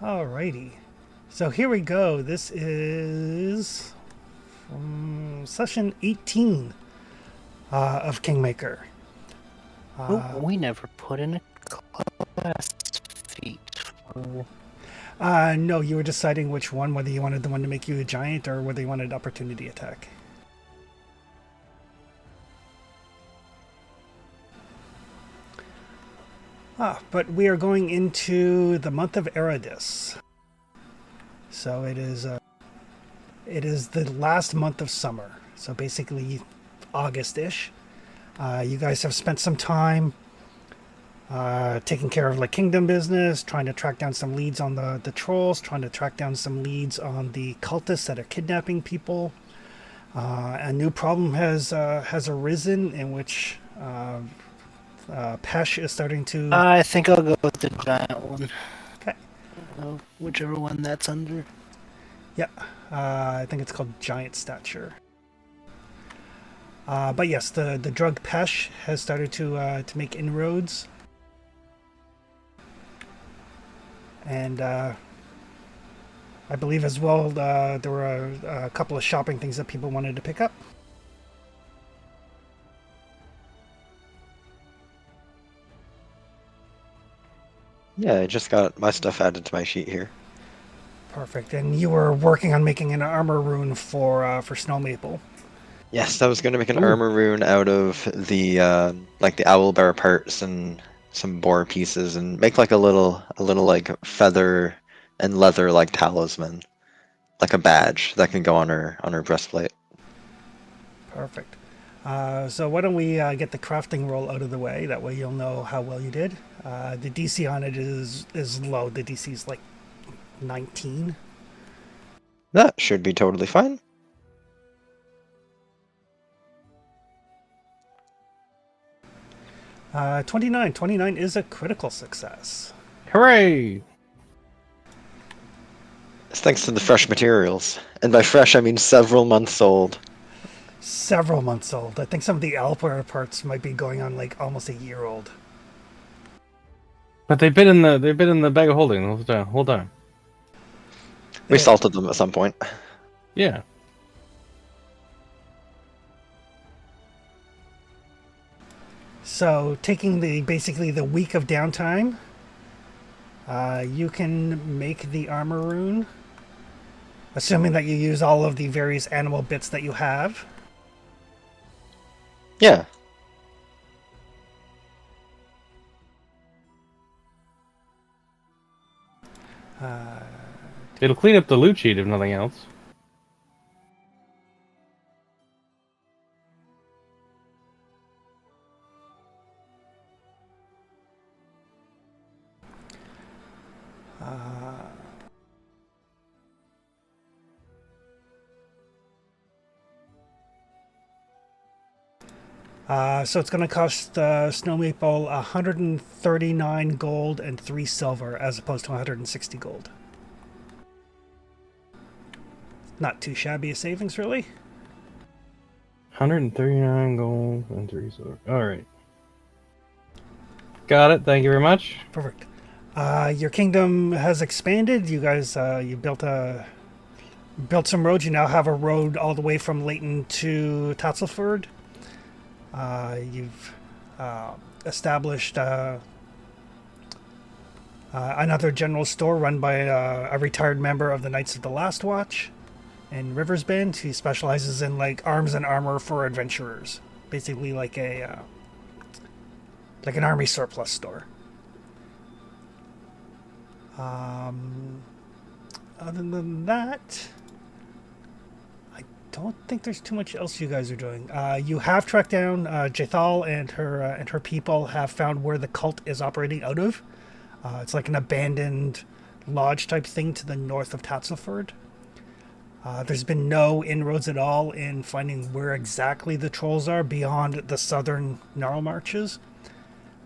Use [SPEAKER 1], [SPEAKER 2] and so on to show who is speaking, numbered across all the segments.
[SPEAKER 1] Alrighty. So here we go. This is session 18 of Kingmaker.
[SPEAKER 2] Oh, we never put in a class feat.
[SPEAKER 1] No, you were deciding which one, whether you wanted the one to make you a giant or whether you wanted opportunity attack. But we are going into the month of Eridus. So it is the last month of summer. So basically August-ish. You guys have spent some time taking care of like kingdom business, trying to track down some leads on the trolls, trying to track down some leads on the cultists that are kidnapping people. A new problem has arisen in which Pesh is starting to.
[SPEAKER 2] I think I'll go with the giant one.
[SPEAKER 1] Okay.
[SPEAKER 2] Whichever one that's under.
[SPEAKER 1] Yeah, I think it's called giant stature. But yes, the drug Pesh has started to make inroads, and I believe as well there were a couple of shopping things that people wanted to pick up.
[SPEAKER 3] Yeah, I just got my stuff added to my sheet here.
[SPEAKER 1] Perfect. And you were working on making an armor rune for Snow Maple.
[SPEAKER 3] Yes, I was going to make an armor rune out of the like the owlbear parts and some boar pieces, and make like a little like feather and leather like talisman, like a badge that can go on her breastplate.
[SPEAKER 1] Perfect. So why don't we get the crafting roll out of the way? That way you'll know how well you did. The DC on it is low. The DC is like 19.
[SPEAKER 3] That should be totally fine.
[SPEAKER 1] Uh, 29. 29 is a critical success.
[SPEAKER 4] Hooray!
[SPEAKER 3] It's thanks to the fresh materials, and by fresh I mean several months old.
[SPEAKER 1] Several months old. I think some of the Alpware parts might be going on like almost a year old.
[SPEAKER 4] But they've been in the bag of holding the whole time.
[SPEAKER 3] We salted them at some point.
[SPEAKER 4] Yeah.
[SPEAKER 1] So taking basically the week of downtime, you can make the armor rune, assuming that you use all of the various animal bits that you have.
[SPEAKER 3] Yeah.
[SPEAKER 4] It'll clean up the loot sheet if nothing else.
[SPEAKER 1] So it's going to cost Snow Maple 139 gold and 3 silver as opposed to 160 gold. Not too shabby a savings, really.
[SPEAKER 4] 139 gold and 3 silver. Alright. Got it, thank you very much.
[SPEAKER 1] Perfect. Your kingdom has expanded. You guys, you built some roads. You now have a road all the way from Leighton to Tatzelford. You've established another general store run by a retired member of the Knights of the Last Watch in Riversbend. He specializes in like arms and armor for adventurers, basically like an army surplus store. Other than that, I don't think there's too much else you guys are doing. You have tracked down Jathal and her people have found where the cult is operating out of. It's like an abandoned lodge type thing to the north of Tatzelford. There's been no inroads at all in finding where exactly the trolls are beyond the southern Gnarl Marches.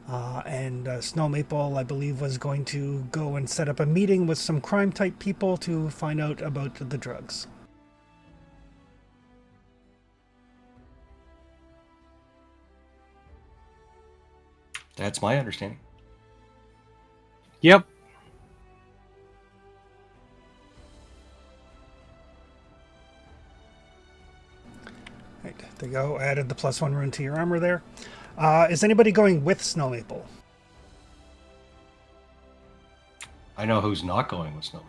[SPEAKER 1] And Snow Maple, I believe, was going to go and set up a meeting with some crime-type people to find out about the drugs.
[SPEAKER 5] That's my understanding.
[SPEAKER 4] Yep.
[SPEAKER 1] Right, there you go. Added the +1 rune to your armor there. Is anybody going with Snow Maple?
[SPEAKER 5] I know who's not going with Snowman.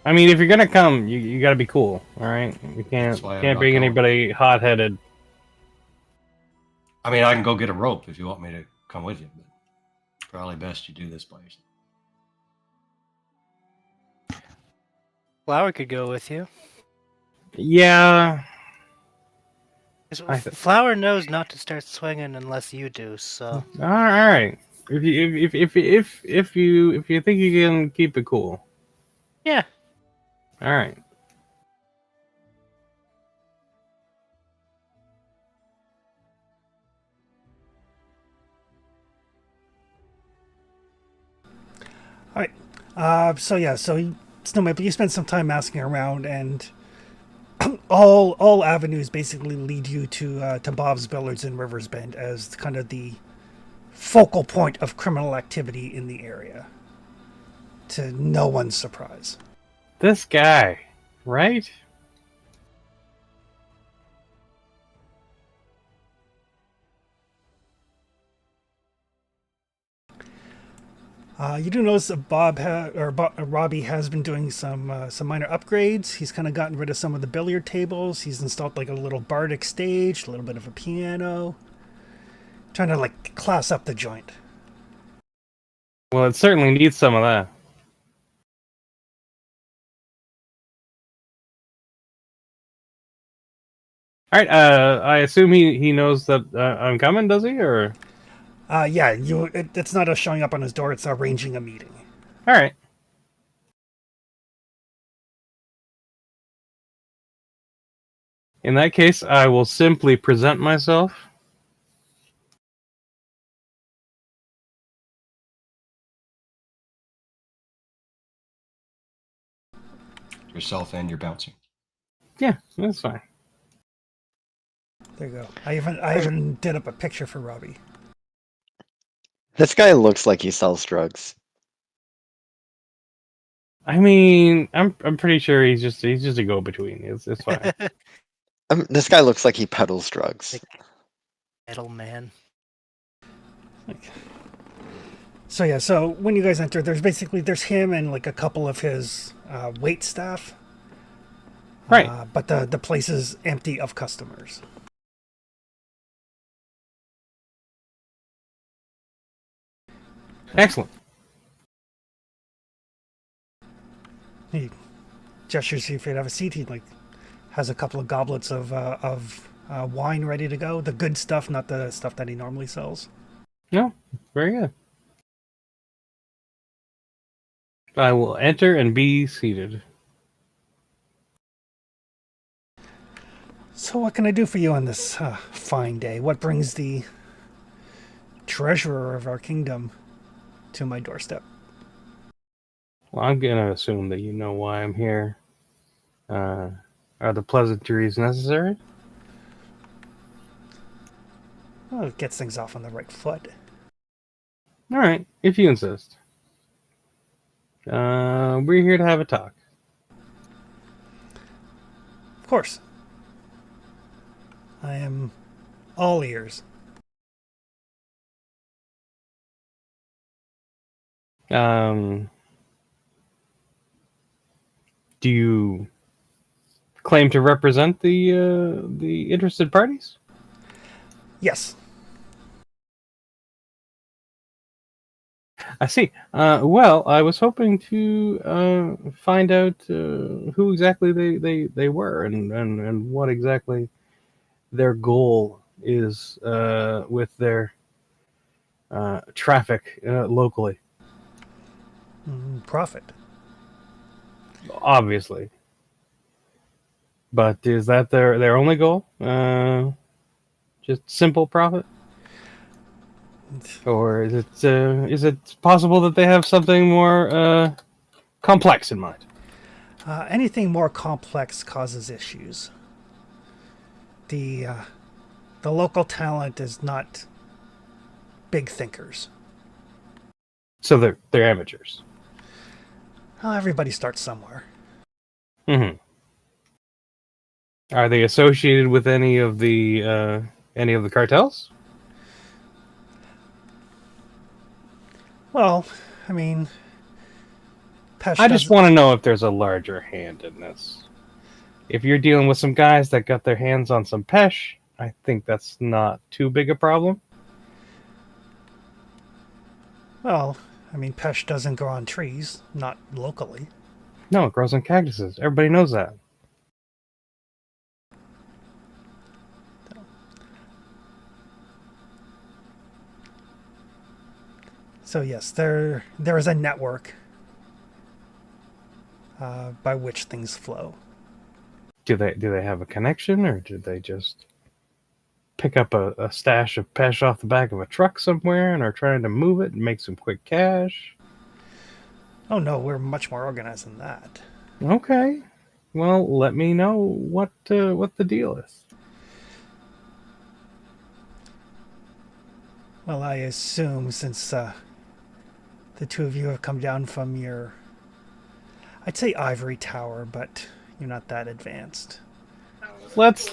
[SPEAKER 4] I mean, if you're gonna come, you gotta be cool. All right, you
[SPEAKER 5] That's why I'm
[SPEAKER 4] can't
[SPEAKER 5] not
[SPEAKER 4] bring
[SPEAKER 5] going.
[SPEAKER 4] anybody hot-headed.
[SPEAKER 5] I mean, I can go get a rope if you want me to come with you, but probably best you do this by yourself.
[SPEAKER 2] Flower could go with you.
[SPEAKER 4] Yeah.
[SPEAKER 2] 'Cause
[SPEAKER 4] I th-
[SPEAKER 2] Flower knows not to start swinging unless you do. So
[SPEAKER 4] All right. If you think you can keep it cool,
[SPEAKER 2] yeah.
[SPEAKER 4] all right.
[SPEAKER 1] All right. Snow Maple, you spent some time asking around, and all avenues basically lead you to Bob's Billards in Rivers Bend as kind of the focal point of criminal activity in the area. To no one's surprise.
[SPEAKER 4] This guy, right?
[SPEAKER 1] You do notice that Robbie has been doing some minor upgrades. He's kind of gotten rid of some of the billiard tables. He's installed like a little bardic stage, a little bit of a piano, trying to like class up the joint.
[SPEAKER 4] Well, it certainly needs some of that. All right. I assume he knows that I'm coming. Does he? Or
[SPEAKER 1] Yeah, it's not us showing up on his door. It's arranging a meeting.
[SPEAKER 4] all right. In that case, I will simply present myself.
[SPEAKER 5] Yourself and your bouncer.
[SPEAKER 4] Yeah, that's fine.
[SPEAKER 1] There you go. I even did up a picture for Robbie.
[SPEAKER 3] This guy looks like he sells drugs.
[SPEAKER 4] I mean, I'm pretty sure he's just a go-between. It's fine.
[SPEAKER 3] This guy looks like he peddles drugs.
[SPEAKER 2] Metal man.
[SPEAKER 1] So when you guys enter, there's him and like a couple of his wait staff.
[SPEAKER 4] Right.
[SPEAKER 1] But the place is empty of customers.
[SPEAKER 4] Excellent.
[SPEAKER 1] He gestures you if you'd have a seat. He like has a couple of goblets of wine ready to go. The good stuff, not the stuff that he normally sells.
[SPEAKER 4] No, very good. I will enter and be seated.
[SPEAKER 1] So what can I do for you on this fine day? What brings the treasurer of our kingdom to my doorstep?
[SPEAKER 4] Well, I'm gonna assume that you know why I'm here. Are the pleasantries necessary?
[SPEAKER 1] Well, it gets things off on the right foot.
[SPEAKER 4] All right, if you insist. We're here to have a talk.
[SPEAKER 1] Of course. I am all ears.
[SPEAKER 4] Do you claim to represent the interested parties?
[SPEAKER 1] Yes.
[SPEAKER 4] I see. Well, I was hoping to find out who exactly they were and what exactly their goal is with their traffic locally.
[SPEAKER 1] Profit.
[SPEAKER 4] Obviously. But is that their only goal? Just simple profit? Or is it possible that they have something more complex in mind?
[SPEAKER 1] Anything more complex causes issues. The local talent is not big thinkers.
[SPEAKER 4] So they're amateurs.
[SPEAKER 1] Everybody starts somewhere.
[SPEAKER 4] Mm-hmm. Are they associated with any of the cartels?
[SPEAKER 1] Well, I mean, Pesh
[SPEAKER 4] I just
[SPEAKER 1] doesn't.
[SPEAKER 4] want to know if there's a larger hand in this. If you're dealing with some guys that got their hands on some pesh, I think that's not too big a problem.
[SPEAKER 1] Well, I mean, Pesh doesn't grow on trees, not locally.
[SPEAKER 4] No, it grows on cactuses. Everybody knows that.
[SPEAKER 1] So yes, there is a network by which things flow.
[SPEAKER 4] Do they have a connection, or did they just pick up a stash of pesh off the back of a truck somewhere and are trying to move it and make some quick cash?
[SPEAKER 1] Oh no, we're much more organized than that.
[SPEAKER 4] Okay. Well, let me know what the deal is.
[SPEAKER 1] Well, I assume since the two of you have come down from your, I'd say ivory tower, but you're not that advanced.
[SPEAKER 4] Let's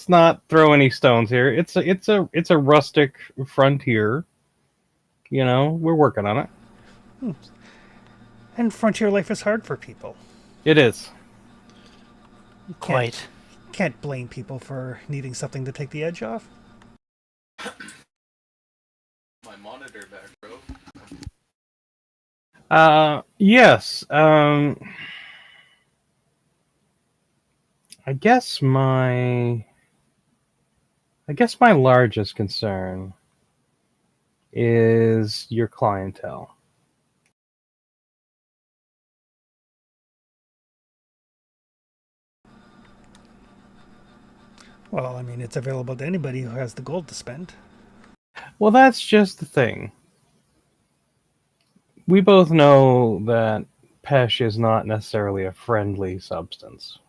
[SPEAKER 4] not throw any stones here. It's a rustic frontier. You know, we're working on it.
[SPEAKER 1] And frontier life is hard for people.
[SPEAKER 4] It is.
[SPEAKER 2] Quite.
[SPEAKER 1] Can't blame people for needing something to take the edge off.
[SPEAKER 6] My monitor back, bro.
[SPEAKER 4] Yes. I guess my largest concern is your clientele.
[SPEAKER 1] Well, I mean, it's available to anybody who has the gold to spend.
[SPEAKER 4] Well, that's just the thing. We both know that Pesh is not necessarily a friendly substance.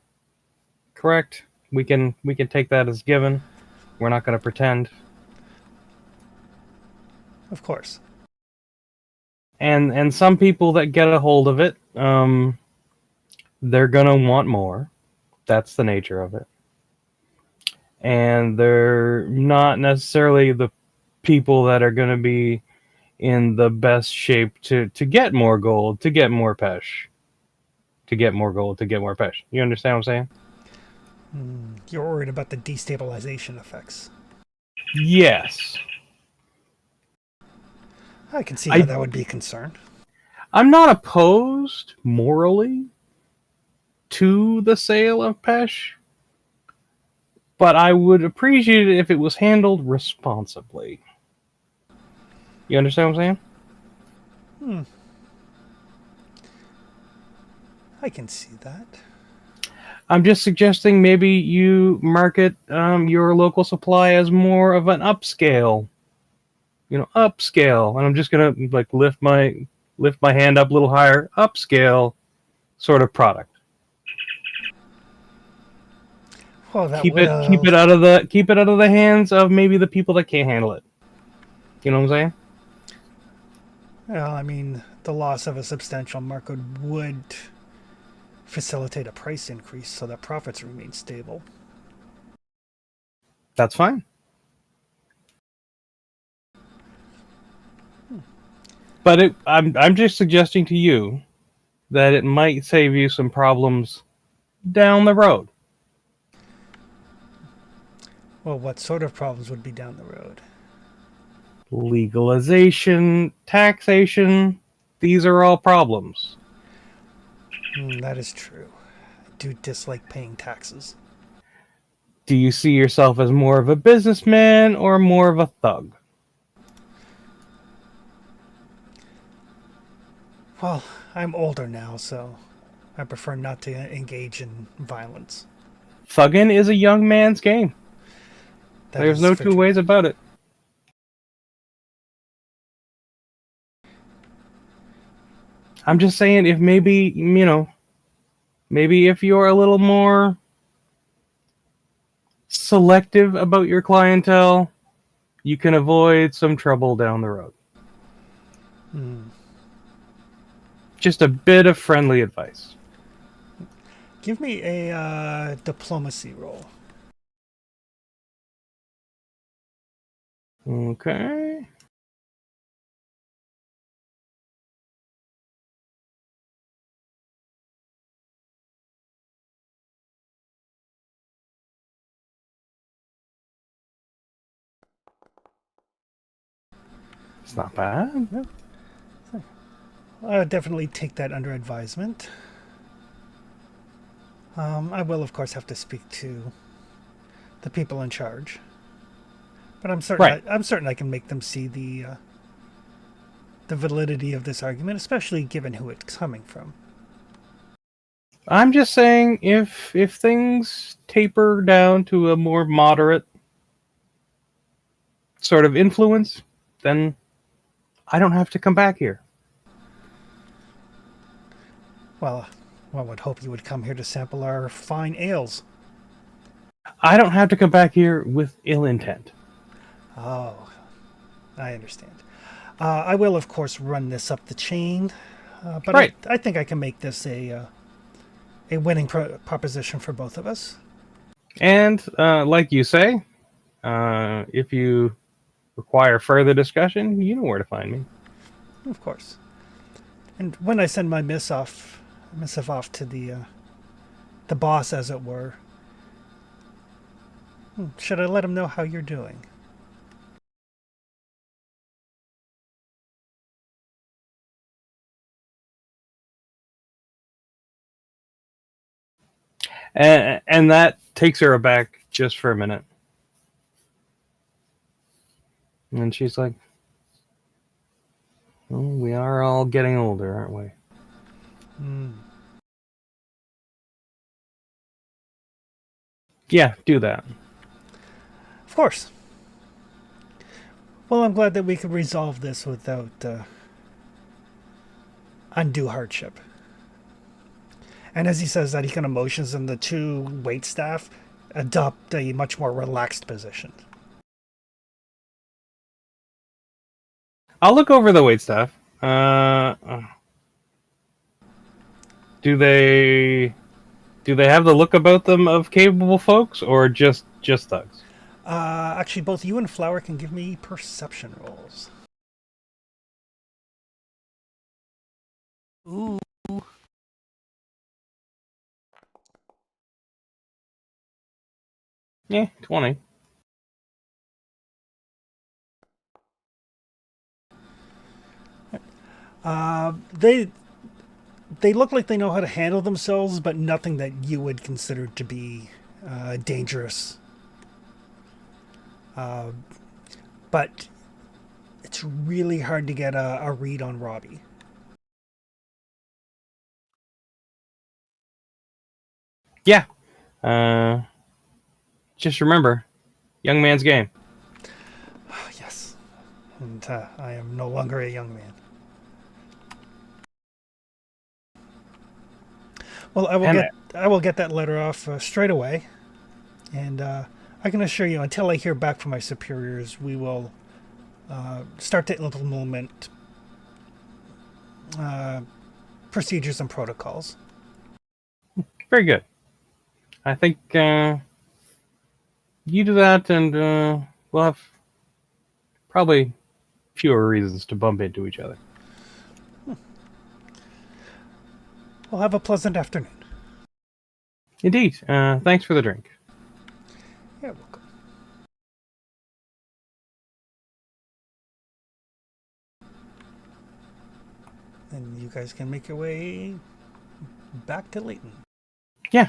[SPEAKER 4] Correct? We can take that as given. We're not going to pretend.
[SPEAKER 1] Of course.
[SPEAKER 4] And some people that get a hold of it, they're going to want more. That's the nature of it. And they're not necessarily the people that are going to be in the best shape to get more gold, to get more pesh, to get more gold, to get more pesh. You understand what I'm saying?
[SPEAKER 1] You're worried about the destabilization effects.
[SPEAKER 4] Yes.
[SPEAKER 1] I can see how that would be a concern.
[SPEAKER 4] I'm not opposed morally to the sale of pesh, but I would appreciate it if it was handled responsibly. You understand what I'm saying?
[SPEAKER 1] I can see that.
[SPEAKER 4] I'm just suggesting maybe you market your local supply as more of an upscale. You know, upscale. And I'm just gonna like lift my hand up a little higher. Upscale sort of product.
[SPEAKER 1] Well, that
[SPEAKER 4] Keep
[SPEAKER 1] would
[SPEAKER 4] it out of the hands of maybe the people that can't handle it. You know what I'm saying?
[SPEAKER 1] Well, I mean, the loss of a substantial market would facilitate a price increase so that profits remain stable.
[SPEAKER 4] That's fine. But I'm just suggesting to you that it might save you some problems down the road.
[SPEAKER 1] Well, what sort of problems would be down the road?
[SPEAKER 4] Legalization, taxation, these are all problems.
[SPEAKER 1] That is true. I do dislike paying taxes.
[SPEAKER 4] Do you see yourself as more of a businessman or more of a thug?
[SPEAKER 1] Well, I'm older now, so I prefer not to engage in violence.
[SPEAKER 4] Thuggin' is a young man's game. There's no two ways about it. I'm just saying, if maybe, maybe if you're a little more selective about your clientele, you can avoid some trouble down the road. Just a bit of friendly advice.
[SPEAKER 1] Give me a diplomacy roll.
[SPEAKER 4] Okay. It's not bad.
[SPEAKER 1] I would definitely take that under advisement. I will, of course, have to speak to the people in charge, but I'm certain
[SPEAKER 4] Right.
[SPEAKER 1] I'm certain I can make them see the validity of this argument, especially given who it's coming from.
[SPEAKER 4] I'm just saying, if things taper down to a more moderate sort of influence, then I don't have to come back here.
[SPEAKER 1] Well, one would hope you would come here to sample our fine ales.
[SPEAKER 4] I don't have to come back here with ill intent.
[SPEAKER 1] Oh, I understand. I will, of course, run this up the chain, but
[SPEAKER 4] Right.
[SPEAKER 1] I think I can make this a winning proposition for both of us.
[SPEAKER 4] And like you say, if you require further discussion, you know where to find me.
[SPEAKER 1] Of course. And when I send my missive off to the boss, as it were, should I let him know how you're doing?
[SPEAKER 4] And that takes her aback just for a minute. And she's like, well, we are all getting older, aren't we? Yeah, do that.
[SPEAKER 1] Of course. Well, I'm glad that we could resolve this without undue hardship. And as he says that, he kind of motions, and the two waitstaff adopt a much more relaxed position.
[SPEAKER 4] I'll look over the waitstaff. Do they have the look about them of capable folks, or just thugs?
[SPEAKER 1] Actually, both you and Flower can give me perception rolls.
[SPEAKER 2] Ooh.
[SPEAKER 4] Yeah, 20.
[SPEAKER 1] They look like they know how to handle themselves, but nothing that you would consider to be dangerous. But it's really hard to get a read on Robbie.
[SPEAKER 4] Yeah. Just remember, young man's game.
[SPEAKER 1] Yes, and I am no longer a young man. Well, I will get that letter off straight away, and I can assure you, until I hear back from my superiors, we will start to implement procedures and protocols.
[SPEAKER 4] Very good. I think you do that, and we'll have probably fewer reasons to bump into each other.
[SPEAKER 1] Well, have a pleasant afternoon.
[SPEAKER 4] Indeed. Thanks for the drink.
[SPEAKER 1] You're welcome. And you guys can make your way back to Leighton.
[SPEAKER 4] Yeah.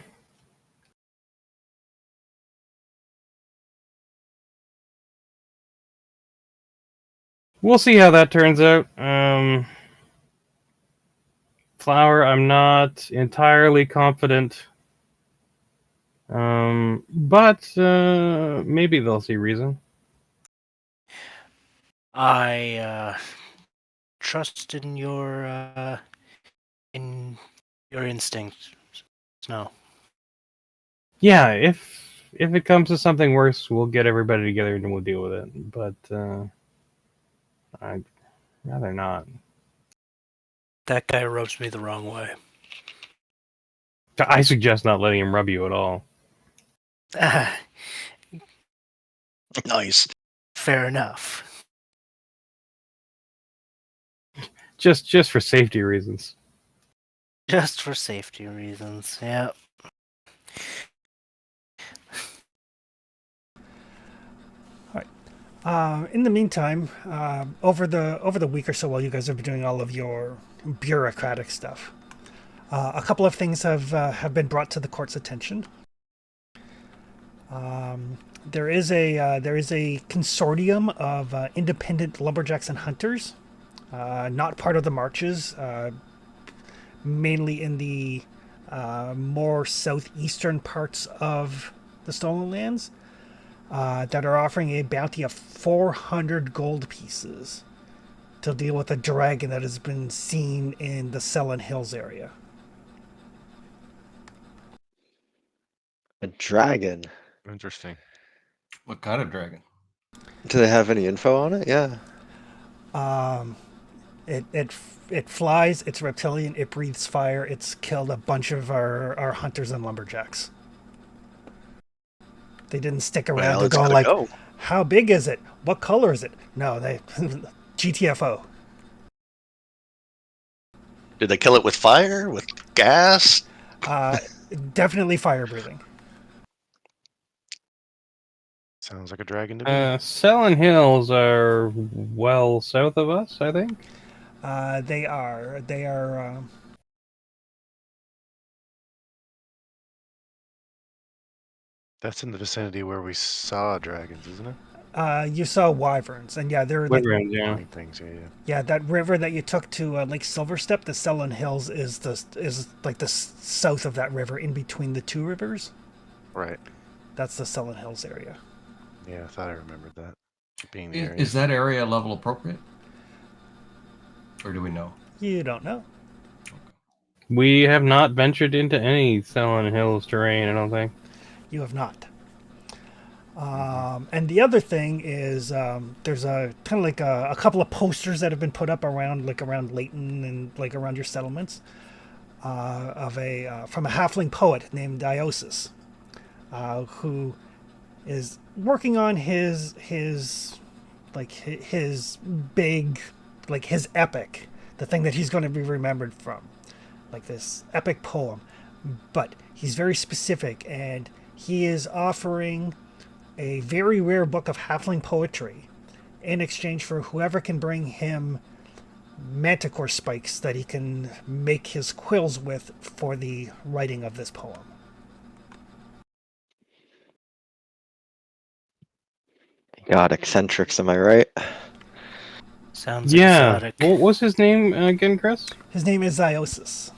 [SPEAKER 4] We'll see how that turns out. Flower, I'm not entirely confident. But maybe they'll see reason.
[SPEAKER 2] I trust in your instincts. No.
[SPEAKER 4] Yeah, if it comes to something worse, we'll get everybody together and we'll deal with it. But I'd rather not.
[SPEAKER 2] That guy rubs me the wrong way.
[SPEAKER 4] I suggest not letting him rub you at all.
[SPEAKER 7] Nice.
[SPEAKER 2] Fair enough.
[SPEAKER 4] Just for safety reasons.
[SPEAKER 2] Just for safety reasons, yeah.
[SPEAKER 1] In the meantime, over the week or so, while you guys have been doing all of your bureaucratic stuff, a couple of things have been brought to the court's attention. There is a consortium of independent lumberjacks and hunters, not part of the marches, mainly in the more southeastern parts of the Stolen Lands, that are offering a bounty of 400 gold pieces to deal with a dragon that has been seen in the Selin Hills area.
[SPEAKER 3] A dragon.
[SPEAKER 8] Interesting.
[SPEAKER 5] What kind of dragon?
[SPEAKER 3] Do they have any info on it? Yeah.
[SPEAKER 1] It flies, it's reptilian, it breathes fire, it's killed a bunch of our hunters and lumberjacks. They didn't stick around
[SPEAKER 7] Well,
[SPEAKER 1] to
[SPEAKER 7] it's
[SPEAKER 1] go
[SPEAKER 7] gotta
[SPEAKER 1] like,
[SPEAKER 7] go.
[SPEAKER 1] how big is it? What color is it? No, they GTFO.
[SPEAKER 7] Did they kill it with fire? With gas?
[SPEAKER 1] Definitely fire breathing.
[SPEAKER 8] Sounds like a dragon to me.
[SPEAKER 4] Selin Hills are well south of us, I think.
[SPEAKER 1] They are.
[SPEAKER 8] That's in the vicinity where we saw dragons, isn't it?
[SPEAKER 1] You saw wyverns, and yeah, they're like,
[SPEAKER 4] Wyverns, yeah.
[SPEAKER 8] Flying things, yeah.
[SPEAKER 1] yeah, that river that you took to Lake Silverstep, the Selin Hills is like the south of that river, in between the two rivers.
[SPEAKER 8] Right.
[SPEAKER 1] That's the Selin Hills area.
[SPEAKER 8] Yeah, I thought I remembered that. Being the area.
[SPEAKER 5] Is that area level appropriate? Or do we know?
[SPEAKER 1] You don't know.
[SPEAKER 4] We have not ventured into any Selin Hills terrain, I don't think.
[SPEAKER 1] You have not. And the other thing is, there's a kind of like a couple of posters that have been put up around Layton and like around your settlements, of from a halfling poet named Diosis, who is working on his big, like his epic, the thing that he's going to be remembered from, like this epic poem. But he's very specific, and he is offering a very rare book of halfling poetry in exchange for whoever can bring him manticore spikes that he can make his quills with for the writing of this poem.
[SPEAKER 3] God, eccentrics, am I right?
[SPEAKER 2] Sounds
[SPEAKER 4] Yeah.
[SPEAKER 2] exotic.
[SPEAKER 4] What was his name again, Chris?
[SPEAKER 1] His name is Ziosis.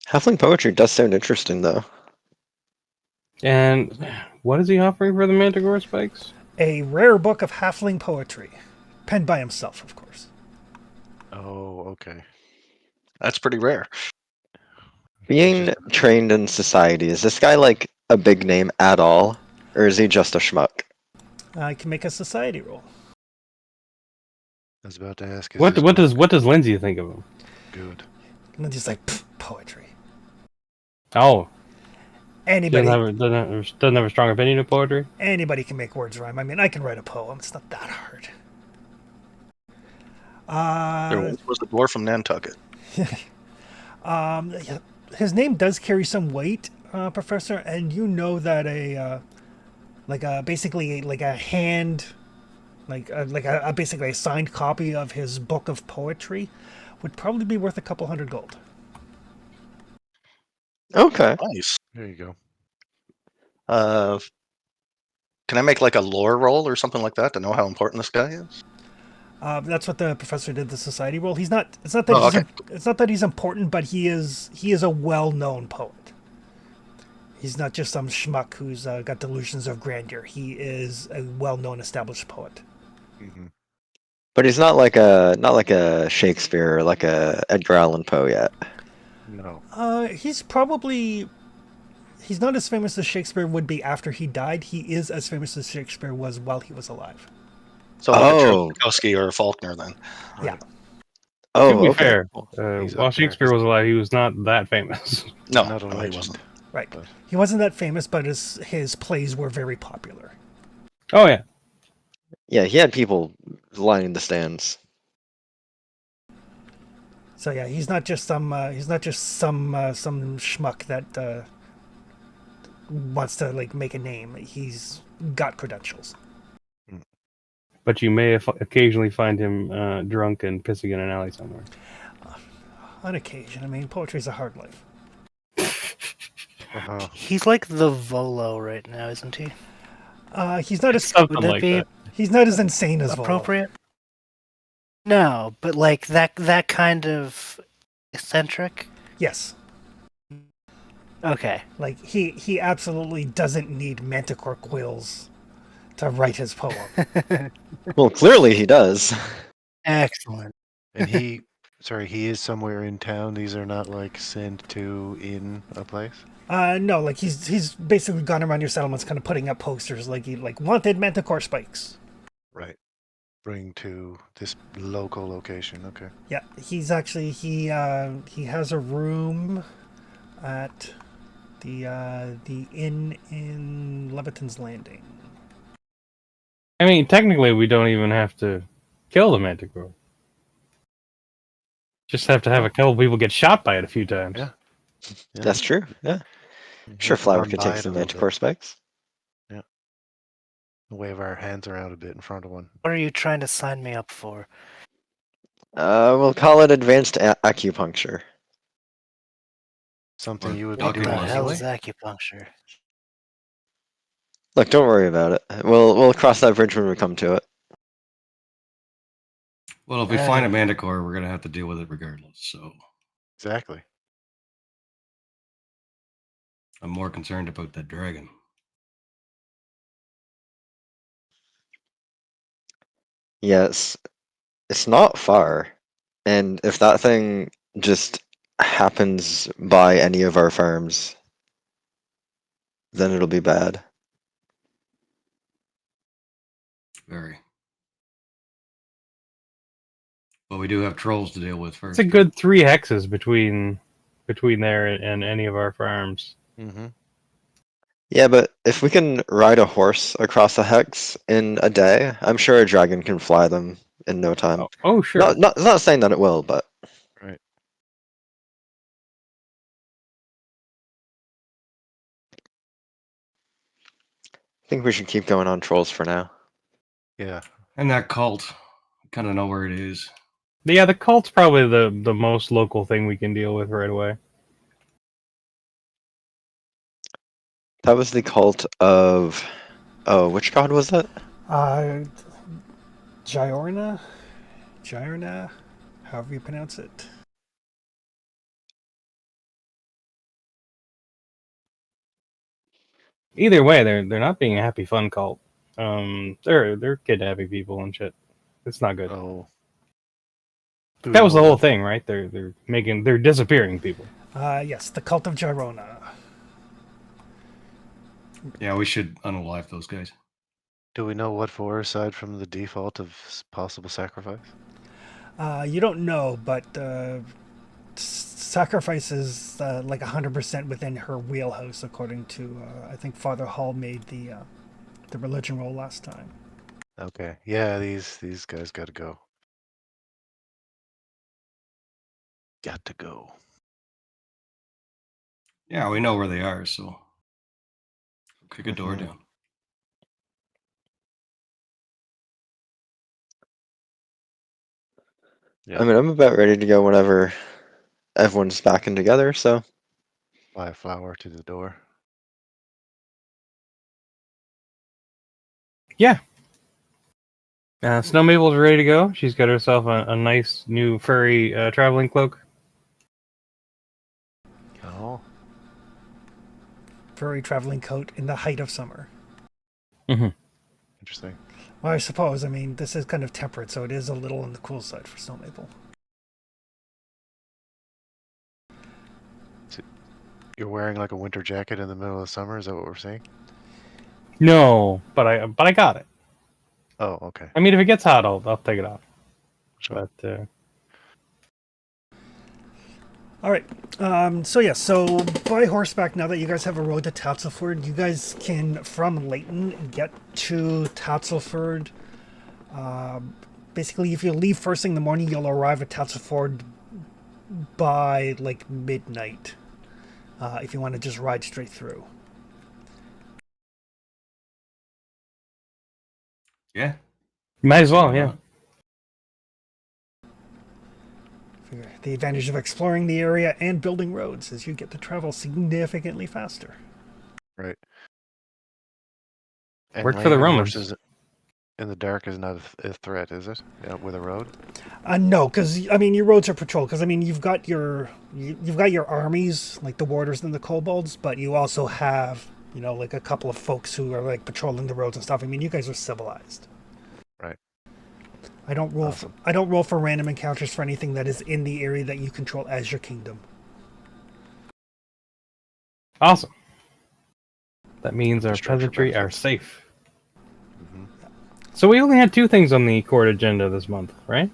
[SPEAKER 3] Halfling poetry does sound interesting, though.
[SPEAKER 4] And what is he offering for the Manticore spikes?
[SPEAKER 1] A rare book of halfling poetry, penned by himself, of course.
[SPEAKER 8] Oh, okay.
[SPEAKER 7] That's pretty rare.
[SPEAKER 3] Being trained in society, is this guy like a big name at all? Or is he just a schmuck?
[SPEAKER 1] I can make a society roll.
[SPEAKER 8] I was about to ask.
[SPEAKER 4] What does Lindsay think of him?
[SPEAKER 8] Good.
[SPEAKER 1] And then just like, poetry.
[SPEAKER 4] Oh,
[SPEAKER 1] Anybody,
[SPEAKER 4] doesn't have a strong opinion of poetry.
[SPEAKER 1] anybody can make words rhyme. I mean, I can write a poem. It's not that hard.
[SPEAKER 7] There was a dwarf from Nantucket.
[SPEAKER 1] Yeah, his name does carry some weight, Professor, and you know that basically a hand, basically a signed copy of his book of poetry would probably be worth a couple hundred gold.
[SPEAKER 3] Okay.
[SPEAKER 7] Nice.
[SPEAKER 8] There you go.
[SPEAKER 7] Can I make like a lore roll or something like that to know how important this guy is?
[SPEAKER 1] That's what the professor did. The society role. He's not. It's not that.
[SPEAKER 7] Oh,
[SPEAKER 1] He's
[SPEAKER 7] okay.
[SPEAKER 1] It's not that he's important, but he is a well-known poet. He's not just some schmuck who's got delusions of grandeur. He is a well-known, established poet.
[SPEAKER 8] Mm-hmm.
[SPEAKER 3] But he's not like a Shakespeare or like a Edgar Allan Poe yet.
[SPEAKER 8] No.
[SPEAKER 1] He's not as famous as Shakespeare would be after he died. He is as famous as Shakespeare was while he was alive.
[SPEAKER 7] So like
[SPEAKER 3] Oh.
[SPEAKER 7] a Tchaikovsky or a Faulkner then.
[SPEAKER 1] Yeah.
[SPEAKER 3] Oh,
[SPEAKER 4] to be
[SPEAKER 3] okay.
[SPEAKER 4] fair,
[SPEAKER 8] He's
[SPEAKER 4] while
[SPEAKER 8] up there.
[SPEAKER 4] Shakespeare was alive, he was not that famous.
[SPEAKER 7] No,
[SPEAKER 8] Not a
[SPEAKER 7] no, he
[SPEAKER 8] legend.
[SPEAKER 7] wasn't.
[SPEAKER 1] Right.
[SPEAKER 8] But
[SPEAKER 1] He wasn't that famous, but his plays were very popular.
[SPEAKER 4] Oh yeah,
[SPEAKER 3] Yeah, he had people lining the stands.
[SPEAKER 1] So yeah, he's not just some some schmuck that wants to like make a name. He's got credentials.
[SPEAKER 4] but you may occasionally find him drunk and pissing in an alley somewhere.
[SPEAKER 1] On occasion, I mean, poetry's a hard life.
[SPEAKER 8] uh-huh.
[SPEAKER 2] He's like the Volo right now, isn't he?
[SPEAKER 1] He's not as
[SPEAKER 4] Something
[SPEAKER 2] Would that
[SPEAKER 4] like
[SPEAKER 2] be
[SPEAKER 4] that.
[SPEAKER 1] he's not as insane as Vol.
[SPEAKER 2] appropriate? No, but like that kind of eccentric.
[SPEAKER 1] Yes,
[SPEAKER 2] Okay.
[SPEAKER 1] like he absolutely doesn't need manticore quills to write his poem.
[SPEAKER 3] Well, clearly he does.
[SPEAKER 2] Excellent.
[SPEAKER 8] And he, sorry, he is somewhere in town. These are not like sent to in a place.
[SPEAKER 1] No, like he's basically gone around your settlements, kind of putting up posters like he like wanted manticore spikes.
[SPEAKER 8] Right. Bring to this local location. Okay.
[SPEAKER 1] Yeah, he's actually he has a room at the inn in Leviton's Landing.
[SPEAKER 4] I mean, technically, we don't even have to kill the Manticore. Just have to have a couple people get shot by it a few times.
[SPEAKER 8] Yeah. Yeah.
[SPEAKER 3] That's true. Yeah. Sure,
[SPEAKER 8] Let them
[SPEAKER 3] Flower
[SPEAKER 8] run
[SPEAKER 3] could
[SPEAKER 8] by
[SPEAKER 3] take
[SPEAKER 8] it
[SPEAKER 3] some
[SPEAKER 8] a little bit.
[SPEAKER 3] manticore spikes.
[SPEAKER 8] Wave our hands around a bit in front of one.
[SPEAKER 2] What are you trying to sign me up for?
[SPEAKER 3] We'll call it advanced acupuncture.
[SPEAKER 8] Something
[SPEAKER 5] Or
[SPEAKER 8] you would be
[SPEAKER 2] What
[SPEAKER 8] doing
[SPEAKER 2] the
[SPEAKER 5] Doctor
[SPEAKER 2] hell
[SPEAKER 8] anyway.
[SPEAKER 2] is acupuncture?
[SPEAKER 3] Look, don't worry about it. We'll cross that bridge when we come to it.
[SPEAKER 5] Well, if we find a manticore, we're gonna have to deal with it regardless. So
[SPEAKER 8] Exactly.
[SPEAKER 5] I'm more concerned about that dragon.
[SPEAKER 3] Yes, it's not far. And if that thing just happens by any of our farms, then it'll be bad.
[SPEAKER 5] Very. But we do have trolls to deal with first.
[SPEAKER 4] It's a good 3 hexes between there and any of our farms.
[SPEAKER 8] Mm-hmm.
[SPEAKER 3] Yeah, but if we can ride a horse across a hex in a day, I'm sure a dragon can fly them in no time.
[SPEAKER 4] Oh sure.
[SPEAKER 3] Not saying that it will, but
[SPEAKER 8] Right.
[SPEAKER 3] I think we should keep going on trolls for now.
[SPEAKER 8] Yeah.
[SPEAKER 5] And that cult, kind of know where it is.
[SPEAKER 4] Yeah, the cult's probably the most local thing we can deal with right away.
[SPEAKER 3] That was the cult of... Oh, which god was that?
[SPEAKER 1] Giorna, however you pronounce it.
[SPEAKER 4] Either way, they're not being a happy fun cult. They're kidnapping people and shit. It's not good.
[SPEAKER 8] Oh.
[SPEAKER 4] That was the whole thing, right? They're disappearing people.
[SPEAKER 1] Yes, the cult of Girona.
[SPEAKER 5] Yeah, we should unalive those guys.
[SPEAKER 8] Do we know what for aside from the default of possible sacrifice?
[SPEAKER 1] You don't know, but sacrifice is like 100% within her wheelhouse, according to I think Father Hall made the religion roll last time.
[SPEAKER 8] Okay. Yeah, these guys got to go. Got to go.
[SPEAKER 5] Yeah, we know where they are, so kick a door
[SPEAKER 8] Mhm.
[SPEAKER 5] down.
[SPEAKER 8] Yeah.
[SPEAKER 3] I mean, I'm about ready to go whenever everyone's back in together, so...
[SPEAKER 8] Fly a flower to the door.
[SPEAKER 4] Yeah. Snow Maple's ready to go. She's got herself a nice new furry traveling cloak.
[SPEAKER 8] Oh.
[SPEAKER 1] Furry traveling coat in the height of summer.
[SPEAKER 8] Interesting.
[SPEAKER 1] Well, I suppose. I mean, this is kind of temperate, so it is a little on the cool side for Snow Maple.
[SPEAKER 8] You're wearing like a winter jacket in the middle of summer. Is that what we're saying?
[SPEAKER 4] No, but I got it.
[SPEAKER 8] Oh, okay.
[SPEAKER 4] I mean, if it gets hot, I'll take it off.
[SPEAKER 8] Sure.
[SPEAKER 4] But
[SPEAKER 1] All right. So by horseback, now that you guys have a road to Tatzelford, you guys can, from Leighton, get to Tatzelford. Basically, if you leave first thing in the morning, you'll arrive at Tatzelford by like midnight. If you want to just ride straight through.
[SPEAKER 5] Yeah.
[SPEAKER 4] Might as well,
[SPEAKER 5] Why
[SPEAKER 4] yeah.
[SPEAKER 5] not?
[SPEAKER 1] The advantage of exploring the area and building roads is you get to travel significantly faster.
[SPEAKER 8] Right. And
[SPEAKER 4] Worked for the
[SPEAKER 8] lame
[SPEAKER 4] Romans.
[SPEAKER 8] horses in the dark is not a threat, is it? Yeah, with a road.
[SPEAKER 1] No, because I mean your roads are patrolled. Because I mean you've got your armies like the warders and the kobolds, but you also have like a couple of folks who are like patrolling the roads and stuff. I mean you guys are civilized.
[SPEAKER 8] Right.
[SPEAKER 1] I don't roll.
[SPEAKER 8] Awesome.
[SPEAKER 1] I don't roll for random encounters for anything that is in the area that you control as your kingdom.
[SPEAKER 4] Awesome. That means our
[SPEAKER 8] Structure
[SPEAKER 4] peasantry are
[SPEAKER 8] benefits.
[SPEAKER 4] safe.
[SPEAKER 8] Hmm.
[SPEAKER 4] So we only had 2 things on the court agenda this month, right?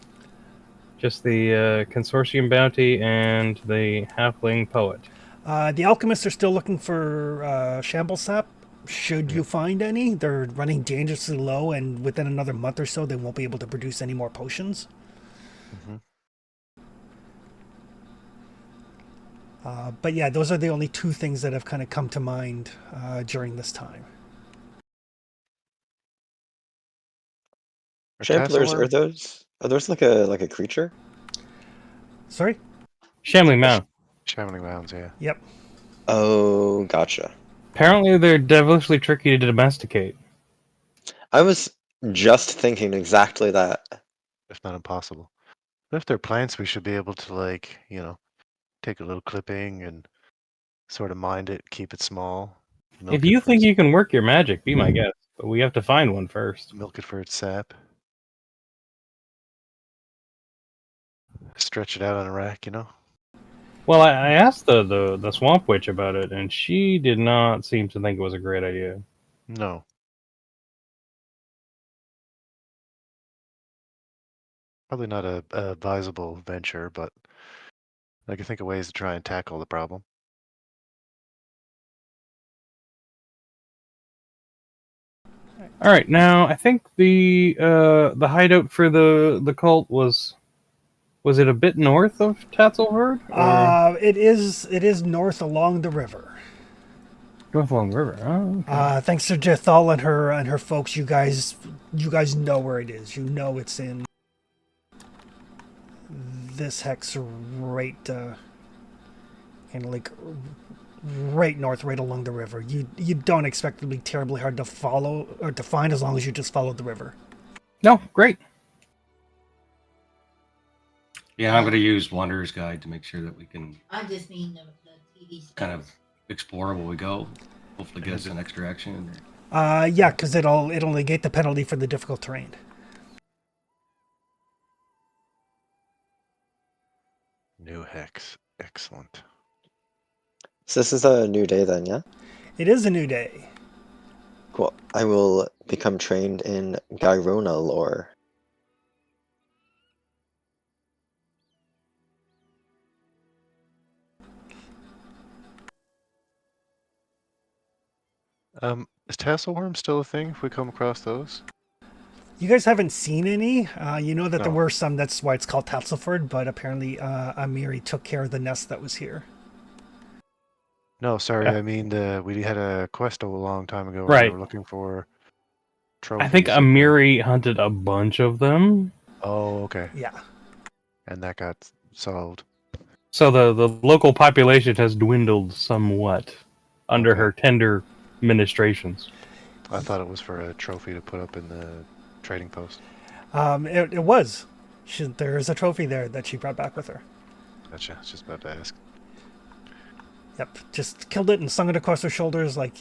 [SPEAKER 4] Just the consortium bounty and the halfling poet.
[SPEAKER 1] The alchemists are still looking for shamble sap. Should you
[SPEAKER 8] Yep.
[SPEAKER 1] find any, they're running dangerously low, and within another month or so, they won't be able to produce any more potions.
[SPEAKER 8] Hmm.
[SPEAKER 1] But yeah, those are the only 2 things that have kind of come to mind during this time.
[SPEAKER 3] Tramplers,
[SPEAKER 8] Tasselworm?
[SPEAKER 3] are those like a creature?
[SPEAKER 1] Sorry?
[SPEAKER 4] Shambling Mound.
[SPEAKER 8] Shambling Mounds, yeah.
[SPEAKER 1] Yep.
[SPEAKER 3] Oh, gotcha.
[SPEAKER 4] Apparently they're devilishly tricky to domesticate.
[SPEAKER 3] I was just thinking exactly that.
[SPEAKER 8] If not impossible. But if they're plants, we should be able to, like, take a little clipping and sort of mind it, keep it small,
[SPEAKER 4] If
[SPEAKER 8] milk it
[SPEAKER 4] you
[SPEAKER 8] for
[SPEAKER 4] think
[SPEAKER 8] its
[SPEAKER 4] you can work your magic, be my guest. But we have to find one first.
[SPEAKER 8] sap. Stretch it out on a rack,
[SPEAKER 4] Well, I asked the swamp witch about it, and she did not seem to think it was a great idea.
[SPEAKER 8] No. Probably not a advisable venture, but I can think of ways to try and tackle the problem.
[SPEAKER 4] All right, now I think the hideout for the cult was it a bit north of Tatzelherd or
[SPEAKER 1] It is north along the river.
[SPEAKER 4] north along the river? Oh, okay.
[SPEAKER 1] Thanks to Jethal and her folks, you guys know where it is. You know it's in this hex right, kind of like right north, right along the river. You don't expect it to be terribly hard to follow or to find as long as you just follow the river.
[SPEAKER 4] No, great.
[SPEAKER 5] Yeah, I'm going to use Wanderer's Guide to make sure that we can
[SPEAKER 9] I just mean the TV shows.
[SPEAKER 5] kind of explore where we go. Hopefully, get us
[SPEAKER 8] And
[SPEAKER 5] an extra action.
[SPEAKER 1] Yeah, because it'll negate the penalty for the difficult terrain.
[SPEAKER 8] new hex. Excellent.
[SPEAKER 3] So this is a new day then, yeah?
[SPEAKER 1] It is a new day.
[SPEAKER 3] Cool. I will become trained in Gyrona lore.
[SPEAKER 8] Is Tasselworm still a thing if we come across those?
[SPEAKER 1] You guys haven't seen any. You know that there
[SPEAKER 8] No.
[SPEAKER 1] were some. That's why it's called Tatzelford. But apparently, Amiri took care of the nest that was here.
[SPEAKER 8] No, sorry.
[SPEAKER 4] Yeah.
[SPEAKER 8] I mean, we had a quest a long time ago where we
[SPEAKER 4] Right.
[SPEAKER 8] were looking for
[SPEAKER 4] I think
[SPEAKER 8] trophies.
[SPEAKER 4] Amiri hunted a bunch of them.
[SPEAKER 8] Oh, okay.
[SPEAKER 1] Yeah.
[SPEAKER 8] And that got solved.
[SPEAKER 4] So the local population has dwindled somewhat under
[SPEAKER 8] Okay.
[SPEAKER 4] her tender ministrations.
[SPEAKER 8] I thought it was for a trophy to put up in the trading post.
[SPEAKER 1] It was. There is a trophy there that she brought back with her.
[SPEAKER 8] Gotcha. I was just about to ask.
[SPEAKER 1] Yep. Just killed it and slung it across her shoulders, like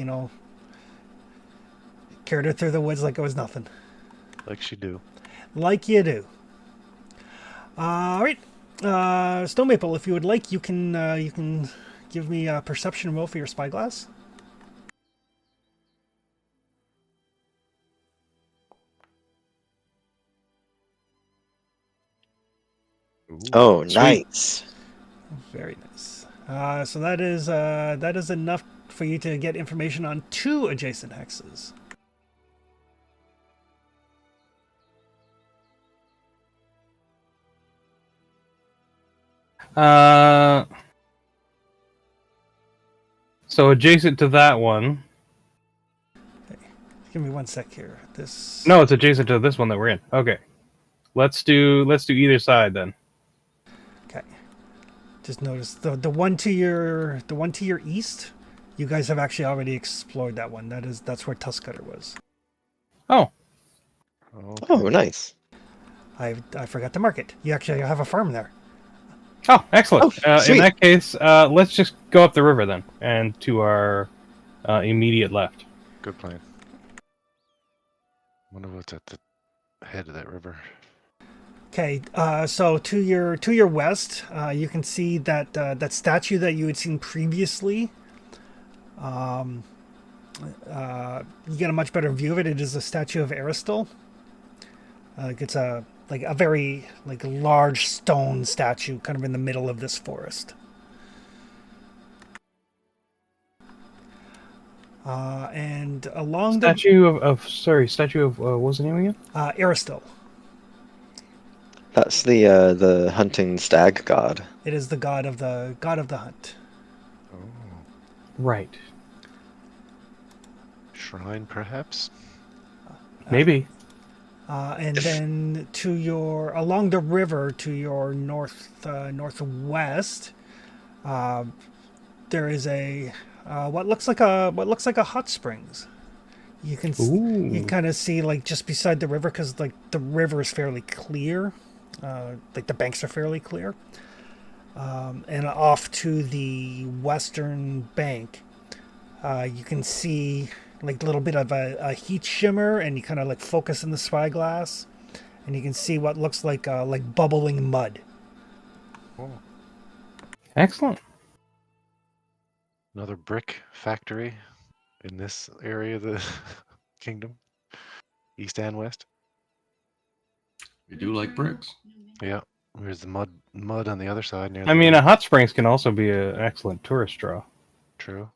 [SPEAKER 1] carried her through the woods like it was nothing.
[SPEAKER 8] Like she do.
[SPEAKER 1] Like you do. All right. Stone Maple, if you would like, you can give me a perception roll for your spyglass.
[SPEAKER 8] Ooh.
[SPEAKER 3] Oh,
[SPEAKER 4] Sweet.
[SPEAKER 3] nice.
[SPEAKER 1] Very nice. So that is enough for you to get information on 2 adjacent hexes.
[SPEAKER 4] So adjacent to that one.
[SPEAKER 1] Give me 1 sec here. This.
[SPEAKER 4] No, it's adjacent to this one that we're in. Okay. Let's do either side then.
[SPEAKER 1] Okay. Just notice the one to your east. You guys have actually already explored that one. That's where Tuskcutter was.
[SPEAKER 4] Oh.
[SPEAKER 8] Okay.
[SPEAKER 3] Oh, nice.
[SPEAKER 1] I forgot to mark it. You actually have a farm there.
[SPEAKER 4] Oh, excellent.
[SPEAKER 3] Oh,
[SPEAKER 4] In
[SPEAKER 3] sweet.
[SPEAKER 4] that case, let's just go up the river then, and to our immediate left.
[SPEAKER 8] Good plan. Wonder what's at the head of that river.
[SPEAKER 1] Okay, so to your west, you can see that that statue that you had seen previously. You get a much better view of it. It is a statue of Aristil. It's a very large stone statue, kind of in the middle of this forest. And along
[SPEAKER 4] Statue of what was the name again?
[SPEAKER 1] Aristil.
[SPEAKER 3] That's the hunting stag god.
[SPEAKER 1] It is the god of the hunt.
[SPEAKER 8] Oh,
[SPEAKER 4] Right.
[SPEAKER 8] shrine perhaps.
[SPEAKER 4] Maybe.
[SPEAKER 1] And then along the river to your northwest, there is a what looks like a hot springs. You can kind of see just beside the river, because the river is fairly clear, the banks are fairly clear, and off to the western bank, you can see a little bit of a heat shimmer, and you kind of focus in the spyglass, and you can see what looks like bubbling mud.
[SPEAKER 8] Oh,
[SPEAKER 4] Excellent.
[SPEAKER 8] another brick factory in this area of the kingdom, east and west.
[SPEAKER 5] We do like bricks.
[SPEAKER 8] Yeah, there's the mud on the other side near.
[SPEAKER 4] I mean, a hot springs can also be an excellent tourist draw.
[SPEAKER 8] True.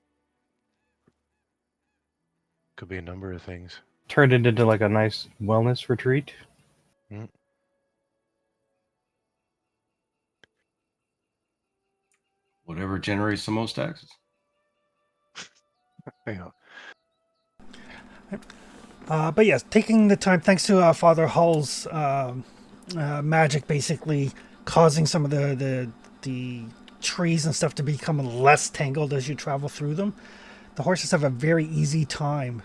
[SPEAKER 8] Could be a number of things.
[SPEAKER 4] Turned it into a nice wellness retreat.
[SPEAKER 5] Whatever generates the most taxes.
[SPEAKER 8] Yeah.
[SPEAKER 1] But yes, taking the time, thanks to Father Hull's magic, basically causing some of the trees and stuff to become less tangled as you travel through them. The horses have a very easy time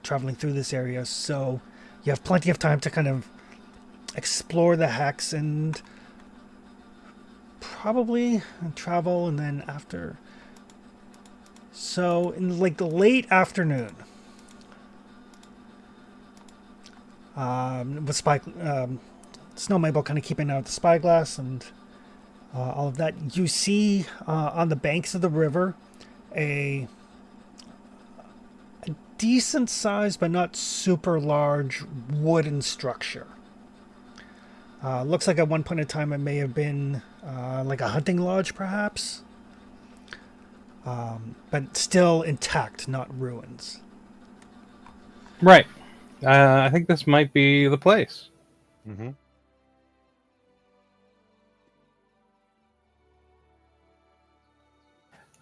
[SPEAKER 1] traveling through this area, so you have plenty of time to kind of explore the hex and probably travel, and then after. So in the late afternoon, with Snow Mabel kind of keeping out the spyglass and all of that, you see on the banks of the river a decent sized but not super large wooden structure. Looks like at one point in time it may have been like a hunting lodge, perhaps, but still intact, not ruins.
[SPEAKER 4] Right. I think this might be the place.
[SPEAKER 8] Mm-hmm.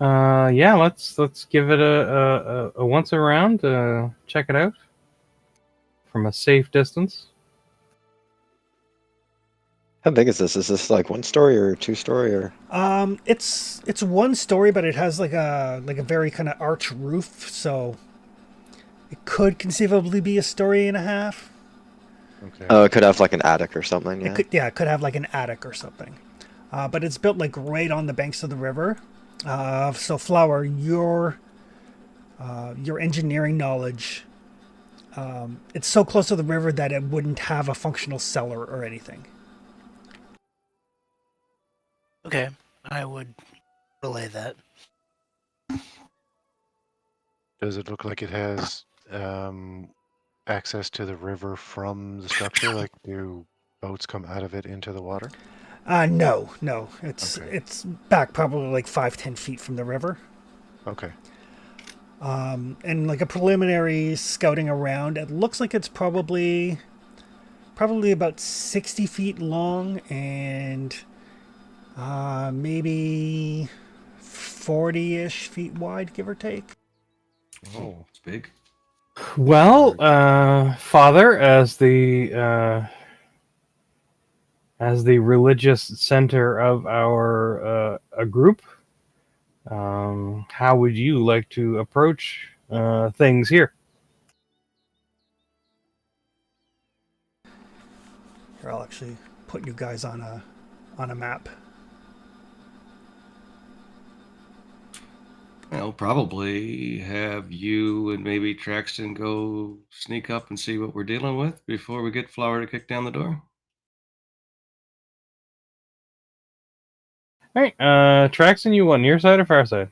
[SPEAKER 4] Yeah, let's give it a once around. Check it out from a safe distance.
[SPEAKER 3] How big is this? Is this 1 story or 2 story or?
[SPEAKER 1] It's 1 story, but it has a very kind of arch roof, so it could conceivably be a story and a half.
[SPEAKER 8] Okay.
[SPEAKER 3] Oh, it could have an attic or something. Yeah.
[SPEAKER 1] It could have an attic or something. But it's built right on the banks of the river. So Flower, your engineering knowledge, it's so close to the river that it wouldn't have a functional cellar or anything.
[SPEAKER 2] Okay, I would relay that.
[SPEAKER 8] Does it look like it has access to the river from the structure? Do boats come out of it into the water?
[SPEAKER 1] No. It's
[SPEAKER 8] Okay.
[SPEAKER 1] it's back probably like 5-10 feet from the river.
[SPEAKER 8] Okay.
[SPEAKER 1] And like a preliminary scouting around, it looks like it's probably about 60 feet long and maybe 40-ish feet wide, give or take.
[SPEAKER 5] Oh, it's big.
[SPEAKER 4] Well, Father, as the religious center of our a group, how would you like to approach things here?
[SPEAKER 1] Here, I'll actually put you guys on a map.
[SPEAKER 5] I'll probably have you and maybe Traxton go sneak up and see what we're dealing with before we get Flower to kick down the door.
[SPEAKER 4] All right, Traxon, you want near side or far side?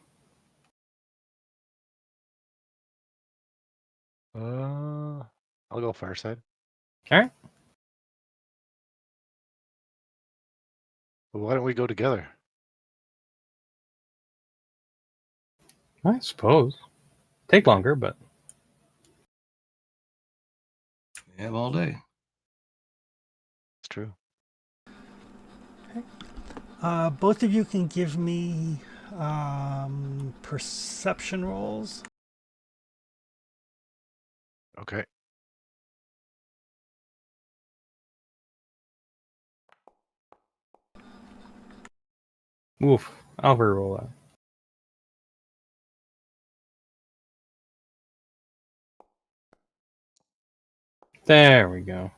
[SPEAKER 8] I'll go far side.
[SPEAKER 4] All right.
[SPEAKER 8] But why don't we go together?
[SPEAKER 4] I suppose. Take longer, but
[SPEAKER 5] We have all day.
[SPEAKER 8] It's true.
[SPEAKER 1] Both of you can give me perception rolls.
[SPEAKER 8] Okay.
[SPEAKER 4] oof, I'll reroll that. There we go.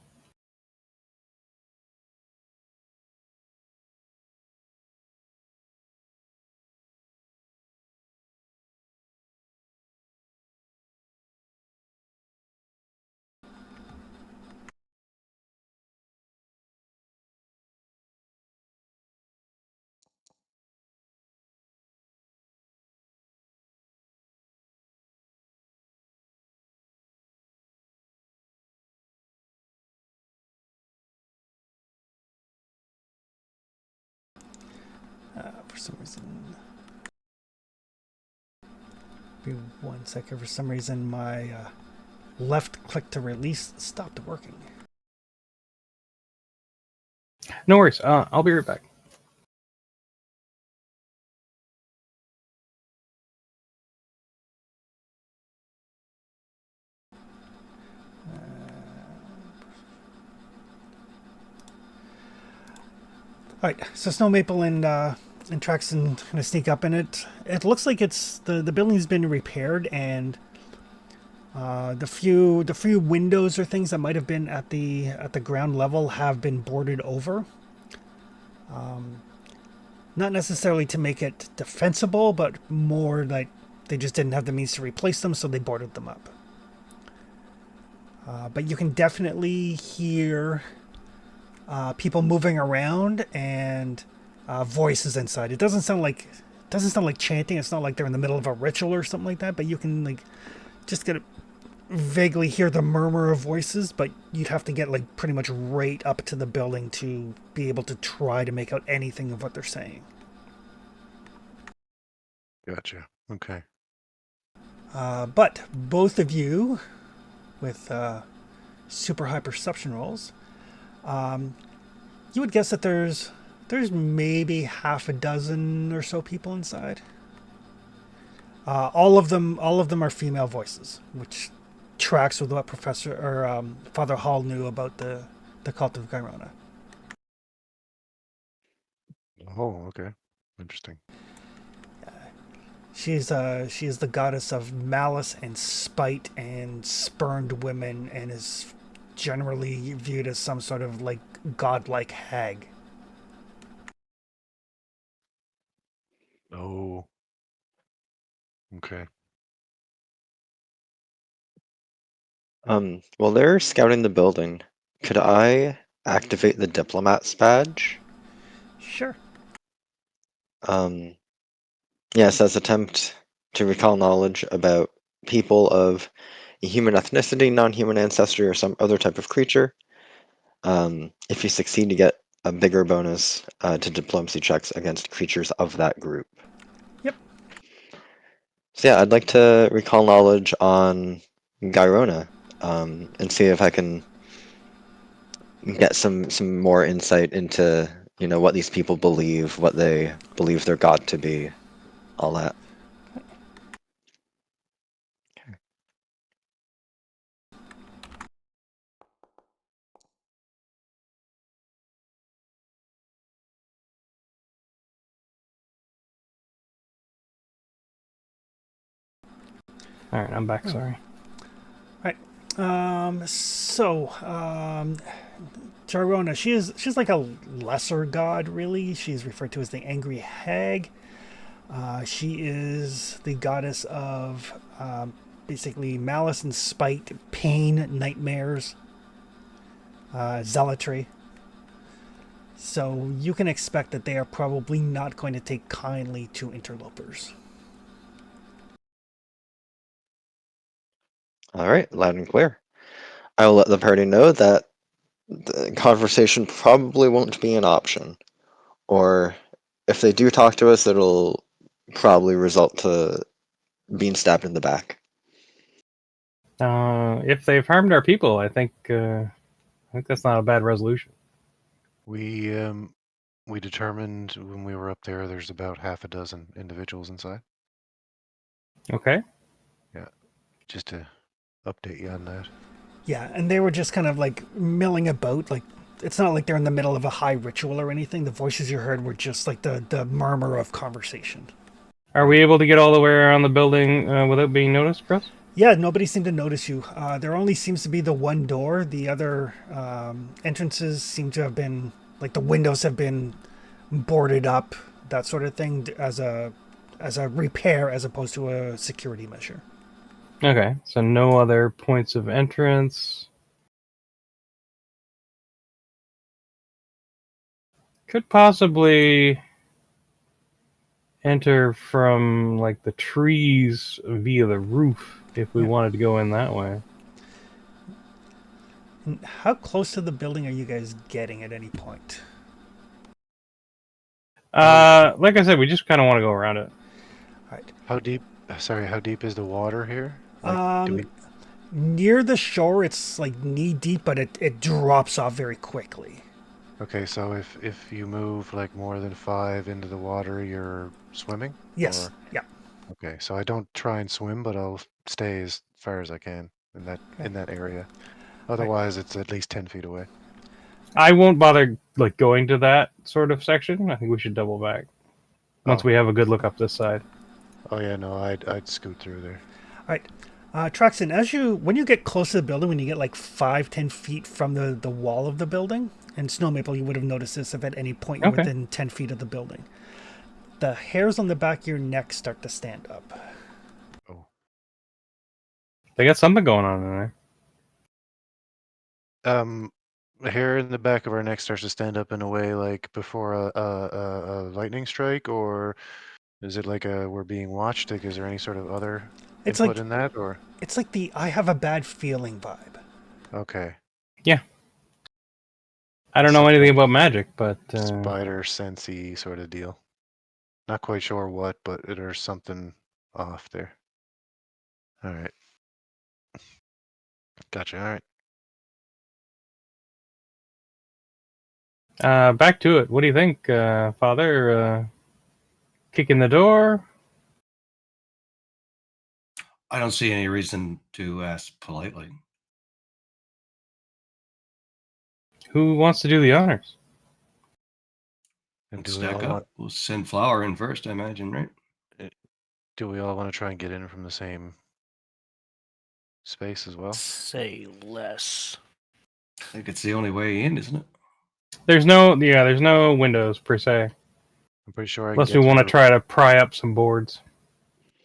[SPEAKER 1] For some reason, be 1 second. For some reason, my left click to release stopped working.
[SPEAKER 4] No worries. I'll be right back.
[SPEAKER 1] All right, so Snow Maple and Traxon kind of sneak up in it. It looks like it's the building's been repaired, and the few windows or things that might have been at the ground level have been boarded over. Not necessarily to make it defensible, but more like they just didn't have the means to replace them, so they boarded them up. But you can definitely hear people moving around and voices inside. It doesn't sound like chanting. It's not like they're in the middle of a ritual or something like that. But you can like just get vaguely hear the murmur of voices. But you'd have to get like pretty much right up to the building to be able to try to make out anything of what they're saying.
[SPEAKER 8] Gotcha. Okay.
[SPEAKER 1] But both of you, with super high perception rolls, you would guess that there's maybe half a dozen or so people inside. All of them are female voices, which tracks with what Professor or Father Hall knew about the cult of Gyrona.
[SPEAKER 8] Oh, okay. Interesting.
[SPEAKER 1] She is the goddess of malice and spite and spurned women, and is generally viewed as some sort of like godlike hag.
[SPEAKER 8] Oh. Okay.
[SPEAKER 3] While they're scouting the building, could I activate the diplomat's badge?
[SPEAKER 1] Sure.
[SPEAKER 3] Yes, as attempt to recall knowledge about people of a human ethnicity, non-human ancestry, or some other type of creature. If you succeed, you get a bigger bonus to diplomacy checks against creatures of that group.
[SPEAKER 1] Yep.
[SPEAKER 3] So yeah, I'd like to recall knowledge on Gyrona, and see if I can get some more insight into what these people believe, what they believe their god to be, all that.
[SPEAKER 4] All right, I'm back. Sorry.
[SPEAKER 1] Right. Jarona, she's like a lesser god, really. She's referred to as the Angry Hag. She is the goddess of basically malice and spite, pain, nightmares, zealotry. So you can expect that they are probably not going to take kindly to interlopers.
[SPEAKER 3] All right, loud and clear. I will let the party know that the conversation probably won't be an option, or if they do talk to us, it'll probably result to being stabbed in the back.
[SPEAKER 4] If they've harmed our people, I think that's not a bad resolution.
[SPEAKER 8] We determined when we were up there, there's about half a dozen individuals inside.
[SPEAKER 4] Okay.
[SPEAKER 8] Yeah, just to update you on that.
[SPEAKER 1] Yeah, and they were just kind of like milling about. Like, it's not like they're in the middle of a high ritual or anything. The voices you heard were just like the murmur of conversation.
[SPEAKER 4] Are we able to get all the way around the building without being noticed, Chris?
[SPEAKER 1] Yeah, nobody seemed to notice you. There only seems to be the one door. The other entrances seem to have been, like, the windows have been boarded up, that sort of thing, as a repair as opposed to a security measure.
[SPEAKER 4] Okay, so no other points of entrance. Could possibly enter from like the trees via the roof if we wanted to go in that way.
[SPEAKER 1] And how close to the building are you guys getting at any point?
[SPEAKER 4] Like I said, we just kind of want to go around it.
[SPEAKER 1] All right.
[SPEAKER 8] How deep? Sorry, how deep is the water here? Like, do we?
[SPEAKER 1] Near the shore, it's like knee deep, but it drops off very quickly.
[SPEAKER 8] Okay, so if you move like more than 5 into the water, you're swimming?
[SPEAKER 1] Yes.
[SPEAKER 8] Or
[SPEAKER 1] Yeah.
[SPEAKER 8] okay, so I don't try and swim, but I'll stay as far as I can in that
[SPEAKER 1] Okay.
[SPEAKER 8] area. Otherwise, it's at least 10 feet away.
[SPEAKER 4] I won't bother like going to that sort of section. I think we should double back once we have a good look up this side.
[SPEAKER 8] Oh yeah, no, I'd scoot through there.
[SPEAKER 1] All right. Traxon, when you get close to the building, when you get like 5-10 feet from the wall of the building, and Snow Maple, you would have noticed this if at any point you're within 10 feet of the building. The hairs on the back of your neck start to stand up.
[SPEAKER 8] Oh.
[SPEAKER 4] They got something going on in there.
[SPEAKER 8] The hair in the back of our neck starts to stand up in a way like before a lightning strike, or is it like we're being watched? Like, is there any sort of other input in that, or?
[SPEAKER 1] It's like the I have a bad feeling vibe.
[SPEAKER 8] Okay.
[SPEAKER 4] Yeah. I don't know anything about magic, but
[SPEAKER 8] spider sensey sort of deal. Not quite sure what, but there's something off there. All right. Gotcha. All right.
[SPEAKER 4] Back to it. What do you think, Father? Kicking the door?
[SPEAKER 5] I don't see any reason to ask politely.
[SPEAKER 4] Who wants to do the honors?
[SPEAKER 8] And
[SPEAKER 5] let's stack up. We'll send Flower in first, I imagine, right?
[SPEAKER 8] Do we all want to try and get in from the same space as well?
[SPEAKER 2] Say less.
[SPEAKER 5] I think it's the only way in, isn't it?
[SPEAKER 4] There's no windows per se.
[SPEAKER 8] I'm pretty sure
[SPEAKER 4] Unless we want to try to pry up some boards.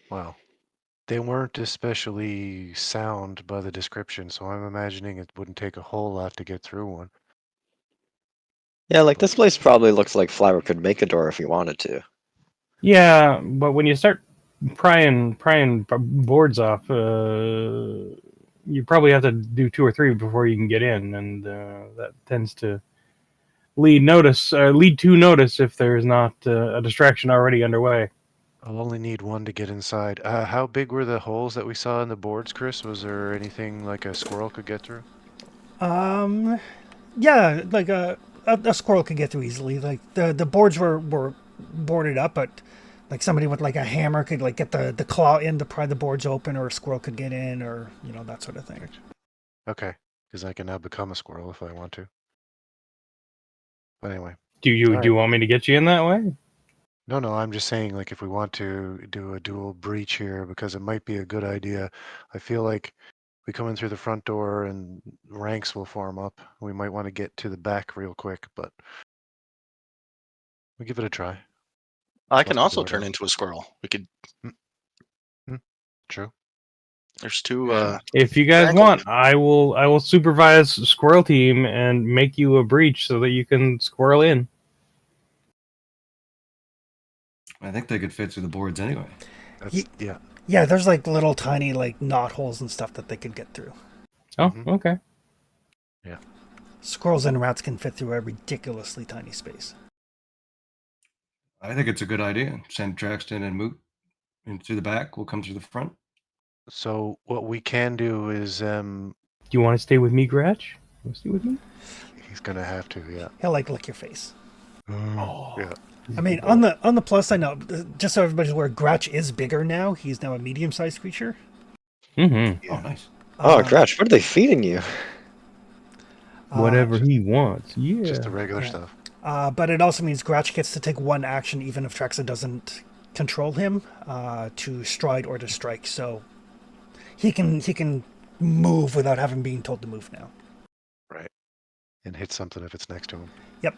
[SPEAKER 8] Wow. They weren't especially sound by the description, so I'm imagining it wouldn't take a whole lot to get through one.
[SPEAKER 3] Yeah, like this place probably looks like Flower could make a door if he wanted to.
[SPEAKER 4] Yeah, but when you start prying boards off, you probably have to do 2 or 3 before you can get in, and that tends to lead to notice if there's not a distraction already underway.
[SPEAKER 8] I'll only need one to get inside. How big were the holes that we saw in the boards, Chris? Was there anything like a squirrel could get through?
[SPEAKER 1] Yeah, like a squirrel could get through easily. Like the boards were boarded up, but like somebody with like a hammer could like get the claw in to pry the boards open, or a squirrel could get in, or that sort of thing.
[SPEAKER 8] Okay, because I can now become a squirrel if I want to. But anyway.
[SPEAKER 4] Do you
[SPEAKER 8] All right.
[SPEAKER 4] want me to get you in that way?
[SPEAKER 8] No, I'm just saying, like, if we want to do a dual breach here, because it might be a good idea. I feel like we come in through the front door and ranks will form up. We might want to get to the back real quick, but we give it a try.
[SPEAKER 7] I can
[SPEAKER 8] Bust the
[SPEAKER 7] also
[SPEAKER 8] door
[SPEAKER 7] turn
[SPEAKER 8] down.
[SPEAKER 7] into a squirrel. We could.
[SPEAKER 8] True.
[SPEAKER 7] There's two.
[SPEAKER 4] If you guys
[SPEAKER 7] triangle
[SPEAKER 4] want, I will supervise squirrel team and make you a breach so that you can squirrel in.
[SPEAKER 5] I think they could fit through the boards anyway.
[SPEAKER 8] That's, yeah.
[SPEAKER 1] Yeah, there's like little tiny like knot holes and stuff that they could get through.
[SPEAKER 4] Oh, okay.
[SPEAKER 8] Yeah.
[SPEAKER 1] Squirrels and rats can fit through a ridiculously tiny space.
[SPEAKER 5] I think it's a good idea. Send Traxton and Moot in through the back. We'll come through the front.
[SPEAKER 8] So what we can do is,
[SPEAKER 4] Do you want to stay with me, Gretch? Want to stay with me?
[SPEAKER 8] he's gonna have to, yeah.
[SPEAKER 1] He'll like lick your face.
[SPEAKER 8] Yeah.
[SPEAKER 1] I mean, on the plus side, now, just so everybody's aware, Gratch is bigger now. He's now a medium-sized creature.
[SPEAKER 4] Mm-hmm.
[SPEAKER 5] Oh, nice.
[SPEAKER 3] Oh, Gretch, what are they feeding you?
[SPEAKER 4] Whatever he wants. Yeah.
[SPEAKER 8] Just the regular stuff.
[SPEAKER 1] But it also means Gratch gets to take one action, even if Trexa doesn't control him, to stride or to strike. So he can move without having been told to move now.
[SPEAKER 8] Right. And hit something if it's next to him.
[SPEAKER 1] Yep.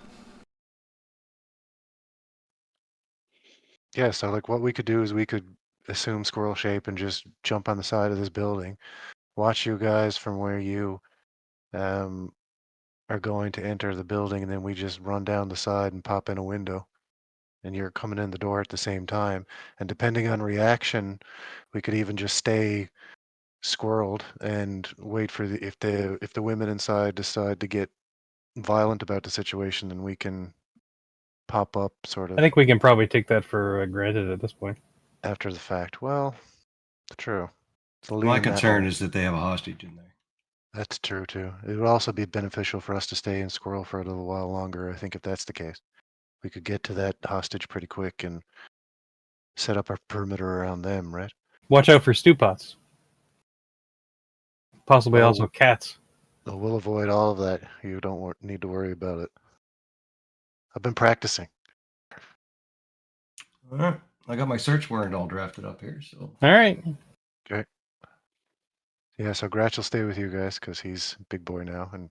[SPEAKER 8] Yeah, so like what we could do is we could assume squirrel shape and just jump on the side of this building, watch you guys from where you are going to enter the building, and then we just run down the side and pop in a window. And you're coming in the door at the same time. And depending on reaction, we could even just stay squirreled and wait for if the women inside decide to get violent about the situation, then we can pop up sort of
[SPEAKER 4] I think we can probably take that for granted at this point.
[SPEAKER 8] after the fact. Well, true. So
[SPEAKER 5] My
[SPEAKER 8] leaving that
[SPEAKER 5] concern
[SPEAKER 8] one-
[SPEAKER 5] is that they have a hostage in there.
[SPEAKER 8] That's true too. It would also be beneficial for us to stay in squirrel for a little while longer, I think, if that's the case. We could get to that hostage pretty quick and set up our perimeter around them, right?
[SPEAKER 4] Watch out for stew pots. Possibly
[SPEAKER 8] Oh.
[SPEAKER 4] also cats.
[SPEAKER 8] We'll avoid all of that. You don't need to worry about it. I've been practicing.
[SPEAKER 5] All right. I got my search warrant all drafted up here. So
[SPEAKER 4] All right.
[SPEAKER 8] Okay. Yeah, so Gratch will stay with you guys because he's a big boy now. And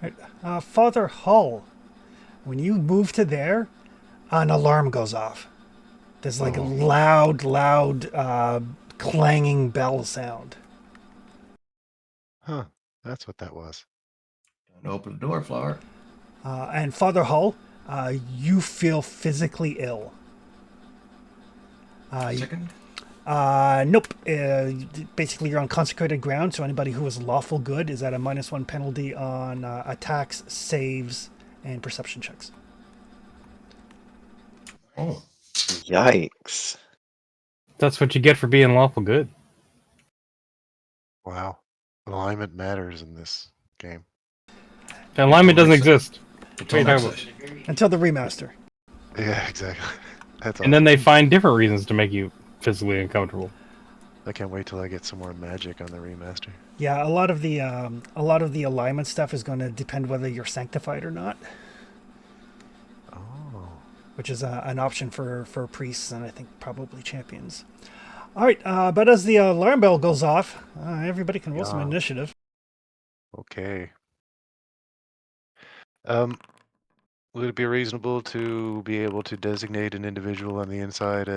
[SPEAKER 1] Right. Father Hull, when you move to there, an alarm goes off. There's like a loud clanging bell sound.
[SPEAKER 8] huh, that's what that was.
[SPEAKER 5] don't open the door, Flower.
[SPEAKER 1] And Father Hull, you feel physically ill.
[SPEAKER 5] Second.
[SPEAKER 1] Nope. Basically, you're on consecrated ground, so anybody who is lawful good is at a -1 penalty on attacks, saves, and perception checks.
[SPEAKER 5] Oh,
[SPEAKER 3] Yikes.
[SPEAKER 4] That's what you get for being lawful good.
[SPEAKER 8] Wow. Alignment matters in this game.
[SPEAKER 4] The alignment doesn't
[SPEAKER 5] Until
[SPEAKER 4] exist.
[SPEAKER 5] until
[SPEAKER 4] Wait,
[SPEAKER 5] next
[SPEAKER 4] how-
[SPEAKER 5] session.
[SPEAKER 1] Until the remaster.
[SPEAKER 8] Yeah, exactly. That's
[SPEAKER 4] And then
[SPEAKER 8] awesome.
[SPEAKER 4] they find different reasons to make you physically uncomfortable.
[SPEAKER 8] I can't wait till I get some more magic on the remaster.
[SPEAKER 1] Yeah, a lot of the alignment stuff is going to depend whether you're sanctified or not,
[SPEAKER 8] Oh.
[SPEAKER 1] which is an option for priests and I think probably champions. All right, but as the alarm bell goes off, everybody can roll some
[SPEAKER 8] Yeah.
[SPEAKER 1] initiative.
[SPEAKER 8] Okay. Would it be reasonable to be able to designate an individual on the inside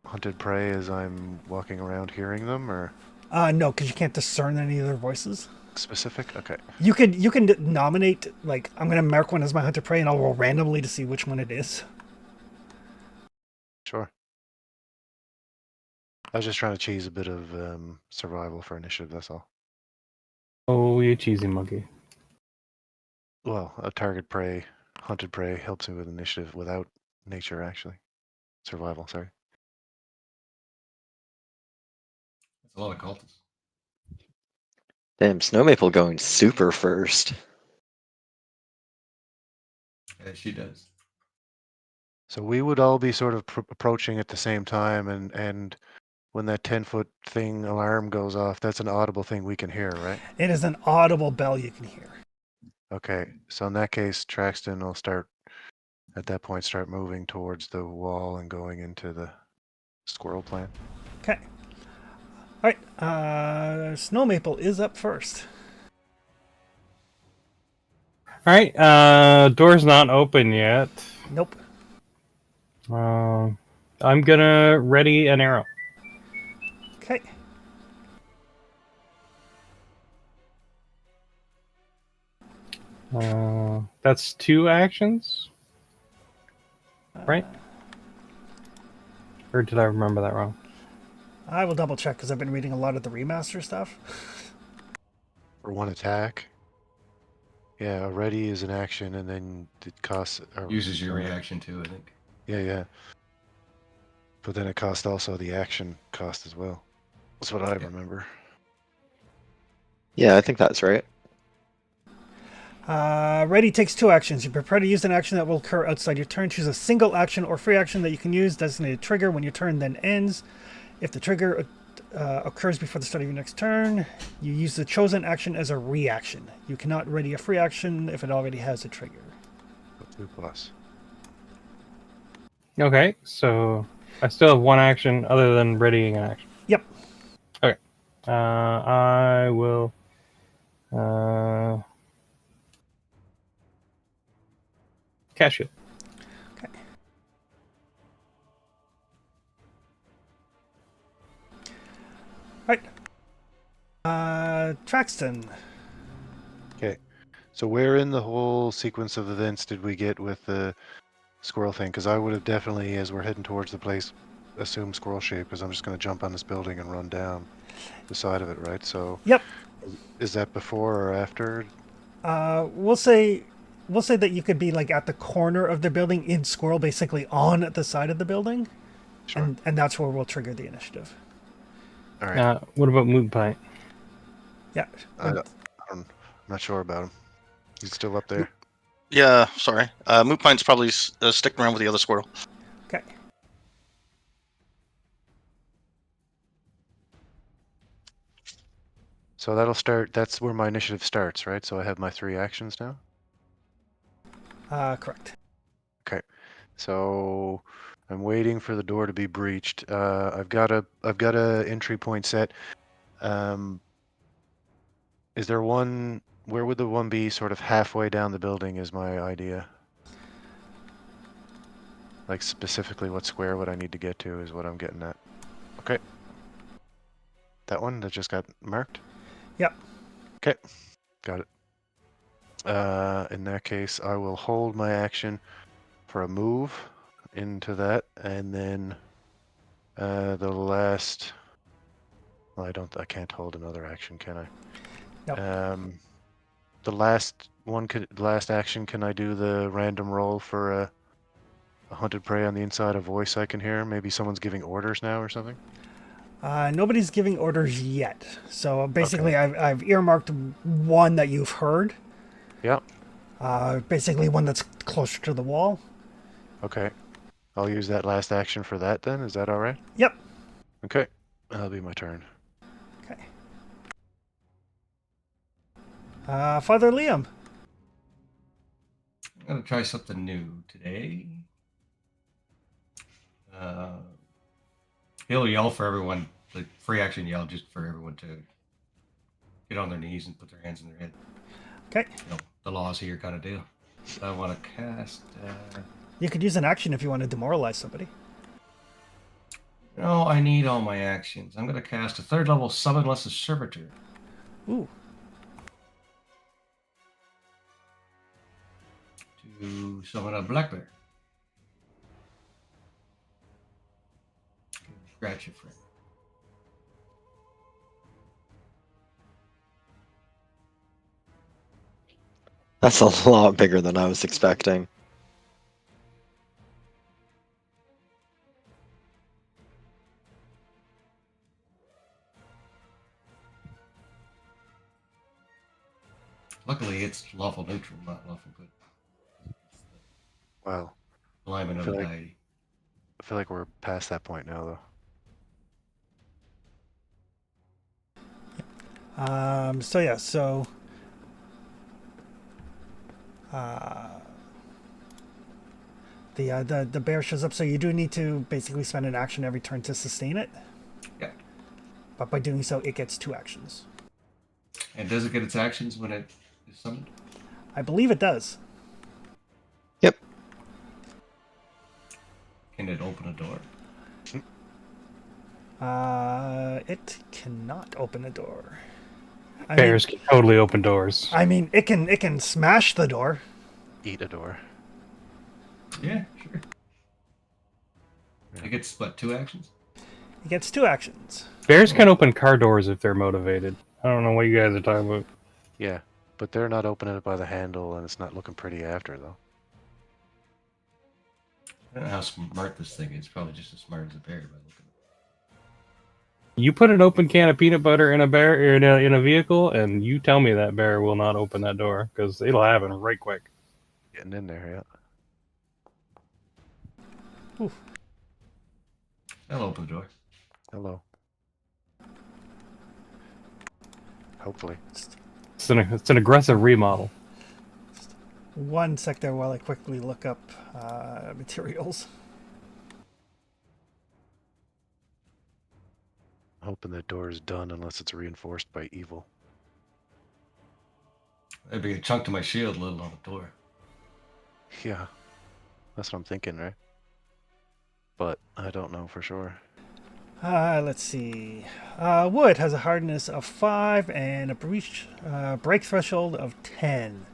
[SPEAKER 8] hunted prey as I'm walking around hearing them, or
[SPEAKER 1] No, because you can't discern any of their voices.
[SPEAKER 8] specific? Okay.
[SPEAKER 1] You can nominate, like, I'm going to mark one as my hunter prey and I'll roll randomly to see which one it is.
[SPEAKER 8] Sure. I was just trying to cheese a bit of survival for initiative. That's all.
[SPEAKER 4] Oh, you cheesy monkey.
[SPEAKER 8] Well, a target prey, hunted prey helps me with initiative without nature actually. Survival, sorry.
[SPEAKER 5] That's a lot of cultists.
[SPEAKER 3] Damn, Snow Maple going super first.
[SPEAKER 5] Yeah, she does.
[SPEAKER 8] So we would all be sort of approaching at the same time, and when that 10-foot thing alarm goes off, that's an audible thing we can hear, right?
[SPEAKER 1] It is an audible bell you can hear.
[SPEAKER 8] Okay, so in that case, Traxton will start, at that point, start moving towards the wall and going into the squirrel plant.
[SPEAKER 1] Okay. All right. Snow Maple is up first.
[SPEAKER 4] All right. Door's not open yet.
[SPEAKER 1] Nope.
[SPEAKER 4] I'm gonna ready an arrow.
[SPEAKER 1] Okay.
[SPEAKER 4] That's 2 actions, right? Or did I remember that wrong?
[SPEAKER 1] I will double check because I've been reading a lot of the remaster stuff.
[SPEAKER 8] For 1 attack. Yeah, ready is an action, and then it costs...
[SPEAKER 5] Uses your reaction too, I think.
[SPEAKER 8] Yeah. But then it costs also the action cost as well. That's what I remember.
[SPEAKER 3] Yeah, I think that's right.
[SPEAKER 1] Ready takes 2 actions. You prepare to use an action that will occur outside your turn. Choose a single action or free action that you can use. Designated trigger when your turn then ends. If the trigger occurs before the start of your next turn, you use the chosen action as a reaction. You cannot ready a free action if it already has a trigger.
[SPEAKER 8] 2+.
[SPEAKER 4] Okay, so I still have 1 action other than readying an action.
[SPEAKER 1] Yep.
[SPEAKER 4] Okay. I will. Cast Shield.
[SPEAKER 1] Okay. All right. Traxton.
[SPEAKER 8] Okay. So where in the whole sequence of events did we get with the squirrel thing? Because I would have definitely, as we're heading towards the place, assumed squirrel shape, because I'm just going to jump on this building and run down the side of it, right? So
[SPEAKER 1] Yep.
[SPEAKER 8] is that before or after?
[SPEAKER 1] We'll say that you could be like at the corner of the building in squirrel, basically on the side of the building,
[SPEAKER 8] Sure.
[SPEAKER 1] and that's where we'll trigger the initiative.
[SPEAKER 8] All right.
[SPEAKER 4] What about Moon Pint?
[SPEAKER 1] Yeah.
[SPEAKER 8] I'm not sure about him. He's still up there.
[SPEAKER 7] Yeah, sorry. Moot Pine's probably sticking around with the other squirrel.
[SPEAKER 1] Okay.
[SPEAKER 8] So that'll start. That's where my initiative starts, right? So I have my 3 actions now.
[SPEAKER 1] Correct.
[SPEAKER 8] Okay. So I'm waiting for the door to be breached. I've got a entry point set. Is there one? Where would the one be? Sort of halfway down the building is my idea. Like specifically, what square would I need to get to is what I'm getting at. Okay. That one that just got marked.
[SPEAKER 1] Yep.
[SPEAKER 8] Okay. Got it. In that case, I will hold my action for a move into that, and then the last. Well, I can't hold another action, can I?
[SPEAKER 1] Nope.
[SPEAKER 8] The last one last action, can I do the random roll for a hunted prey on the inside, a voice I can hear? Maybe someone's giving orders now or something?
[SPEAKER 1] Nobody's giving orders yet. So basically,
[SPEAKER 8] Okay.
[SPEAKER 1] I've earmarked one that you've heard.
[SPEAKER 8] Yeah.
[SPEAKER 1] Basically, one that's closer to the wall.
[SPEAKER 8] Okay. I'll use that last action for that then. Is that all right?
[SPEAKER 1] Yep.
[SPEAKER 8] Okay. That'll be my turn.
[SPEAKER 1] Okay. Father Liam.
[SPEAKER 5] I'm gonna try something new today. He'll yell for everyone, like free action yell, just for everyone to get on their knees and put their hands in their head.
[SPEAKER 1] Okay.
[SPEAKER 5] You know, the laws here kind of deal. I want to cast.
[SPEAKER 1] You could use an action if you want to demoralize somebody.
[SPEAKER 5] No, I need all my actions. I'm gonna cast a 3rd level Summonless of Servitor.
[SPEAKER 1] Ooh.
[SPEAKER 5] To summon a black bear. Scratch your friend.
[SPEAKER 3] That's a lot bigger than I was expecting.
[SPEAKER 5] Luckily, it's lawful neutral, not lawful good.
[SPEAKER 8] Wow.
[SPEAKER 5] Alignment of
[SPEAKER 8] feel
[SPEAKER 5] the
[SPEAKER 8] like-
[SPEAKER 5] deity.
[SPEAKER 8] I feel like we're past that point now, though.
[SPEAKER 1] So yeah, so the bear shows up. So you do need to basically spend an action every turn to sustain it.
[SPEAKER 5] Yeah.
[SPEAKER 1] But by doing so, it gets 2 actions.
[SPEAKER 5] And does it get its actions when it is summoned?
[SPEAKER 1] I believe it does.
[SPEAKER 3] Yep.
[SPEAKER 5] Can it open a door?
[SPEAKER 1] It cannot open a door.
[SPEAKER 4] Bears can totally open doors.
[SPEAKER 1] I mean, it can smash the door.
[SPEAKER 8] Eat a door.
[SPEAKER 5] Yeah, sure. It gets, what, 2 actions?
[SPEAKER 1] It gets 2 actions.
[SPEAKER 4] Bears can open car doors if they're motivated. I don't know what you guys are talking about.
[SPEAKER 8] Yeah, but they're not opening it by the handle, and it's not looking pretty after, though.
[SPEAKER 5] I don't know how smart this thing is. Probably just as smart as a bear by looking at it.
[SPEAKER 4] You put an open can of peanut butter in a bear in a vehicle, and you tell me that bear will not open that door because it'll happen right quick.
[SPEAKER 8] Getting in there, yeah.
[SPEAKER 1] Oof.
[SPEAKER 5] I'll open the door.
[SPEAKER 8] Hello. Hopefully.
[SPEAKER 4] It's an aggressive remodel.
[SPEAKER 1] 1 sec there while I quickly look up materials.
[SPEAKER 8] Hoping that door is done unless it's reinforced by evil.
[SPEAKER 5] That'd be a chunk to my shield, let alone a door.
[SPEAKER 8] Yeah. That's what I'm thinking, right? But I don't know for sure.
[SPEAKER 1] Let's see. Wood has a hardness of 5 and a break threshold of 10.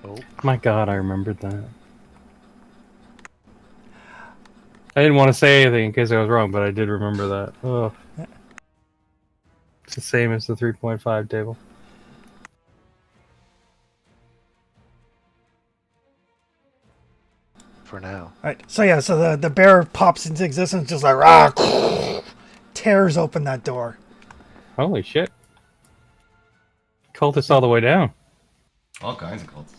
[SPEAKER 8] Oh.
[SPEAKER 4] My God, I remembered that. I didn't want to say anything in case I was wrong, but I did remember that. Oh. It's the same as the 3.5 table.
[SPEAKER 8] For now.
[SPEAKER 1] Alright, so yeah, so the bear pops into existence, just like, rah, tears open that door.
[SPEAKER 4] Holy shit. Cultist all the way down.
[SPEAKER 5] All kinds of cults.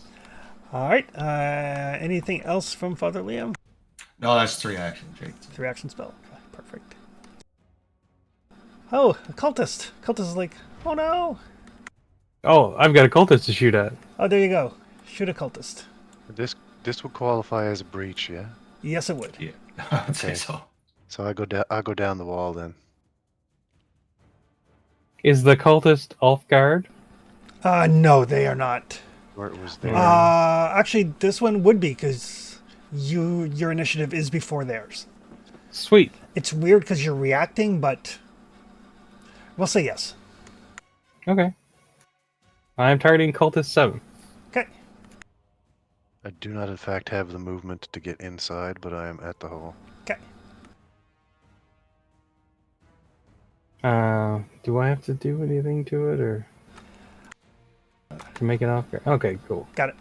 [SPEAKER 1] Alright, anything else from Father Liam?
[SPEAKER 5] No, that's 3 actions, right?
[SPEAKER 1] 3 action spell. Okay, perfect. Oh, a cultist. Cultist is like, oh no.
[SPEAKER 4] Oh, I've got a cultist to shoot at.
[SPEAKER 1] Oh, there you go. Shoot a cultist.
[SPEAKER 8] This would qualify as a breach, yeah?
[SPEAKER 1] Yes, it would.
[SPEAKER 5] Yeah, I would say
[SPEAKER 8] Okay.
[SPEAKER 5] so.
[SPEAKER 8] So I go down the wall then.
[SPEAKER 4] Is the cultist off guard?
[SPEAKER 1] No, they are not.
[SPEAKER 8] Or it was there.
[SPEAKER 1] Actually, this one would be because your initiative is before theirs.
[SPEAKER 4] Sweet.
[SPEAKER 1] It's weird because you're reacting, but we'll say yes.
[SPEAKER 4] Okay. I'm targeting cultist 7.
[SPEAKER 1] Okay.
[SPEAKER 8] I do not, in fact, have the movement to get inside, but I am at the hole.
[SPEAKER 1] Okay.
[SPEAKER 4] Do I have to do anything to it, or to make it off guard? Okay, cool.
[SPEAKER 1] Got it.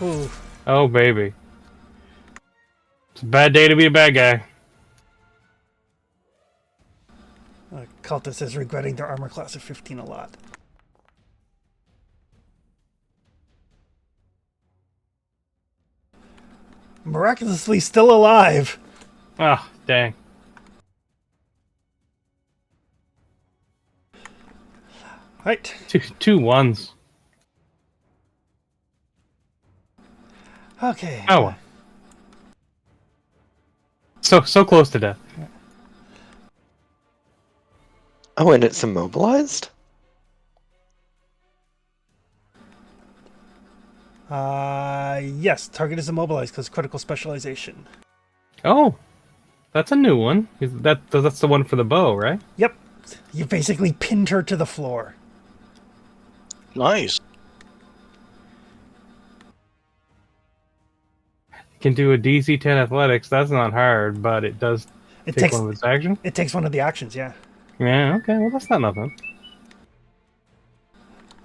[SPEAKER 1] Ooh.
[SPEAKER 4] Oh, baby. It's a bad day to be a bad guy.
[SPEAKER 1] Cultist is regretting their armor class of 15 a lot. Miraculously still alive.
[SPEAKER 4] Ah, dang.
[SPEAKER 1] Right.
[SPEAKER 4] Two ones.
[SPEAKER 1] Okay.
[SPEAKER 4] Oh. So close to death.
[SPEAKER 3] Oh, and it's immobilized?
[SPEAKER 1] Yes, target is immobilized because critical specialization.
[SPEAKER 4] Oh, that's a new one. That's the one for the bow, right?
[SPEAKER 1] Yep. You basically pinned her to the floor.
[SPEAKER 7] Nice.
[SPEAKER 4] Can do a DC 10 athletics. That's not hard, but it does
[SPEAKER 1] It
[SPEAKER 4] take
[SPEAKER 1] takes
[SPEAKER 4] one of its action.
[SPEAKER 1] it takes one of the actions, yeah.
[SPEAKER 4] Yeah, okay. Well, that's not nothing.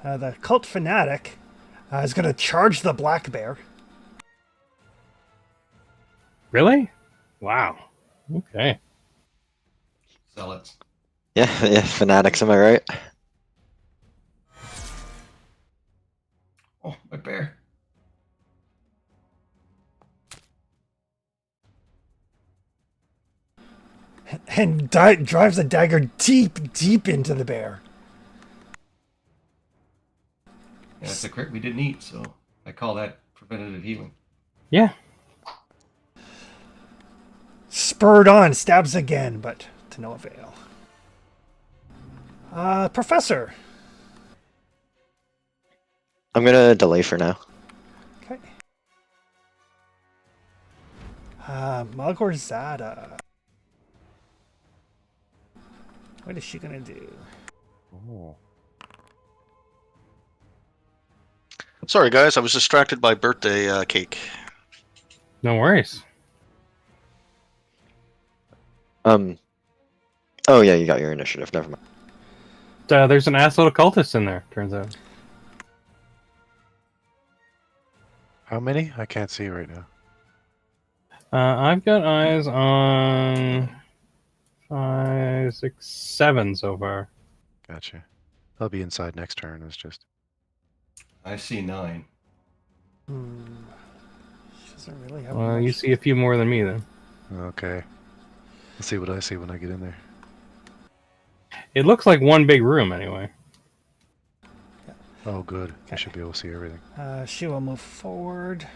[SPEAKER 1] The cult fanatic is going to charge the black bear.
[SPEAKER 4] Really? Wow. Okay.
[SPEAKER 5] Zealots.
[SPEAKER 3] Yeah, yeah, fanatics, am I right?
[SPEAKER 5] Oh, my bear.
[SPEAKER 1] And drives a dagger deep into the bear.
[SPEAKER 5] Yeah, it's a crit we didn't eat, so I call that preventative healing.
[SPEAKER 4] Yeah.
[SPEAKER 1] Spurred on, stabs again, but to no avail. Professor.
[SPEAKER 3] I'm gonna delay for now.
[SPEAKER 1] Okay. Malgorzata. What is she gonna do?
[SPEAKER 8] Oh.
[SPEAKER 7] Sorry, guys, I was distracted by birthday cake.
[SPEAKER 4] No worries.
[SPEAKER 3] Oh yeah, you got your initiative. Never mind.
[SPEAKER 4] There's an ass load of cultists in there, turns out.
[SPEAKER 8] How many? I can't see right now.
[SPEAKER 4] I've got eyes on 5, 6, 7 so far.
[SPEAKER 8] Gotcha. I'll be inside next turn. It's just.
[SPEAKER 5] I see 9.
[SPEAKER 1] She doesn't really have
[SPEAKER 4] Well,
[SPEAKER 1] much.
[SPEAKER 4] you see a few more than me then.
[SPEAKER 8] Okay. Let's see what I see when I get in there.
[SPEAKER 4] It looks like one big room anyway.
[SPEAKER 8] Oh, good. I
[SPEAKER 1] Okay.
[SPEAKER 8] should be able to see everything.
[SPEAKER 1] She will move forward.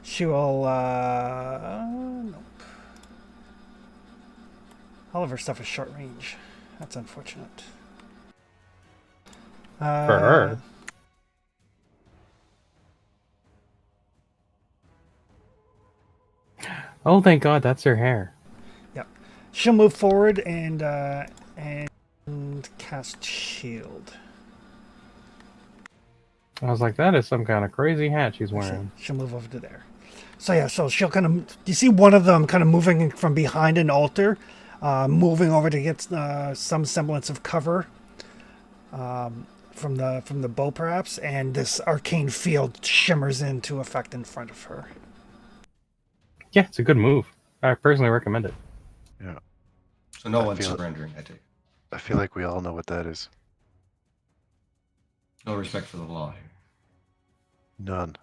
[SPEAKER 1] She will, nope. All of her stuff is short range. That's unfortunate.
[SPEAKER 4] For her. Oh, thank God, that's her hair.
[SPEAKER 1] Yep. She'll move forward and cast shield.
[SPEAKER 4] I was like, that is some kind of crazy hat she's wearing.
[SPEAKER 1] She'll move over to there. So yeah, so she'll kind of. You see one of them kind of moving from behind an altar, moving over to get some semblance of cover from the bow, perhaps, and this arcane field shimmers into effect in front of her.
[SPEAKER 4] Yeah, it's a good move. I personally recommend it.
[SPEAKER 8] Yeah.
[SPEAKER 5] So no
[SPEAKER 8] I
[SPEAKER 5] one's
[SPEAKER 8] feel it.
[SPEAKER 5] surrendering, I take.
[SPEAKER 8] I feel like we all know what that is.
[SPEAKER 5] No respect for the law here.
[SPEAKER 8] None.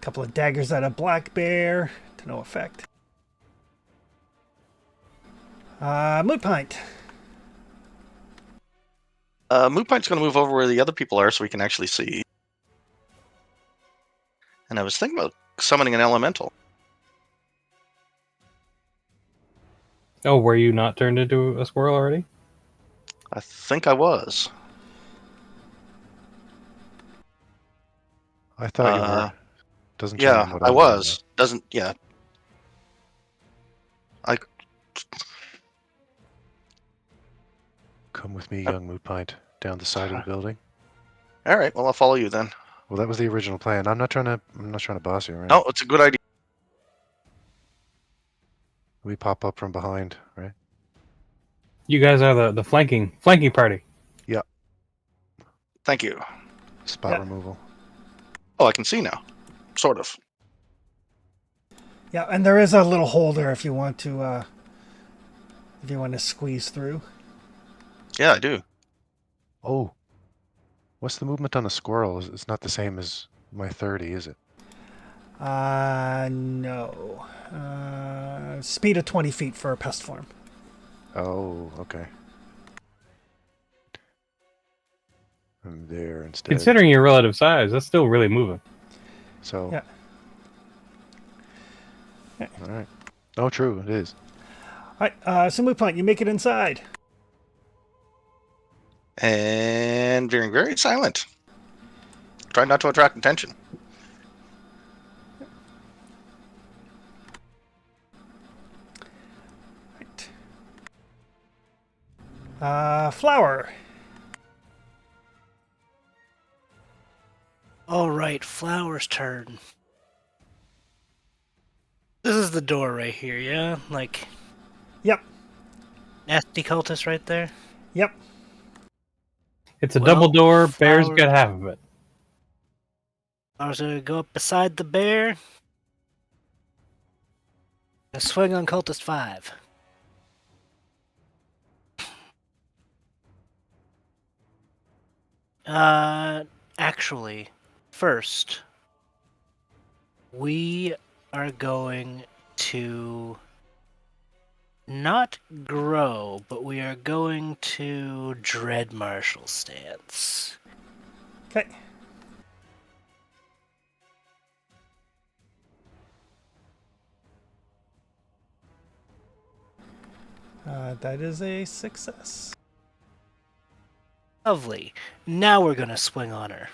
[SPEAKER 1] Couple of daggers at a black bear to no effect. Moot Pint.
[SPEAKER 7] Moot Pint's going to move over where the other people are so we can actually see. And I was thinking about summoning an elemental.
[SPEAKER 4] Oh, were you not turned into a squirrel already?
[SPEAKER 7] I think I was.
[SPEAKER 8] I thought you were. Doesn't change
[SPEAKER 7] Yeah,
[SPEAKER 8] what
[SPEAKER 7] I
[SPEAKER 8] I'm doing,
[SPEAKER 7] was. Doesn't, yeah.
[SPEAKER 8] though. Come with me, young Moot Pint, down the side of the building.
[SPEAKER 7] All right, well, I'll follow you then.
[SPEAKER 8] Well, that was the original plan. I'm not trying to boss you, right?
[SPEAKER 7] No, it's a good idea.
[SPEAKER 8] We pop up from behind, right?
[SPEAKER 4] You guys are the flanking party.
[SPEAKER 8] Yeah.
[SPEAKER 7] Thank you.
[SPEAKER 8] Spot removal.
[SPEAKER 7] Oh, I can see now. Sort of.
[SPEAKER 1] Yeah, and there is a little hole there if you want to squeeze through.
[SPEAKER 7] Yeah, I do.
[SPEAKER 8] Oh. What's the movement on a squirrel? It's not the same as my 30, is it?
[SPEAKER 1] No. Speed of 20 feet for a pest form.
[SPEAKER 8] Oh, okay. I'm there instead.
[SPEAKER 4] Considering your relative size, that's still really moving.
[SPEAKER 8] So.
[SPEAKER 1] Yeah.
[SPEAKER 8] All right. Oh, true. It is.
[SPEAKER 1] All right. So Moot Pint, you make it inside.
[SPEAKER 7] And very, very silent. Try not to attract attention.
[SPEAKER 1] Flower.
[SPEAKER 2] All right, Flower's turn. This is the door right here, yeah? Like,
[SPEAKER 1] Yep.
[SPEAKER 2] nasty cultist right there?
[SPEAKER 1] Yep.
[SPEAKER 4] It's a
[SPEAKER 2] Well,
[SPEAKER 4] double door. Bear's
[SPEAKER 2] Flower-
[SPEAKER 4] got half of it.
[SPEAKER 2] Flower's gonna go up beside the bear. And swing on cultist 5. Actually, first, we are going to not grow, but we are going to dread martial stance.
[SPEAKER 1] Okay. That is a success.
[SPEAKER 2] Lovely. Now we're gonna swing on her.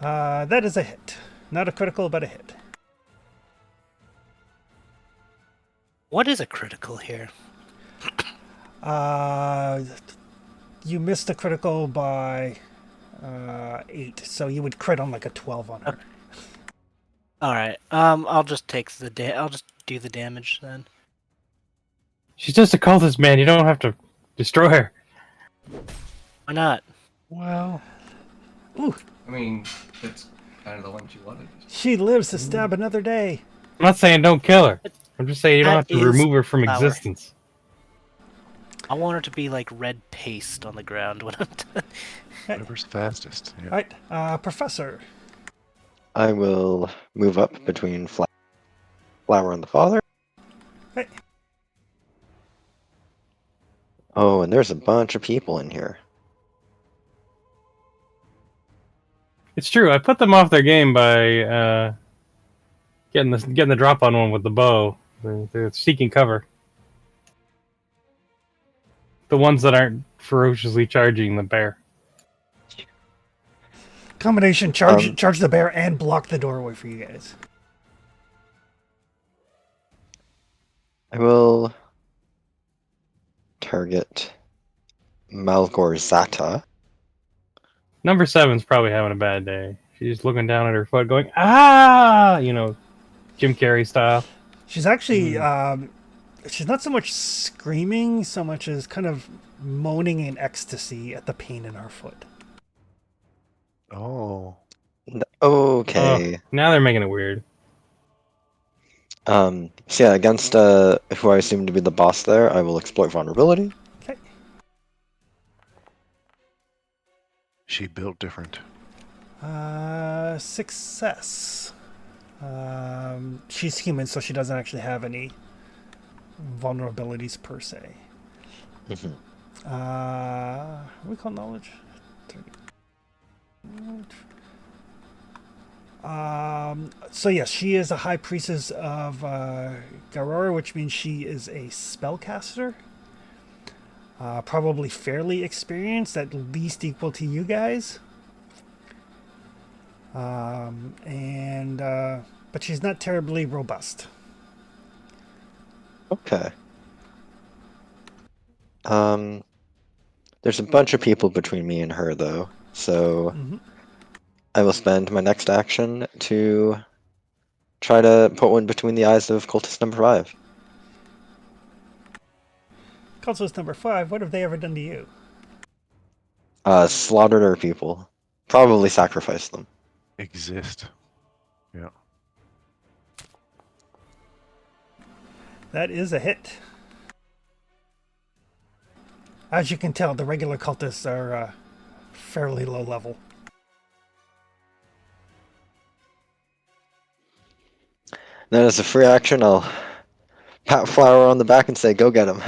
[SPEAKER 1] That is a hit. Not a critical, but a hit.
[SPEAKER 2] What is a critical here?
[SPEAKER 1] You missed the critical by 8, so you would crit on like a 12 on her.
[SPEAKER 2] All right. I'll just take the I'll just do the damage then.
[SPEAKER 4] She's just a cultist, man. You don't have to destroy her.
[SPEAKER 2] Why not?
[SPEAKER 4] Well,
[SPEAKER 1] Ooh,
[SPEAKER 6] I mean, that's kind of the one you wanted.
[SPEAKER 1] she lives to stab another day.
[SPEAKER 4] I'm not saying don't kill her. I'm just saying you don't
[SPEAKER 2] That
[SPEAKER 4] have to
[SPEAKER 2] is
[SPEAKER 4] remove her from
[SPEAKER 2] Flower.
[SPEAKER 4] existence.
[SPEAKER 2] I want her to be like red paste on the ground when I'm done.
[SPEAKER 8] Whatever's fastest. Yeah.
[SPEAKER 1] Alright, Professor.
[SPEAKER 3] I will move up between Flower and the father.
[SPEAKER 1] Okay.
[SPEAKER 3] Oh, and there's a bunch of people in here.
[SPEAKER 4] It's true. I put them off their game by getting the drop on one with the bow. They're seeking cover. The ones that aren't ferociously charging the bear.
[SPEAKER 1] Combination, charge the bear and block the doorway for you guys.
[SPEAKER 3] I will target Malgor Zata.
[SPEAKER 4] Number 7's probably having a bad day. She's looking down at her foot, going, "Ah!" You know, Jim Carrey style.
[SPEAKER 1] She's actually, she's not so much screaming, so much as kind of moaning in ecstasy at the pain in her foot.
[SPEAKER 8] Oh.
[SPEAKER 3] Okay.
[SPEAKER 4] Now they're making it weird.
[SPEAKER 3] So yeah, against who I assume to be the boss there, I will exploit vulnerability.
[SPEAKER 1] Okay.
[SPEAKER 8] She built different.
[SPEAKER 1] Success. She's human, so she doesn't actually have any vulnerabilities per se. Recall knowledge. So yes, she is a high priestess of Garora, which means she is a spellcaster. Probably fairly experienced, at least equal to you guys. But she's not terribly robust.
[SPEAKER 3] Okay. There's a bunch of people between me and her, though, so I will spend my next action to try to put one between the eyes of cultist number 5.
[SPEAKER 1] Cultist number 5, what have they ever done to you?
[SPEAKER 3] Slaughtered our people. Probably sacrificed them.
[SPEAKER 8] Exist. Yeah.
[SPEAKER 1] That is a hit. As you can tell, the regular cultists are fairly low level.
[SPEAKER 3] Then as a free action, I'll pat Flower on the back and say, go get him.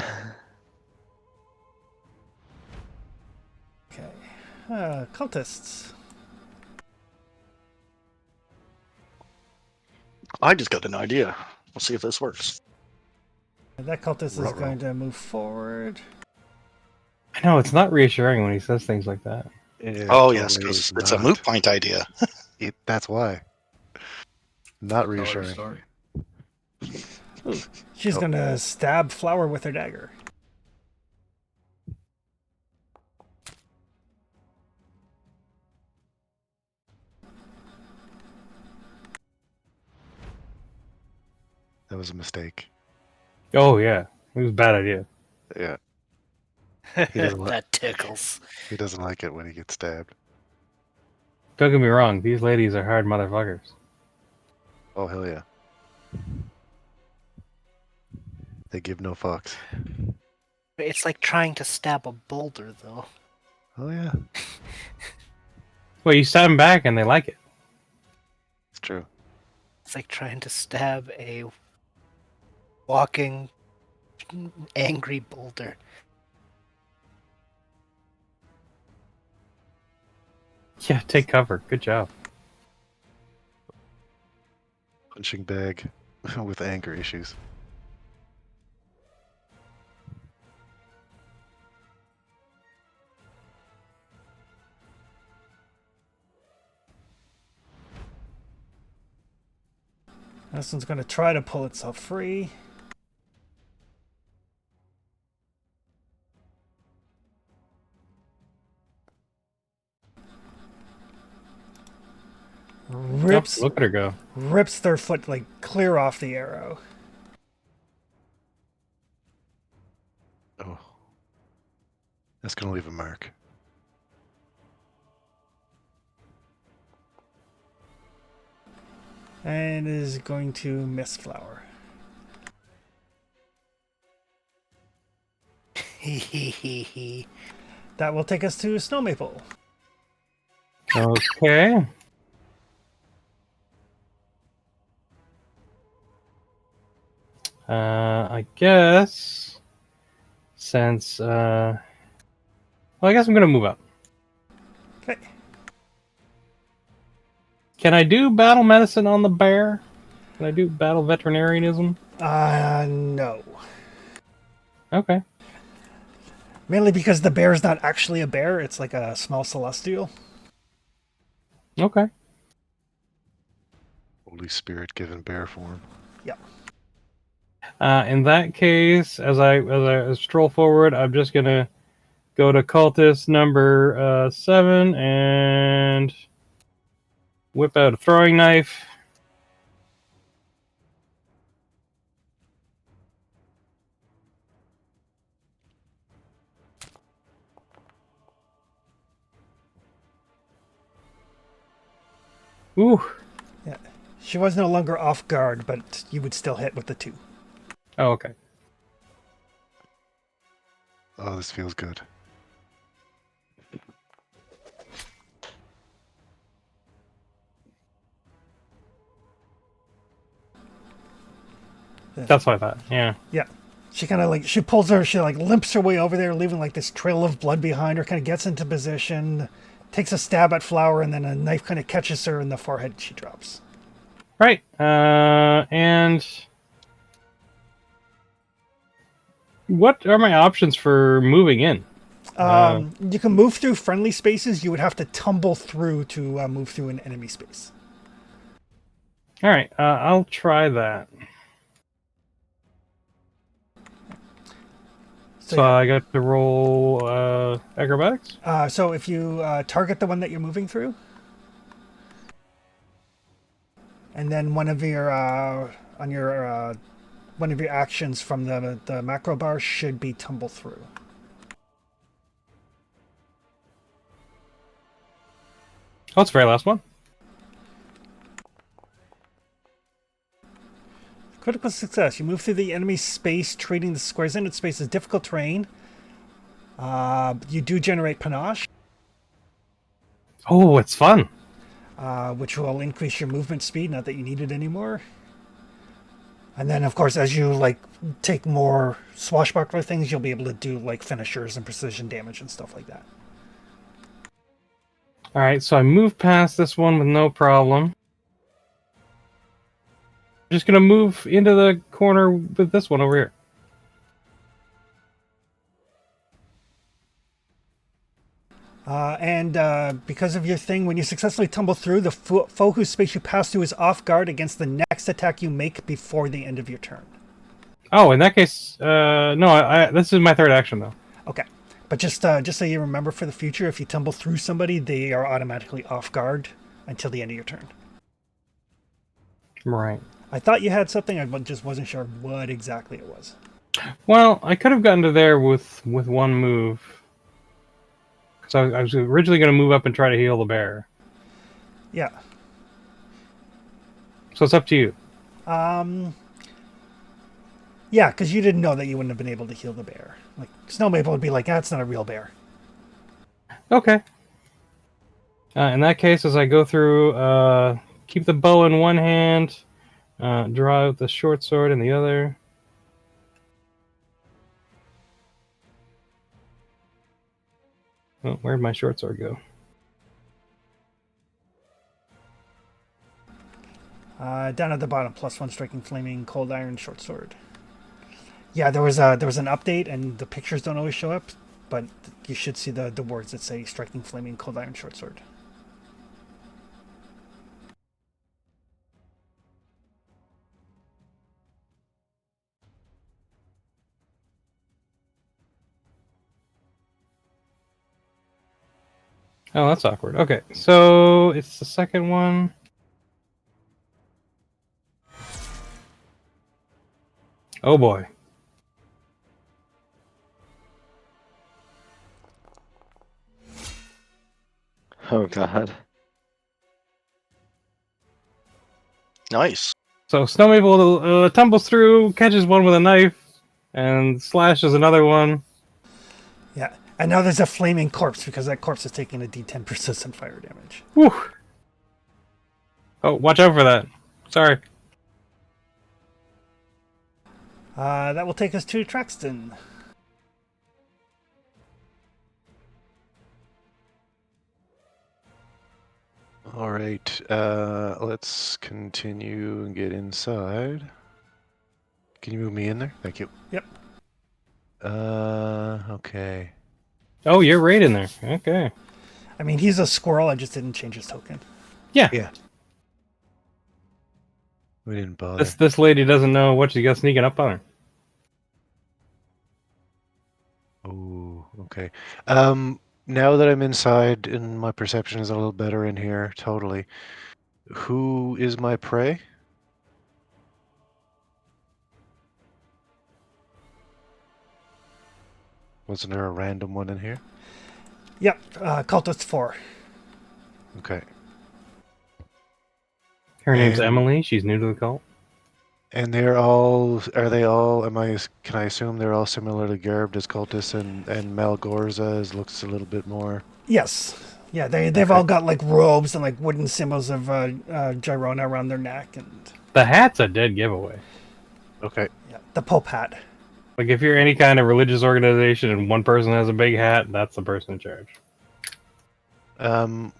[SPEAKER 1] Okay. Cultists.
[SPEAKER 7] I just got an idea. We'll see if this works.
[SPEAKER 1] That cultist is going to move forward.
[SPEAKER 4] I know, it's not reassuring when he says things like that.
[SPEAKER 8] Yeah,
[SPEAKER 7] Oh,
[SPEAKER 8] totally
[SPEAKER 7] yes,
[SPEAKER 8] is
[SPEAKER 7] because it's a
[SPEAKER 8] not.
[SPEAKER 7] moot point idea.
[SPEAKER 8] That's why. Not
[SPEAKER 6] Tell her
[SPEAKER 8] reassuring.
[SPEAKER 6] story.
[SPEAKER 1] She's
[SPEAKER 8] Oh.
[SPEAKER 1] gonna stab Flower with her dagger.
[SPEAKER 8] That was a mistake.
[SPEAKER 4] Oh yeah, it was a bad idea.
[SPEAKER 8] Yeah, he doesn't.
[SPEAKER 2] That tickles.
[SPEAKER 8] He doesn't like it when he gets stabbed.
[SPEAKER 4] Don't get me wrong; these ladies are hard motherfuckers.
[SPEAKER 8] Oh hell yeah. They give no fucks.
[SPEAKER 2] It's like trying to stab a boulder, though.
[SPEAKER 8] Oh yeah,
[SPEAKER 4] Well, you stab them back, and they like it.
[SPEAKER 8] it's true.
[SPEAKER 2] It's like trying to stab a walking angry boulder.
[SPEAKER 4] Yeah, take cover. Good job.
[SPEAKER 8] Punching bag with anger issues.
[SPEAKER 1] This one's gonna try to pull itself free. Rips,
[SPEAKER 4] Look at her go.
[SPEAKER 1] rips their foot like clear off the arrow.
[SPEAKER 8] Oh, that's gonna leave a mark.
[SPEAKER 1] And is going to miss Flower.
[SPEAKER 2] Hee.
[SPEAKER 1] That will take us to Snow Maple.
[SPEAKER 4] Okay. I guess since well, I guess I'm gonna move up.
[SPEAKER 1] Okay.
[SPEAKER 4] Can I do battle medicine on the bear? Can I do battle veterinarianism?
[SPEAKER 1] No.
[SPEAKER 4] Okay.
[SPEAKER 1] Mainly because the bear is not actually a bear, it's like a small celestial.
[SPEAKER 4] Okay.
[SPEAKER 8] Holy Spirit given bear form.
[SPEAKER 1] Yep.
[SPEAKER 4] In that case, as I stroll forward, I'm just gonna go to cultist number 7 and whip out a throwing knife. Ooh.
[SPEAKER 1] Yeah. She was no longer off guard, but you would still hit with the 2.
[SPEAKER 4] Oh, okay.
[SPEAKER 8] Oh, this feels good.
[SPEAKER 4] That's what I thought. Yeah.
[SPEAKER 1] Yeah. She kind of like, she pulls her, she like limps her way over there, leaving like this trail of blood behind her, kind of gets into position, takes a stab at Flower, and then a knife kind of catches her in the forehead and she drops.
[SPEAKER 4] Right. And what are my options for moving in?
[SPEAKER 1] You can move through friendly spaces. You would have to tumble through to move through an enemy space.
[SPEAKER 4] All right. I'll try that. So
[SPEAKER 1] yeah.
[SPEAKER 4] I got to roll acrobatics.
[SPEAKER 1] So if you target the one that you're moving through, and then one of your one of your actions from the macro bar should be tumble through.
[SPEAKER 4] Oh, it's the very last one.
[SPEAKER 1] Critical success. You move through the enemy space, treating the squares in its space as difficult terrain. You do generate panache,
[SPEAKER 4] Oh, it's fun.
[SPEAKER 1] which will increase your movement speed, not that you need it anymore. And then, of course, as you like take more swashbuckler things, you'll be able to do like finishers and precision damage and stuff like that.
[SPEAKER 4] All right, so I move past this one with no problem. Just gonna move into the corner with this one over here.
[SPEAKER 1] Because of your thing, when you successfully tumble through, the foe whose space you pass through is off guard against the next attack you make before the end of your turn.
[SPEAKER 4] Oh, in that case, no. This is my third action though.
[SPEAKER 1] Okay. But just so you remember for the future, if you tumble through somebody, they are automatically off guard until the end of your turn.
[SPEAKER 4] Right.
[SPEAKER 1] I thought you had something, I just wasn't sure what exactly it was.
[SPEAKER 4] Well, I could have gotten to there with one move. Because I was originally going to move up and try to heal the bear.
[SPEAKER 1] Yeah.
[SPEAKER 4] So it's up to you.
[SPEAKER 1] Yeah, because you didn't know that you wouldn't have been able to heal the bear. Like, Snow Maple would be like, that's not a real bear.
[SPEAKER 4] Okay. In that case, as I go through, keep the bow in one hand, draw out the short sword in the other. Oh, where'd my short sword go?
[SPEAKER 1] Down at the bottom, +1 striking, flaming, cold iron, short sword. Yeah, there was an update, and the pictures don't always show up, but you should see the words that say striking, flaming, cold iron, short sword.
[SPEAKER 4] Oh, that's awkward. Okay, so it's the second one. Oh boy.
[SPEAKER 3] Oh god.
[SPEAKER 7] Nice.
[SPEAKER 4] So Snow Maple tumbles through, catches one with a knife, and slashes another one.
[SPEAKER 1] Yeah, and now there's a flaming corpse because that corpse is taking a D10 persistent fire damage.
[SPEAKER 4] Whew. Oh, watch out for that. Sorry.
[SPEAKER 1] That will take us to Traxton.
[SPEAKER 8] All right, let's continue and get inside. Can you move me in there? Thank you.
[SPEAKER 1] Yep.
[SPEAKER 8] Okay.
[SPEAKER 4] Oh, you're right in there. Okay.
[SPEAKER 1] I mean, he's a squirrel. I just didn't change his token.
[SPEAKER 4] Yeah.
[SPEAKER 8] Yeah. We didn't bother.
[SPEAKER 4] This lady doesn't know what she got sneaking up on her.
[SPEAKER 8] Oh, okay. Now that I'm inside and my perception is a little better in here, totally. Who is my prey? Wasn't there a random one in here?
[SPEAKER 1] Yep, Cultist 4.
[SPEAKER 8] Okay.
[SPEAKER 4] Her name's
[SPEAKER 8] And-
[SPEAKER 4] Emily. She's new to the cult.
[SPEAKER 8] And they're all, are they all, can I assume they're all similarly garbed as cultists and Malgorza looks a little bit more?
[SPEAKER 1] Yes. Yeah, they've
[SPEAKER 8] Okay.
[SPEAKER 1] all got like robes and like wooden symbols of Girona around their neck, and
[SPEAKER 4] The hat's a dead giveaway.
[SPEAKER 8] Okay.
[SPEAKER 1] yeah, the Pope hat.
[SPEAKER 4] Like, if you're any kind of religious organization and one person has a big hat, that's the person in charge.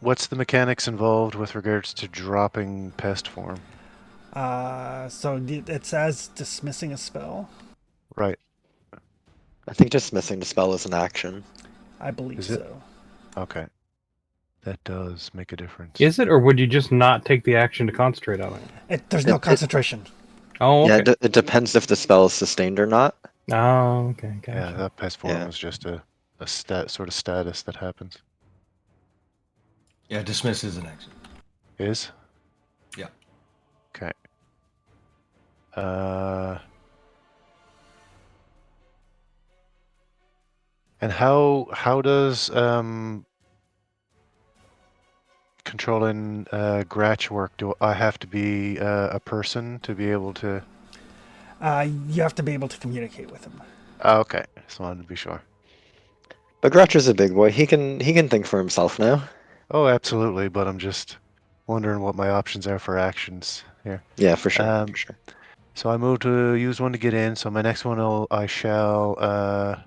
[SPEAKER 8] What's the mechanics involved with regards to dropping pest form?
[SPEAKER 1] So it says dismissing a spell.
[SPEAKER 8] Right.
[SPEAKER 3] I think dismissing the spell is an action.
[SPEAKER 1] I believe
[SPEAKER 8] Is it?
[SPEAKER 1] so.
[SPEAKER 8] Okay. That does make a difference.
[SPEAKER 4] Is it, or would you just not take the action to concentrate on it?
[SPEAKER 1] There's no
[SPEAKER 3] It-
[SPEAKER 1] concentration.
[SPEAKER 4] Oh,
[SPEAKER 3] Yeah,
[SPEAKER 4] okay.
[SPEAKER 3] it depends if the spell is sustained or not.
[SPEAKER 4] Oh, okay.
[SPEAKER 8] Yeah,
[SPEAKER 4] Gotcha.
[SPEAKER 8] that pest form
[SPEAKER 3] Yeah.
[SPEAKER 8] was just a sort of status that happens.
[SPEAKER 6] Yeah, dismiss is an action.
[SPEAKER 8] Is?
[SPEAKER 6] Yeah.
[SPEAKER 8] Okay. And how does controlling Gratch work? Do I have to be a person to be able to?
[SPEAKER 1] You have to be able to communicate with him.
[SPEAKER 8] Okay, just wanted to be sure.
[SPEAKER 3] But Gretcher's a big boy. He can think for himself now.
[SPEAKER 8] Oh, absolutely. But I'm just wondering what my options are for actions here.
[SPEAKER 3] Yeah, for sure. For sure.
[SPEAKER 8] So I move to use one to get in. So my next one, I shall.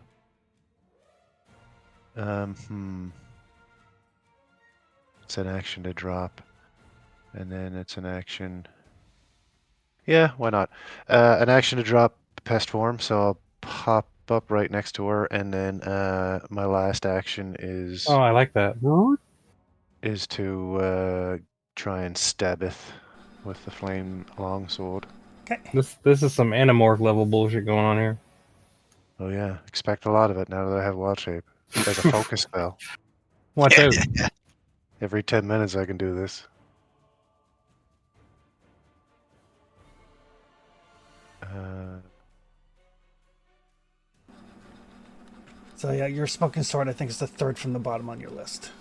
[SPEAKER 8] It's an action to drop, and then it's an action. Yeah, why not? An action to drop pest form. So I'll pop up right next to her, and then my last action is
[SPEAKER 4] Oh, I like that.
[SPEAKER 8] to try and stab it with the flame longsword.
[SPEAKER 1] Okay.
[SPEAKER 4] This is some Animorph level bullshit going on here.
[SPEAKER 8] Oh yeah, expect a lot of it now that I have Wild Shape. It's like a focus spell.
[SPEAKER 4] Watch out.
[SPEAKER 8] Every 10 minutes I can do this.
[SPEAKER 1] So yeah, your smoking sword I think is the third from the bottom on your list.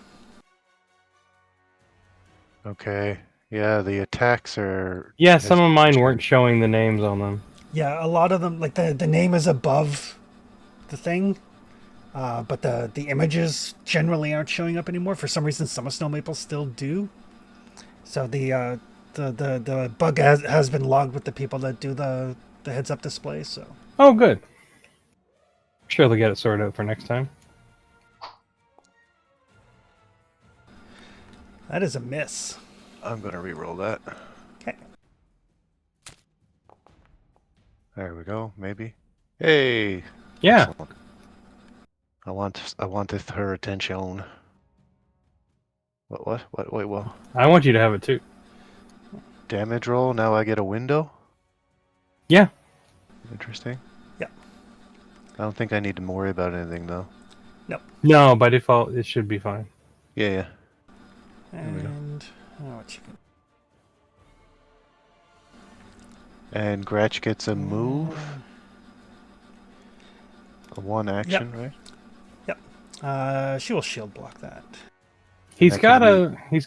[SPEAKER 8] Okay. Yeah, the attacks are...
[SPEAKER 4] Yeah, some of mine
[SPEAKER 8] has-
[SPEAKER 4] weren't showing the names on them.
[SPEAKER 1] Yeah, a lot of them, like the name is above the thing, but the images generally aren't showing up anymore. For some reason, some of Snow Maples still do. So the bug has been logged with the people that do the heads up display. So
[SPEAKER 4] Oh, good. Sure, they'll get it sorted out for next time.
[SPEAKER 1] that is a miss.
[SPEAKER 8] I'm gonna re-roll that.
[SPEAKER 1] Okay.
[SPEAKER 8] There we go, maybe. Hey!
[SPEAKER 4] Yeah.
[SPEAKER 8] Excellent. I wanted her attention. What? Wait, what?
[SPEAKER 4] I want you to have it too.
[SPEAKER 8] Damage roll, now I get a window?
[SPEAKER 4] Yeah.
[SPEAKER 8] Interesting.
[SPEAKER 1] Yeah.
[SPEAKER 8] I don't think I need to worry about anything, though.
[SPEAKER 4] No, by default, it should be fine.
[SPEAKER 8] Yeah. we go.
[SPEAKER 1] And what you can
[SPEAKER 8] And Gratch gets a move. A one action, right?
[SPEAKER 1] she will shield block that.
[SPEAKER 4] He's
[SPEAKER 8] That
[SPEAKER 4] got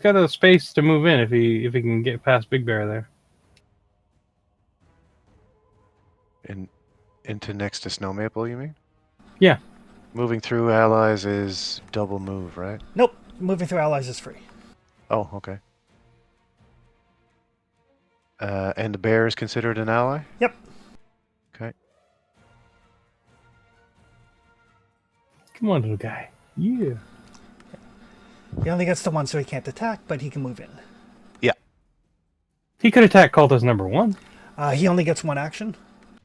[SPEAKER 8] can
[SPEAKER 4] a space to move in if he can get past Big Bear there.
[SPEAKER 8] Into next to Snow Maple, you mean?
[SPEAKER 4] Yeah.
[SPEAKER 8] Moving through allies is double move, right?
[SPEAKER 1] Nope, moving through allies is free.
[SPEAKER 8] Oh, okay. And the bear is considered an ally?
[SPEAKER 1] Yep.
[SPEAKER 8] Okay.
[SPEAKER 4] Come on, little guy. Yeah.
[SPEAKER 1] He only gets the one, so he can't attack, but he can move in.
[SPEAKER 4] He could attack Cultist number 1.
[SPEAKER 1] He only gets one action.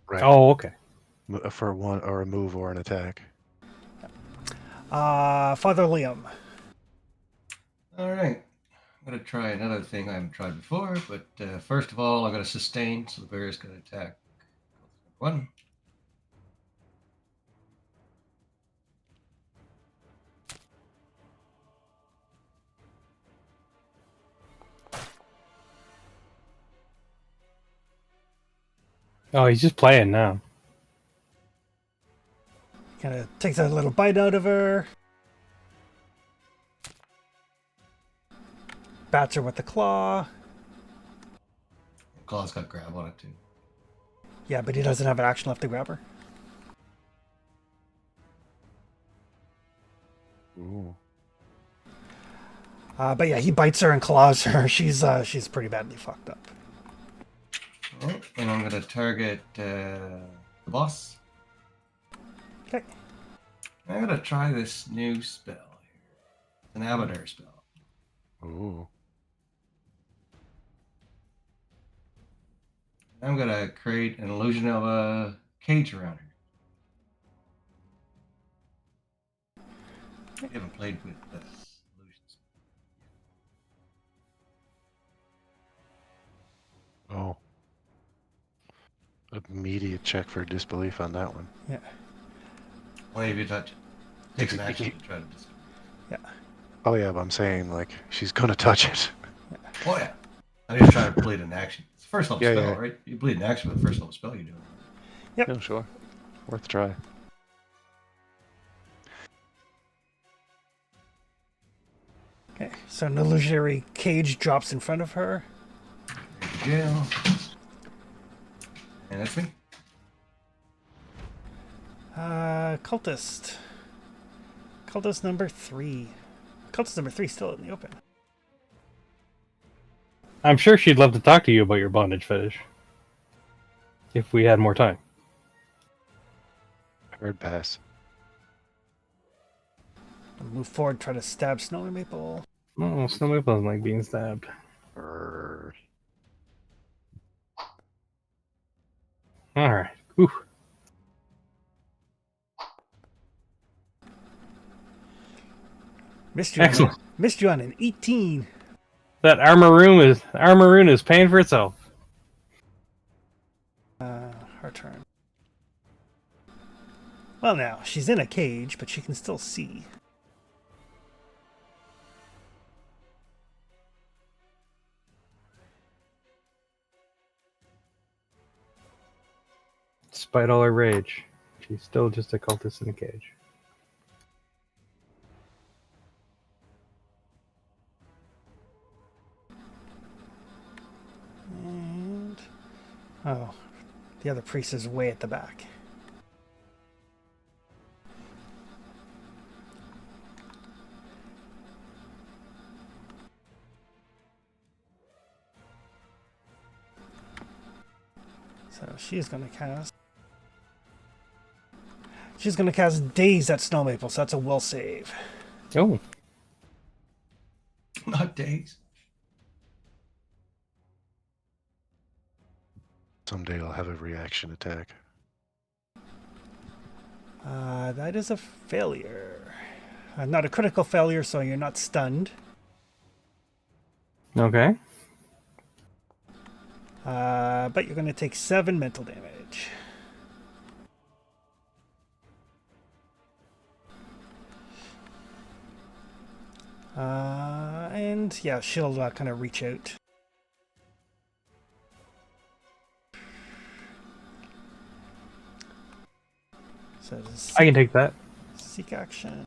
[SPEAKER 8] Right.
[SPEAKER 4] Oh, okay.
[SPEAKER 8] For one or a move or an attack.
[SPEAKER 1] Father Liam.
[SPEAKER 5] All right. I'm going to try another thing I haven't tried before, but first of all, I'm going to sustain, so the bear is going to attack. 1.
[SPEAKER 4] Oh, he's just playing now.
[SPEAKER 1] Kind of takes a little bite out of her. Bats her with the claw.
[SPEAKER 5] Claw's got grab on it, too.
[SPEAKER 1] Yeah, but he doesn't have an action left to grab her.
[SPEAKER 8] Ooh.
[SPEAKER 1] But yeah, he bites her and claws her. She's pretty badly fucked up.
[SPEAKER 5] All right. And I'm going to target the boss.
[SPEAKER 1] Okay.
[SPEAKER 5] I'm going to try this new spell here. An Abadar spell.
[SPEAKER 8] Ooh.
[SPEAKER 5] I'm going to create an illusion of a cage around her. I haven't played with this illusions.
[SPEAKER 8] Oh. Immediate check for disbelief on that one.
[SPEAKER 1] Yeah.
[SPEAKER 5] Only if you touch it. Takes an action to try to destroy.
[SPEAKER 1] Yeah.
[SPEAKER 8] Oh yeah, but I'm saying like she's gonna touch it.
[SPEAKER 5] Oh yeah. I need to try to bleed an action. It's a first level
[SPEAKER 8] Yeah,
[SPEAKER 5] spell,
[SPEAKER 8] yeah.
[SPEAKER 5] right? You bleed an action with the first level spell you do.
[SPEAKER 1] Yep.
[SPEAKER 8] Yeah, sure. Worth a try.
[SPEAKER 1] Okay. So an illusionary cage drops in front of her.
[SPEAKER 5] Jail. And that's me.
[SPEAKER 1] Cultist. Cultist number 3. Cultist number 3 still in the open.
[SPEAKER 4] I'm sure she'd love to talk to you about your bondage fetish. If we had more time.
[SPEAKER 8] Hard pass.
[SPEAKER 1] Move forward, try to stab Snowy Maple.
[SPEAKER 4] Oh, Snow Maple doesn't like being stabbed. Alright. Ooh. Excellent.
[SPEAKER 1] Missed you on an 18.
[SPEAKER 4] That armor rune is paying for itself.
[SPEAKER 1] her turn. Well, now, she's in a cage, but she can still see.
[SPEAKER 4] Despite all her rage, she's still just a cultist in a cage.
[SPEAKER 1] And... oh, the other priest is way at the back. So she's going to cast... she's going to cast Daze at Snow Maple, so that's a will save.
[SPEAKER 4] Oh.
[SPEAKER 5] Not days.
[SPEAKER 8] Someday I'll have a reaction attack.
[SPEAKER 1] That is a failure. Not a critical failure, so you're not stunned.
[SPEAKER 4] Okay.
[SPEAKER 1] But you're going to take 7 mental damage. And yeah, she'll kind of reach out. So
[SPEAKER 4] I can take that.
[SPEAKER 1] seek action.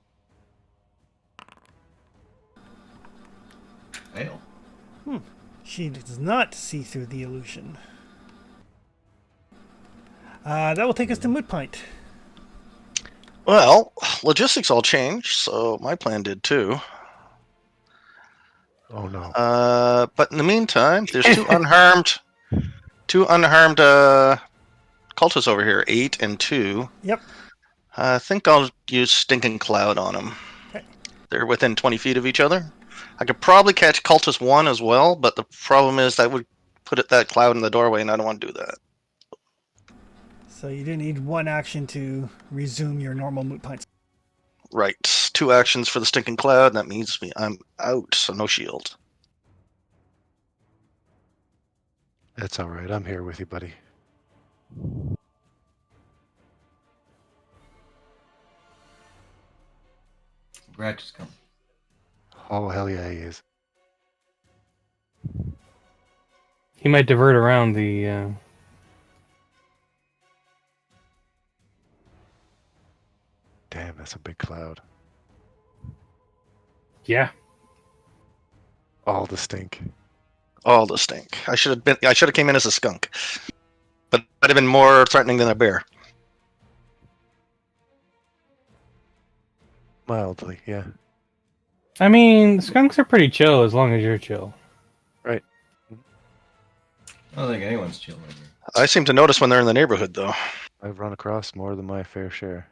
[SPEAKER 5] Fail.
[SPEAKER 1] She does not see through the illusion. That will take us to Moot Point.
[SPEAKER 7] Well, logistics all changed, so my plan did too.
[SPEAKER 8] Oh no.
[SPEAKER 7] But in the meantime, there's two unharmed cultists over here, 8 and 2.
[SPEAKER 1] Yep.
[SPEAKER 7] I think I'll use Stinking Cloud on them.
[SPEAKER 1] Okay.
[SPEAKER 7] They're within 20 feet of each other. I could probably catch Cultist 1 as well, but the problem is that would put that cloud in the doorway, and I don't want to do that.
[SPEAKER 1] So you do need 1 action to resume your normal Moot Point.
[SPEAKER 7] Right. 2 actions for the Stinking Cloud, and that means I'm out, so no shield.
[SPEAKER 8] That's all right. I'm here with you, buddy.
[SPEAKER 5] Ratch is coming.
[SPEAKER 8] Oh, hell yeah, he is.
[SPEAKER 4] He might divert around the...
[SPEAKER 8] Damn, that's a big cloud.
[SPEAKER 4] Yeah.
[SPEAKER 8] All the stink.
[SPEAKER 7] All the stink. I should have came in as a skunk. But I'd have been more threatening than a bear.
[SPEAKER 8] Mildly, yeah.
[SPEAKER 4] I mean, skunks are pretty chill as long as you're chill.
[SPEAKER 8] Right.
[SPEAKER 5] I don't think anyone's chill right here.
[SPEAKER 7] I seem to notice when they're in the neighborhood, though.
[SPEAKER 8] I've run across more than my fair share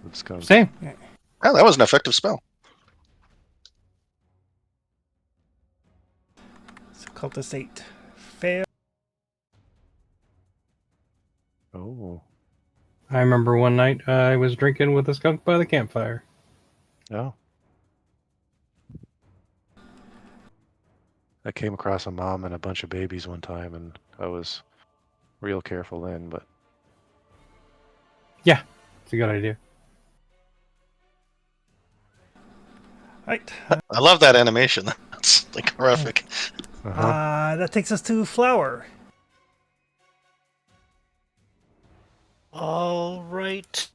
[SPEAKER 8] of skunks.
[SPEAKER 4] Same.
[SPEAKER 7] Oh, that was an effective spell.
[SPEAKER 1] So Cultist 8 fail.
[SPEAKER 8] Oh.
[SPEAKER 4] I remember one night I was drinking with a skunk by the campfire.
[SPEAKER 8] Oh. I came across a mom and a bunch of babies one time, and I was real careful then, but...
[SPEAKER 4] Yeah, it's a good idea.
[SPEAKER 1] Right.
[SPEAKER 7] I love that animation. That's like horrific.
[SPEAKER 8] Uh-huh.
[SPEAKER 1] That takes us to Flower.
[SPEAKER 2] All right.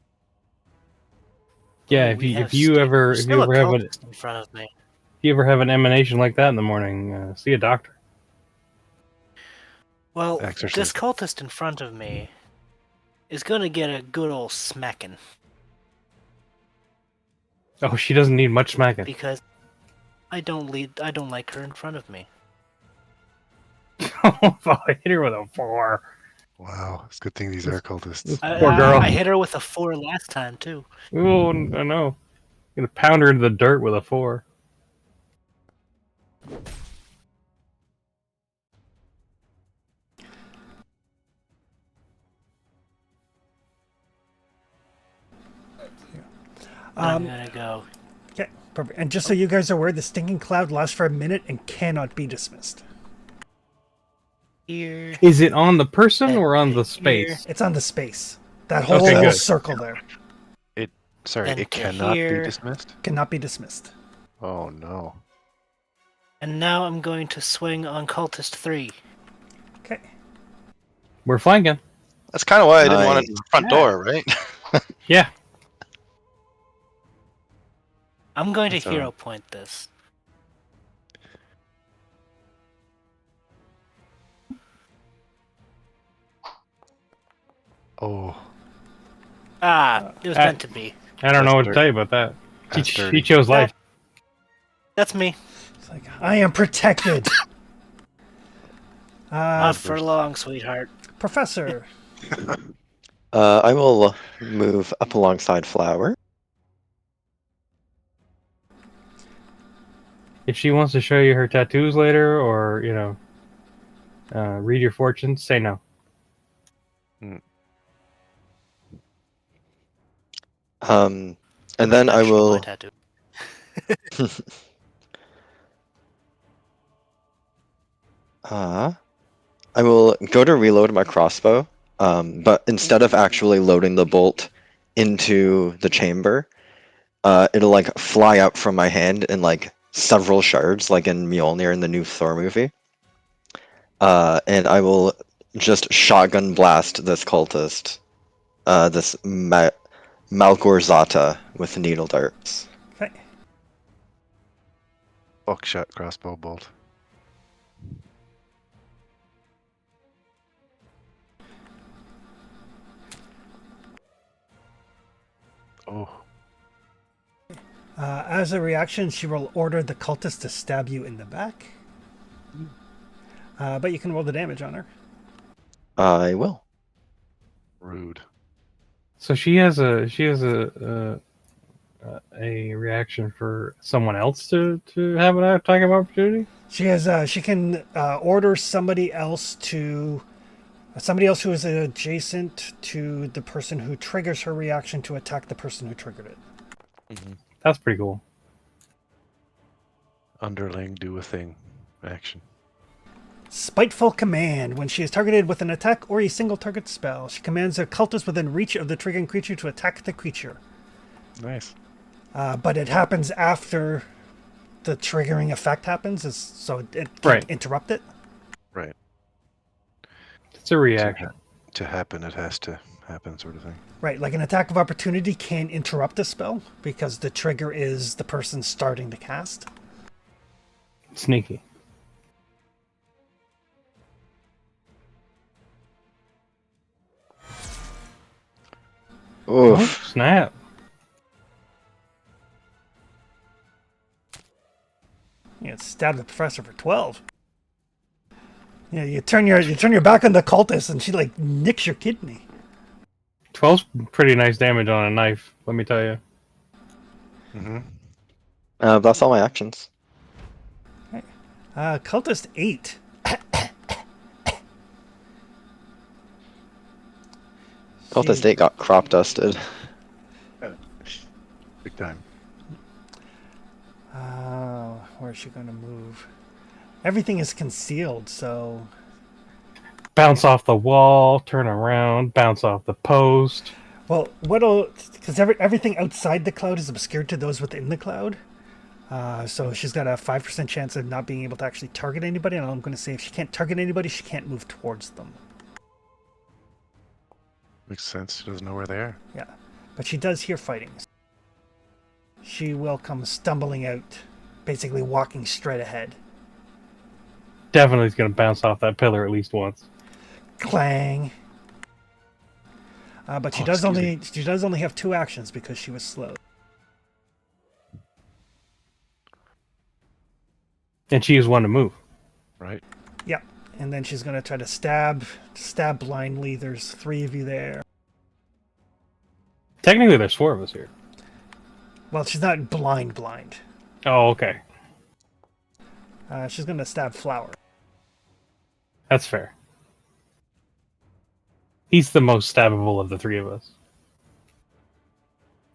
[SPEAKER 4] Yeah,
[SPEAKER 2] Oh, we have
[SPEAKER 4] if you ever
[SPEAKER 2] still a
[SPEAKER 4] have
[SPEAKER 2] cultist in front of me.
[SPEAKER 4] if you ever have an emanation like that in the morning, see a doctor.
[SPEAKER 2] Well,
[SPEAKER 8] Exorcist.
[SPEAKER 2] this cultist in front of me is gonna get a good old smacking
[SPEAKER 4] Oh, she doesn't need much smacking.
[SPEAKER 2] because I don't like her in front of me.
[SPEAKER 4] Oh, I hit her with a 4.
[SPEAKER 8] Wow, it's a good thing these are cultists.
[SPEAKER 4] Poor girl.
[SPEAKER 2] I hit her with a 4 last time too.
[SPEAKER 4] Oh, I know. Gonna pound her into the dirt with a 4.
[SPEAKER 2] I'm gonna go.
[SPEAKER 1] Okay, perfect. And just so you guys are aware, the Stinking Cloud lasts for a minute and cannot be dismissed.
[SPEAKER 2] here.
[SPEAKER 4] Is it on the person
[SPEAKER 2] Then
[SPEAKER 4] or on
[SPEAKER 2] to
[SPEAKER 4] the space?
[SPEAKER 2] here,
[SPEAKER 1] It's on the space. That whole
[SPEAKER 4] Okay, good.
[SPEAKER 1] circle there
[SPEAKER 8] Sorry,
[SPEAKER 2] Then
[SPEAKER 8] it
[SPEAKER 2] to
[SPEAKER 8] cannot be
[SPEAKER 2] here.
[SPEAKER 8] dismissed?
[SPEAKER 1] cannot be dismissed.
[SPEAKER 8] Oh no.
[SPEAKER 2] And now I'm going to swing on cultist 3.
[SPEAKER 1] Okay.
[SPEAKER 4] We're flanking.
[SPEAKER 7] That's kind of why I didn't want it
[SPEAKER 3] Nice.
[SPEAKER 7] at the front door, right?
[SPEAKER 4] Yeah.
[SPEAKER 2] I'm going
[SPEAKER 8] That's
[SPEAKER 2] to
[SPEAKER 8] all
[SPEAKER 2] hero
[SPEAKER 8] right.
[SPEAKER 2] point this.
[SPEAKER 8] Oh,
[SPEAKER 2] It was
[SPEAKER 4] Ah.
[SPEAKER 2] meant to be.
[SPEAKER 4] I don't know
[SPEAKER 8] That's
[SPEAKER 4] what to
[SPEAKER 8] dirty.
[SPEAKER 4] tell you about that.
[SPEAKER 8] That's
[SPEAKER 4] He
[SPEAKER 8] dirty.
[SPEAKER 4] chose life.
[SPEAKER 2] That's me.
[SPEAKER 1] It's like, I am protected.
[SPEAKER 2] Not for long, sweetheart.
[SPEAKER 1] Professor.
[SPEAKER 3] I will move up alongside Flower.
[SPEAKER 4] If she wants to show you her tattoos later, or read your fortunes, say no.
[SPEAKER 3] And
[SPEAKER 2] Might
[SPEAKER 3] then I
[SPEAKER 2] actually my
[SPEAKER 3] will.
[SPEAKER 2] tattoo.
[SPEAKER 3] I will go to reload my crossbow, but instead of actually loading the bolt into the chamber, it'll like fly out from my hand in like several shards, like in Mjolnir in the new Thor movie. And I will just shotgun blast this cultist, this Malgorzata with needle darts.
[SPEAKER 1] Okay.
[SPEAKER 8] Buckshot crossbow bolt. Oh,
[SPEAKER 1] As a reaction, she will order the cultist to stab you in the back. But you can roll the damage on her.
[SPEAKER 3] I will.
[SPEAKER 8] rude.
[SPEAKER 4] So she has a reaction for someone else to have an attack of opportunity.
[SPEAKER 1] She has. She can order somebody else who is adjacent to the person who triggers her reaction to attack the person who triggered it.
[SPEAKER 4] That's pretty cool.
[SPEAKER 8] Underling do a thing. Action.
[SPEAKER 1] Spiteful Command. When she is targeted with an attack or a single target spell, she commands a cultist within reach of the triggering creature to attack the creature.
[SPEAKER 8] Nice.
[SPEAKER 1] But it happens after the triggering effect happens, so it can't
[SPEAKER 4] Right.
[SPEAKER 1] interrupt it.
[SPEAKER 8] Right.
[SPEAKER 4] It's a reaction.
[SPEAKER 8] To happen, it has to happen, sort of thing.
[SPEAKER 1] Right, like an attack of opportunity can interrupt a spell because the trigger is the person starting to cast.
[SPEAKER 4] Sneaky. Oh,
[SPEAKER 3] Oof.
[SPEAKER 4] snap.
[SPEAKER 1] Yeah, stab the professor for 12. Yeah, you turn your back on the cultist and she like nicks your kidney.
[SPEAKER 4] 12's pretty nice damage on a knife, let me tell you.
[SPEAKER 8] Mm-hmm.
[SPEAKER 3] That's all my actions.
[SPEAKER 1] Cultist 8.
[SPEAKER 3] Cultist 8 got crop dusted.
[SPEAKER 8] Big time.
[SPEAKER 1] Where's she going to move? Everything is concealed, so
[SPEAKER 4] Bounce off the wall, turn around, bounce off the post.
[SPEAKER 1] well, because everything outside the cloud is obscured to those within the cloud. So she's got a 5% chance of not being able to actually target anybody. And I'm going to say if she can't target anybody, she can't move towards them.
[SPEAKER 8] Makes sense. She doesn't know where they are.
[SPEAKER 1] Yeah, but she does hear fighting. She will come stumbling out, basically walking straight ahead.
[SPEAKER 4] Definitely is going to bounce off that pillar at least once.
[SPEAKER 1] Clang. But she
[SPEAKER 8] Oh,
[SPEAKER 1] does
[SPEAKER 8] excuse
[SPEAKER 1] only have 2 actions because she was slow.
[SPEAKER 4] And she is one to move.
[SPEAKER 8] Right.
[SPEAKER 1] Yeah, and then she's going to try to stab blindly. There's 3 of you there.
[SPEAKER 4] Technically, there's 4 of us here.
[SPEAKER 1] Well, she's not blind.
[SPEAKER 4] Oh, okay.
[SPEAKER 1] She's going to stab Flower.
[SPEAKER 4] That's fair. He's the most stabbable of the 3 of us.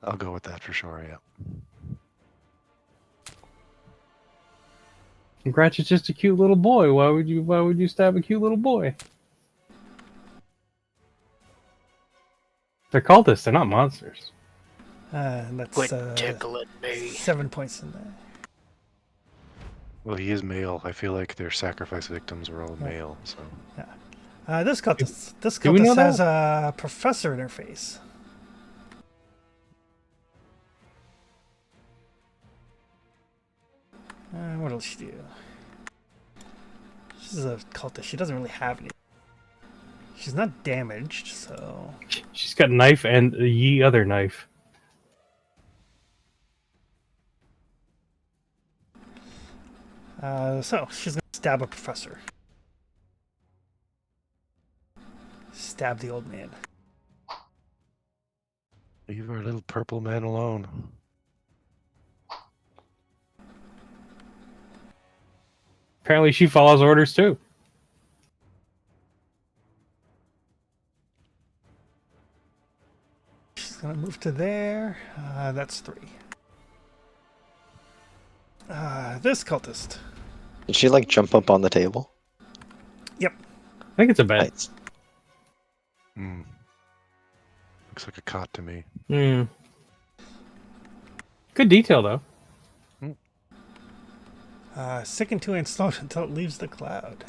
[SPEAKER 8] I'll go with that for sure, yeah.
[SPEAKER 4] Gratch is just a cute little boy. Why would you stab a cute little boy? They're cultists. They're not monsters.
[SPEAKER 1] And that's
[SPEAKER 2] Quit tickling me.
[SPEAKER 1] 7 points in there.
[SPEAKER 8] Well, he is male. I feel like their sacrifice victims were all
[SPEAKER 1] Yeah.
[SPEAKER 8] male, so.
[SPEAKER 1] This cultist
[SPEAKER 4] do we know
[SPEAKER 1] has a professor in her face. What else she do? She's a cultist. She doesn't really have any. She's not damaged, so.
[SPEAKER 4] She's got knife and ye other knife.
[SPEAKER 1] So she's gonna stab a professor. Stab the old man.
[SPEAKER 8] Leave our little purple man alone.
[SPEAKER 4] Apparently, she follows orders too.
[SPEAKER 1] She's gonna move to there. That's 3. This cultist.
[SPEAKER 3] Did she like jump up on the table?
[SPEAKER 1] Yep.
[SPEAKER 4] I think it's a bed.
[SPEAKER 3] Nice.
[SPEAKER 8] Hmm. Looks like a cot to me.
[SPEAKER 4] Hmm. Good detail though.
[SPEAKER 1] Sick and 2 and slow until it leaves the cloud.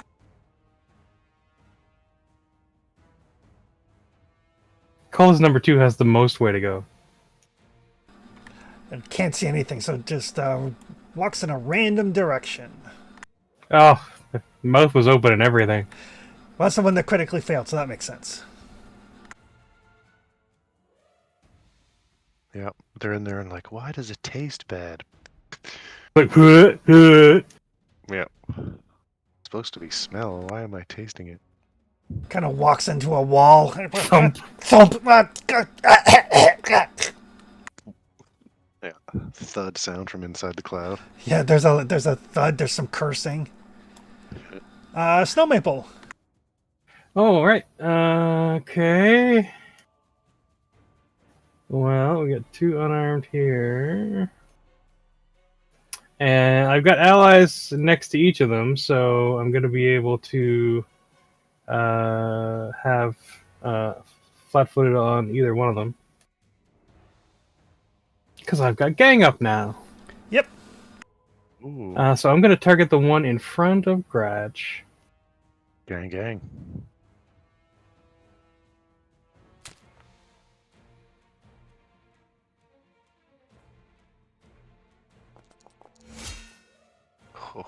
[SPEAKER 4] Cole's number 2 has the most way to go.
[SPEAKER 1] And can't see anything, so just walks in a random direction.
[SPEAKER 4] Oh, the mouth was open and everything.
[SPEAKER 1] Well, that's the one that critically failed, so that makes sense.
[SPEAKER 8] Yeah, they're in there and like, why does it taste bad?
[SPEAKER 4] Like,
[SPEAKER 8] Yeah. It's supposed to be smell. Why am I tasting it?
[SPEAKER 1] Kind of walks into a wall.
[SPEAKER 4] Thump.
[SPEAKER 1] Thump.
[SPEAKER 8] Yeah. Thud sound from inside the cloud.
[SPEAKER 1] Yeah, there's a thud. There's some cursing. Snow Maple.
[SPEAKER 4] Oh, right. Okay. Well, we got 2 unarmed here. And I've got allies next to each of them, so I'm going to be able to have flat-footed on either one of them. Because I've got gang up now.
[SPEAKER 1] Yep.
[SPEAKER 8] Ooh.
[SPEAKER 4] So I'm going to target the one in front of Gratch.
[SPEAKER 8] Gang, gang. Oh,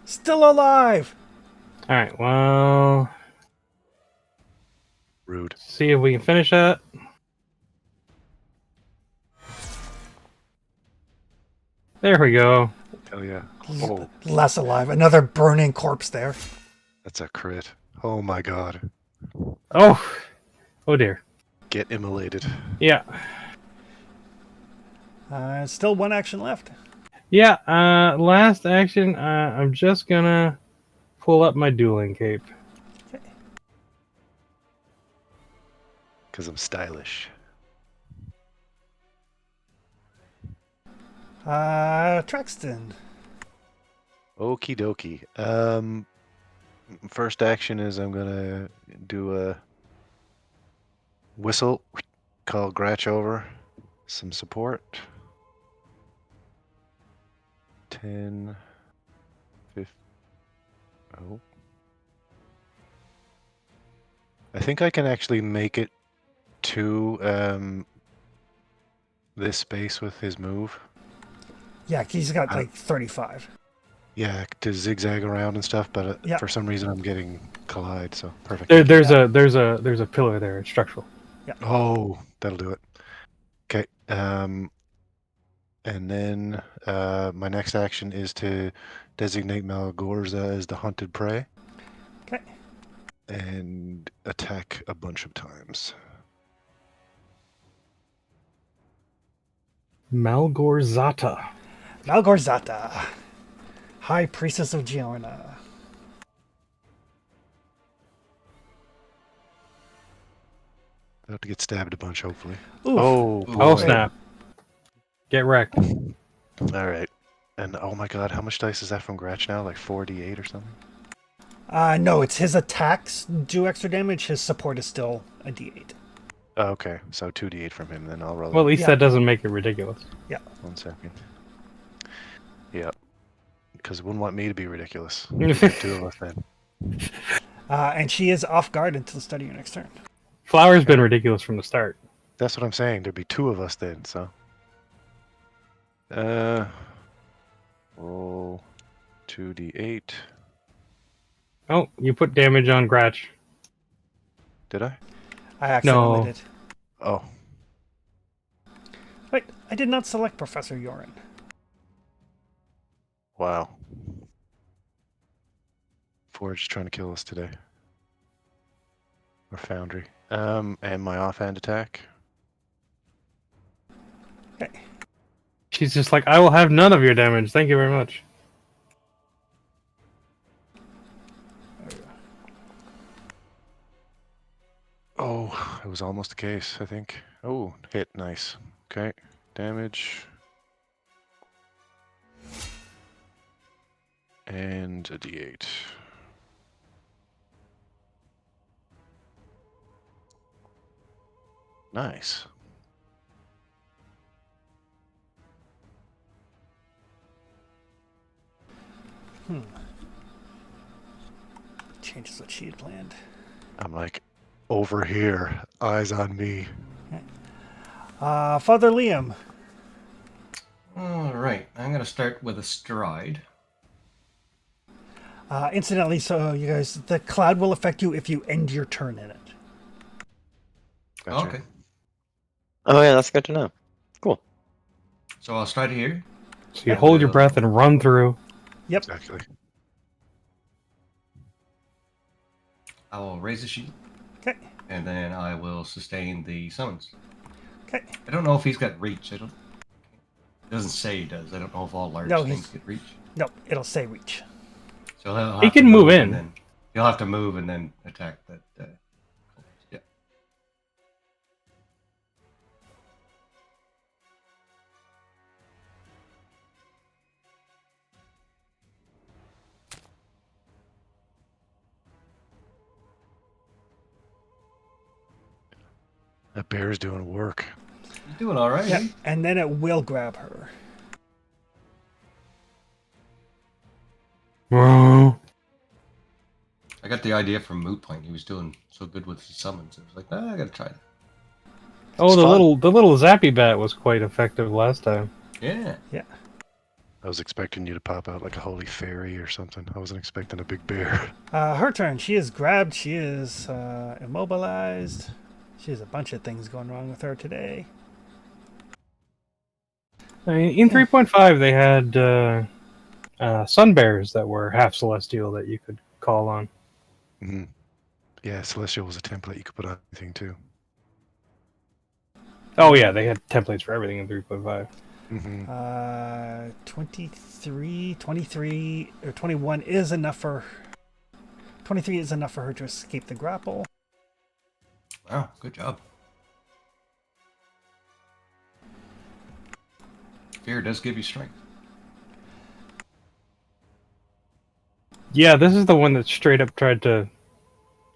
[SPEAKER 1] Still alive.
[SPEAKER 4] All right, well,
[SPEAKER 8] rude.
[SPEAKER 4] see if we can finish that. There we go.
[SPEAKER 8] Hell yeah. Oh,
[SPEAKER 1] Less alive. Another burning corpse there.
[SPEAKER 8] that's a crit. Oh my god.
[SPEAKER 4] Oh, oh dear.
[SPEAKER 8] Get immolated.
[SPEAKER 4] Yeah,
[SPEAKER 1] Still 1 action left.
[SPEAKER 4] yeah. Last action. I'm just gonna pull up my dueling cape.
[SPEAKER 8] Because I'm stylish.
[SPEAKER 1] Traxton.
[SPEAKER 8] Okie dokie. First action is I'm gonna do a whistle, call Gratch over, some support. 10, 15. Oh. I think I can actually make it to this space with his move.
[SPEAKER 1] Yeah, he's got like 35.
[SPEAKER 8] Yeah, to zigzag around and stuff, but
[SPEAKER 1] Yeah.
[SPEAKER 8] for some reason I'm getting collide, so perfect.
[SPEAKER 4] There's a pillar there. It's structural.
[SPEAKER 8] Oh, that'll do it. Okay. And then my next action is to designate Malgorza as the hunted prey.
[SPEAKER 1] Okay.
[SPEAKER 8] And attack a bunch of times.
[SPEAKER 4] Malgorzata.
[SPEAKER 1] Malgorzata. High Priestess of Giorna.
[SPEAKER 8] About to get stabbed a bunch, hopefully.
[SPEAKER 1] Oof.
[SPEAKER 8] Oh,
[SPEAKER 4] Oh
[SPEAKER 8] boy.
[SPEAKER 4] snap! Get wrecked.
[SPEAKER 8] All right. And oh my god, how much dice is that from Gratch now? Like 4d8 or something?
[SPEAKER 1] No, it's his attacks do extra damage. His support is still a D8.
[SPEAKER 8] Oh, okay, so 2d8 from him, then I'll roll
[SPEAKER 4] Well, at
[SPEAKER 8] it.
[SPEAKER 4] least
[SPEAKER 1] Yeah.
[SPEAKER 4] that doesn't make it ridiculous.
[SPEAKER 8] 1 second. Yep. Because it wouldn't want me to be ridiculous. There'd be 2 of us then.
[SPEAKER 1] And she is off guard until the start of your next turn.
[SPEAKER 4] Flower's been ridiculous from the start.
[SPEAKER 8] That's what I'm saying. There'd be 2 of us then, so. Roll 2d8.
[SPEAKER 4] Oh, you put damage on Gratch.
[SPEAKER 8] Did I?
[SPEAKER 1] I accidentally
[SPEAKER 4] No.
[SPEAKER 1] did.
[SPEAKER 8] Oh,
[SPEAKER 1] Wait, I did not select Professor Yorin.
[SPEAKER 8] wow. Forge trying to kill us today. Or Foundry. And my offhand attack.
[SPEAKER 1] Okay.
[SPEAKER 4] She's just like, I will have none of your damage. Thank you very much.
[SPEAKER 8] Oh, it was almost the case, I think. Oh, hit, nice. Okay, damage. And a d8. Nice.
[SPEAKER 1] Changes what she had planned.
[SPEAKER 8] I'm like, over here, eyes on me.
[SPEAKER 1] Father Liam.
[SPEAKER 5] All right, I'm going to start with a stride.
[SPEAKER 1] Incidentally, so you guys, the cloud will affect you if you end your turn in it.
[SPEAKER 8] Gotcha.
[SPEAKER 5] Okay,
[SPEAKER 3] Oh yeah, that's good to know. Cool.
[SPEAKER 5] so I'll stride here.
[SPEAKER 4] So you hold your breath and run through.
[SPEAKER 1] Yep.
[SPEAKER 8] Exactly.
[SPEAKER 5] I will raise the shield,
[SPEAKER 1] Okay.
[SPEAKER 5] and then I will sustain the summons.
[SPEAKER 1] Okay.
[SPEAKER 5] I don't know if he's got reach. It doesn't say he does. I don't know if all large
[SPEAKER 1] No,
[SPEAKER 5] things
[SPEAKER 1] he's-
[SPEAKER 5] get reach.
[SPEAKER 1] No, it'll say reach.
[SPEAKER 5] So he'll
[SPEAKER 4] He
[SPEAKER 5] have
[SPEAKER 4] can
[SPEAKER 5] to
[SPEAKER 4] move in.
[SPEAKER 5] and then he'll have to move and then attack that. Yeah.
[SPEAKER 8] That bear's doing work.
[SPEAKER 5] He's doing all right.
[SPEAKER 1] Yeah,
[SPEAKER 5] eh?
[SPEAKER 1] and then it will grab her.
[SPEAKER 4] Whoa.
[SPEAKER 5] I got the idea from Moot Point. He was doing so good with his summons. I was like, I gotta try that.
[SPEAKER 4] Oh,
[SPEAKER 3] It's
[SPEAKER 4] the
[SPEAKER 3] fun.
[SPEAKER 4] little zappy bat was quite effective last time.
[SPEAKER 5] Yeah.
[SPEAKER 8] I was expecting you to pop out like a holy fairy or something. I wasn't expecting a big bear.
[SPEAKER 1] Her turn. She is grabbed. She is immobilized. She has a bunch of things going wrong with her today.
[SPEAKER 4] I mean, in 3.5, they had sun bears that were half celestial that you could call on.
[SPEAKER 8] Mhm. Yeah, Celestial was a template you could put on anything too.
[SPEAKER 4] Oh yeah, they had templates for everything in 3.5.
[SPEAKER 8] Mm-hmm.
[SPEAKER 1] 23, or 21 is enough for... 23 is enough for her to escape the grapple.
[SPEAKER 5] Wow. Good job. Fear does give you strength.
[SPEAKER 4] Yeah, this is the one that straight up tried to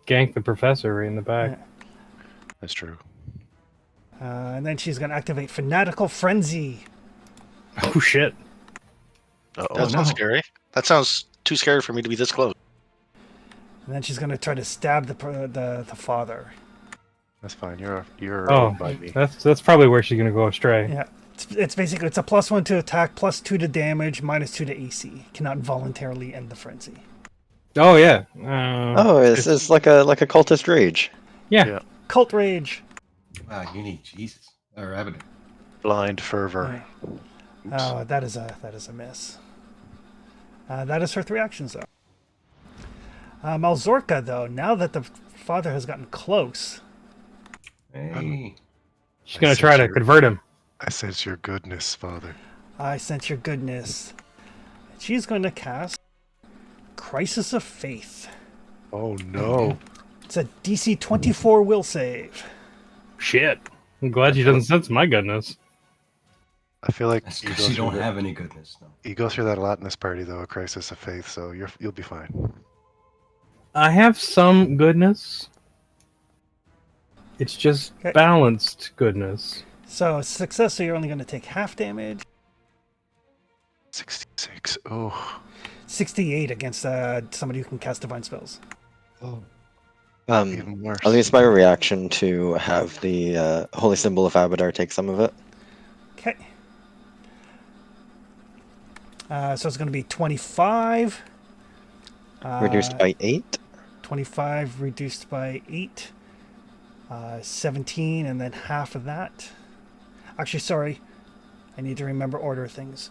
[SPEAKER 4] gank the professor right in the back.
[SPEAKER 1] Yeah.
[SPEAKER 8] That's true.
[SPEAKER 1] And then she's going to activate Fanatical Frenzy.
[SPEAKER 4] Oh shit.
[SPEAKER 8] Uh-oh.
[SPEAKER 7] That sounds scary. That sounds too scary for me to be this close.
[SPEAKER 1] And then she's going to try to stab the father.
[SPEAKER 8] That's fine. You're
[SPEAKER 4] Oh,
[SPEAKER 8] owned by me.
[SPEAKER 4] that's probably where she's gonna go astray.
[SPEAKER 1] Yeah. It's basically, it's a +1 to attack, +2 to damage, -2 to AC. Cannot voluntarily end the frenzy.
[SPEAKER 4] Oh yeah.
[SPEAKER 3] Oh, it's like a cultist rage.
[SPEAKER 4] Yeah.
[SPEAKER 1] Cult Rage.
[SPEAKER 5] Wow, you need Jesus or Abaddon.
[SPEAKER 8] Blind fervor.
[SPEAKER 1] Oh, that is a miss. That is her 3 actions, though. Malzorka, though, now that the father has gotten close,
[SPEAKER 5] Hey.
[SPEAKER 4] She's gonna try to convert him.
[SPEAKER 8] I sense your goodness, Father.
[SPEAKER 1] I sense your goodness. She's going to cast Crisis of Faith.
[SPEAKER 8] Oh no.
[SPEAKER 1] It's a DC 24 will save.
[SPEAKER 4] Shit. I'm glad she doesn't sense my goodness.
[SPEAKER 8] I feel like
[SPEAKER 5] That's
[SPEAKER 8] you go
[SPEAKER 5] because you
[SPEAKER 8] through
[SPEAKER 5] don't
[SPEAKER 8] that-
[SPEAKER 5] have any goodness. No.
[SPEAKER 8] you go through that a lot in this party, though. A crisis of faith, so you'll be fine.
[SPEAKER 4] I have some goodness. It's just
[SPEAKER 1] Okay.
[SPEAKER 4] balanced goodness.
[SPEAKER 1] So success, so you're only going to take half damage.
[SPEAKER 8] 66. Oh.
[SPEAKER 1] 68 against somebody who can cast divine spells.
[SPEAKER 8] Even worse.
[SPEAKER 3] I'll use my reaction to have the holy symbol of Abadar take some of it.
[SPEAKER 1] Okay. So it's going to be 25.
[SPEAKER 3] Reduced by 8.
[SPEAKER 1] 25 reduced by 8. 17, and then half of that. Actually, sorry. I need to remember order things.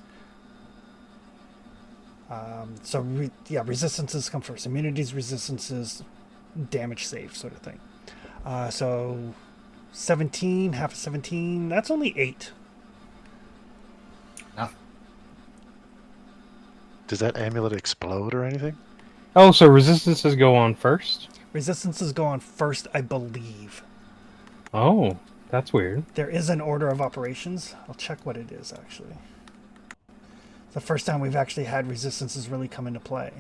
[SPEAKER 1] Resistances come first. Immunities, resistances, damage save, sort of thing. So 17, half of 17, that's only 8.
[SPEAKER 5] Nothing.
[SPEAKER 8] Does that amulet explode or anything?
[SPEAKER 4] Oh, so resistances go on first?
[SPEAKER 1] Resistances go on first, I believe.
[SPEAKER 4] Oh, that's weird.
[SPEAKER 1] There is an order of operations. I'll check what it is, actually. It's the first time we've actually had resistances really come into play.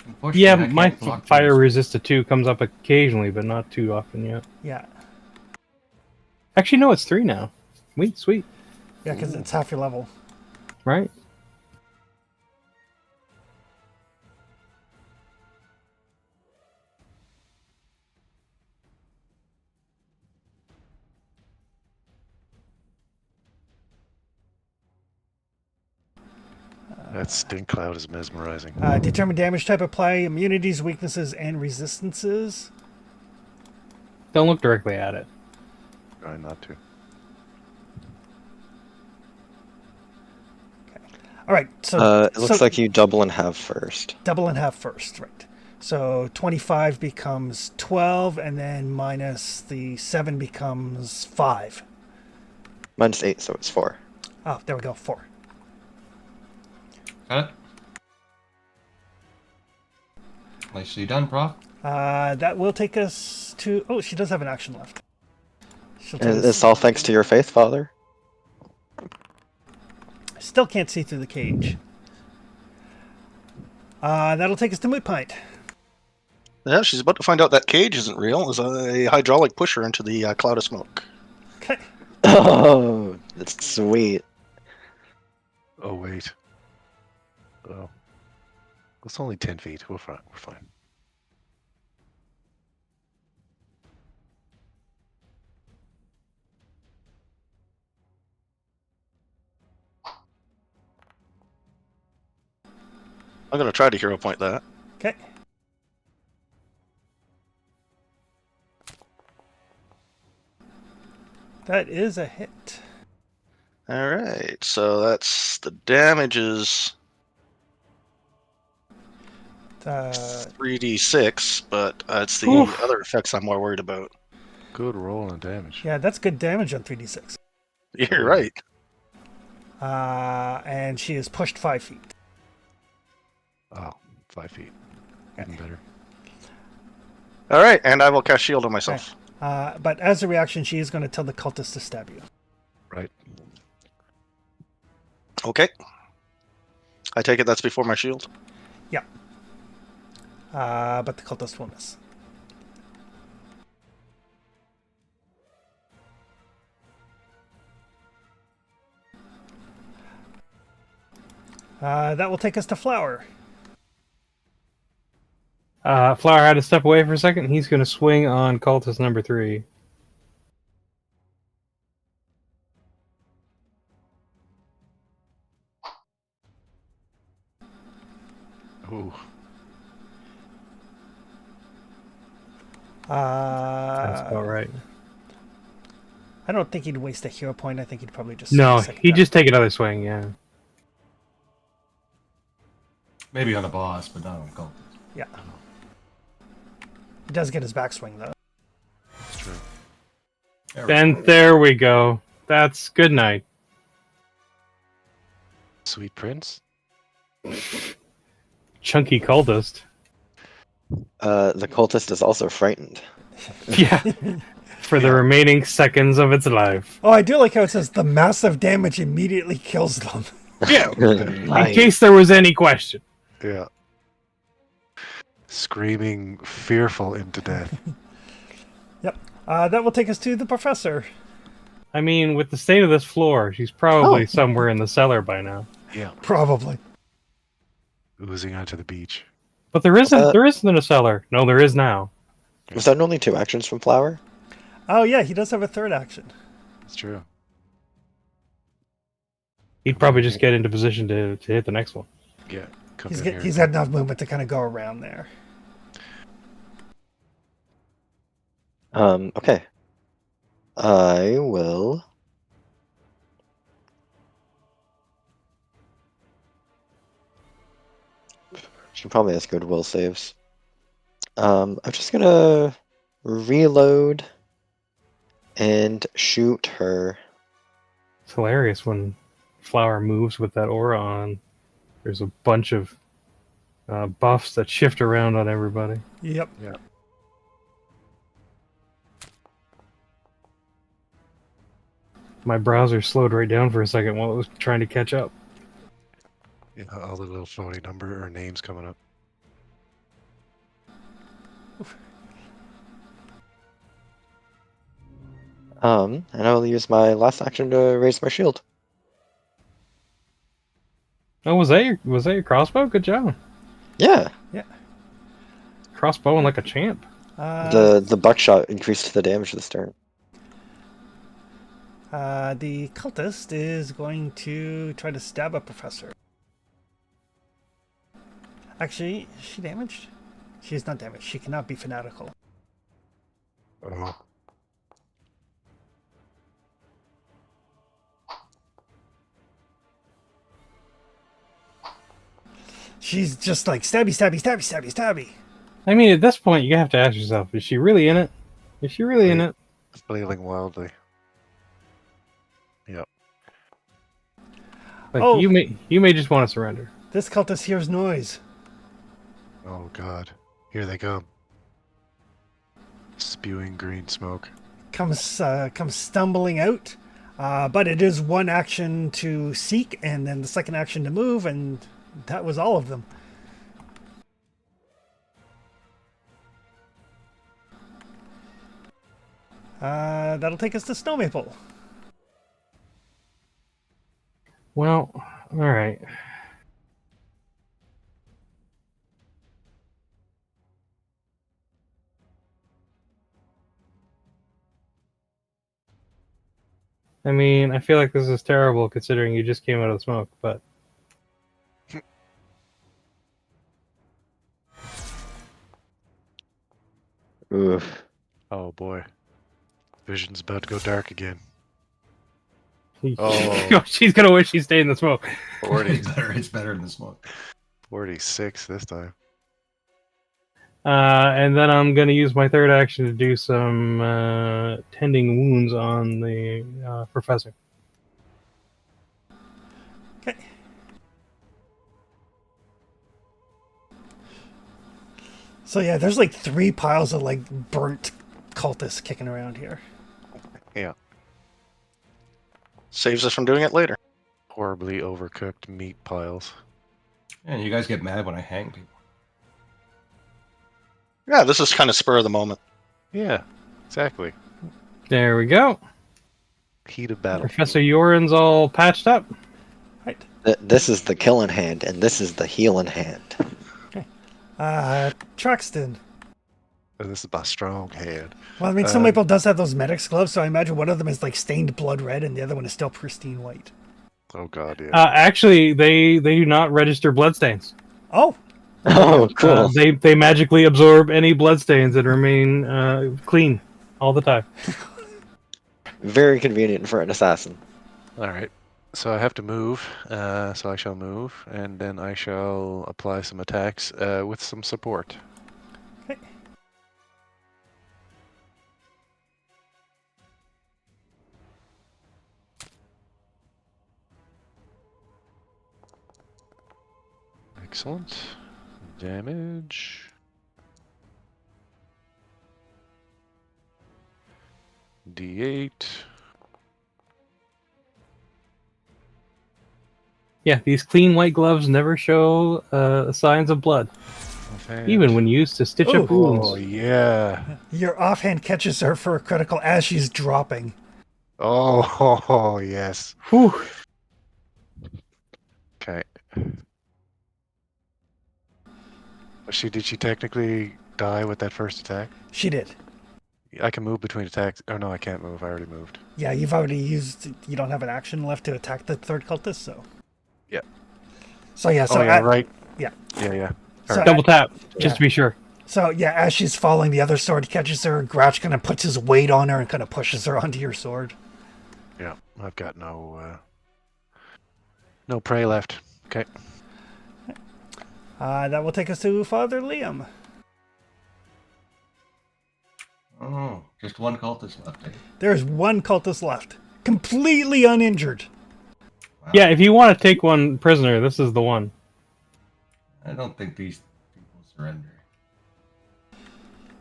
[SPEAKER 5] Unfortunately,
[SPEAKER 4] Yeah,
[SPEAKER 5] I can't
[SPEAKER 4] my
[SPEAKER 5] block
[SPEAKER 4] fire
[SPEAKER 5] those.
[SPEAKER 4] resist 2 comes up occasionally, but not too often yet.
[SPEAKER 1] Yeah.
[SPEAKER 4] Actually, no, it's 3 now. Sweet.
[SPEAKER 1] Yeah, because it's half your level.
[SPEAKER 4] Right?
[SPEAKER 8] That stink cloud is mesmerizing.
[SPEAKER 1] Determine damage type, apply immunities, weaknesses, and resistances.
[SPEAKER 4] Don't look directly at it.
[SPEAKER 8] Try not to.
[SPEAKER 1] All right, so
[SPEAKER 3] It looks like you double and halve first.
[SPEAKER 1] double and half first, right? So 25 becomes 12, and then minus the 7 becomes 5.
[SPEAKER 3] Minus 8, so it's 4.
[SPEAKER 1] Oh, there we go, 4.
[SPEAKER 5] Got it? Nicely done, Prof.
[SPEAKER 1] That will take us to... Oh, she does have an action left. She'll take
[SPEAKER 3] And
[SPEAKER 1] us-
[SPEAKER 3] it's all thanks to your faith, Father.
[SPEAKER 1] Still can't see through the cage. That'll take us to Moot Pint.
[SPEAKER 7] Yeah, she's about to find out that cage isn't real. There's a hydraulic pusher into the cloud of smoke.
[SPEAKER 1] Okay.
[SPEAKER 3] Oh, that's sweet.
[SPEAKER 8] Oh, wait. Oh. It's only 10 feet. We're fine. We're fine.
[SPEAKER 7] I'm going to try to hero point that.
[SPEAKER 1] Okay. That is a hit.
[SPEAKER 7] All right, so that's the damage is
[SPEAKER 1] Uh,
[SPEAKER 7] 3d6, but it's the
[SPEAKER 4] Oof.
[SPEAKER 7] other effects I'm more worried about.
[SPEAKER 8] Good roll on damage.
[SPEAKER 1] yeah, that's good damage on 3d6.
[SPEAKER 7] You're right.
[SPEAKER 1] And she is pushed 5 feet.
[SPEAKER 8] Oh, 5 feet. Even better.
[SPEAKER 7] All right, and I will cast shield on myself.
[SPEAKER 1] But as a reaction, she is going to tell the cultist to stab you.
[SPEAKER 8] Right.
[SPEAKER 7] Okay. I take it that's before my shield.
[SPEAKER 1] Yeah. But the cultist will miss. That will take us to Flower.
[SPEAKER 4] Flower had to step away for a second. He's going to swing on cultist number 3.
[SPEAKER 8] Ooh.
[SPEAKER 4] That's about right.
[SPEAKER 1] I don't think he'd waste a hero point. I think he'd probably just...
[SPEAKER 4] No,
[SPEAKER 1] second
[SPEAKER 4] he'd
[SPEAKER 1] that.
[SPEAKER 4] just take another swing, yeah.
[SPEAKER 5] Maybe on the boss, but not on Gold.
[SPEAKER 1] Yeah. He does get his backswing, though.
[SPEAKER 8] That's true.
[SPEAKER 4] And there we go. That's good night.
[SPEAKER 8] Sweet Prince?
[SPEAKER 4] Chunky cultist.
[SPEAKER 3] The cultist is also frightened.
[SPEAKER 4] Yeah. for the remaining seconds of its life.
[SPEAKER 1] Oh, I do like how it says the massive damage immediately kills them.
[SPEAKER 4] Yeah.
[SPEAKER 3] Nice.
[SPEAKER 4] In case there was any question.
[SPEAKER 8] Yeah. Screaming fearful into death.
[SPEAKER 1] Yep. That will take us to the professor.
[SPEAKER 4] I mean, with the state of this floor, she's probably somewhere in the cellar by now.
[SPEAKER 8] Yeah.
[SPEAKER 1] Probably.
[SPEAKER 8] Oozing onto the beach.
[SPEAKER 4] But there isn't a cellar. No, there is now.
[SPEAKER 3] Was that only 2 actions from Flower?
[SPEAKER 1] Oh, yeah, he does have a third action.
[SPEAKER 8] That's true.
[SPEAKER 4] He'd probably just get into position to hit the next one.
[SPEAKER 8] Yeah. Come
[SPEAKER 1] He's
[SPEAKER 8] in
[SPEAKER 1] got,
[SPEAKER 8] here.
[SPEAKER 1] he's got enough movement to kind of go around there.
[SPEAKER 3] Okay. I will. Should probably ask good will saves. I'm just gonna reload and shoot her.
[SPEAKER 4] It's hilarious when Flower moves with that aura on. There's a bunch of buffs that shift around on everybody.
[SPEAKER 1] Yep.
[SPEAKER 8] Yeah.
[SPEAKER 4] My browser slowed right down for a second while it was trying to catch up.
[SPEAKER 8] Yeah, all the little phony number or names coming up.
[SPEAKER 3] And I will use my last action to raise my shield.
[SPEAKER 4] Oh, was that your crossbow? Good job.
[SPEAKER 3] Yeah.
[SPEAKER 4] Crossbowing like a champ.
[SPEAKER 3] The buckshot increased the damage this turn.
[SPEAKER 1] The cultist is going to try to stab a professor. Actually, is she damaged? She is not damaged. She cannot be fanatical.
[SPEAKER 8] Oh.
[SPEAKER 1] She's just like stabby, stabby, stabby, stabby, stabby.
[SPEAKER 4] I mean, at this point, you have to ask yourself: is she really in it? Is she really in it?
[SPEAKER 8] Flailing wildly. Yep.
[SPEAKER 4] Like
[SPEAKER 1] Oh.
[SPEAKER 4] you may just want to surrender.
[SPEAKER 1] This cultist hears noise.
[SPEAKER 8] Oh god. Here they come. Spewing green smoke.
[SPEAKER 1] Comes stumbling out. But it is one action to seek and then the second action to move, and that was all of them. That'll take us to Snow Maple.
[SPEAKER 4] Well, all right. I mean, I feel like this is terrible considering you just came out of the smoke, but
[SPEAKER 3] Oof.
[SPEAKER 8] Oh boy. Vision's about to go dark again.
[SPEAKER 4] oh, she's gonna wish she stayed in the smoke.
[SPEAKER 8] 40.
[SPEAKER 5] It's better than the smoke.
[SPEAKER 8] 46 this time.
[SPEAKER 4] And then I'm gonna use my third action to do some tending wounds on the professor.
[SPEAKER 1] Okay. So yeah, there's like 3 piles of like burnt cultists kicking around here.
[SPEAKER 8] Yeah.
[SPEAKER 7] Saves us from doing it later.
[SPEAKER 8] Horribly overcooked meat piles.
[SPEAKER 5] And you guys get mad when I hang people.
[SPEAKER 7] Yeah, this is kind of spur of the moment.
[SPEAKER 8] Yeah, exactly.
[SPEAKER 4] There we go.
[SPEAKER 8] Heat of battle.
[SPEAKER 4] Professor Yoren's all patched up.
[SPEAKER 1] Right.
[SPEAKER 3] This is the killing hand, and this is the healing hand.
[SPEAKER 1] Truxton.
[SPEAKER 8] This is my strong hand.
[SPEAKER 1] Well, I mean, Snow Maple does have those medics gloves, so I imagine one of them is like stained blood red and the other one is still pristine white.
[SPEAKER 8] Oh god, yeah.
[SPEAKER 4] Actually, they do not register bloodstains.
[SPEAKER 1] Oh,
[SPEAKER 3] Oh, cool.
[SPEAKER 4] They magically absorb any bloodstains and remain clean all the time.
[SPEAKER 3] Very convenient for an assassin.
[SPEAKER 8] Alright. So I have to move. So I shall move, and then I shall apply some attacks with some support.
[SPEAKER 1] okay.
[SPEAKER 8] Excellent. Damage. D8.
[SPEAKER 4] Yeah, these clean white gloves never show signs of blood,
[SPEAKER 8] Offhand.
[SPEAKER 4] even when used to stitch up
[SPEAKER 1] Ooh.
[SPEAKER 4] wounds.
[SPEAKER 8] Oh, yeah.
[SPEAKER 1] Your offhand catches her for a critical as she's dropping.
[SPEAKER 8] Oh, yes.
[SPEAKER 4] Whew.
[SPEAKER 8] Okay. Did she technically die with that first attack?
[SPEAKER 1] She did.
[SPEAKER 8] I can move between attacks. Oh, no, I can't move. I already moved.
[SPEAKER 1] Yeah, you've already used. You don't have an action left to attack the third cultist, so.
[SPEAKER 8] Yeah.
[SPEAKER 1] So yeah. So
[SPEAKER 8] oh, yeah, right.
[SPEAKER 1] Yeah.
[SPEAKER 8] Yeah.
[SPEAKER 1] So
[SPEAKER 4] Double tap,
[SPEAKER 1] yeah.
[SPEAKER 4] just to be sure.
[SPEAKER 1] So yeah, as she's falling, the other sword catches her. Grouch kind of puts his weight on her and kind of pushes her onto your sword.
[SPEAKER 8] Yeah, I've got no prey left. Okay.
[SPEAKER 1] That will take us to Father Liam.
[SPEAKER 5] Oh, just one cultist left. Eh?
[SPEAKER 1] There's one cultist left, completely uninjured.
[SPEAKER 5] Wow.
[SPEAKER 4] Yeah, if you want to take one prisoner, this is the one.
[SPEAKER 5] I don't think these people surrender.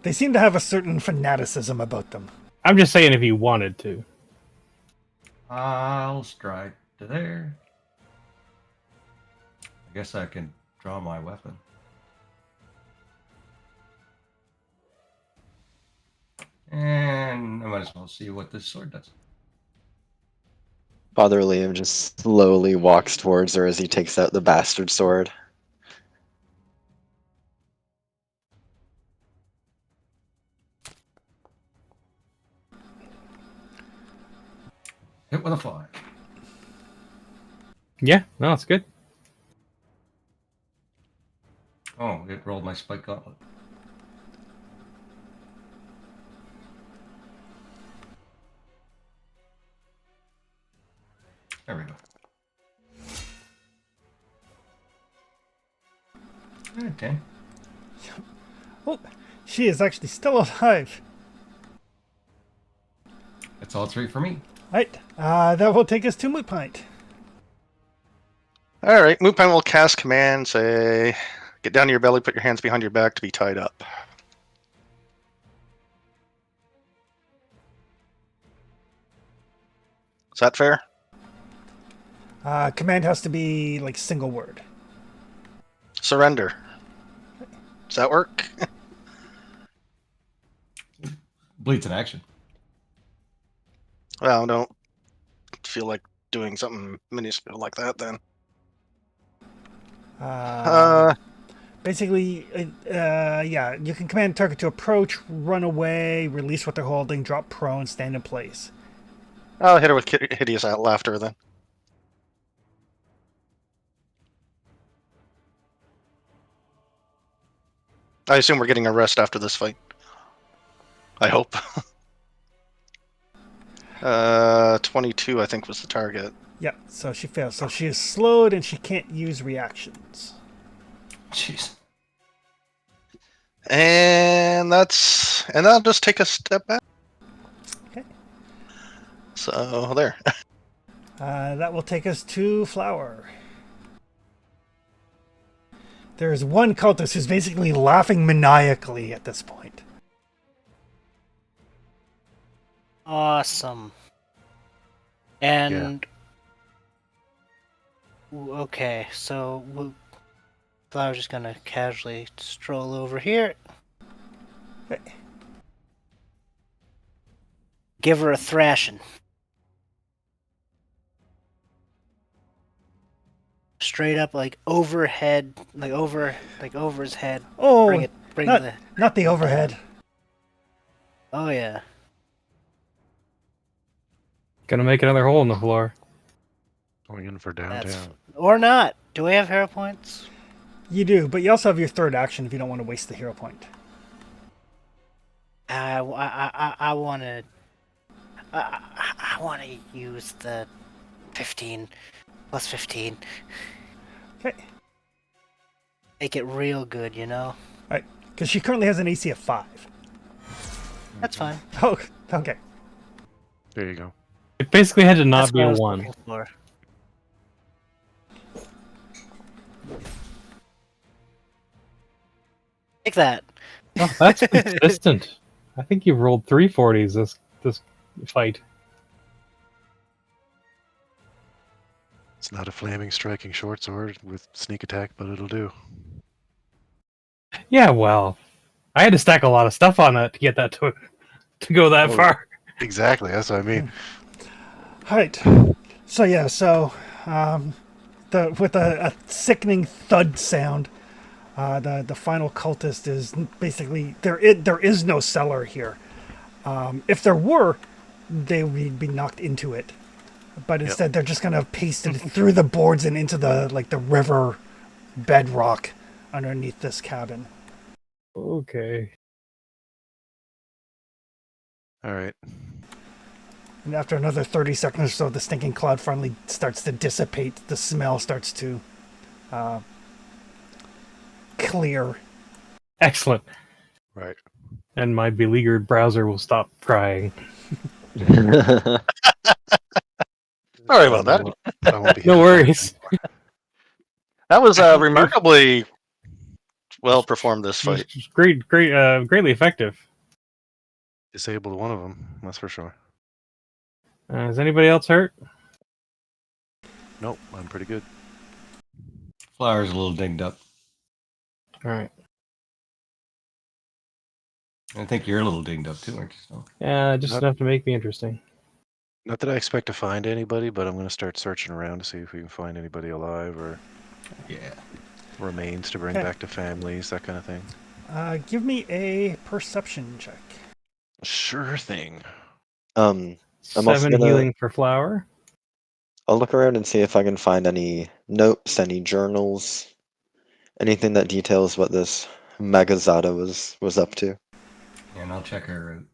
[SPEAKER 1] They seem to have a certain fanaticism about them.
[SPEAKER 4] I'm just saying if you wanted to.
[SPEAKER 5] I'll strike to there. I guess I can draw my weapon. And I might as well see what this sword does.
[SPEAKER 3] Father Liam just slowly walks towards her as he takes out the bastard sword.
[SPEAKER 5] Hit with a 5.
[SPEAKER 4] Yeah, no, it's good.
[SPEAKER 5] Oh, it rolled my spike gauntlet. There we go. Okay.
[SPEAKER 1] Oh, she is actually still alive.
[SPEAKER 5] That's all 3 for me.
[SPEAKER 1] Right. That will take us to Moot Pint.
[SPEAKER 7] All right, Moopine will cast command, say, get down to your belly, put your hands behind your back to be tied up. Is that fair?
[SPEAKER 1] Command has to be like single word.
[SPEAKER 7] Surrender. Does that work?
[SPEAKER 5] Bleed's an action.
[SPEAKER 7] Well, don't feel like doing something minuscule like that then.
[SPEAKER 1] Basically, yeah, you can command target to approach, run away, release what they're holding, drop prone, stand in place.
[SPEAKER 7] I'll hit her with hideous laughter then. I assume we're getting a rest after this fight. I hope. 22, I think, was the target.
[SPEAKER 1] Yeah, so she fails. So she is slowed and she can't use reactions.
[SPEAKER 5] Jeez.
[SPEAKER 7] And that'll just take a step back.
[SPEAKER 1] Okay.
[SPEAKER 7] So there.
[SPEAKER 1] That will take us to Flower. There's one cultist who's basically laughing maniacally at this point.
[SPEAKER 2] Awesome. And okay, so Flower's just gonna casually stroll over here.
[SPEAKER 1] Okay.
[SPEAKER 2] Give her a thrashing. Straight up, like overhead, like over his head.
[SPEAKER 1] Oh,
[SPEAKER 2] Bring
[SPEAKER 1] not the overhead.
[SPEAKER 2] Oh yeah.
[SPEAKER 4] Gonna make another hole in the floor.
[SPEAKER 8] Going in for downtown.
[SPEAKER 2] Or not. Do we have hero points?
[SPEAKER 1] You do, but you also have your third action if you don't want to waste the hero point.
[SPEAKER 2] I want to. I want to use the 15 plus 15.
[SPEAKER 1] Okay.
[SPEAKER 2] Make it real good, you know.
[SPEAKER 1] All right, because she currently has an AC of 5.
[SPEAKER 2] That's fine.
[SPEAKER 1] Oh, okay.
[SPEAKER 8] There you go.
[SPEAKER 4] It basically had to not
[SPEAKER 2] That's
[SPEAKER 4] be
[SPEAKER 2] what I
[SPEAKER 4] a
[SPEAKER 2] was
[SPEAKER 4] 1.
[SPEAKER 2] looking for. Take that.
[SPEAKER 4] Oh, that's consistent. I think you've rolled 340s fight.
[SPEAKER 8] It's not a flaming striking short sword with sneak attack, but it'll do.
[SPEAKER 4] Yeah, well, I had to stack a lot of stuff on that to get that to go that
[SPEAKER 8] Oh,
[SPEAKER 4] far.
[SPEAKER 8] Exactly, that's what I mean.
[SPEAKER 1] All right. So yeah. With a sickening thud sound, the final cultist is basically there. There is no cellar here. If there were, they would be knocked into it. But instead, they're just gonna paste it through the boards and into the river bedrock underneath this cabin.
[SPEAKER 4] Okay.
[SPEAKER 8] All right.
[SPEAKER 1] And after another 30 seconds or so, the stinking cloud finally starts to dissipate. The smell starts to clear.
[SPEAKER 4] Excellent.
[SPEAKER 8] Right.
[SPEAKER 4] And my beleaguered browser will stop crying.
[SPEAKER 7] Sorry about that.
[SPEAKER 8] I won't be
[SPEAKER 4] No
[SPEAKER 8] hitting
[SPEAKER 4] worries.
[SPEAKER 7] That was remarkably well performed, this fight.
[SPEAKER 4] Greatly effective.
[SPEAKER 8] Disabled one of them, that's for sure.
[SPEAKER 4] Is anybody else hurt?
[SPEAKER 8] Nope, I'm pretty good.
[SPEAKER 5] Flower's a little dinged up.
[SPEAKER 4] All right.
[SPEAKER 5] I think you're a little dinged up too, aren't you? So.
[SPEAKER 4] Yeah, just
[SPEAKER 8] Not-
[SPEAKER 4] enough to make me interesting.
[SPEAKER 8] Not that I expect to find anybody, but I'm going to start searching around to see if we can find anybody alive or
[SPEAKER 5] Yeah.
[SPEAKER 8] remains to bring
[SPEAKER 1] Okay.
[SPEAKER 8] back to families, that kind of thing.
[SPEAKER 1] Give me a perception check.
[SPEAKER 8] Sure thing.
[SPEAKER 3] I'm also
[SPEAKER 4] 7
[SPEAKER 3] gonna-
[SPEAKER 4] healing for Flower.
[SPEAKER 3] I'll look around and see if I can find any notes, any journals, anything that details what this Magazada was up to.
[SPEAKER 5] And I'll check her out.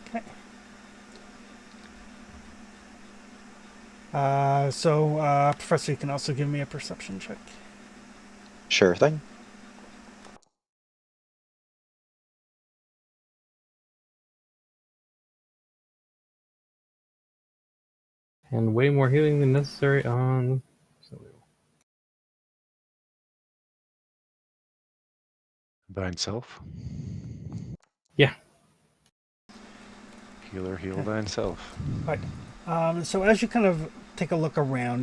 [SPEAKER 1] Okay. Professor, you can also give me a perception check.
[SPEAKER 3] Sure thing.
[SPEAKER 4] And way more healing than necessary on...
[SPEAKER 8] By himself?
[SPEAKER 4] Yeah.
[SPEAKER 8] Healer, heal thine self.
[SPEAKER 1] Right. So as you kind of take a look around,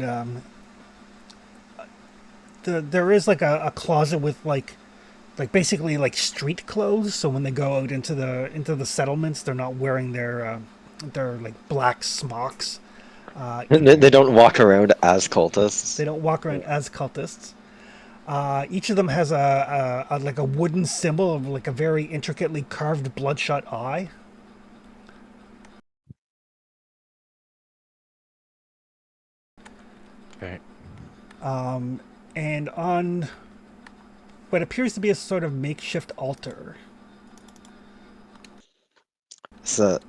[SPEAKER 1] there is like a closet with like basically like street clothes. So when they go out into the settlements, they're not wearing their like black smocks.
[SPEAKER 3] They don't walk around as cultists.
[SPEAKER 1] They don't walk around as cultists. Each of them has a like a wooden symbol of like a very intricately carved bloodshot eye.
[SPEAKER 8] Okay.
[SPEAKER 1] And on what appears to be a sort of makeshift altar.
[SPEAKER 3] So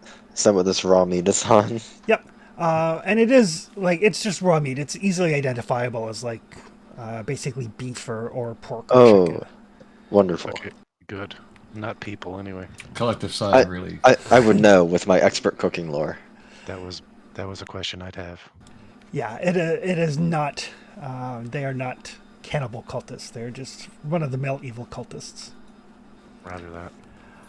[SPEAKER 3] what this raw meat is on.
[SPEAKER 1] Yep. And it is like it's just raw meat. It's easily identifiable as like basically beef or pork or chicken.
[SPEAKER 3] Wonderful.
[SPEAKER 8] Okay, good. Not people, anyway.
[SPEAKER 5] Collective sigh, really.
[SPEAKER 3] I would know with my expert cooking lore.
[SPEAKER 8] That was a question I'd have.
[SPEAKER 1] Yeah, it is not. They are not cannibal cultists. They're just run-of-the-mill evil cultists.
[SPEAKER 8] Rather that.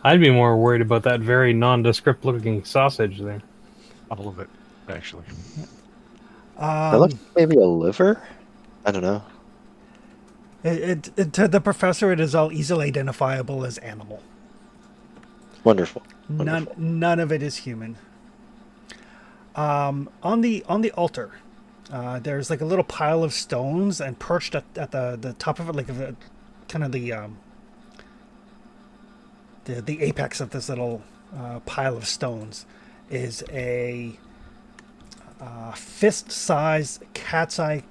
[SPEAKER 4] I'd be more worried about that very nondescript looking sausage there.
[SPEAKER 8] All of it, actually.
[SPEAKER 3] That looks maybe a liver? I don't know.
[SPEAKER 1] To the professor, it is all easily identifiable as animal.
[SPEAKER 3] Wonderful.
[SPEAKER 1] None of it is human. On the altar, there's like a little pile of stones, and perched at the top of it, like kind of the apex of this little pile of stones, is a fist-sized cat's eye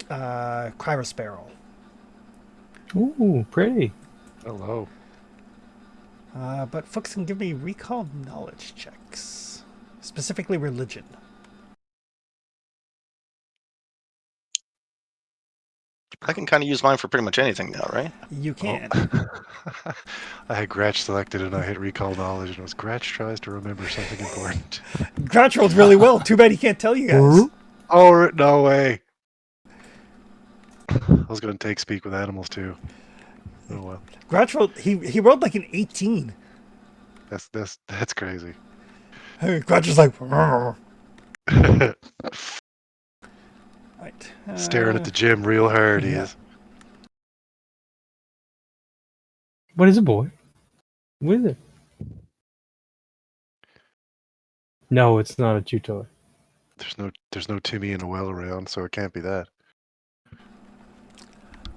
[SPEAKER 1] cryrosparrow.
[SPEAKER 4] Ooh, pretty.
[SPEAKER 8] Hello.
[SPEAKER 1] But folks can give me recall knowledge checks, specifically religion.
[SPEAKER 7] I can kind of use mine for pretty much anything now, right?
[SPEAKER 1] You can.
[SPEAKER 8] I had Gratch selected and I hit recall knowledge and it was Gratch tries to remember something important.
[SPEAKER 1] Grouch rolled really well. Too bad he can't tell you guys.
[SPEAKER 8] Oh, no way. I was going to take speak with animals too. Oh well.
[SPEAKER 1] Grouch rolled. He rolled like an 18.
[SPEAKER 8] That's crazy.
[SPEAKER 1] Grudge is like, right.
[SPEAKER 8] Staring at the gym real hard, he
[SPEAKER 1] yeah.
[SPEAKER 8] is.
[SPEAKER 4] What is it, boy? What is it? No, it's not a chew toy.
[SPEAKER 8] There's no Timmy in a well around, so it can't be that.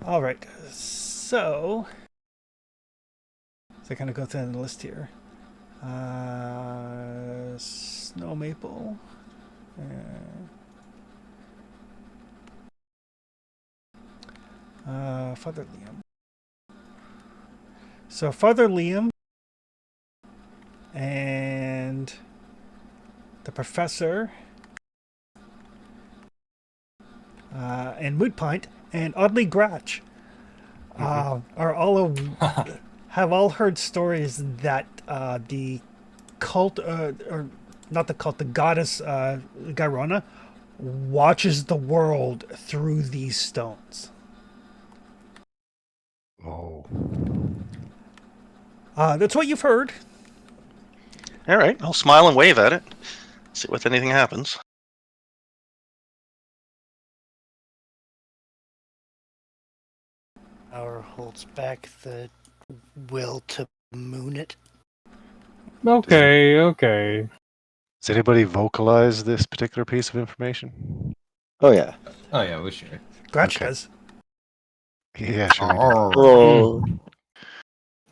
[SPEAKER 1] All right. So I kind of go through the list here. Snow Maple. Father Liam. So Father Liam and the Professor and Moot Pint and oddly Gratch are all have all heard stories that the cult or not the cult, the goddess Garona watches the world through these stones.
[SPEAKER 8] Oh.
[SPEAKER 1] That's what you've heard.
[SPEAKER 7] All right, I'll smile and wave at it. See if anything happens.
[SPEAKER 2] Our holds back the will to moon it.
[SPEAKER 4] Okay.
[SPEAKER 8] Does anybody vocalize this particular piece of information?
[SPEAKER 3] Oh yeah.
[SPEAKER 5] Oh yeah, we should.
[SPEAKER 1] Gratch
[SPEAKER 8] Okay.
[SPEAKER 1] does.
[SPEAKER 8] Yeah, sure we do.
[SPEAKER 3] Oh.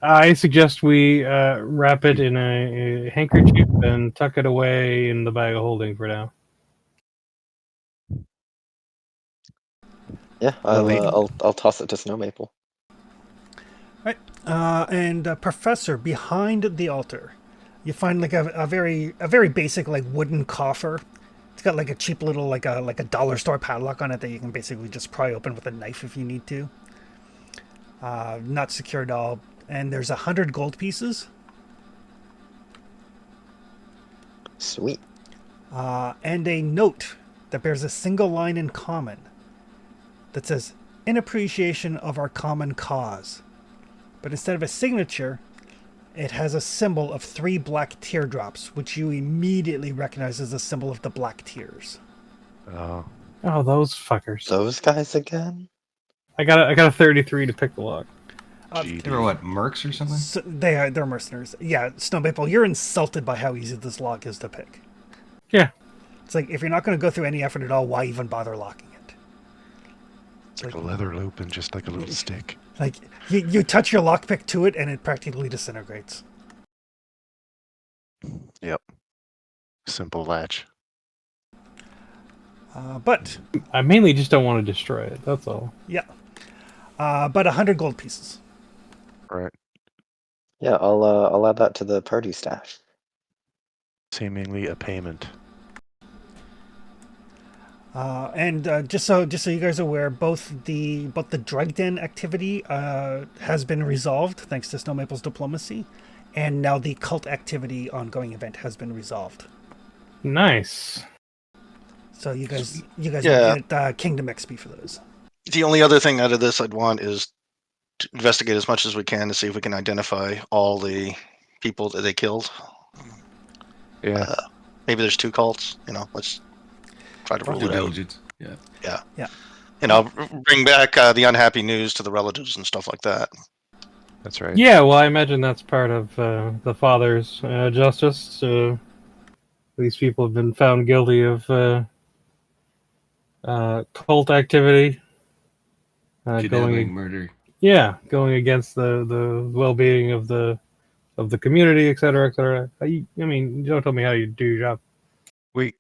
[SPEAKER 4] I suggest we wrap it in a handkerchief and tuck it away in the bag of holding for now.
[SPEAKER 3] Yeah, I'll toss it to Snow Maple.
[SPEAKER 1] Right. And Professor, behind the altar, you find like a very basic like wooden coffer. It's got like a cheap little like a dollar store padlock on it that you can basically just pry open with a knife if you need to. Not secured at all. And there's 100 gold pieces.
[SPEAKER 3] Sweet.
[SPEAKER 1] And a note that bears a single line in common that says, "In appreciation of our common cause." But instead of a signature, it has a symbol of 3 black teardrops, which you immediately recognize as a symbol of the Black Tears.
[SPEAKER 8] Oh.
[SPEAKER 4] Oh, those fuckers!
[SPEAKER 3] Those guys again?
[SPEAKER 4] I got a 33 to pick the lock.
[SPEAKER 8] GD.
[SPEAKER 5] They were what, mercs or something?
[SPEAKER 1] So they're mercenaries. Yeah, Snow Maple, you're insulted by how easy this lock is to pick.
[SPEAKER 4] Yeah.
[SPEAKER 1] It's like, if you're not going to go through any effort at all, why even bother locking it?
[SPEAKER 8] It's like a leather loop and just like a little stick.
[SPEAKER 1] Like, you touch your lockpick to it and it practically disintegrates.
[SPEAKER 8] Yep. Simple latch.
[SPEAKER 1] But,
[SPEAKER 4] I mainly just don't want to destroy it. That's all.
[SPEAKER 1] yeah. But 100 gold pieces.
[SPEAKER 8] Right.
[SPEAKER 3] Yeah, I'll add that to the party stash.
[SPEAKER 8] Seemingly a payment.
[SPEAKER 1] And just so you guys are aware, both the drug den activity has been resolved thanks to Snow Maple's diplomacy, and now the cult activity ongoing event has been resolved.
[SPEAKER 4] Nice.
[SPEAKER 1] So you guys
[SPEAKER 7] Yeah.
[SPEAKER 1] will get Kingdom XP for those.
[SPEAKER 7] The only other thing out of this I'd want is to investigate as much as we can to see if we can identify all the people that they killed.
[SPEAKER 8] Yeah.
[SPEAKER 7] Maybe there's 2 cults. Let's try to rule
[SPEAKER 5] Due
[SPEAKER 7] it out.
[SPEAKER 5] diligence. Yeah.
[SPEAKER 7] Bring back the unhappy news to the relatives and stuff like that.
[SPEAKER 8] That's right.
[SPEAKER 4] Yeah, well, I imagine that's part of the father's justice. These people have been found guilty of cult activity.
[SPEAKER 5] Kidnapping, murder.
[SPEAKER 4] Yeah, going against the well-being of the community, et cetera, et cetera. I mean, don't tell me how you do your job.
[SPEAKER 8] We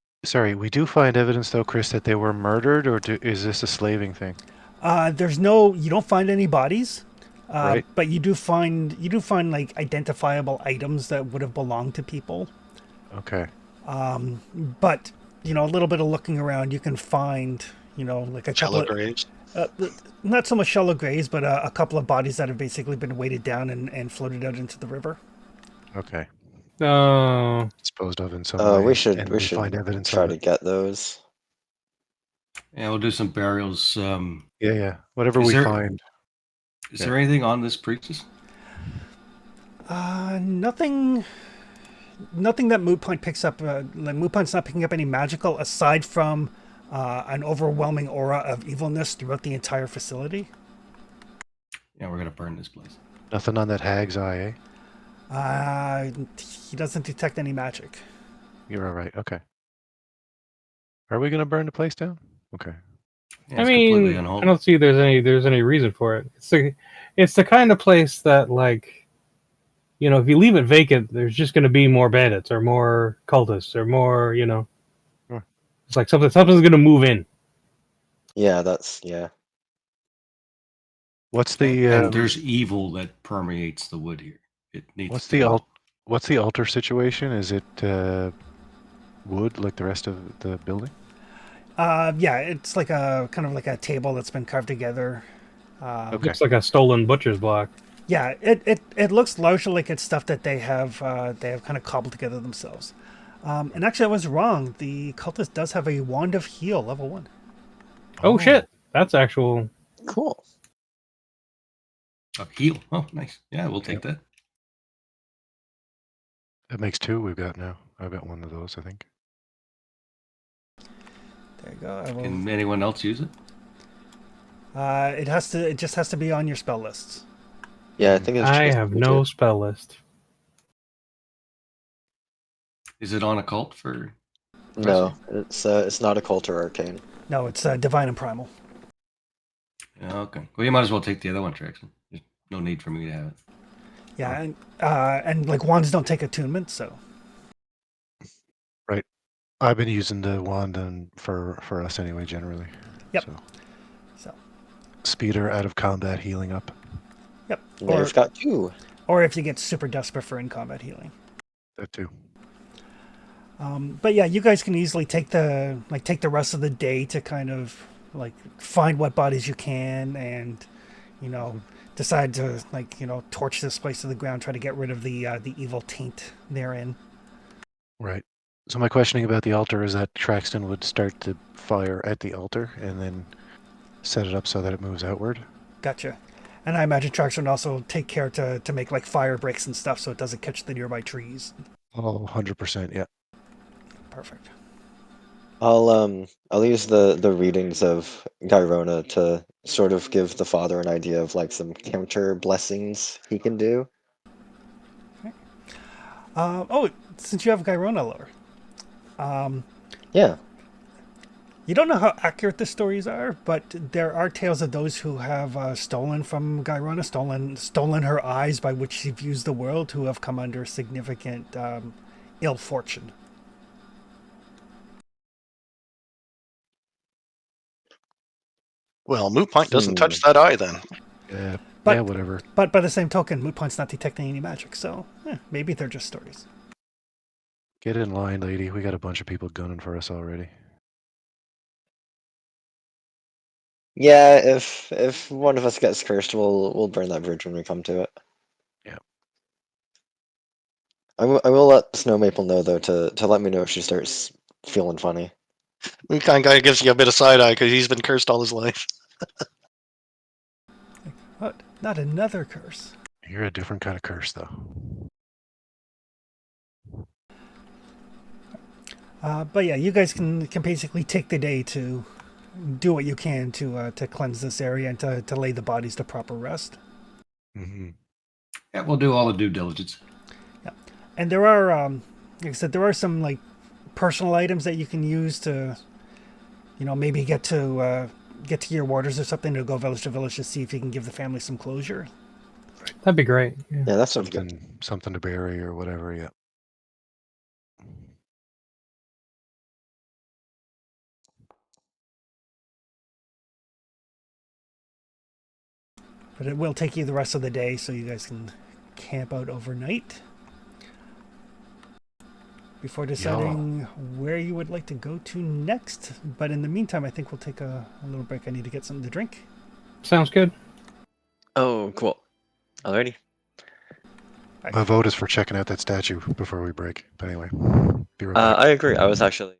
[SPEAKER 8] do find evidence though, Chris, that they were murdered, or is this a slaving thing?
[SPEAKER 1] You don't find any bodies,
[SPEAKER 8] Right.
[SPEAKER 1] but you do find like identifiable items that would have belonged to people.
[SPEAKER 8] Okay.
[SPEAKER 1] But a little bit of looking around, you can find like a couple
[SPEAKER 7] Shallow
[SPEAKER 1] of
[SPEAKER 7] graves.
[SPEAKER 1] not so much shallow graves, but a couple of bodies that have basically been weighted down and floated out into the river.
[SPEAKER 8] Okay.
[SPEAKER 4] Oh,
[SPEAKER 8] Disposed of in some way.
[SPEAKER 3] We should
[SPEAKER 8] and we find evidence
[SPEAKER 3] try
[SPEAKER 8] of
[SPEAKER 3] to
[SPEAKER 8] it.
[SPEAKER 3] get those.
[SPEAKER 5] Yeah, we'll do some burials.
[SPEAKER 8] Yeah. Whatever
[SPEAKER 5] Is
[SPEAKER 8] we
[SPEAKER 5] there-
[SPEAKER 8] find.
[SPEAKER 5] Is there anything on this priestess?
[SPEAKER 1] Nothing nothing that Moot Point picks up. Like Moot Point's not picking up any magical aside from an overwhelming aura of evilness throughout the entire facility.
[SPEAKER 5] Yeah, we're gonna burn this place.
[SPEAKER 8] Nothing on that hag's eye, eh?
[SPEAKER 1] He doesn't detect any magic.
[SPEAKER 8] You're all right. Okay. Are we going to burn the place down? Okay.
[SPEAKER 5] Yeah,
[SPEAKER 4] I
[SPEAKER 5] it's completely
[SPEAKER 4] mean, I
[SPEAKER 5] unholy.
[SPEAKER 4] don't see there's any reason for it. It's the kind of place that, like, if you leave it vacant, there's just going to be more bandits or more cultists or more,
[SPEAKER 8] Sure.
[SPEAKER 4] It's like something's going to move in.
[SPEAKER 3] Yeah, that's yeah.
[SPEAKER 8] What's
[SPEAKER 5] And,
[SPEAKER 8] the
[SPEAKER 5] and there's evil that permeates the wood here. It needs
[SPEAKER 8] what's
[SPEAKER 5] to
[SPEAKER 8] the
[SPEAKER 5] go.
[SPEAKER 8] what's the altar situation? Is it wood like the rest of the building?
[SPEAKER 1] Yeah, it's like a kind of like a table that's been carved together.
[SPEAKER 8] Okay.
[SPEAKER 4] Looks like a stolen butcher's block.
[SPEAKER 1] Yeah, it looks largely like it's stuff that they have kind of cobbled together themselves. And actually, I was wrong. The cultist does have a wand of heal, level 1.
[SPEAKER 4] Oh shit, that's actual.
[SPEAKER 3] Cool.
[SPEAKER 5] A heal. Oh, nice. Yeah, we'll take that.
[SPEAKER 8] That makes 2 we've got now. I've got one of those, I think.
[SPEAKER 1] There you go. I will.
[SPEAKER 5] Can anyone else use it?
[SPEAKER 1] It just has to be on your spell lists.
[SPEAKER 3] Yeah, I think it's
[SPEAKER 4] I
[SPEAKER 3] just
[SPEAKER 4] have
[SPEAKER 3] me
[SPEAKER 4] no
[SPEAKER 3] too.
[SPEAKER 4] spell list.
[SPEAKER 5] Is it on a cult for?
[SPEAKER 3] No, it's not a cult or arcane.
[SPEAKER 1] No, it's divine and primal.
[SPEAKER 5] Yeah, okay. Well, you might as well take the other one, Trixon. There's no need for me to have it.
[SPEAKER 1] Yeah, and like wands don't take attunement, so
[SPEAKER 8] Right. I've been using the wand for us anyway, generally.
[SPEAKER 1] Yep.
[SPEAKER 8] So speeder out of combat healing up.
[SPEAKER 1] yep.
[SPEAKER 3] Now
[SPEAKER 1] Or
[SPEAKER 3] you've got 2.
[SPEAKER 1] or if you get super desperate for in combat healing.
[SPEAKER 8] That too.
[SPEAKER 1] But yeah, you guys can easily take the rest of the day to kind of like find what bodies you can, and decide to torch this place to the ground, try to get rid of the evil taint therein.
[SPEAKER 8] Right. So my questioning about the altar is that Traxton would start to fire at the altar and then set it up so that it moves outward.
[SPEAKER 1] Gotcha. And I imagine Traxxon would also take care to make like fire breaks and stuff so it doesn't catch the nearby trees.
[SPEAKER 8] Oh, 100%, yeah.
[SPEAKER 1] Perfect.
[SPEAKER 3] I'll use the readings of Gyrona to sort of give the father an idea of like some counter blessings he can do.
[SPEAKER 1] Since you have Gyrona lore,
[SPEAKER 3] Yeah.
[SPEAKER 1] you don't know how accurate the stories are, but there are tales of those who have stolen from Gyrona, stolen her eyes by which she views the world, who have come under significant ill fortune.
[SPEAKER 7] Well, Moot Point doesn't
[SPEAKER 3] Hmm.
[SPEAKER 7] touch that eye then.
[SPEAKER 8] Yeah,
[SPEAKER 1] But-
[SPEAKER 8] yeah, whatever.
[SPEAKER 1] But by the same token, Moot Point's not detecting any magic, so maybe they're just stories.
[SPEAKER 8] Get in line, lady. We got a bunch of people gunning for us already.
[SPEAKER 3] Yeah, if one of us gets cursed, we'll burn that bridge when we come to it.
[SPEAKER 8] Yeah.
[SPEAKER 3] I will let Snow Maple know though to let me know if she starts feeling funny.
[SPEAKER 7] Moot Point guy gives you a bit of side eye because he's been cursed all his life.
[SPEAKER 1] What? Not another curse.
[SPEAKER 8] You're a different kind of curse, though.
[SPEAKER 1] But yeah, you guys can basically take the day to do what you can to cleanse this area and to lay the bodies to proper rest.
[SPEAKER 8] Mm-hmm.
[SPEAKER 5] Yeah, we'll do all the due diligence.
[SPEAKER 1] And there are, like I said, there are some like personal items that you can use to, maybe get to your warders or something, to go village to village to see if you can give the family some closure.
[SPEAKER 4] That'd be great. Yeah.
[SPEAKER 3] Yeah, that sounds good.
[SPEAKER 8] Something to bury or whatever. Yeah.
[SPEAKER 1] But it will take you the rest of the day, so you guys can camp out overnight before deciding where you would like to go to next. But in the meantime, I think we'll take a little break. I need to get something to drink.
[SPEAKER 4] Sounds good.
[SPEAKER 3] Oh, cool. Alrighty.
[SPEAKER 8] My vote is for checking out that statue before we break. But anyway, be right back.
[SPEAKER 3] I agree. I was actually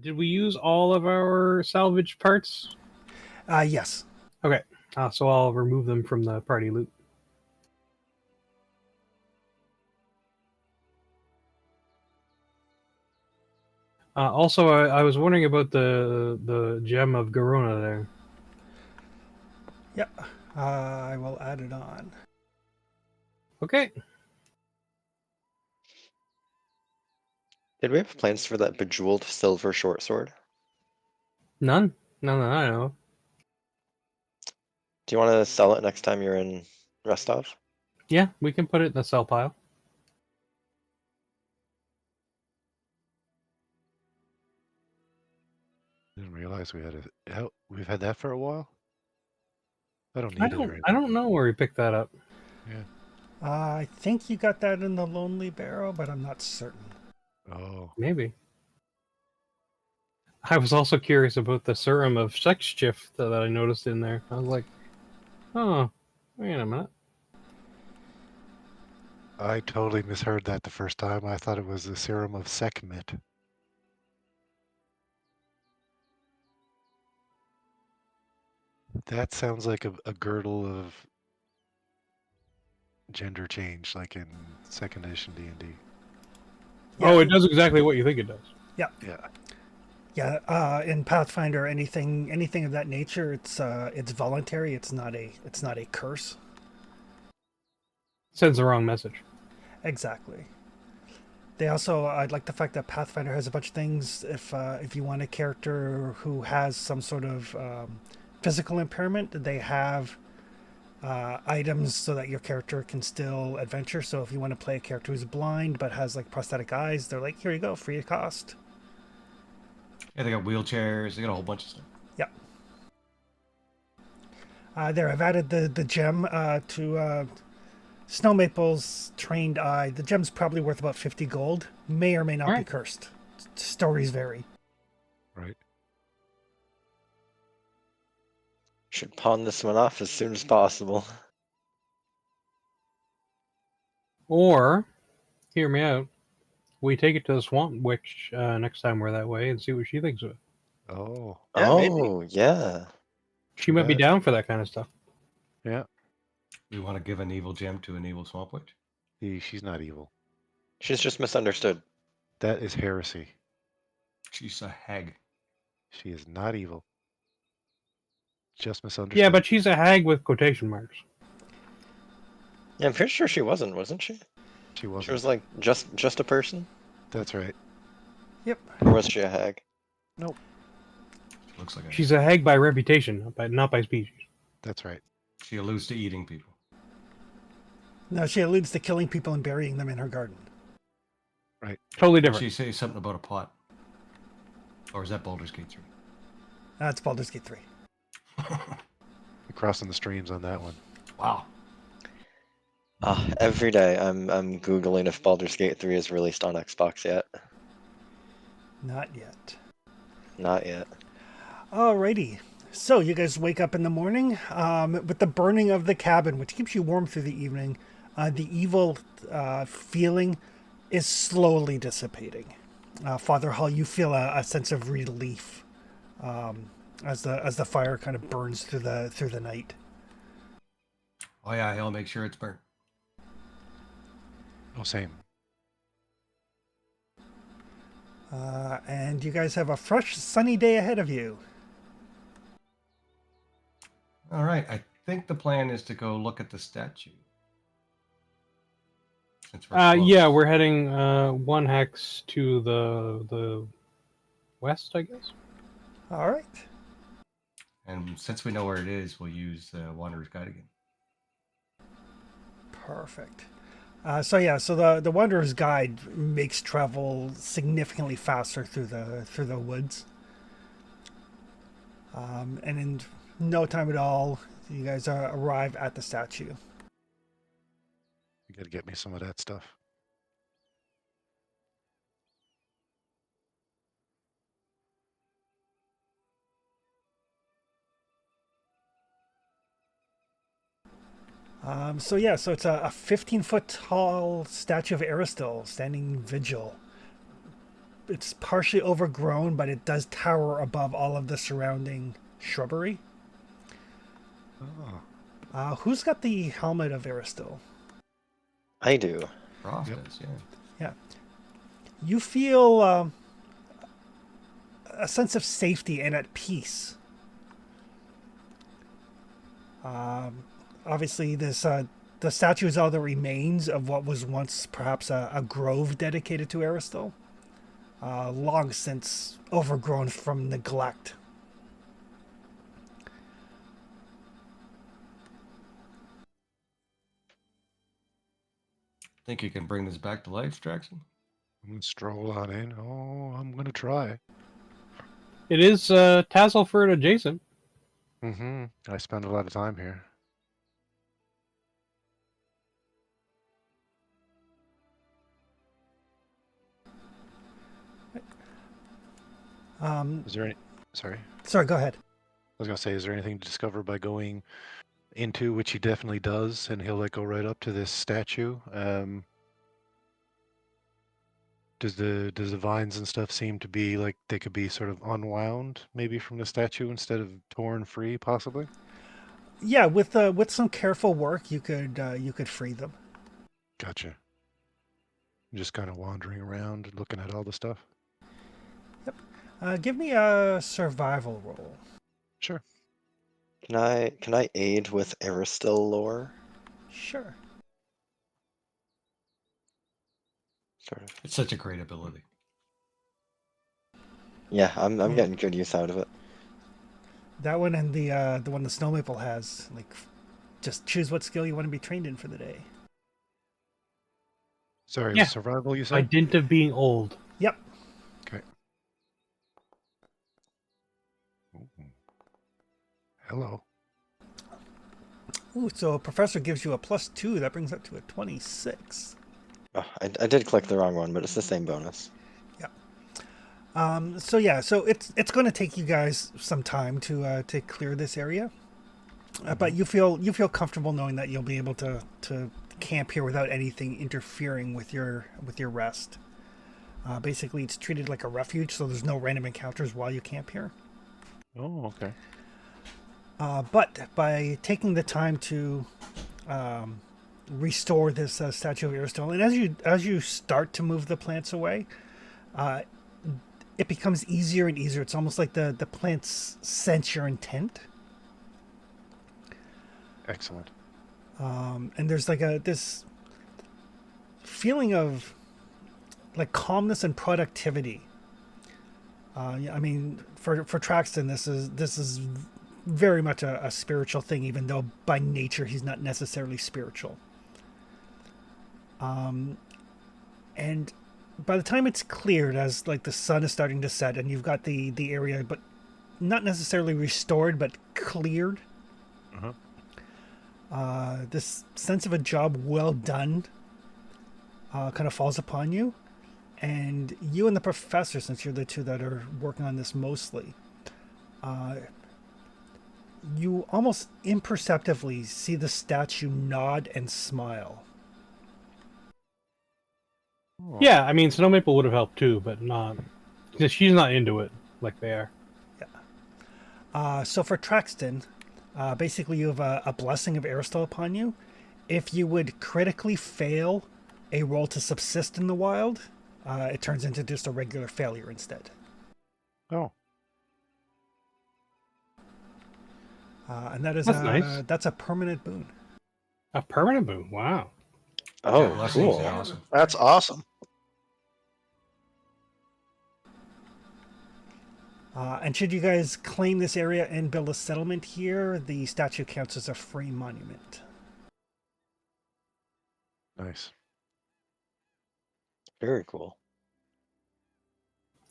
[SPEAKER 4] Did we use all of our salvage parts?
[SPEAKER 1] Yes.
[SPEAKER 4] Okay, so I'll remove them from the party loot. Also, I was wondering about the gem of Garona there.
[SPEAKER 1] Yep. I will add it on.
[SPEAKER 4] Okay.
[SPEAKER 3] Did we have plans for that bejeweled silver short sword?
[SPEAKER 4] None. None that I know of.
[SPEAKER 3] Do you want to sell it next time you're in Rostov?
[SPEAKER 4] Yeah, we can put it in the sell pile.
[SPEAKER 8] Didn't realize we had we've had that for a while. I don't
[SPEAKER 4] I
[SPEAKER 8] need it or
[SPEAKER 4] don't.
[SPEAKER 8] anything.
[SPEAKER 4] I don't know where we picked that up.
[SPEAKER 8] Yeah.
[SPEAKER 1] I think you got that in the Lonely Barrow, but I'm not certain.
[SPEAKER 8] Oh.
[SPEAKER 4] Maybe. I was also curious about the serum of sex shift that I noticed in there. I was like, oh, wait a minute.
[SPEAKER 8] I totally misheard that the first time. I thought it was the serum of Sekhmet. That sounds like a girdle of gender change, like in second edition D&D.
[SPEAKER 4] Oh, it does exactly what you think it does.
[SPEAKER 1] Yeah.
[SPEAKER 8] Yeah.
[SPEAKER 1] Yeah. In Pathfinder, anything of that nature, it's voluntary. It's not a curse.
[SPEAKER 4] Sends the wrong message.
[SPEAKER 1] Exactly. They also, I like the fact that Pathfinder has a bunch of things. If you want a character who has some sort of physical impairment, they have items so that your character can still adventure. So if you want to play a character who's blind but has like prosthetic eyes, they're like, here you go, free of cost.
[SPEAKER 5] Yeah, they got wheelchairs. They got a whole bunch of stuff.
[SPEAKER 1] Yep. There, I've added the gem to Snow Maple's trained eye. The gem's probably worth about 50 gold. May or may not be cursed. Stories vary.
[SPEAKER 8] Right.
[SPEAKER 3] Should pawn this one off as soon as possible.
[SPEAKER 4] Or, hear me out, we take it to the Swamp Witch next time we're that way and see what she thinks of it.
[SPEAKER 8] Oh.
[SPEAKER 7] Yeah, maybe.
[SPEAKER 3] Oh, yeah.
[SPEAKER 4] She might be down for that kind of stuff.
[SPEAKER 8] Yeah.
[SPEAKER 5] We want to give an evil gem to an evil swamp witch.
[SPEAKER 8] She's not evil.
[SPEAKER 3] She's just misunderstood.
[SPEAKER 8] That is heresy.
[SPEAKER 5] She's a hag.
[SPEAKER 8] She is not evil. Just misunderstood.
[SPEAKER 4] Yeah, but she's a hag with quotation marks.
[SPEAKER 3] Yeah, I'm pretty sure she wasn't she?
[SPEAKER 8] She wasn't.
[SPEAKER 3] She was like just a person?
[SPEAKER 8] That's right.
[SPEAKER 1] Yep.
[SPEAKER 3] Or was she a hag?
[SPEAKER 8] Nope.
[SPEAKER 5] Looks like
[SPEAKER 4] She's a hag by reputation, not by species.
[SPEAKER 8] That's right.
[SPEAKER 5] She alludes to eating people.
[SPEAKER 1] No, she alludes to killing people and burying them in her garden.
[SPEAKER 8] Right.
[SPEAKER 4] Totally
[SPEAKER 5] Did
[SPEAKER 4] different.
[SPEAKER 5] she say something about a pot? Or is that Baldur's Gate 3?
[SPEAKER 1] That's Baldur's Gate 3.
[SPEAKER 8] You're crossing the streams on that one.
[SPEAKER 5] Wow.
[SPEAKER 3] Every day I'm googling if Baldur's Gate 3 is released on Xbox yet.
[SPEAKER 1] Not yet.
[SPEAKER 3] Not yet.
[SPEAKER 1] Alrighty. So you guys wake up in the morning with the burning of the cabin, which keeps you warm through the evening. The evil feeling is slowly dissipating. Father Hall, you feel a sense of relief as the fire kind of burns through the night.
[SPEAKER 5] Oh yeah, he'll make sure it's burnt.
[SPEAKER 8] Oh, same.
[SPEAKER 1] And you guys have a fresh, sunny day ahead of you.
[SPEAKER 5] All right, I think the plan is to go look at the statue. Since we're close.
[SPEAKER 4] Yeah, we're heading one hex to the west, I guess.
[SPEAKER 1] All right.
[SPEAKER 5] And since we know where it is, we'll use the Wanderer's Guide again.
[SPEAKER 1] Perfect. So the Wanderer's Guide makes travel significantly faster through the woods. And in no time at all, you guys arrive at the statue.
[SPEAKER 8] You got to get me some of that stuff.
[SPEAKER 1] So it's a 15-foot tall statue of Aristil standing vigil. it's partially overgrown, but it does tower above all of the surrounding shrubbery.
[SPEAKER 8] Oh,
[SPEAKER 1] Who's got the helmet of Aristil?
[SPEAKER 3] I do.
[SPEAKER 5] Prof
[SPEAKER 8] Yep.
[SPEAKER 5] does, yeah.
[SPEAKER 1] Yeah. You feel a sense of safety and at peace. Obviously, this the statue is all that remains of what was once perhaps a grove dedicated to Aristil, long since overgrown from neglect.
[SPEAKER 5] Think you can bring this back to life, Draxon?
[SPEAKER 8] I'm gonna stroll on in. Oh, I'm gonna try.
[SPEAKER 4] It is Tasselford adjacent.
[SPEAKER 8] Mm-hmm. I spend a lot of time here. Is there any? Sorry, I
[SPEAKER 1] Sorry, go ahead.
[SPEAKER 8] was gonna say, is there anything to discover by going into, which he definitely does, and he'll like go right up to this statue. Does the vines and stuff seem to be like they could be sort of unwound maybe from the statue instead of torn free, possibly?
[SPEAKER 1] Yeah, with some careful work, you could free them.
[SPEAKER 8] Gotcha. Just kind of wandering around, looking at all the stuff.
[SPEAKER 1] Give me a survival roll.
[SPEAKER 8] Sure.
[SPEAKER 3] Can I aid with Aristil lore?
[SPEAKER 1] Sure.
[SPEAKER 3] Sort of.
[SPEAKER 5] It's such a great ability.
[SPEAKER 3] Yeah, I'm getting good use out of it.
[SPEAKER 1] That one and the one the Snow Maple has. Like, just choose what skill you want to be trained in for the day.
[SPEAKER 8] Sorry,
[SPEAKER 4] Yeah.
[SPEAKER 8] survival you
[SPEAKER 4] By
[SPEAKER 8] said?
[SPEAKER 4] dint of being old.
[SPEAKER 1] Yep.
[SPEAKER 8] Okay. Ooh. Hello.
[SPEAKER 1] Ooh, so a professor gives you a +2. That brings up to a 26.
[SPEAKER 3] Oh, I did click the wrong one, but it's the same bonus.
[SPEAKER 1] So yeah, so it's going to take you guys some time to clear this area, but you feel comfortable knowing that you'll be able to camp here without anything interfering with your rest. Basically, it's treated like a refuge, so there's no random encounters while you camp here.
[SPEAKER 8] Oh, okay.
[SPEAKER 1] But by taking the time to restore this statue of Aristil, and as you start to move the plants away, it becomes easier and easier. It's almost like the plants sense your intent,
[SPEAKER 8] Excellent.
[SPEAKER 1] and there's like this feeling of like calmness and productivity. I mean, for Traxton, this is very much a spiritual thing, even though by nature he's not necessarily spiritual. And by the time it's cleared, as like the sun is starting to set, and you've got the area, but not necessarily restored, but cleared. This sense of a job well done kind of falls upon you, and you and the professor, since you're the two that are working on this mostly, you almost imperceptibly see the statue nod and smile.
[SPEAKER 8] Oh,
[SPEAKER 4] Yeah, I mean, Snow Maple would have helped too, but not. She's not into it like they are.
[SPEAKER 1] So for Traxton, basically you have a blessing of Aristil upon you. If you would critically fail a roll to subsist in the wild, it turns into just a regular failure instead.
[SPEAKER 8] Oh,
[SPEAKER 1] And that is
[SPEAKER 4] That's nice.
[SPEAKER 1] that's a permanent boon.
[SPEAKER 4] A permanent boon. Wow.
[SPEAKER 3] Oh,
[SPEAKER 5] blessings
[SPEAKER 3] cool.
[SPEAKER 5] are awesome.
[SPEAKER 7] That's awesome.
[SPEAKER 1] And should you guys claim this area and build a settlement here, the statue counts as a free monument.
[SPEAKER 8] nice.
[SPEAKER 3] Very cool.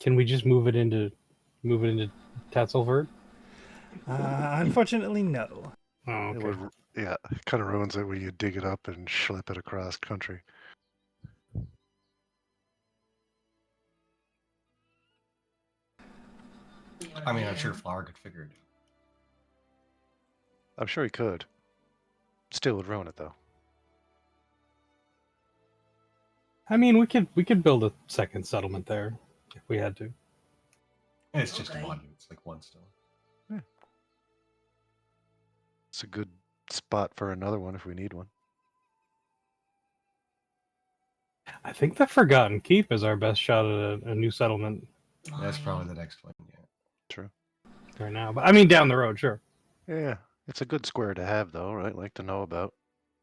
[SPEAKER 4] Can we just move it into Tatzelford?
[SPEAKER 1] Unfortunately, no.
[SPEAKER 4] Oh,
[SPEAKER 8] It
[SPEAKER 4] okay.
[SPEAKER 8] would, yeah, it kind of ruins it when you dig it up and schlep it across country.
[SPEAKER 5] I mean, I'm sure Flower could figure it out.
[SPEAKER 8] I'm sure he could. Still would ruin it though.
[SPEAKER 4] I mean, we could build a second settlement there. if we had to.
[SPEAKER 5] It's just a
[SPEAKER 9] Okay.
[SPEAKER 5] monument. It's like one stone.
[SPEAKER 8] It's a good spot for another one if we need one.
[SPEAKER 4] I think the Forgotten Keep is our best shot at a new settlement
[SPEAKER 5] That's
[SPEAKER 9] Mine.
[SPEAKER 5] probably the next one. Yeah.
[SPEAKER 8] True.
[SPEAKER 4] right now. But I mean, down the road, sure.
[SPEAKER 8] Yeah, it's a good square to have, though, right? Like to know about.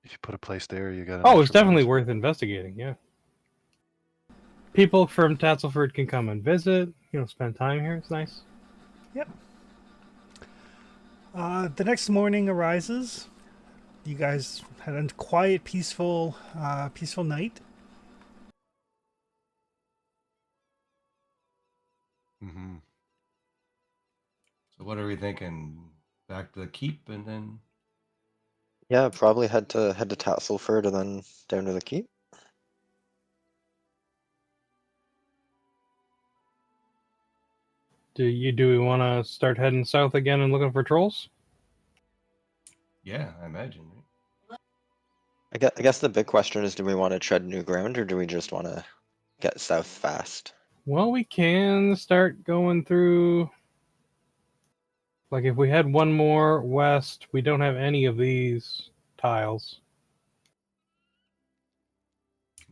[SPEAKER 8] If you put a place there, you got. An
[SPEAKER 4] Oh, it's
[SPEAKER 8] extra
[SPEAKER 4] definitely
[SPEAKER 8] bonus.
[SPEAKER 4] worth investigating. Yeah. People from Tatzelford can come and visit. Spend time here. It's nice.
[SPEAKER 1] Yep. The next morning arises. You guys had a quiet, peaceful night.
[SPEAKER 8] Mm-hmm.
[SPEAKER 5] So what are we thinking? Back to the keep and then.
[SPEAKER 3] Yeah, probably head to Tatzelford and then down to the keep.
[SPEAKER 4] Do we want to start heading south again and looking for trolls?
[SPEAKER 5] Yeah, I imagine. Right?
[SPEAKER 3] I guess the big question is, do we want to tread new ground or do we just want to get south fast?
[SPEAKER 4] Well, we can start going through. Like if we had one more west, we don't have any of these tiles.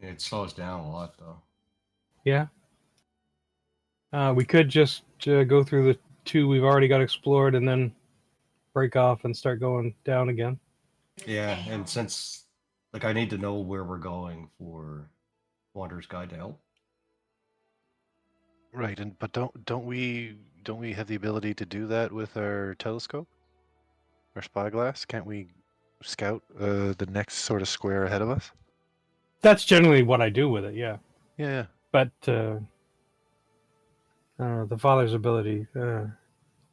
[SPEAKER 5] It slows down a lot though.
[SPEAKER 4] Yeah. We could just go through the two we've already got explored and then break off and start going down again.
[SPEAKER 5] Yeah, and since like I need to know where we're going for Wanderer's Guide to help.
[SPEAKER 8] Right, but don't we have the ability to do that with our telescope, our spyglass? Can't we scout the next sort of square ahead of us?
[SPEAKER 4] That's generally what I do with it, yeah.
[SPEAKER 8] Yeah.
[SPEAKER 4] But the father's ability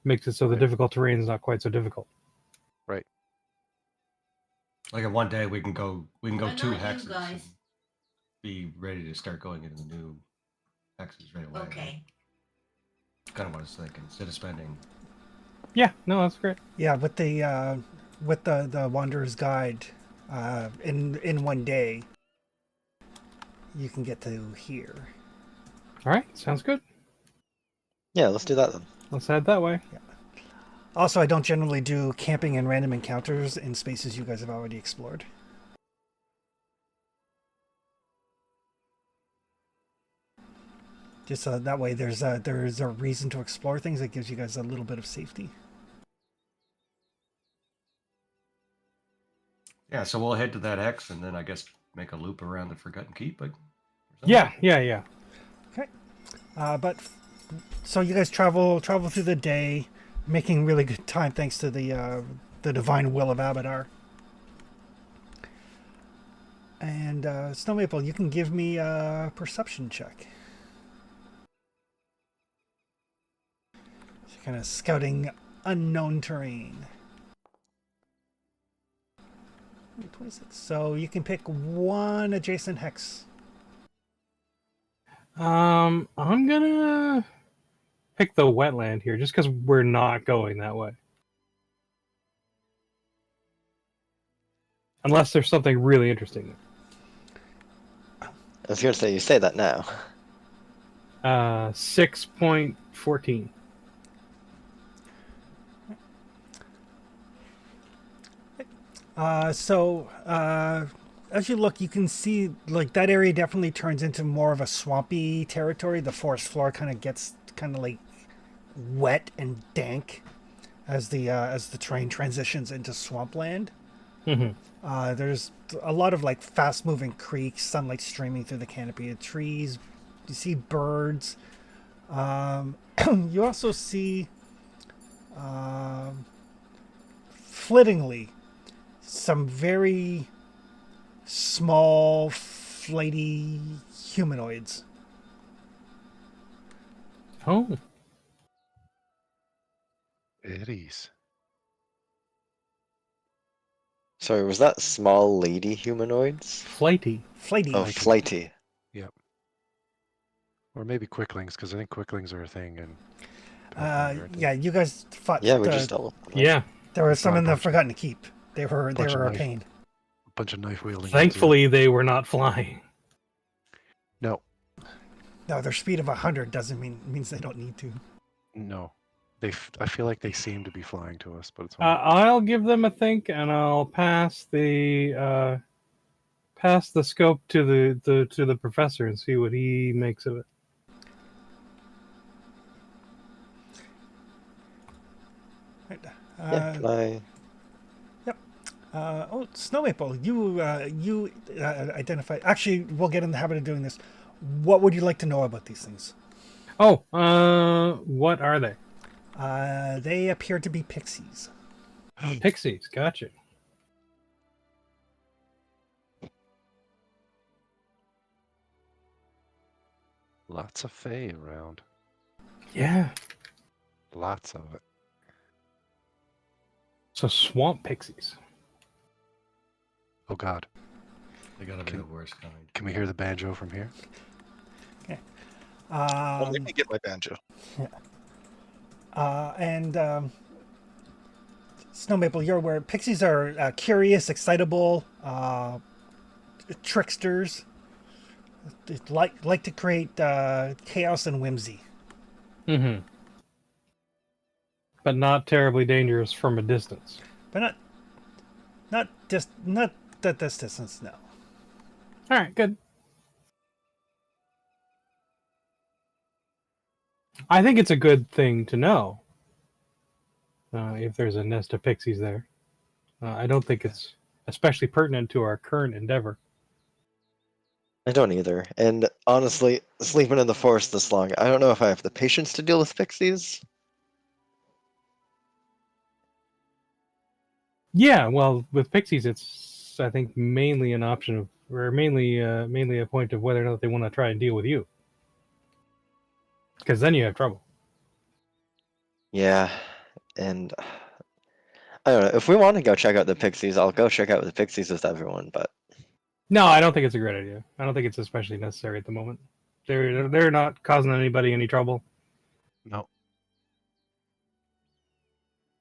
[SPEAKER 4] makes it so the
[SPEAKER 8] Right.
[SPEAKER 4] difficult terrain is not quite so difficult.
[SPEAKER 8] Right.
[SPEAKER 5] Like in one day we can go
[SPEAKER 9] Why
[SPEAKER 5] 2
[SPEAKER 9] not you
[SPEAKER 5] hexes and
[SPEAKER 9] guys?
[SPEAKER 5] be ready to start going into the new hexes right away.
[SPEAKER 9] Okay.
[SPEAKER 5] Kind of what I was thinking. Instead of spending.
[SPEAKER 4] Yeah, no, that's great.
[SPEAKER 1] Yeah, with the Wanderer's Guide, in one day, you can get to here.
[SPEAKER 4] All right, sounds good.
[SPEAKER 3] Yeah, let's do that then.
[SPEAKER 4] Let's head that way.
[SPEAKER 1] Also, I don't generally do camping and random encounters in spaces you guys have already explored. Just that way, there's a reason to explore things that gives you guys a little bit of safety.
[SPEAKER 5] Yeah, so we'll head to that hex and then I guess make a loop around the Forgotten Keep. Like,
[SPEAKER 4] Yeah.
[SPEAKER 1] Okay. So you guys travel through the day, making really good time thanks to the divine will of Abadar. And Snow Maple, you can give me a perception check. So kind of scouting unknown terrain. 26. So you can pick one adjacent hex.
[SPEAKER 4] I'm gonna pick the wetland here, just because we're not going that way. Unless there's something really interesting there.
[SPEAKER 3] I was going to say, you say that now.
[SPEAKER 4] 6.14.
[SPEAKER 1] As you look, you can see like that area definitely turns into more of a swampy territory. The forest floor kind of gets kind of like wet and dank as the terrain transitions into swampland.
[SPEAKER 4] Mm-hmm.
[SPEAKER 1] There's a lot of like fast moving creeks, sunlight streaming through the canopy of trees. You see birds. You also see, flittingly, some very small, flighty humanoids.
[SPEAKER 4] Oh,
[SPEAKER 8] Eddies.
[SPEAKER 3] Sorry, was that small lady humanoids?
[SPEAKER 4] flighty.
[SPEAKER 1] Flighty.
[SPEAKER 3] Oh, flighty.
[SPEAKER 8] Yep. Or maybe quicklings, because I think quicklings are a thing. And
[SPEAKER 1] Yeah, you guys fought.
[SPEAKER 3] Yeah, we just dealt with them.
[SPEAKER 4] Yeah.
[SPEAKER 1] There were
[SPEAKER 8] It's
[SPEAKER 1] some
[SPEAKER 8] not a
[SPEAKER 1] in the
[SPEAKER 8] bunch of-
[SPEAKER 1] Forgotten Keep. They were
[SPEAKER 8] bunch of
[SPEAKER 1] a
[SPEAKER 8] knife-
[SPEAKER 1] pain.
[SPEAKER 8] bunch of knife wielding.
[SPEAKER 4] Thankfully, they were not flying.
[SPEAKER 8] No.
[SPEAKER 1] No, their speed of 100 doesn't means they don't need to.
[SPEAKER 8] No. I feel like they seem to be flying to us, but it's fine.
[SPEAKER 4] I'll give them a think, and I'll pass the scope to the professor and see what he makes of it.
[SPEAKER 1] Right.
[SPEAKER 3] Yeah, can I?
[SPEAKER 1] Snow Maple, you identify. Actually, we'll get in the habit of doing this. What would you like to know about these things?
[SPEAKER 4] Oh, what are they?
[SPEAKER 1] They appear to be pixies.
[SPEAKER 4] Pixies. Gotcha.
[SPEAKER 8] Lots of Fae around.
[SPEAKER 4] Yeah.
[SPEAKER 8] Lots of it.
[SPEAKER 4] So swamp pixies.
[SPEAKER 8] Oh God.
[SPEAKER 5] They gotta be the worst kind.
[SPEAKER 8] Can we hear the banjo from here?
[SPEAKER 7] Well, let me get my banjo.
[SPEAKER 1] And Snow Maple, you're aware pixies are curious, excitable, tricksters. They like to create chaos and whimsy.
[SPEAKER 4] Mm-hmm. But not terribly dangerous from a distance.
[SPEAKER 1] But not at this distance, no.
[SPEAKER 4] All right, good. I think it's a good thing to know if there's a nest of pixies there. I don't think it's especially pertinent to our current endeavor.
[SPEAKER 3] I don't either. And honestly, sleeping in the forest this long, I don't know if I have the patience to deal with pixies.
[SPEAKER 4] Yeah, well, with pixies, it's I think mainly an option of, or mainly a point of whether or not they want to try and deal with you, because then you have trouble.
[SPEAKER 3] Yeah, and I don't know. If we want to go check out the pixies, I'll go check out the pixies with everyone. But
[SPEAKER 4] No, I don't think it's a great idea. I don't think it's especially necessary at the moment. They're not causing anybody any trouble.
[SPEAKER 8] No.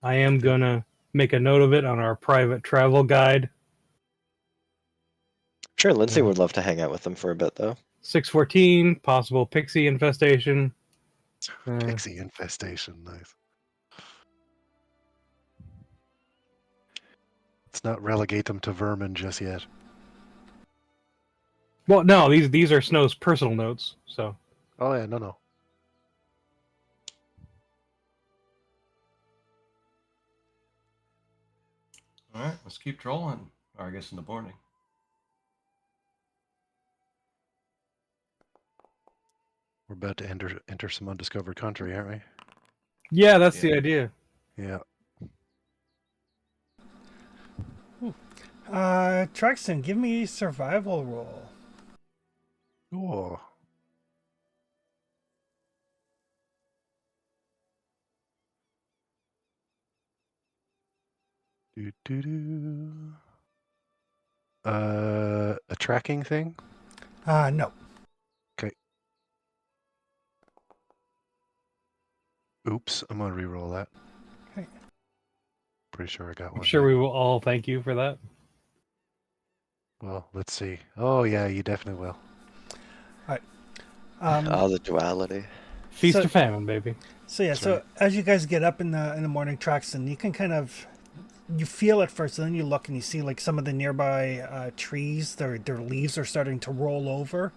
[SPEAKER 4] I am gonna make a note of it on our private travel guide.
[SPEAKER 3] sure, Lindsay would love to hang out with them for a bit, though.
[SPEAKER 4] 614, possible pixie infestation.
[SPEAKER 8] Pixie infestation, nice. Let's not relegate them to vermin just yet.
[SPEAKER 4] Well, no, these are Snow's personal notes. So
[SPEAKER 8] Oh yeah, no.
[SPEAKER 5] All right, let's keep trolling. Or I guess in the morning.
[SPEAKER 8] We're about to enter some undiscovered country, aren't we?
[SPEAKER 4] yeah, that's the idea.
[SPEAKER 8] Yeah.
[SPEAKER 1] Traxton, give me a survival roll.
[SPEAKER 8] Oh. Do. A tracking thing?
[SPEAKER 1] No.
[SPEAKER 8] Okay. Oops, I'm gonna re-roll that.
[SPEAKER 1] Okay.
[SPEAKER 8] Pretty sure I got
[SPEAKER 4] I'm
[SPEAKER 8] one.
[SPEAKER 4] sure
[SPEAKER 8] there.
[SPEAKER 4] we will all thank you for that.
[SPEAKER 8] Well, let's see. Oh yeah, you definitely will.
[SPEAKER 3] The duality.
[SPEAKER 4] Feast
[SPEAKER 1] So-
[SPEAKER 4] or famine, baby.
[SPEAKER 1] So yeah,
[SPEAKER 8] That's
[SPEAKER 1] so
[SPEAKER 8] right.
[SPEAKER 1] as you guys get up in the morning, Traxton, you can kind of you feel it first, and then you look and you see like some of the nearby trees, their leaves are starting to roll over.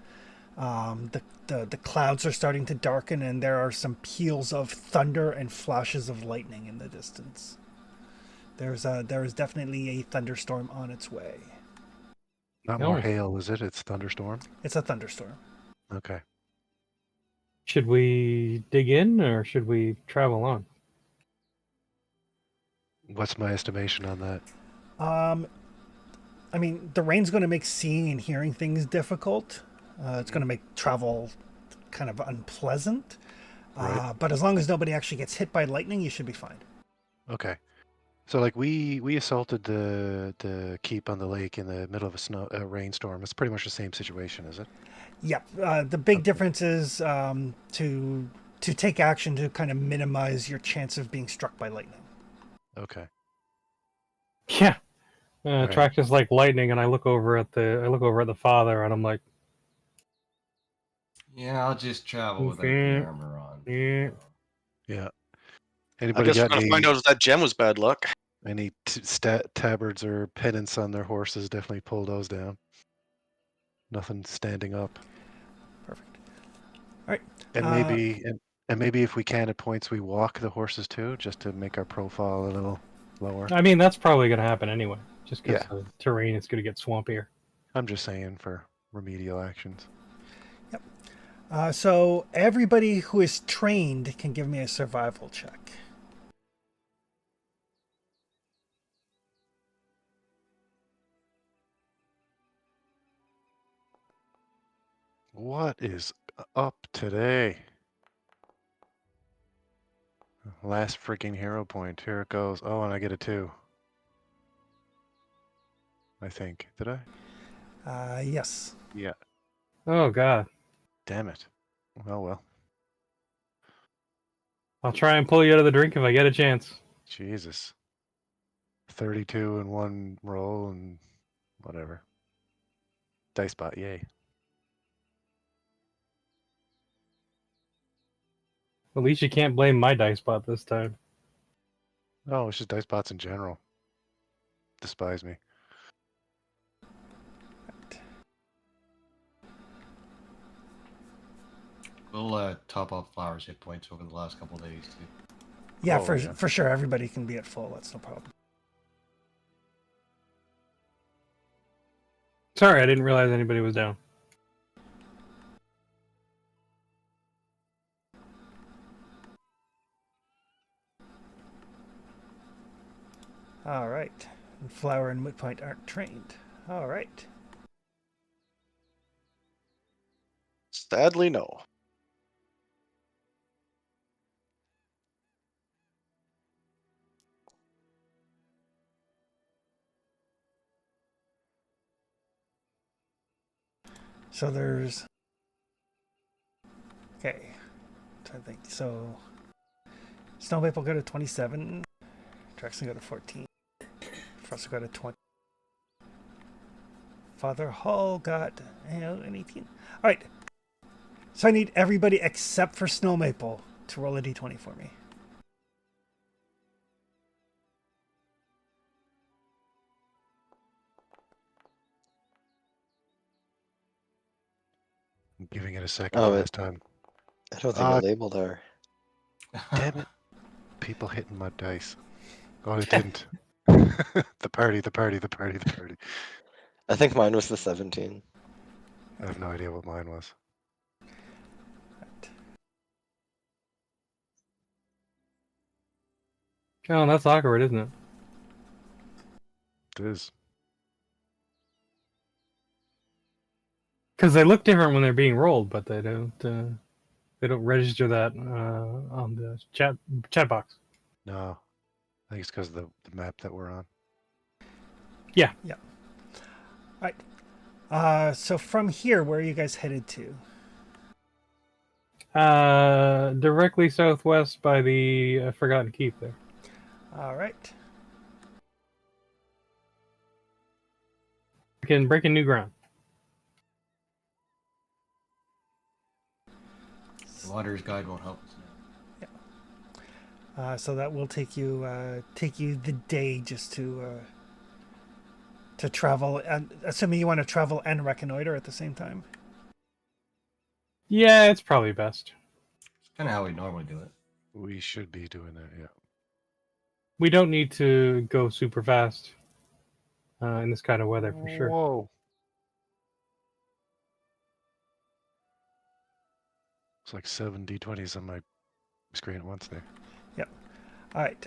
[SPEAKER 1] The clouds are starting to darken, and there are some peals of thunder and flashes of lightning in the distance. There is definitely a thunderstorm on its way.
[SPEAKER 8] Not
[SPEAKER 4] Oh.
[SPEAKER 8] more hail, is it? It's thunderstorm.
[SPEAKER 1] It's a thunderstorm.
[SPEAKER 8] Okay.
[SPEAKER 4] Should we dig in or should we travel on?
[SPEAKER 8] What's my estimation on that?
[SPEAKER 1] I mean, the rain's going to make seeing and hearing things difficult. It's going to make travel kind of unpleasant.
[SPEAKER 8] Right.
[SPEAKER 1] But as long as nobody actually gets hit by lightning, you should be fine.
[SPEAKER 8] Okay. So like we assaulted the keep on the lake in the middle of a rainstorm. It's pretty much the same situation, is it?
[SPEAKER 1] Yeah. The big difference is to take action to kind of minimize your chance of being struck by lightning.
[SPEAKER 8] Okay.
[SPEAKER 4] Yeah.
[SPEAKER 8] Right.
[SPEAKER 4] Track is like lightning, and I look over at the father, and I'm like,
[SPEAKER 5] Yeah, I'll just travel without the
[SPEAKER 4] Okay.
[SPEAKER 5] armor on.
[SPEAKER 4] Yeah.
[SPEAKER 8] Yeah.
[SPEAKER 7] I
[SPEAKER 8] Anybody
[SPEAKER 7] guess we're
[SPEAKER 8] got
[SPEAKER 7] gonna
[SPEAKER 8] any
[SPEAKER 7] find out if that gem was bad luck.
[SPEAKER 8] tabards or pennants on their horses? Definitely pull those down. Nothing standing up.
[SPEAKER 1] Perfect. All right.
[SPEAKER 8] And maybe if we can at points we walk the horses too, just to make our profile a little lower.
[SPEAKER 4] I mean, that's probably going to happen anyway, just because
[SPEAKER 8] Yeah.
[SPEAKER 4] the terrain is going to get swampier.
[SPEAKER 8] I'm just saying for remedial actions.
[SPEAKER 1] So everybody who is trained can give me a survival check.
[SPEAKER 8] What is up today? Last freaking hero point. Here it goes. Oh, and I get a 2. I think. Did I?
[SPEAKER 1] Yes.
[SPEAKER 8] Yeah.
[SPEAKER 4] Oh, God.
[SPEAKER 8] Damn it. Oh well.
[SPEAKER 4] I'll try and pull you out of the drink if I get a chance.
[SPEAKER 8] Jesus. 32 in one roll and whatever. Dice bot, yay.
[SPEAKER 4] At least you can't blame my dice bot this time.
[SPEAKER 8] Oh, it's just dice bots in general. Despise me.
[SPEAKER 5] We'll top off Flower's hit points over the last couple days too.
[SPEAKER 1] Yeah,
[SPEAKER 8] Oh,
[SPEAKER 1] for sure. Everybody can be at full. That's no problem.
[SPEAKER 4] Sorry, I didn't realize anybody was down.
[SPEAKER 1] All right. And Flower and Mootpoint aren't trained. All right.
[SPEAKER 7] Sadly, no.
[SPEAKER 1] So there's. Okay. I think so. Snow Maple go to 27. Drexen go to 14. Frost go to 20. Father Hall got an 18. All right. So I need everybody except for Snow Maple to roll a d20 for me.
[SPEAKER 8] I'm giving it a second
[SPEAKER 3] Oh,
[SPEAKER 8] last time.
[SPEAKER 3] I don't think
[SPEAKER 8] Ah,
[SPEAKER 3] it labeled there.
[SPEAKER 8] damn it. People hitting my dice. Oh, it didn't. The party.
[SPEAKER 3] I think mine was the 17.
[SPEAKER 8] I have no idea what mine was.
[SPEAKER 4] Oh, that's awkward, isn't it?
[SPEAKER 8] It is.
[SPEAKER 4] Because they look different when they're being rolled, but they don't register that on the chat box.
[SPEAKER 8] No. I think it's because of the map that we're on.
[SPEAKER 4] Yeah.
[SPEAKER 1] Yeah. All right. So from here, where are you guys headed to?
[SPEAKER 4] Directly southwest by the Forgotten Keep there.
[SPEAKER 1] All right.
[SPEAKER 4] Breaking new ground.
[SPEAKER 5] The Wanderer's Guide won't help us now.
[SPEAKER 1] So that will take you the day just to travel, and assuming you want to travel and reconnoiter at the same time.
[SPEAKER 4] Yeah, it's probably best.
[SPEAKER 5] It's kind of how we normally do it.
[SPEAKER 8] We should be doing that, yeah.
[SPEAKER 4] We don't need to go super fast in this kind of weather, for sure.
[SPEAKER 8] Whoa. It's like 7 D20s on my screen at once there.
[SPEAKER 1] Yep. All right.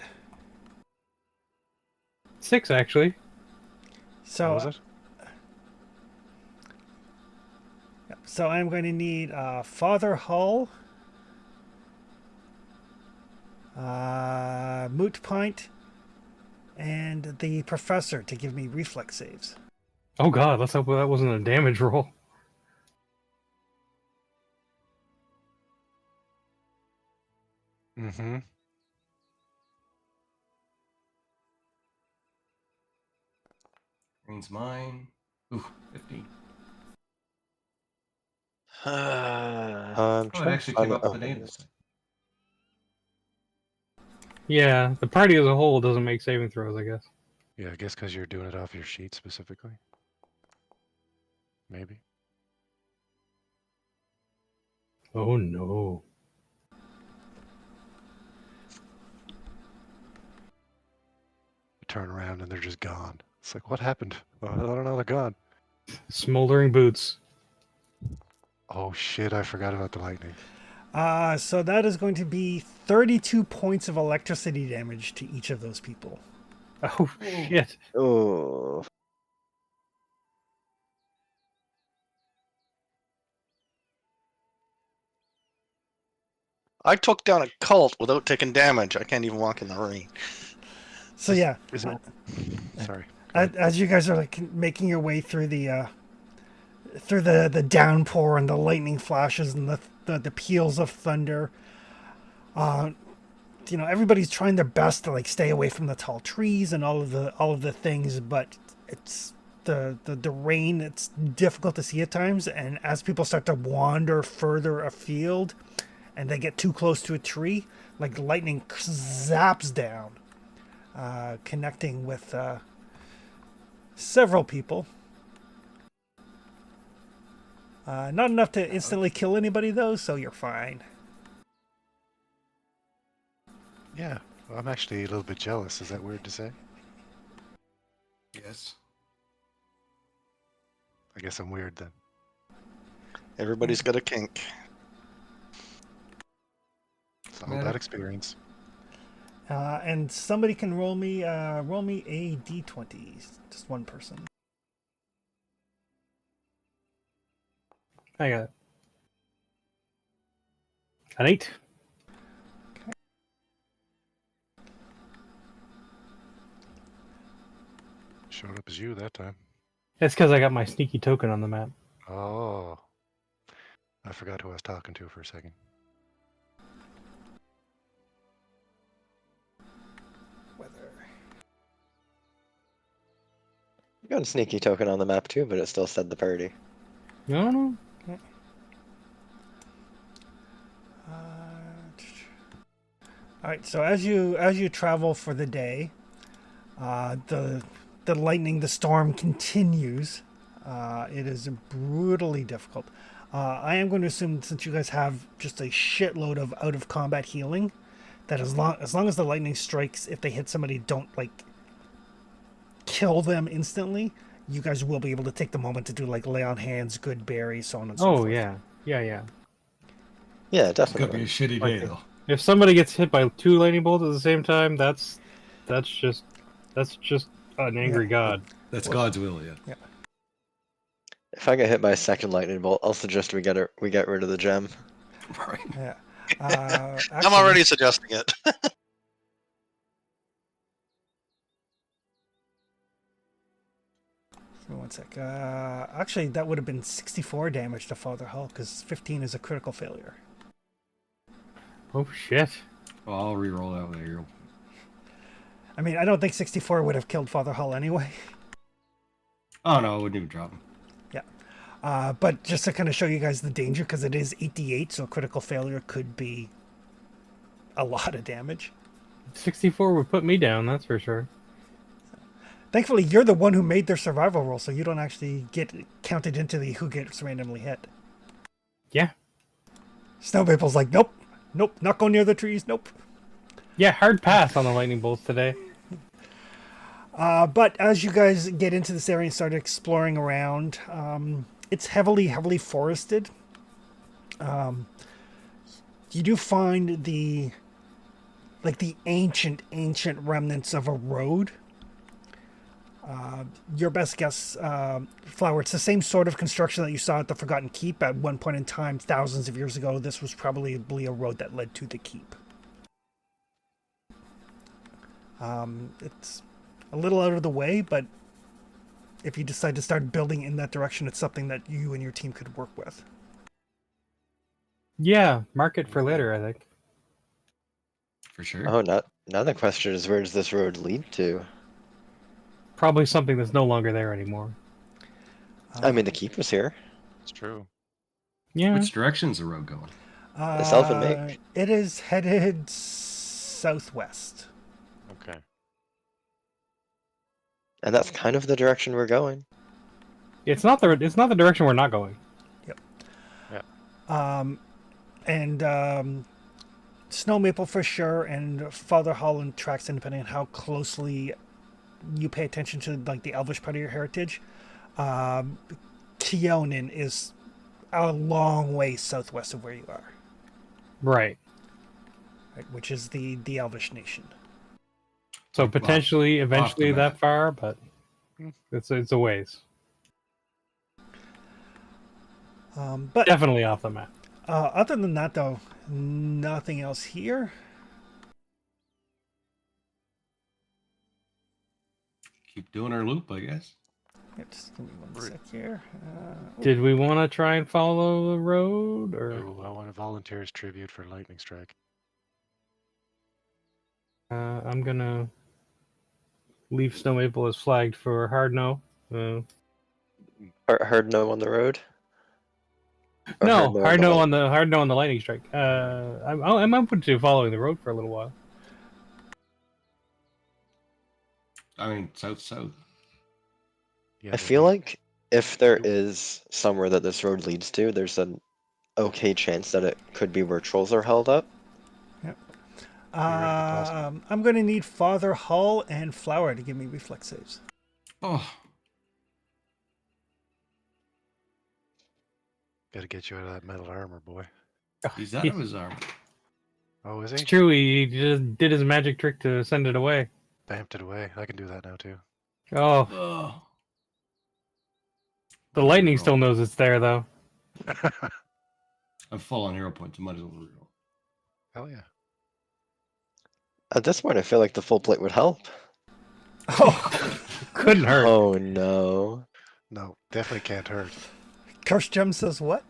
[SPEAKER 4] 6, actually.
[SPEAKER 1] So
[SPEAKER 8] What was it?
[SPEAKER 1] Yep. So I'm going to need Father Hull, Moot Pint, and the Professor to give me reflex saves.
[SPEAKER 4] Oh god, let's hope that wasn't a damage roll.
[SPEAKER 8] Mm-hmm.
[SPEAKER 5] Green's mine. Ooh, 15.
[SPEAKER 3] I'm
[SPEAKER 5] Oh, it
[SPEAKER 3] trying to
[SPEAKER 5] actually
[SPEAKER 3] find
[SPEAKER 5] came
[SPEAKER 3] the
[SPEAKER 5] up with a
[SPEAKER 3] open
[SPEAKER 5] name
[SPEAKER 3] list.
[SPEAKER 5] this time.
[SPEAKER 4] Yeah, the party as a whole doesn't make saving throws, I guess.
[SPEAKER 8] Yeah, I guess because you're doing it off your sheet specifically. Maybe.
[SPEAKER 4] Oh no.
[SPEAKER 8] You turn around and they're just gone. It's like, what happened? Well, I don't know, they're gone.
[SPEAKER 4] Smoldering boots.
[SPEAKER 8] Oh shit, I forgot about the lightning.
[SPEAKER 1] So that is going to be 32 points of electricity damage to each of those people.
[SPEAKER 4] Oh shit.
[SPEAKER 3] Oh,
[SPEAKER 7] I took down a cult without taking damage. I can't even walk in the rain.
[SPEAKER 1] So yeah,
[SPEAKER 8] Is it? Sorry.
[SPEAKER 1] as you guys are like making your way through the downpour and the lightning flashes and the peals of thunder, everybody's trying their best to like stay away from the tall trees and all of the things, but it's the rain. It's difficult to see at times, and as people start to wander further afield, and they get too close to a tree, like lightning zaps down, connecting with several people. Not enough to instantly kill anybody though, so you're fine.
[SPEAKER 8] Yeah, well, I'm actually a little bit jealous. Is that weird to say?
[SPEAKER 5] Yes.
[SPEAKER 8] I guess I'm weird then.
[SPEAKER 7] Everybody's got a kink.
[SPEAKER 8] It's all about experience.
[SPEAKER 1] And somebody can roll me a d20. Just one person.
[SPEAKER 4] I got it. An 8.
[SPEAKER 8] Showed up as you that time.
[SPEAKER 4] It's because I got my sneaky token on the map.
[SPEAKER 8] Oh. I forgot who I was talking to for a second.
[SPEAKER 1] Weather.
[SPEAKER 3] you got a sneaky token on the map too, but it still said the party.
[SPEAKER 4] No.
[SPEAKER 1] All right. So as you travel for the day, the lightning, the storm continues. It is brutally difficult. I am going to assume, since you guys have just a shitload of out of combat healing, that as long as the lightning strikes, if they hit somebody, don't like kill them instantly. You guys will be able to take the moment to do like lay on hands, good berries, so on and so
[SPEAKER 4] Oh
[SPEAKER 1] forth.
[SPEAKER 4] yeah. Yeah.
[SPEAKER 3] Yeah,
[SPEAKER 5] It's gonna be
[SPEAKER 3] definitely.
[SPEAKER 5] a shitty
[SPEAKER 4] Like
[SPEAKER 5] day
[SPEAKER 4] it.
[SPEAKER 5] though.
[SPEAKER 4] If somebody gets hit by 2 lightning bolts at the same time, that's just an angry god.
[SPEAKER 5] That's God's will, yeah.
[SPEAKER 3] If I get hit by a second lightning bolt, I'll suggest we get rid of the gem.
[SPEAKER 5] Right.
[SPEAKER 1] Yeah.
[SPEAKER 7] I'm
[SPEAKER 1] Actually,
[SPEAKER 7] already suggesting it.
[SPEAKER 1] give me one sec. Actually, that would have been 64 damage to Father Hull because 15 is a critical failure.
[SPEAKER 4] Oh shit.
[SPEAKER 5] Well, I'll re-roll that later.
[SPEAKER 1] I mean, I don't think 64 would have killed Father Hull anyway.
[SPEAKER 5] Oh no, I wouldn't even drop him.
[SPEAKER 1] Yeah. But just to kind of show you guys the danger, because it is 88, so critical failure could be a lot of damage.
[SPEAKER 4] 64 would put me down, that's for sure.
[SPEAKER 1] Thankfully, you're the one who made their survival roll, so you don't actually get counted into the who gets randomly hit.
[SPEAKER 4] Yeah.
[SPEAKER 1] Snow Maple's like, nope, not go near the trees, nope.
[SPEAKER 4] Yeah, hard pass on the lightning bolts today.
[SPEAKER 1] But as you guys get into this area and start exploring around, it's heavily forested. You do find the ancient remnants of a road. Your best guess, Flower, it's the same sort of construction that you saw at the Forgotten Keep at one point in time, thousands of years ago. This was probably a road that led to the keep. It's a little out of the way, but if you decide to start building in that direction, it's something that you and your team could work with.
[SPEAKER 4] Yeah, mark it for later, I think.
[SPEAKER 5] For sure.
[SPEAKER 3] Oh, now the question is, where does this road lead to?
[SPEAKER 4] Probably something that's no longer there anymore.
[SPEAKER 3] I mean, the keep was here.
[SPEAKER 8] It's true.
[SPEAKER 4] Yeah.
[SPEAKER 5] Which direction's the road going?
[SPEAKER 3] It's Elven Make.
[SPEAKER 1] It is headed southwest.
[SPEAKER 8] Okay.
[SPEAKER 3] And that's kind of the direction we're going.
[SPEAKER 4] It's not the direction we're not going.
[SPEAKER 1] And Snow Maple for sure, and Father Holland tracks in depending on how closely you pay attention to like the Elvish part of your heritage. Keonan is a long way southwest of where you are,
[SPEAKER 4] Right.
[SPEAKER 1] which is the Elvish nation.
[SPEAKER 4] So
[SPEAKER 5] Like
[SPEAKER 4] potentially, eventually,
[SPEAKER 5] map.
[SPEAKER 4] that far, but it's a ways.
[SPEAKER 1] But
[SPEAKER 4] Definitely off the map.
[SPEAKER 1] other than that, though, nothing else here.
[SPEAKER 5] Keep doing our loop, I guess.
[SPEAKER 1] Yeah, just give me one sec here.
[SPEAKER 4] Did we want to try and follow the road, or
[SPEAKER 8] Ooh, I want a volunteer's tribute for lightning strike.
[SPEAKER 4] I'm gonna leave Snow Maple as flagged for hard no.
[SPEAKER 3] Hard no on the road? Or
[SPEAKER 4] No, hard no
[SPEAKER 3] light-
[SPEAKER 4] on the lightning strike. I'm open to following the road for a little while.
[SPEAKER 5] I mean, south.
[SPEAKER 8] Yeah,
[SPEAKER 3] I
[SPEAKER 8] but
[SPEAKER 3] feel like if there is somewhere that this road leads to, there's an okay chance that it could be where trolls are held up.
[SPEAKER 8] theoretically possible.
[SPEAKER 1] I'm going to need Father Hull and Flower to give me reflex saves.
[SPEAKER 5] Oh,
[SPEAKER 8] Got to get you out of that metal armor, boy.
[SPEAKER 5] he's out of his armor.
[SPEAKER 8] Oh, is
[SPEAKER 4] It's
[SPEAKER 8] he?
[SPEAKER 4] true. He just did his magic trick to send it away.
[SPEAKER 8] Bamped it away. I can do that now too.
[SPEAKER 4] Oh,
[SPEAKER 5] Oh.
[SPEAKER 4] the lightning still knows it's there, though.
[SPEAKER 5] I'm full on hero points. I might as well reroll.
[SPEAKER 8] Hell yeah.
[SPEAKER 3] At this point, I feel like the full plate would help.
[SPEAKER 1] Oh,
[SPEAKER 4] Couldn't hurt.
[SPEAKER 3] Oh no.
[SPEAKER 8] No, definitely can't hurt.
[SPEAKER 1] Curse Gem says what?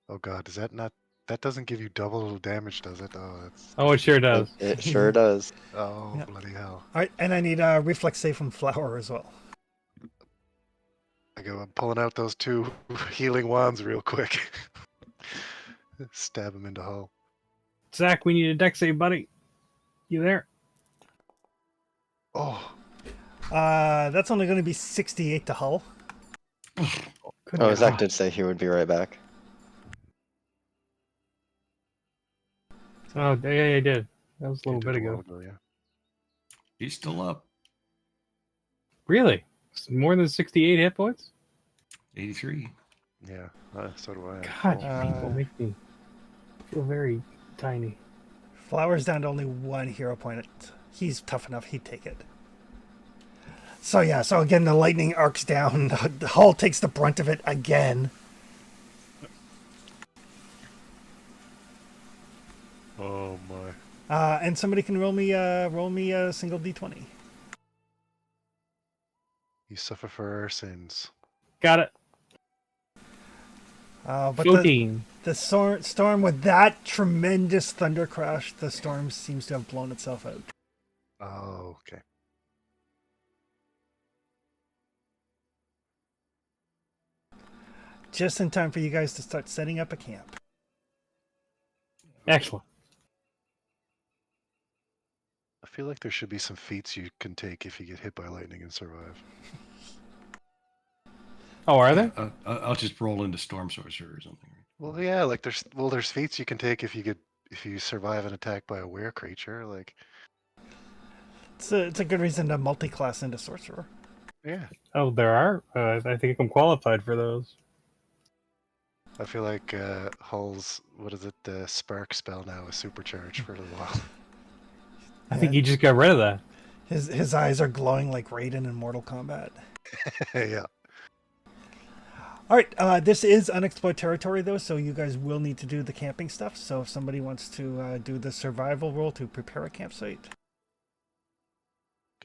[SPEAKER 8] Oh god, does that not... That doesn't give you double damage, does it? Oh, that's...
[SPEAKER 4] Oh, it sure does.
[SPEAKER 3] It sure does.
[SPEAKER 8] Oh,
[SPEAKER 1] Yeah.
[SPEAKER 8] bloody hell.
[SPEAKER 1] All right, and I need a reflex save from Flower as well.
[SPEAKER 8] I'm pulling out those two healing wands real quick. Stab him into Hull.
[SPEAKER 4] Zach, we need a deck save, buddy. You there?
[SPEAKER 8] Oh,
[SPEAKER 1] That's only going to be 68 to Hull.
[SPEAKER 4] Good
[SPEAKER 3] Oh, Zach
[SPEAKER 4] God.
[SPEAKER 3] did say he would be right back.
[SPEAKER 4] Oh, yeah, I did. That was a
[SPEAKER 8] he
[SPEAKER 4] little
[SPEAKER 8] did
[SPEAKER 4] bit
[SPEAKER 8] a while
[SPEAKER 4] ago.
[SPEAKER 8] ago, yeah.
[SPEAKER 5] He's still up.
[SPEAKER 4] Really? More than 68 hit points?
[SPEAKER 5] 83.
[SPEAKER 8] Yeah, so do I.
[SPEAKER 4] God,
[SPEAKER 8] Oh,
[SPEAKER 4] people make me feel very tiny.
[SPEAKER 1] Flower's down to only one hero point. He's tough enough. He'd take it. So yeah, so again, the lightning arcs down. The Hull takes the brunt of it again.
[SPEAKER 8] oh my.
[SPEAKER 1] And somebody can roll me a single d20.
[SPEAKER 8] You suffer for our sins.
[SPEAKER 4] Got it.
[SPEAKER 1] But
[SPEAKER 4] 14.
[SPEAKER 1] the storm with that tremendous thunder crash, the storm seems to have blown itself out.
[SPEAKER 8] Oh, okay.
[SPEAKER 1] Just in time for you guys to start setting up a camp.
[SPEAKER 4] Excellent.
[SPEAKER 8] I feel like there should be some feats you can take if you get hit by lightning and survive.
[SPEAKER 4] Oh, are there?
[SPEAKER 5] I'll just roll into Storm Sorcerer or something.
[SPEAKER 8] Well, yeah, like there's feats you can take if you survive an attack by a were creature. Like,
[SPEAKER 1] It's a good reason to multi-class into sorcerer.
[SPEAKER 8] yeah,
[SPEAKER 4] Oh, there are? I think I'm qualified for those.
[SPEAKER 8] I feel like Hull's what is it? The spark spell now is supercharged for a little while.
[SPEAKER 4] I think he just got rid of that.
[SPEAKER 1] His eyes are glowing like Raiden in Mortal Kombat.
[SPEAKER 8] Yeah.
[SPEAKER 1] All right, this is unexplored territory though, so you guys will need to do the camping stuff. So if somebody wants to do the survival roll to prepare a campsite.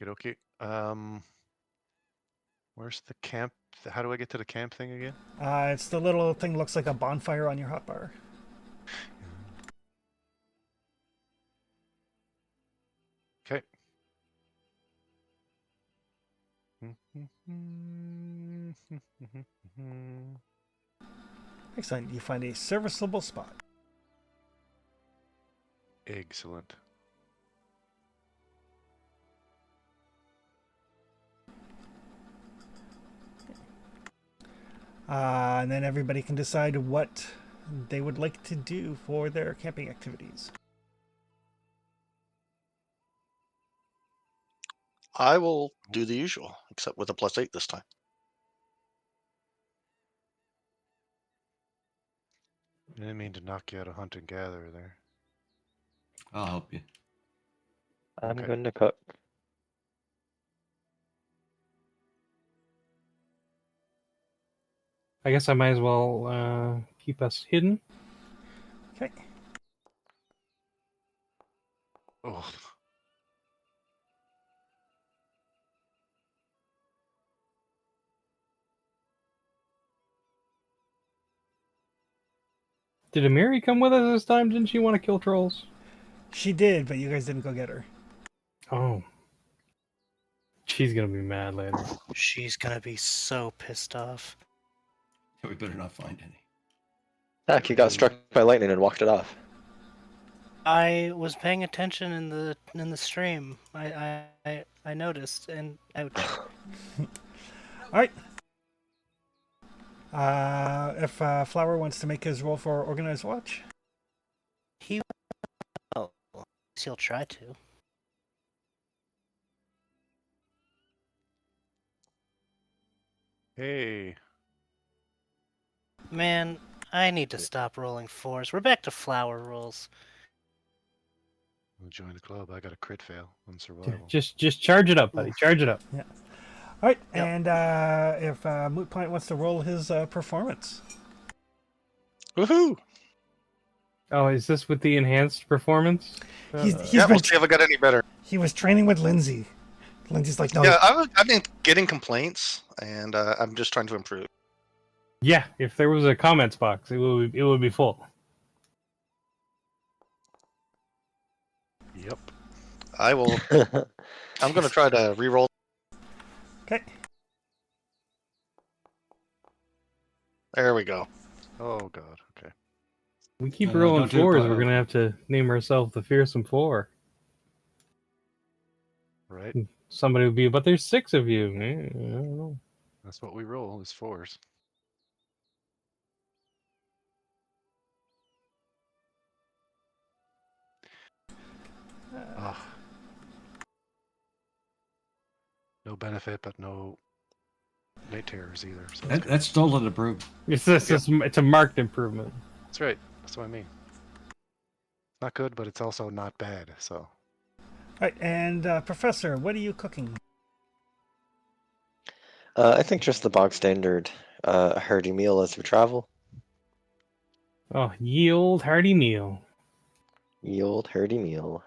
[SPEAKER 8] Okay. Where's the camp? How do I get to the camp thing again?
[SPEAKER 1] It's the little thing looks like a bonfire on your hotbar.
[SPEAKER 8] Okay.
[SPEAKER 1] Excellent. You find a serviceable spot.
[SPEAKER 8] Excellent.
[SPEAKER 1] And then everybody can decide what they would like to do for their camping activities.
[SPEAKER 7] I will do the usual, except with a +8 this time.
[SPEAKER 8] I didn't mean to knock you out of hunt and gather there.
[SPEAKER 5] I'll help you.
[SPEAKER 3] I'm
[SPEAKER 8] Okay.
[SPEAKER 3] going to cook.
[SPEAKER 4] I guess I might as well keep us hidden.
[SPEAKER 1] Okay.
[SPEAKER 8] Oh,
[SPEAKER 4] Did Amiri come with us this time? Didn't she want to kill trolls?
[SPEAKER 1] She did, but you guys didn't go get her.
[SPEAKER 4] Oh. She's gonna be mad later.
[SPEAKER 2] She's gonna be so pissed off.
[SPEAKER 5] We better not find any.
[SPEAKER 3] Heck, you got struck by lightning and walked it off.
[SPEAKER 2] I was paying attention in the stream. I noticed, and ouch.
[SPEAKER 1] All right. If Flower wants to make his roll for organized watch,
[SPEAKER 2] He will. He'll try to.
[SPEAKER 8] hey.
[SPEAKER 2] Man, I need to stop rolling 4s. We're back to flower rolls.
[SPEAKER 8] I'll join the club. I got a crit fail on survival.
[SPEAKER 4] Just charge it up, buddy. Charge it up.
[SPEAKER 1] all right.
[SPEAKER 2] Yep.
[SPEAKER 1] And if Moot Point wants to roll his performance,
[SPEAKER 7] Woohoo!
[SPEAKER 4] Oh, is this with the enhanced performance?
[SPEAKER 1] he's
[SPEAKER 7] Yeah,
[SPEAKER 1] been
[SPEAKER 7] we'll see if I got any better.
[SPEAKER 1] he was training with Lindsay. Lindsay's like, no,
[SPEAKER 7] Yeah, I've been getting complaints, and I'm just trying to improve.
[SPEAKER 4] Yeah, if there was a comments box, it would be full.
[SPEAKER 8] Yep.
[SPEAKER 7] I will. I'm going to try to re-roll.
[SPEAKER 1] okay.
[SPEAKER 7] There we go.
[SPEAKER 8] Oh god. Okay.
[SPEAKER 4] We keep
[SPEAKER 5] No,
[SPEAKER 4] rolling
[SPEAKER 5] don't do it,
[SPEAKER 4] 4s.
[SPEAKER 5] Paul.
[SPEAKER 4] We're gonna have to name ourselves the Fearsome Four.
[SPEAKER 8] Right.
[SPEAKER 4] Somebody would be, but there's 6 of you. I don't know.
[SPEAKER 8] That's what we roll is 4s. Ah. No benefit, but no night terrors either. So that's good.
[SPEAKER 5] That's stolen approved.
[SPEAKER 4] It's a marked improvement.
[SPEAKER 8] That's right. That's what I mean. Not good, but it's also not bad. So
[SPEAKER 1] All right. And Professor, what are you cooking?
[SPEAKER 3] I think just the bog standard hearty meal as we travel.
[SPEAKER 4] Oh, ye old hearty meal.
[SPEAKER 3] Ye old hearty meal.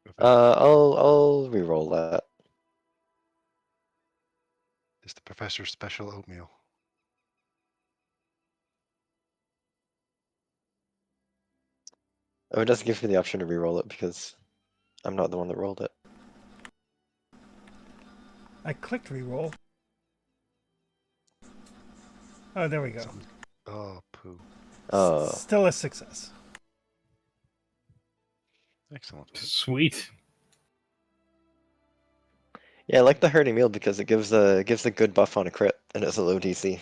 [SPEAKER 8] if I-
[SPEAKER 3] I'll re-roll that.
[SPEAKER 8] it's the professor's special oatmeal.
[SPEAKER 3] Oh, it doesn't give me the option to re-roll it because I'm not the one that rolled it.
[SPEAKER 1] I clicked re-roll. Oh, there we go.
[SPEAKER 8] Oh, poo.
[SPEAKER 3] Oh,
[SPEAKER 1] Still a success.
[SPEAKER 8] Excellent.
[SPEAKER 4] Sweet.
[SPEAKER 3] yeah, I like the hearty meal because it gives a good buff on a crit and it's a low DC.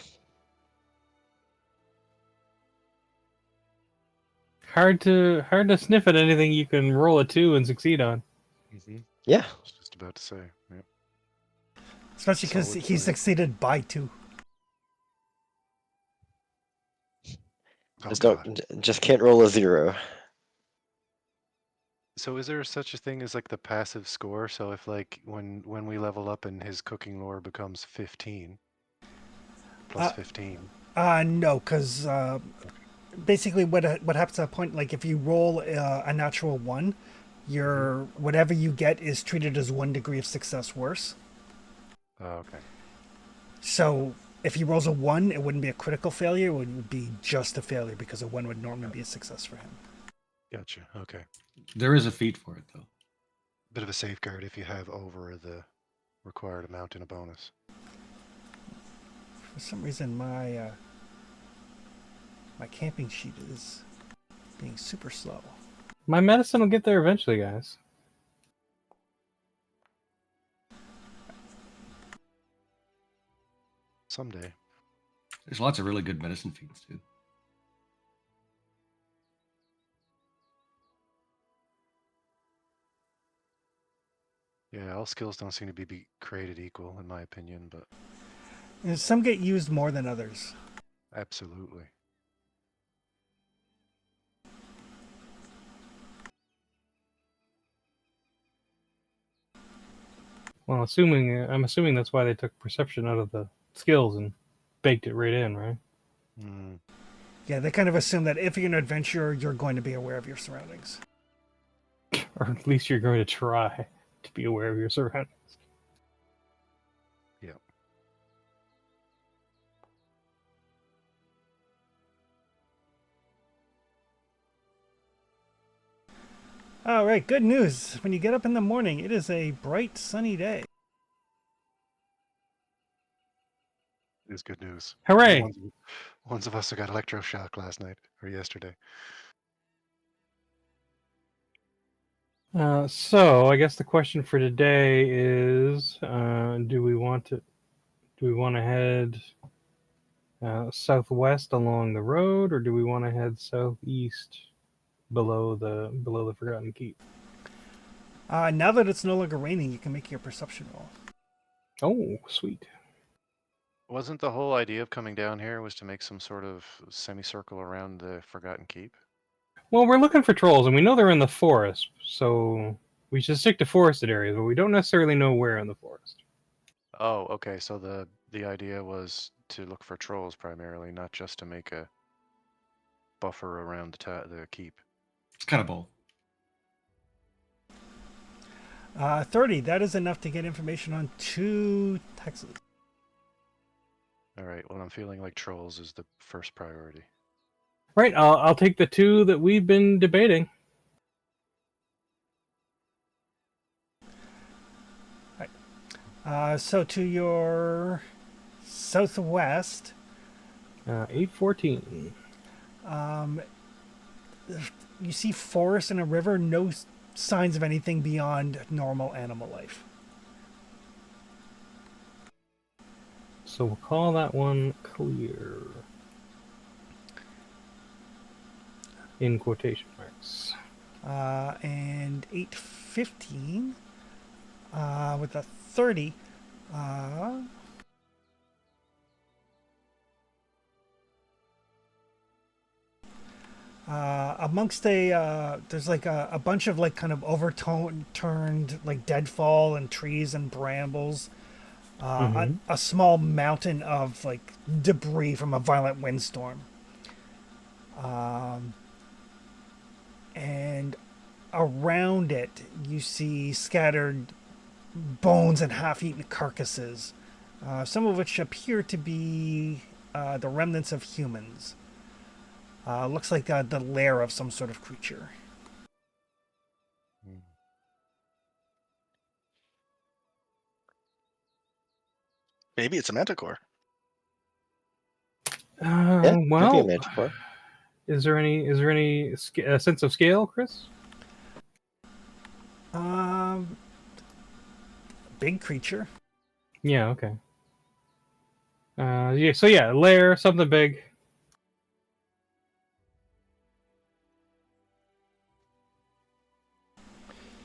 [SPEAKER 4] Hard to sniff at anything you can roll a 2 and succeed on.
[SPEAKER 8] Mm-hmm.
[SPEAKER 3] Yeah,
[SPEAKER 8] I was just about to say. Yep.
[SPEAKER 1] Especially because
[SPEAKER 8] Solid
[SPEAKER 1] he
[SPEAKER 8] play.
[SPEAKER 1] succeeded by 2.
[SPEAKER 8] Oh,
[SPEAKER 3] just
[SPEAKER 8] God.
[SPEAKER 3] just can't roll a 0.
[SPEAKER 8] So is there such a thing as like the passive score? So if like when we level up and his cooking lore becomes 15 plus 15.
[SPEAKER 1] No, because basically what happens at a point, like if you roll a natural 1, your whatever you get is treated as 1 degree of success worse.
[SPEAKER 8] Oh, okay.
[SPEAKER 1] So if he rolls a 1, it wouldn't be a critical failure. It would be just a failure because a 1 would normally be a success for him.
[SPEAKER 8] Gotcha. Okay.
[SPEAKER 5] There is a feat for it, though.
[SPEAKER 8] Bit of a safeguard if you have over the required amount in a bonus.
[SPEAKER 1] For some reason, my camping sheet is being super slow.
[SPEAKER 4] My medicine will get there eventually, guys.
[SPEAKER 8] Someday.
[SPEAKER 5] There's lots of really good medicine feeds too.
[SPEAKER 8] Yeah, all skills don't seem to be created equal, in my opinion, but
[SPEAKER 1] And some get used more than others.
[SPEAKER 8] absolutely.
[SPEAKER 4] Well, I'm assuming that's why they took perception out of the skills and baked it right in, right?
[SPEAKER 8] Mm,
[SPEAKER 1] Yeah, they kind of assume that if you're an adventurer, you're going to be aware of your surroundings.
[SPEAKER 4] Or at least you're going to try to be aware of your surroundings.
[SPEAKER 8] yeah.
[SPEAKER 1] All right, good news. When you get up in the morning, it is a bright, sunny day.
[SPEAKER 8] It is good news.
[SPEAKER 4] Hooray!
[SPEAKER 8] Ones of us who got electroshock last night or yesterday.
[SPEAKER 4] So I guess the question for today is: do we want to head southwest along the road, or do we want to head southeast below the Forgotten Keep?
[SPEAKER 1] Now that it's no longer raining, you can make your perception roll.
[SPEAKER 4] Oh, sweet.
[SPEAKER 8] Wasn't the whole idea of coming down here was to make some sort of semicircle around the Forgotten Keep?
[SPEAKER 4] Well, we're looking for trolls, and we know they're in the forest, so we should stick to forested areas, but we don't necessarily know where in the forest.
[SPEAKER 8] Oh, okay. So the idea was to look for trolls primarily, not just to make a buffer around the keep.
[SPEAKER 5] It's kind of both.
[SPEAKER 1] 30, that is enough to get information on 2 hexes.
[SPEAKER 8] All right. Well, I'm feeling like trolls is the first priority.
[SPEAKER 4] Right, I'll take the 2 that we've been debating.
[SPEAKER 1] So to your southwest,
[SPEAKER 4] 814.
[SPEAKER 1] you see forest and a river, no signs of anything beyond normal animal life.
[SPEAKER 4] So we'll call that one clear. In quotation marks.
[SPEAKER 1] And 815 with a 30. Amongst there's like a bunch of like kind of overturned like deadfall and trees and brambles. A small mountain of like debris from a violent windstorm. And around it, you see scattered bones and half-eaten carcasses, some of which appear to be the remnants of humans. Looks like the lair of some sort of creature.
[SPEAKER 8] Hmm.
[SPEAKER 7] Maybe it's a manticore.
[SPEAKER 3] Yeah, could be a
[SPEAKER 4] Well,
[SPEAKER 3] manticore.
[SPEAKER 4] is there any sense of scale, Chris?
[SPEAKER 1] Big creature.
[SPEAKER 4] Yeah. Okay. Yeah. So yeah, lair, something big.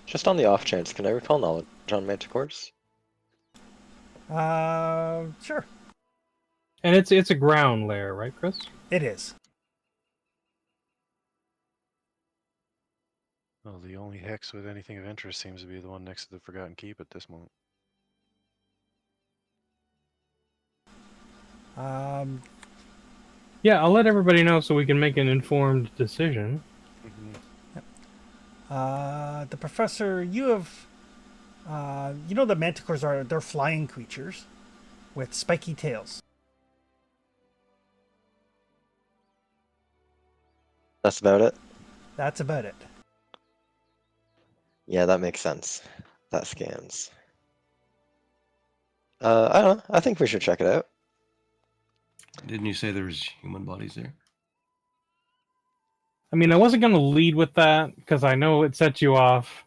[SPEAKER 3] Just on the off chance, can I recall knowledge on manticores?
[SPEAKER 1] Sure.
[SPEAKER 4] And it's a ground lair, right, Chris?
[SPEAKER 1] It is.
[SPEAKER 8] Well, the only hex with anything of interest seems to be the one next to the Forgotten Keep at this moment.
[SPEAKER 4] Yeah, I'll let everybody know so we can make an informed decision.
[SPEAKER 1] The professor, you have, you know, the manticores they're flying creatures with spiky tails.
[SPEAKER 3] That's about it?
[SPEAKER 1] That's about it.
[SPEAKER 3] Yeah, that makes sense. That scans. I don't know. I think we should check it out.
[SPEAKER 5] Didn't you say there was human bodies there?
[SPEAKER 4] I mean, I wasn't going to lead with that because I know it sets you off,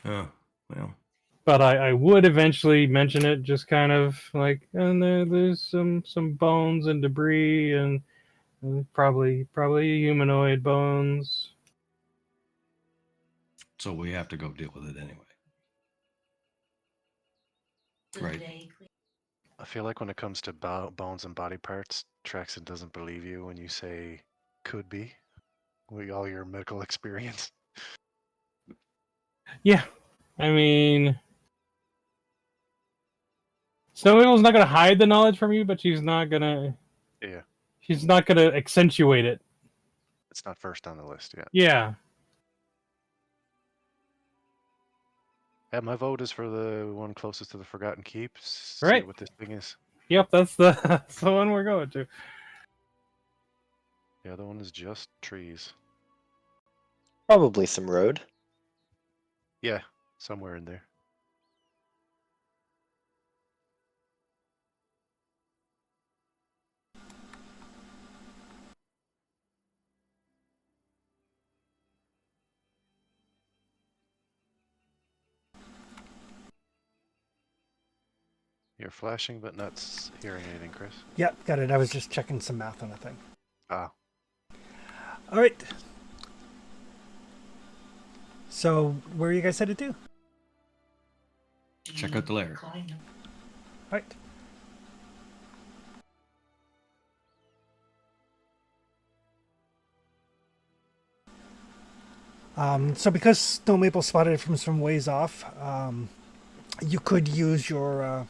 [SPEAKER 5] Oh, well.
[SPEAKER 4] but I would eventually mention it, just kind of like, and there's some bones and debris and probably humanoid bones.
[SPEAKER 5] So we have to go deal with it anyway. Right.
[SPEAKER 9] Today,
[SPEAKER 8] I feel like when it comes to bones and body parts, Traxon doesn't believe you when you say could be. All your medical experience.
[SPEAKER 4] Yeah, I mean, Snoweagle's not going to hide the knowledge from you, but she's not going to accentuate it.
[SPEAKER 8] It's not first on the list yet.
[SPEAKER 4] Yeah.
[SPEAKER 8] Yeah, my vote is for the one closest to the Forgotten Keep. See
[SPEAKER 4] Right.
[SPEAKER 8] what this thing is.
[SPEAKER 4] Yep, that's the one we're going to.
[SPEAKER 8] The other one is just trees.
[SPEAKER 3] Probably some road.
[SPEAKER 8] Yeah, somewhere in there. You're flashing, but not hearing anything, Chris.
[SPEAKER 1] Yep, got it. I was just checking some math on a thing.
[SPEAKER 8] Ah.
[SPEAKER 1] All right. So, where are you guys headed to?
[SPEAKER 5] Check out the lair.
[SPEAKER 1] All right. So because Snow Maple spotted it from some ways off, you could use your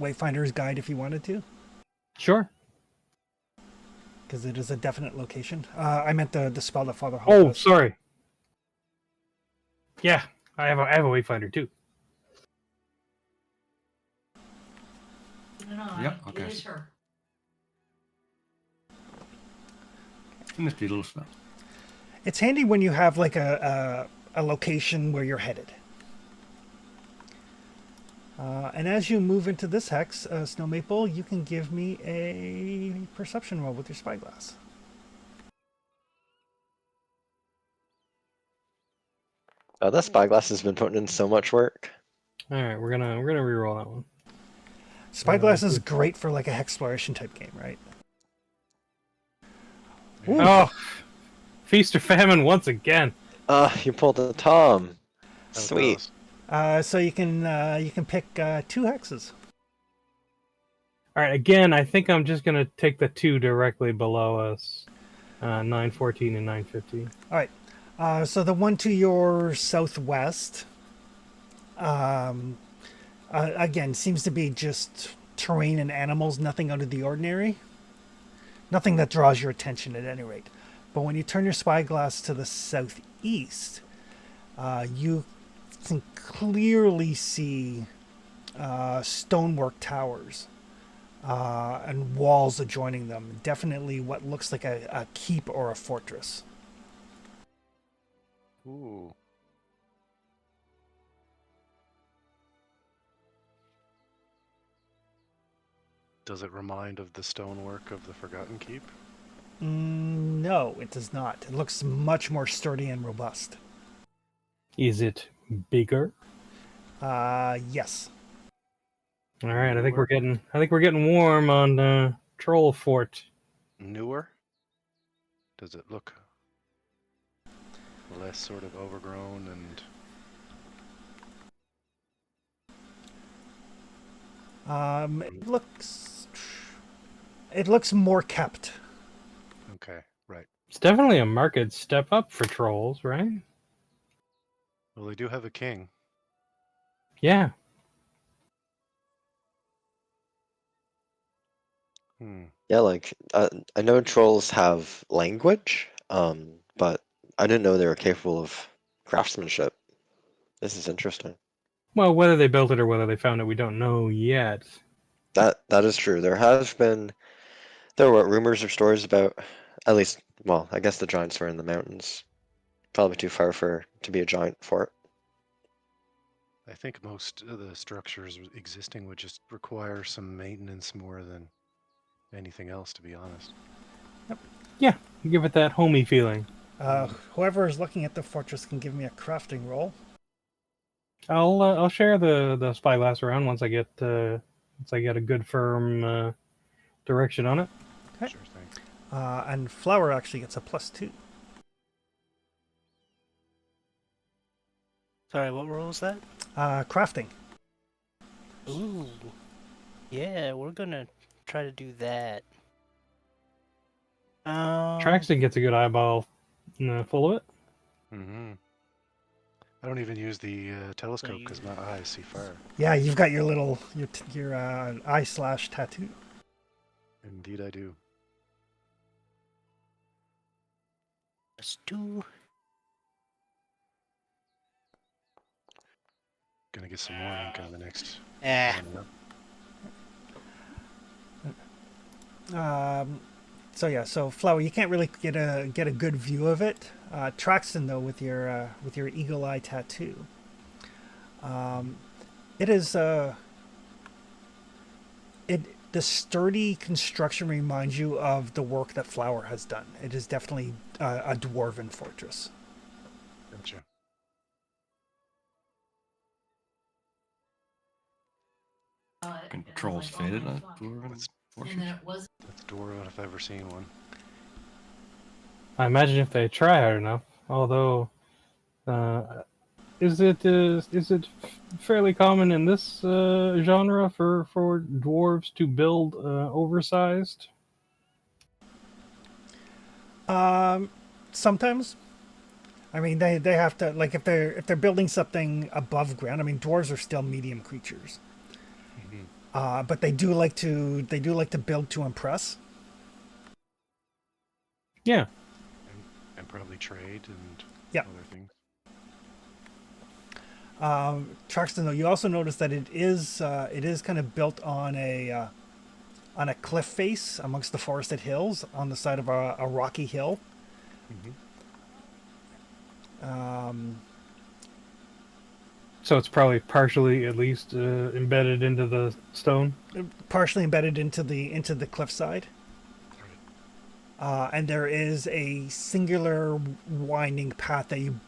[SPEAKER 1] Wayfinder's guide if you wanted to,
[SPEAKER 4] Sure.
[SPEAKER 1] because it is a definite location. I meant the spell that Father Hall
[SPEAKER 4] Oh,
[SPEAKER 1] does.
[SPEAKER 4] sorry. Yeah, I have a Wayfinder too.
[SPEAKER 5] Yep, okay.
[SPEAKER 9] It is her.
[SPEAKER 5] Nifty little spell.
[SPEAKER 1] It's handy when you have like a location where you're headed. And as you move into this hex, Snow Maple, you can give me a perception roll with your spyglass.
[SPEAKER 3] Oh, that spyglass has been putting in so much work.
[SPEAKER 4] All right, we're gonna reroll that one.
[SPEAKER 1] Spyglass is great for like a exploration type game, right? Ooh.
[SPEAKER 4] Oh, feast or famine once again.
[SPEAKER 3] You pulled a Tom.
[SPEAKER 8] That was
[SPEAKER 3] Sweet.
[SPEAKER 8] close.
[SPEAKER 1] So you can pick 2 hexes.
[SPEAKER 4] All right, again, I think I'm just gonna take the 2 directly below us, 914 and 915.
[SPEAKER 1] All right. So the one to your southwest, again, seems to be just terrain and animals, nothing out of the ordinary. Nothing that draws your attention at any rate. But when you turn your spyglass to the southeast, you can clearly see stonework towers and walls adjoining them. Definitely what looks like a keep or a fortress.
[SPEAKER 8] Ooh. Does it remind of the stonework of the Forgotten Keep?
[SPEAKER 1] No, it does not. It looks much more sturdy and robust.
[SPEAKER 4] Is it bigger?
[SPEAKER 1] Yes.
[SPEAKER 4] All right, I think we're getting warm on Troll Fort.
[SPEAKER 8] Newer? Does it look less sort of overgrown and...
[SPEAKER 1] It looks more kept.
[SPEAKER 8] Okay, right.
[SPEAKER 4] It's definitely a marked step up for trolls, right?
[SPEAKER 8] Well, they do have a king.
[SPEAKER 4] Yeah.
[SPEAKER 3] Yeah, like I know trolls have language, but I didn't know they were capable of craftsmanship. This is interesting.
[SPEAKER 4] Well, whether they built it or whether they found it, we don't know yet.
[SPEAKER 3] That is true. There were rumors or stories about, at least, well, I guess the giants were in the mountains. Probably too far to be a giant fort.
[SPEAKER 8] I think most of the structures existing would just require some maintenance more than anything else, to be honest.
[SPEAKER 4] Yeah, give it that homey feeling.
[SPEAKER 1] Whoever is looking at the fortress can give me a crafting roll.
[SPEAKER 4] I'll share the spyglass around once I get a good firm direction on it.
[SPEAKER 1] Okay.
[SPEAKER 8] Sure thing.
[SPEAKER 1] And Flower actually gets a +2.
[SPEAKER 2] Sorry, what role was that?
[SPEAKER 1] Crafting.
[SPEAKER 2] Ooh. Yeah, we're gonna try to do that.
[SPEAKER 4] Traxton gets a good eyeball full of it.
[SPEAKER 8] Mm-hmm. I don't even use the telescope because my eyes see far.
[SPEAKER 1] Yeah, you've got your little your eye/tattoo.
[SPEAKER 8] Indeed, I do.
[SPEAKER 2] Let's do.
[SPEAKER 8] Gonna get some more ink on the next.
[SPEAKER 2] Eh.
[SPEAKER 8] one up.
[SPEAKER 1] So yeah, so Flower, you can't really get a good view of it. Traxton though, with your eagle eye tattoo, it is the sturdy construction reminds you of the work that Flower has done. It is definitely a dwarven fortress.
[SPEAKER 8] Gotcha.
[SPEAKER 5] Controls faded on Dwarven
[SPEAKER 8] That's
[SPEAKER 5] Fortress.
[SPEAKER 8] That's dwarven if I've ever seen one.
[SPEAKER 4] I imagine if they try hard enough. Although, is it fairly common in this genre for dwarves to build oversized?
[SPEAKER 1] Sometimes, I mean, they have to, like, if they're building something above ground. I mean, dwarves are still medium creatures, but they do like to build to impress.
[SPEAKER 4] Yeah.
[SPEAKER 8] And probably trade and
[SPEAKER 1] Yeah.
[SPEAKER 8] other things.
[SPEAKER 1] Truxton, though, you also notice that it is kind of built on a cliff face amongst the forested hills on the side of a rocky hill.
[SPEAKER 4] So it's probably partially, at least, embedded into the stone.
[SPEAKER 1] Partially embedded into the cliffside. And there is a singular winding path that you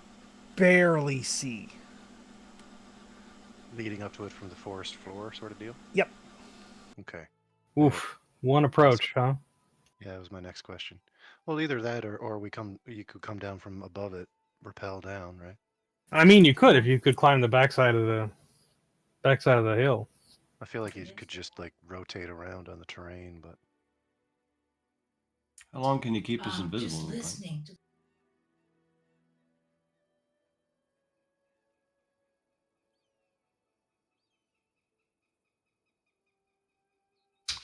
[SPEAKER 1] barely see.
[SPEAKER 8] Leading up to it from the forest floor, sort of deal.
[SPEAKER 1] Yep.
[SPEAKER 8] Okay.
[SPEAKER 4] Oof. One approach, huh?
[SPEAKER 8] Yeah, that was my next question. Well, either that, or you could come down from above it, rappel down, right?
[SPEAKER 4] I mean, you could if you could climb the backside of the hill.
[SPEAKER 8] I feel like you could just like rotate around on the terrain, but
[SPEAKER 5] How long can you keep us invisible?
[SPEAKER 9] Just
[SPEAKER 5] Lupin?
[SPEAKER 9] listening to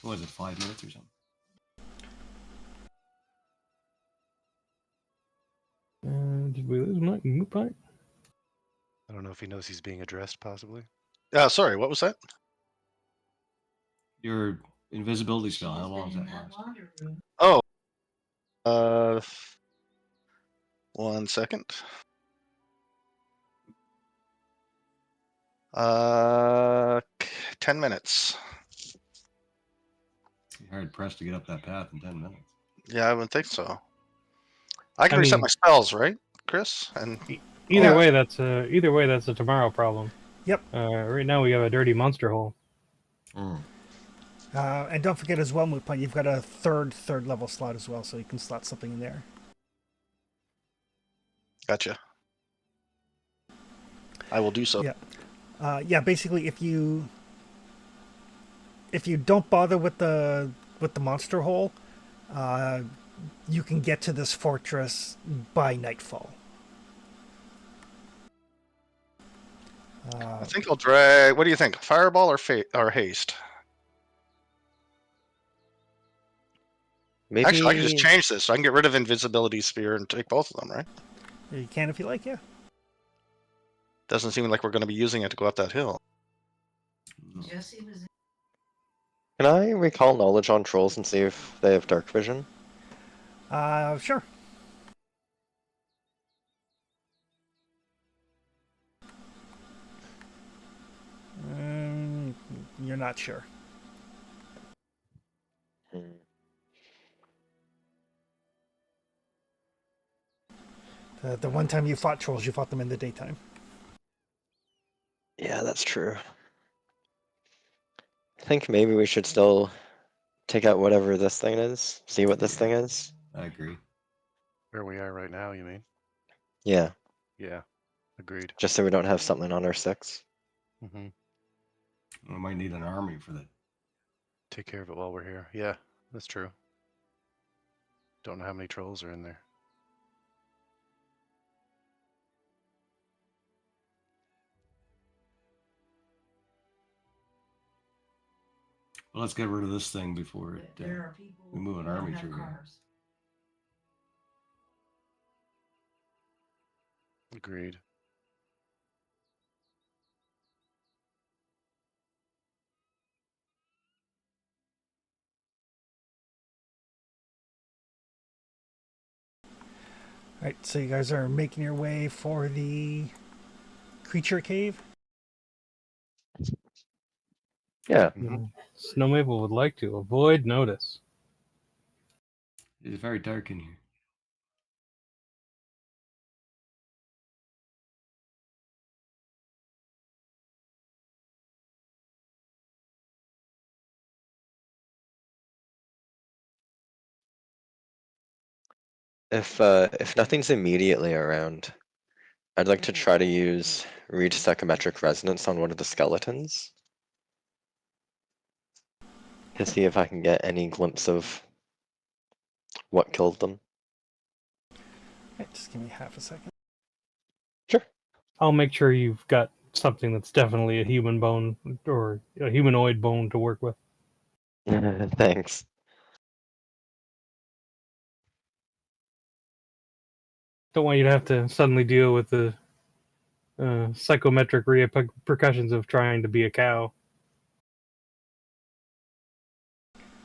[SPEAKER 5] What was it, 5 minutes or something?
[SPEAKER 4] Did we lose my moot pipe?
[SPEAKER 8] I don't know if he knows he's being addressed, possibly.
[SPEAKER 7] Sorry, what was that?
[SPEAKER 5] Your invisibility
[SPEAKER 9] She
[SPEAKER 5] spell, how
[SPEAKER 9] has
[SPEAKER 5] long
[SPEAKER 9] been
[SPEAKER 5] does
[SPEAKER 9] in
[SPEAKER 5] that
[SPEAKER 9] that
[SPEAKER 5] last?
[SPEAKER 9] laundry room.
[SPEAKER 7] Oh, 1 second. 10 minutes.
[SPEAKER 5] You're hard pressed to get up that path in 10 minutes.
[SPEAKER 7] Yeah, I wouldn't think so. I can
[SPEAKER 4] I
[SPEAKER 7] reset
[SPEAKER 4] mean-
[SPEAKER 7] my spells, right, Chris? And
[SPEAKER 4] Either way, that's a tomorrow problem.
[SPEAKER 1] Yep.
[SPEAKER 4] Right now we have a dirty monster hole.
[SPEAKER 1] And don't forget as well, Moot Point, you've got a third level slot as well, so you can slot something in there.
[SPEAKER 7] gotcha. I will do so.
[SPEAKER 1] Yeah. Basically, if you don't bother with the monster hole, you can get to this fortress by nightfall.
[SPEAKER 7] I think I'll drag. What do you think? Fireball or haste?
[SPEAKER 3] Maybe
[SPEAKER 7] Actually, I can just change this. I can get rid of invisibility sphere and take both of them, right?
[SPEAKER 1] You can if you like, yeah.
[SPEAKER 7] Doesn't seem like we're going to be using it to go up that hill.
[SPEAKER 9] Jesse was
[SPEAKER 3] Can I recall knowledge on trolls and see if they have dark vision?
[SPEAKER 1] Sure. You're not sure.
[SPEAKER 3] Hmm.
[SPEAKER 1] The one time you fought trolls, you fought them in the daytime.
[SPEAKER 3] Yeah, that's true. I think maybe we should still take out whatever this thing is. See what this
[SPEAKER 5] Yeah.
[SPEAKER 3] thing is.
[SPEAKER 5] I agree.
[SPEAKER 8] Where we are right now, you mean?
[SPEAKER 3] Yeah,
[SPEAKER 8] Yeah, agreed.
[SPEAKER 3] just so we don't have something on our 6.
[SPEAKER 8] Hmm.
[SPEAKER 5] We might need an army for that.
[SPEAKER 8] Take care of it while we're here. Yeah, that's true. Don't know how many trolls are in there.
[SPEAKER 5] Well, let's get rid of this thing before it.
[SPEAKER 9] There are people
[SPEAKER 5] we move an
[SPEAKER 9] who don't
[SPEAKER 5] army
[SPEAKER 9] have
[SPEAKER 5] through here.
[SPEAKER 9] cars.
[SPEAKER 8] Agreed.
[SPEAKER 1] All right, so you guys are making your way for the creature cave.
[SPEAKER 3] Yeah.
[SPEAKER 8] Mhm.
[SPEAKER 4] Snow Maple would like to avoid notice.
[SPEAKER 5] It's very dark in here.
[SPEAKER 3] If nothing's immediately around, I'd like to try to use read psychometric resonance on one of the skeletons to see if I can get any glimpse of what killed them.
[SPEAKER 1] All right, just give me half a second.
[SPEAKER 3] Sure.
[SPEAKER 4] I'll make sure you've got something that's definitely a human bone or a humanoid bone to work with.
[SPEAKER 3] Thanks.
[SPEAKER 4] Don't want you to have to suddenly deal with the psychometric repercussions of trying to be a cow.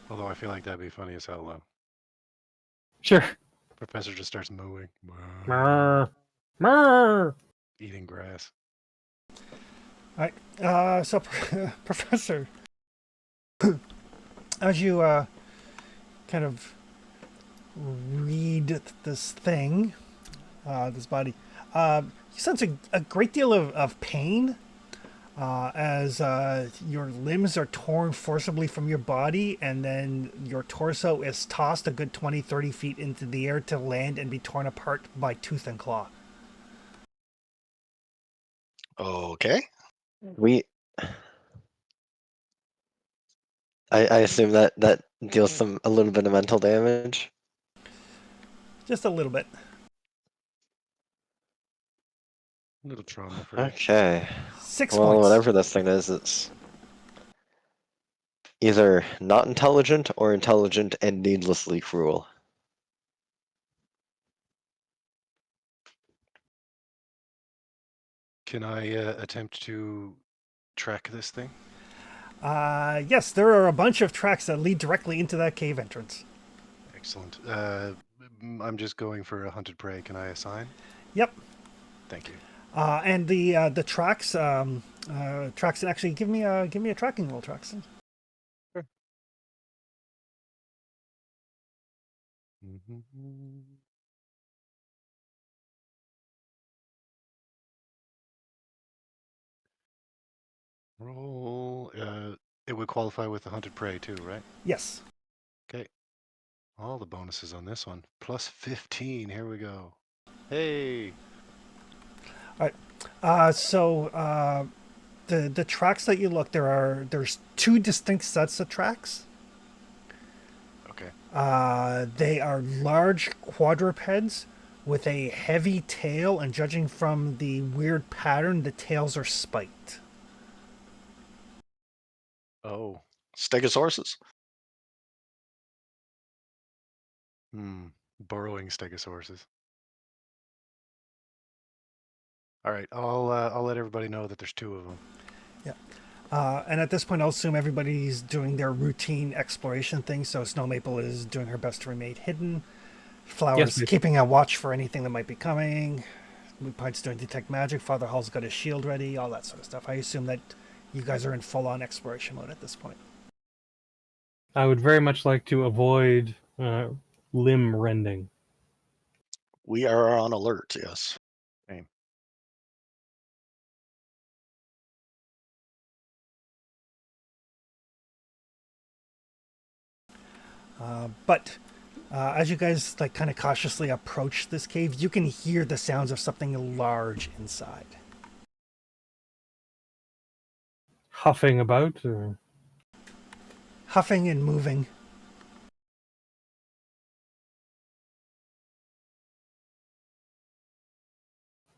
[SPEAKER 8] Although I feel like that'd be funny as hell, though.
[SPEAKER 4] Sure.
[SPEAKER 8] Professor just starts mooing.
[SPEAKER 4] Murr. Murr.
[SPEAKER 8] Eating grass.
[SPEAKER 1] All right, so Professor, as you kind of read this thing, this body, you sense a great deal of pain as your limbs are torn forcibly from your body, and then your torso is tossed a good 20, 30 feet into the air to land and be torn apart by tooth and claw.
[SPEAKER 7] Okay.
[SPEAKER 3] We. I assume that deals a little bit of mental damage.
[SPEAKER 1] Just a little bit.
[SPEAKER 8] A little trauma for you.
[SPEAKER 3] Okay.
[SPEAKER 1] 6
[SPEAKER 3] Well,
[SPEAKER 1] points.
[SPEAKER 3] whatever this thing is, it's either not intelligent or intelligent and needlessly cruel.
[SPEAKER 8] Can I attempt to track this thing?
[SPEAKER 1] Yes, there are a bunch of tracks that lead directly into that cave entrance.
[SPEAKER 8] Excellent. I'm just going for a hunted prey. Can I assign?
[SPEAKER 1] Yep.
[SPEAKER 8] Thank you.
[SPEAKER 1] And the tracks, tracks. Actually, give me a tracking roll, Traxton.
[SPEAKER 8] Roll. It would qualify with the hunted prey too, right?
[SPEAKER 1] Yes.
[SPEAKER 8] Okay. All the bonuses on this one. Plus 15. Here we go. Hey.
[SPEAKER 1] All right. So the tracks that you look, there's 2 distinct sets of tracks.
[SPEAKER 8] Okay.
[SPEAKER 1] They are large quadrupeds with a heavy tail, and judging from the weird pattern, the tails are spiked.
[SPEAKER 8] Oh.
[SPEAKER 7] Stegosauruses.
[SPEAKER 8] Burrowing stegosauruses. All right. I'll let everybody know that there's 2 of them.
[SPEAKER 1] Yeah. And at this point, I'll assume everybody's doing their routine exploration thing. So Snow Maple is doing her best to remain hidden. Flowers
[SPEAKER 4] Yes,
[SPEAKER 1] keeping a watch for anything that might be coming. Moonpine's doing detect magic. Father Hall's got his shield ready. All that sort of stuff. I assume that You guys are in full-on exploration mode at this point.
[SPEAKER 4] I would very much like to avoid limb rending.
[SPEAKER 7] We are on alert. Yes.
[SPEAKER 8] Same.
[SPEAKER 1] But as you guys like kind of cautiously approach this cave, you can hear the sounds of something large inside.
[SPEAKER 4] Huffing about, or
[SPEAKER 1] Huffing and moving.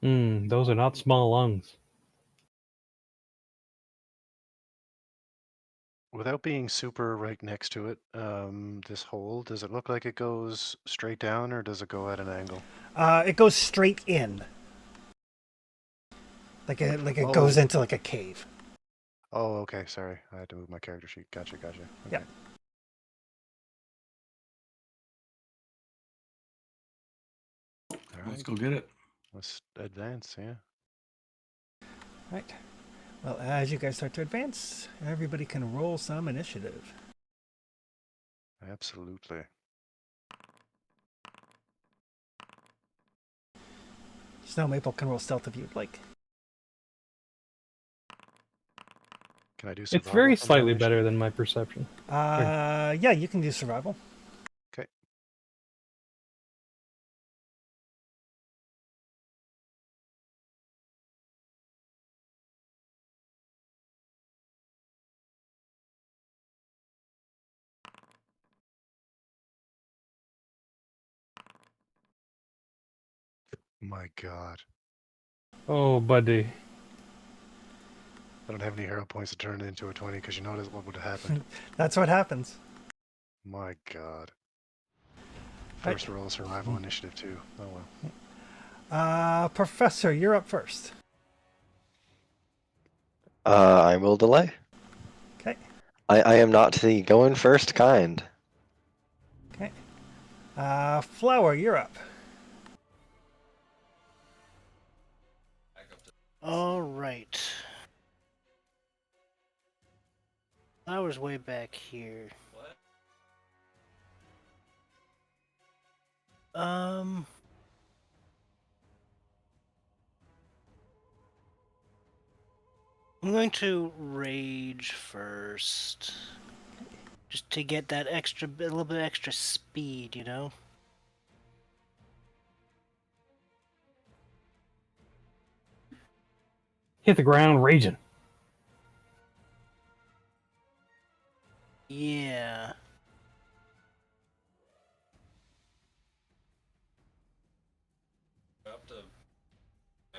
[SPEAKER 4] those are not small lungs.
[SPEAKER 8] Without being super right next to it, this hole, does it look like it goes straight down or does it go at an angle?
[SPEAKER 1] It goes straight in. Like it goes into like a cave.
[SPEAKER 8] Oh, okay. Sorry. I had to move my character sheet. Gotcha. Okay.
[SPEAKER 1] Yeah.
[SPEAKER 8] All
[SPEAKER 5] Let's
[SPEAKER 8] right.
[SPEAKER 5] go get it.
[SPEAKER 8] Let's advance. Yeah.
[SPEAKER 1] Right. Well, as you guys start to advance, everybody can roll some initiative.
[SPEAKER 8] Absolutely.
[SPEAKER 1] Snow Maple can roll stealth if you'd like.
[SPEAKER 8] Can I do survival?
[SPEAKER 4] It's very
[SPEAKER 8] for my
[SPEAKER 4] slightly
[SPEAKER 8] initiative?
[SPEAKER 4] better than my perception.
[SPEAKER 1] Yeah, you can do survival.
[SPEAKER 8] Okay. My God.
[SPEAKER 4] Oh, buddy.
[SPEAKER 8] I don't have any hero points to turn it into a 20 because you notice what would have happened.
[SPEAKER 1] That's what happens.
[SPEAKER 8] My God.
[SPEAKER 1] Right.
[SPEAKER 8] First roll survival initiative too. Oh well.
[SPEAKER 1] Professor, you're up first.
[SPEAKER 3] I will delay.
[SPEAKER 1] Okay.
[SPEAKER 3] I am not the going first kind.
[SPEAKER 1] Okay. Flower, you're up.
[SPEAKER 2] All right. Flower's way back here. Um. I'm going to rage first. Just to get that a little bit extra speed, you know?
[SPEAKER 4] Hit the ground, raging.
[SPEAKER 2] Yeah.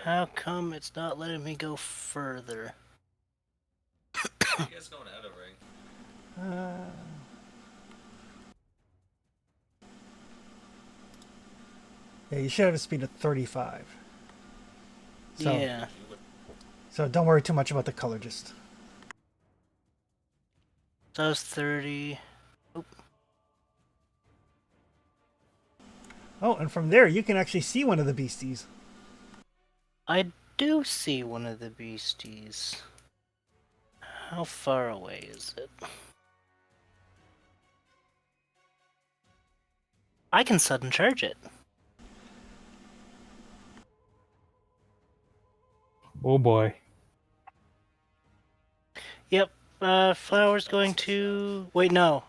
[SPEAKER 2] How come it's not letting me go further?
[SPEAKER 1] Uh, yeah, you should have a speed of 35. So,
[SPEAKER 2] Yeah.
[SPEAKER 1] So don't worry too much about the color, just...
[SPEAKER 2] So I was 30.
[SPEAKER 1] Oh, and from there you can actually see one of the beasties.
[SPEAKER 2] I do see one of the beasties. How far away is it? I can sudden charge it.
[SPEAKER 4] Oh boy.
[SPEAKER 2] Yep. Flower's going to... Wait, no.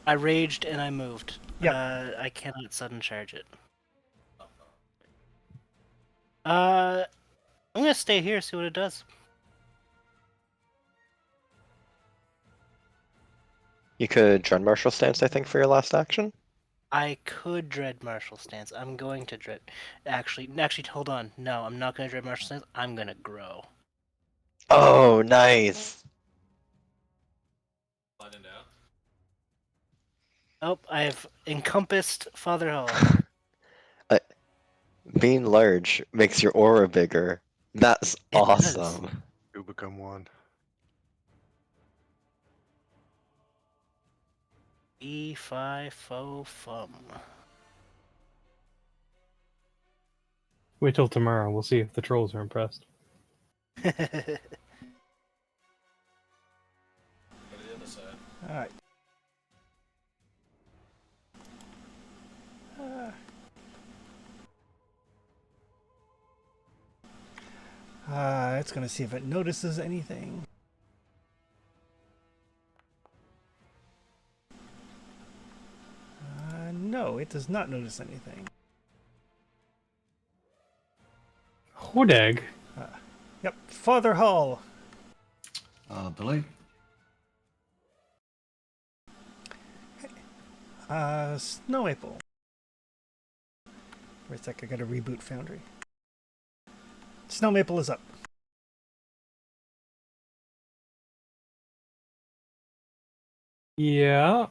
[SPEAKER 2] I raged and I moved.
[SPEAKER 1] Yep.
[SPEAKER 2] I cannot sudden charge it. I'm gonna stay here, see what it does.
[SPEAKER 3] You could Dread Martial Stance, I think, for your last action.
[SPEAKER 2] I could dread martial stance. I'm going to dread. Actually, hold on. No, I'm not gonna dread martial stance. I'm gonna grow.
[SPEAKER 3] Oh, nice.
[SPEAKER 2] Oh, I have encompassed Father Hall.
[SPEAKER 3] Being large makes your aura bigger. That's
[SPEAKER 2] It does.
[SPEAKER 3] awesome.
[SPEAKER 8] You become one.
[SPEAKER 2] E5 fo fum.
[SPEAKER 4] Wait till tomorrow. We'll see if the trolls are impressed.
[SPEAKER 1] All right. It's going to see if it notices anything. No, it does not notice anything.
[SPEAKER 4] Hodag.
[SPEAKER 1] Yep, Father Hall.
[SPEAKER 5] Delay.
[SPEAKER 1] Snow Maple. Wait a sec, I gotta reboot Foundry. Snow Maple is up.
[SPEAKER 4] Yeah.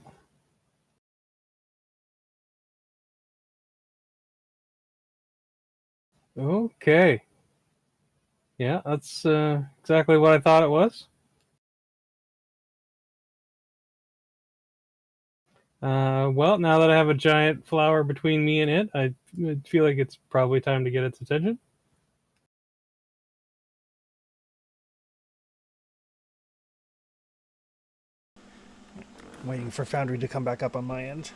[SPEAKER 4] Okay. Yeah, that's exactly what I thought it was. Well, now that I have a giant flower between me and it, I feel like it's probably time to get its attention.
[SPEAKER 1] Waiting for Foundry to come back up on my end.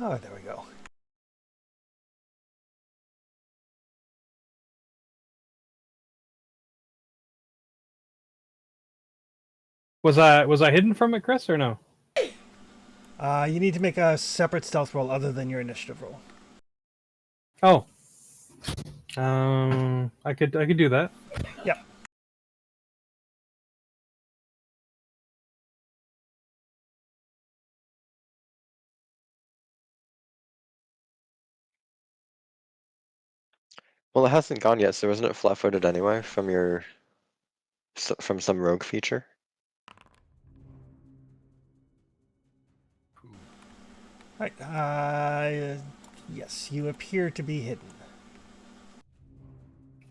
[SPEAKER 1] Oh, there we go.
[SPEAKER 4] Was I hidden from it, Chris, or no?
[SPEAKER 1] You need to make a separate stealth roll other than your initiative roll.
[SPEAKER 4] Oh. I could do that.
[SPEAKER 1] Yep.
[SPEAKER 3] Well, it hasn't gone yet, so wasn't it flat-footed anyway from your from some rogue feature?
[SPEAKER 1] Right. Yes, you appear to be hidden.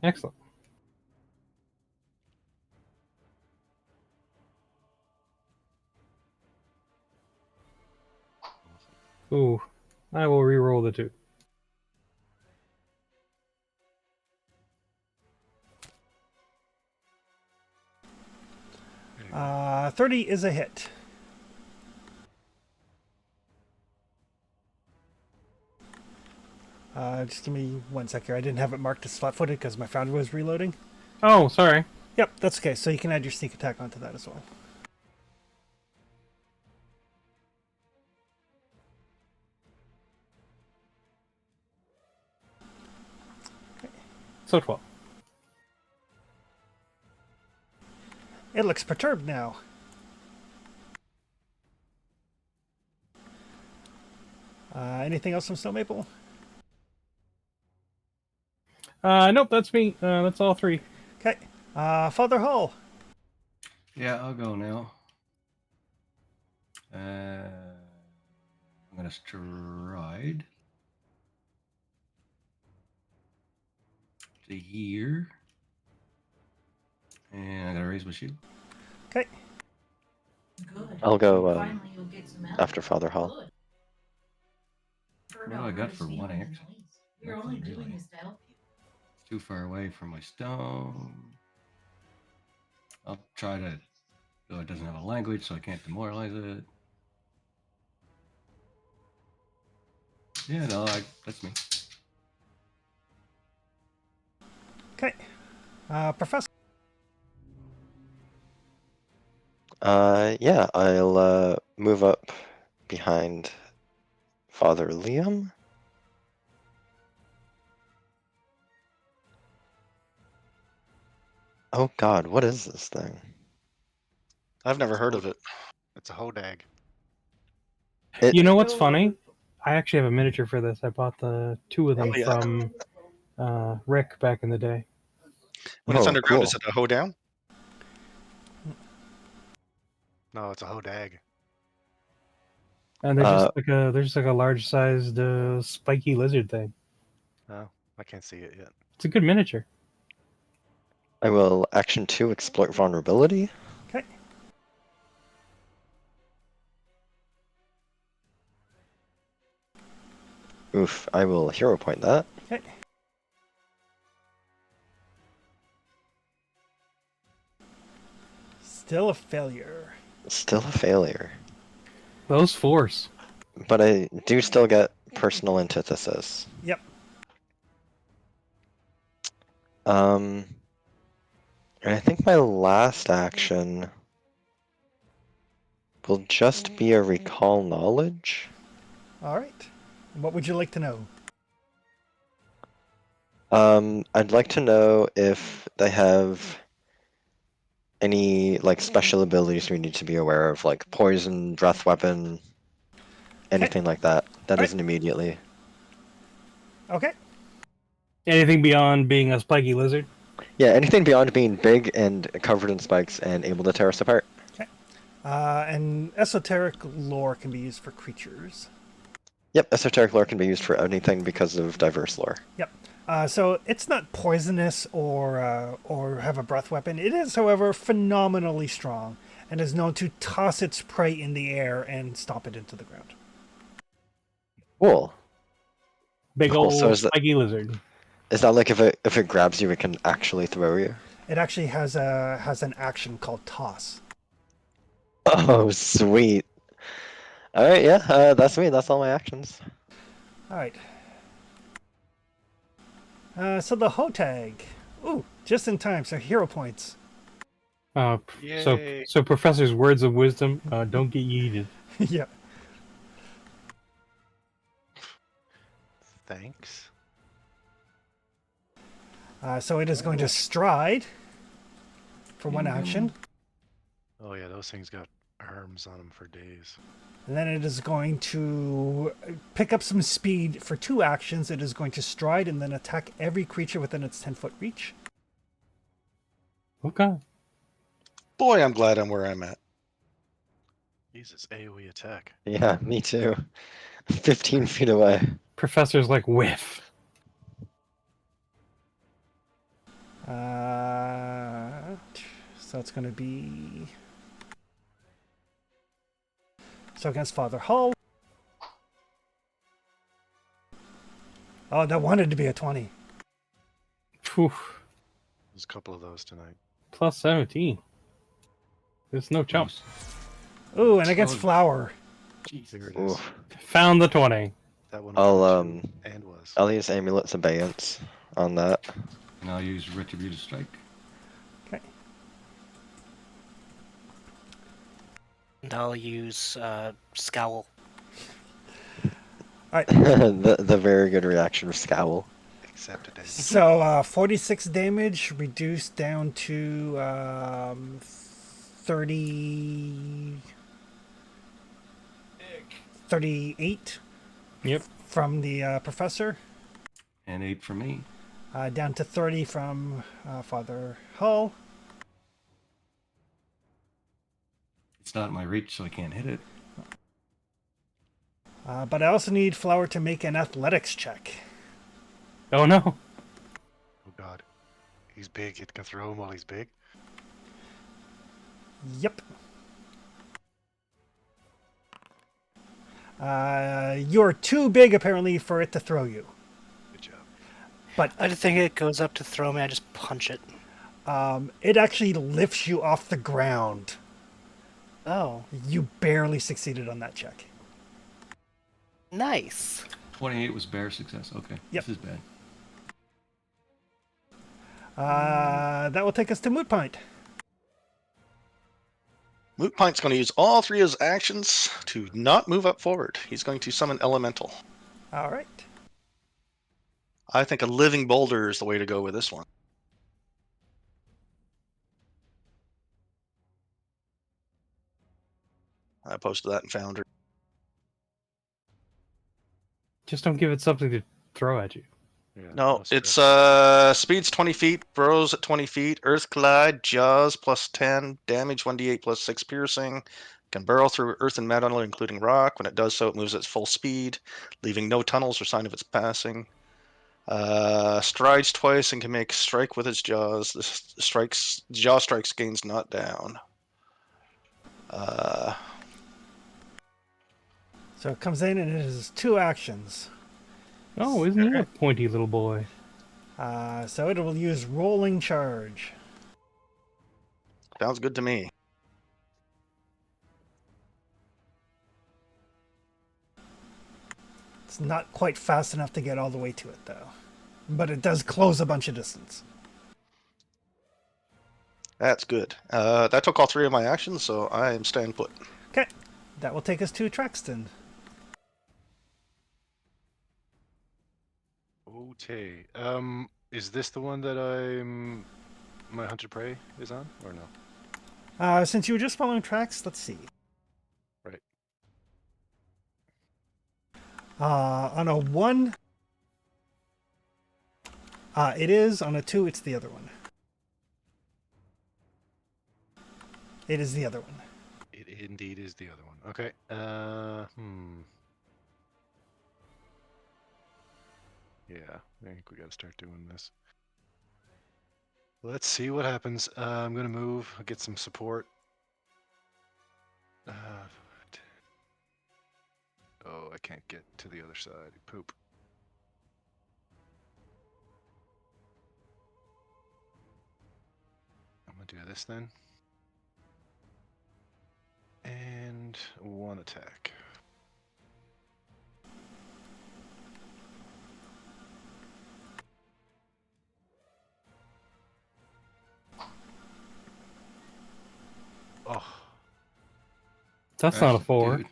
[SPEAKER 4] Excellent. Ooh, I will re-roll the 2.
[SPEAKER 8] There you go.
[SPEAKER 1] 30 is a hit. Just give me 1 sec here. I didn't have it marked as flat-footed because my Foundry was reloading.
[SPEAKER 4] Oh, sorry.
[SPEAKER 1] Yep, that's okay. So you can add your sneak attack onto that as well.
[SPEAKER 4] So 12.
[SPEAKER 1] It looks perturbed now. Anything else from Snow Maple?
[SPEAKER 4] Nope, that's me. That's all 3.
[SPEAKER 1] Okay. Father Hall.
[SPEAKER 5] Yeah, I'll go now. I'm gonna stride to here, and I gotta raise my shield.
[SPEAKER 1] Okay.
[SPEAKER 9] Good.
[SPEAKER 3] I'll go
[SPEAKER 9] Finally, you'll get some help.
[SPEAKER 3] after Father Hall.
[SPEAKER 9] Good.
[SPEAKER 5] What do I got for 1 action?
[SPEAKER 9] We're only
[SPEAKER 5] Nothing
[SPEAKER 9] doing
[SPEAKER 5] really.
[SPEAKER 9] this to help you.
[SPEAKER 5] It's too far away from my stone. I'll try to. Oh, it doesn't have a language, so I can't demoralize it. Yeah, no, that's me.
[SPEAKER 1] Okay. Professor.
[SPEAKER 3] Yeah, I'll move up behind Father Liam. Oh God, what is this thing?
[SPEAKER 7] I've never heard of it.
[SPEAKER 8] It's a hodag.
[SPEAKER 3] It,
[SPEAKER 4] You know what's funny? I actually have a miniature for this. I bought the 2 of them
[SPEAKER 7] Oh, yeah.
[SPEAKER 4] from Rick back in the day.
[SPEAKER 7] When it's
[SPEAKER 3] Oh,
[SPEAKER 7] underground,
[SPEAKER 3] cool.
[SPEAKER 7] is it a hoedown?
[SPEAKER 8] No, it's a hodag.
[SPEAKER 4] And they're just like a large sized spiky lizard thing.
[SPEAKER 8] Oh, I can't see it yet.
[SPEAKER 4] It's a good miniature.
[SPEAKER 3] I will action 2 exploit vulnerability.
[SPEAKER 1] Okay.
[SPEAKER 3] Oof, I will hero point that.
[SPEAKER 1] Okay. Still a failure.
[SPEAKER 3] Still a failure.
[SPEAKER 4] Those force.
[SPEAKER 3] But I do still get personal antithesis.
[SPEAKER 1] Yep.
[SPEAKER 3] And I think my last action will just be a recall knowledge.
[SPEAKER 1] All right. What would you like to know?
[SPEAKER 3] I'd like to know if they have any like special abilities we need to be aware of, like poison, breath weapon, anything like that. That
[SPEAKER 1] Alright.
[SPEAKER 3] isn't immediately.
[SPEAKER 1] Okay.
[SPEAKER 4] Anything beyond being a spiky lizard?
[SPEAKER 3] Yeah, anything beyond being big and covered in spikes and able to tear us apart.
[SPEAKER 1] And esoteric lore can be used for creatures.
[SPEAKER 3] Yep, esoteric lore can be used for anything because of diverse lore.
[SPEAKER 1] Yep. So it's not poisonous or have a breath weapon. It is, however, phenomenally strong and is known to toss its prey in the air and stomp it into the ground.
[SPEAKER 3] Cool.
[SPEAKER 4] Big
[SPEAKER 3] Cool,
[SPEAKER 4] old
[SPEAKER 3] so is that-
[SPEAKER 4] spiky lizard.
[SPEAKER 3] Is that like if it grabs you, it can actually throw you?
[SPEAKER 1] It actually has an action called toss.
[SPEAKER 3] Oh, sweet. All right, yeah, that's me. That's all my actions.
[SPEAKER 1] All right. So the Hotag. Ooh, just in time. So hero points.
[SPEAKER 4] So
[SPEAKER 7] Yay.
[SPEAKER 4] so Professor's words of wisdom. Don't get yeeted.
[SPEAKER 1] Yeah.
[SPEAKER 8] Thanks.
[SPEAKER 1] So it is going to stride for one action,
[SPEAKER 8] Oh yeah, those things got arms on them for days.
[SPEAKER 1] and then it is going to pick up some speed for 2 actions. It is going to stride and then attack every creature within its 10-foot reach.
[SPEAKER 4] Okay.
[SPEAKER 7] Boy, I'm glad I'm where I'm at.
[SPEAKER 8] Jesus, AoE attack.
[SPEAKER 3] Yeah, me too. 15 feet away.
[SPEAKER 4] Professor's like whiff.
[SPEAKER 1] So it's going to be... So against Father Hull. Oh, that wanted to be a 20.
[SPEAKER 4] Phew.
[SPEAKER 8] There's a couple of those tonight.
[SPEAKER 4] Plus 17. There's no chump.
[SPEAKER 1] Ooh, and against
[SPEAKER 5] Oh.
[SPEAKER 1] Flower.
[SPEAKER 8] There it is.
[SPEAKER 3] Oof.
[SPEAKER 4] Found the 20.
[SPEAKER 8] That one.
[SPEAKER 3] I'll
[SPEAKER 8] was and was.
[SPEAKER 3] I'll use Amulet's Abeyance on that.
[SPEAKER 5] And I'll use Retributive Strike.
[SPEAKER 1] Okay.
[SPEAKER 2] And I'll use Scowl.
[SPEAKER 3] The very good reaction of Scowl.
[SPEAKER 8] Accepted it.
[SPEAKER 1] So 46 damage reduced down to 38
[SPEAKER 4] Yep.
[SPEAKER 1] from the Professor.
[SPEAKER 5] And 8 for me.
[SPEAKER 1] Down to 30 from Father Hull.
[SPEAKER 5] It's not in my reach, so I can't hit it.
[SPEAKER 1] But I also need Flower to make an athletics check.
[SPEAKER 4] Oh no.
[SPEAKER 8] Oh god. He's big. It can throw him while he's big.
[SPEAKER 1] Yep. You're too big, apparently, for it to throw you.
[SPEAKER 8] Good job.
[SPEAKER 1] But
[SPEAKER 2] I just think it goes up to throw me. I just punch it.
[SPEAKER 1] it actually lifts you off the ground.
[SPEAKER 2] Oh,
[SPEAKER 1] You barely succeeded on that check.
[SPEAKER 2] nice.
[SPEAKER 5] 28 was bare success. Okay.
[SPEAKER 1] Yep.
[SPEAKER 5] This is bad.
[SPEAKER 1] That will take us to Moot Point.
[SPEAKER 7] Moot Pint's going to use all 3 of his actions to not move up forward. He's going to summon Elemental.
[SPEAKER 1] All right.
[SPEAKER 7] I think a living boulder is the way to go with this one. I posted that in Founder.
[SPEAKER 4] Just don't give it something to throw at you.
[SPEAKER 8] Yeah,
[SPEAKER 7] No,
[SPEAKER 8] stress.
[SPEAKER 7] it's speed's 20 feet, burrows at 20 feet, Earth Glide, Jaws plus 10, damage 1d8 plus 6 piercing. Can burrow through earth and metal, including rock. When it does so, it moves at full speed, leaving no tunnels or sign of its passing. Strides twice and can make strike with its jaws. Jaw strikes gains not down.
[SPEAKER 1] So it comes in and it has 2 actions.
[SPEAKER 4] Oh, isn't he a pointy little boy?
[SPEAKER 1] So it will use rolling charge.
[SPEAKER 7] Sounds good to me.
[SPEAKER 1] It's not quite fast enough to get all the way to it, though. But it does close a bunch of distance.
[SPEAKER 7] That's good. That took all 3 of my actions, so I am staying put.
[SPEAKER 1] Okay, that will take us to Traxton.
[SPEAKER 8] Okay. Is this the one that my hunter prey is on, or no?
[SPEAKER 1] Since you were just following tracks, let's see.
[SPEAKER 8] Right.
[SPEAKER 1] On a 1, it is. On a 2, it's the other one. It is the other one.
[SPEAKER 8] It indeed is the other one. Okay. Yeah, I think we got to start doing this. Let's see what happens. I'm gonna move, get some support. Oh, I can't get to the other side. Poop. I'm gonna do this then. And 1 attack. Oh,
[SPEAKER 4] That's not a
[SPEAKER 5] Gosh,
[SPEAKER 4] 4.
[SPEAKER 5] dude.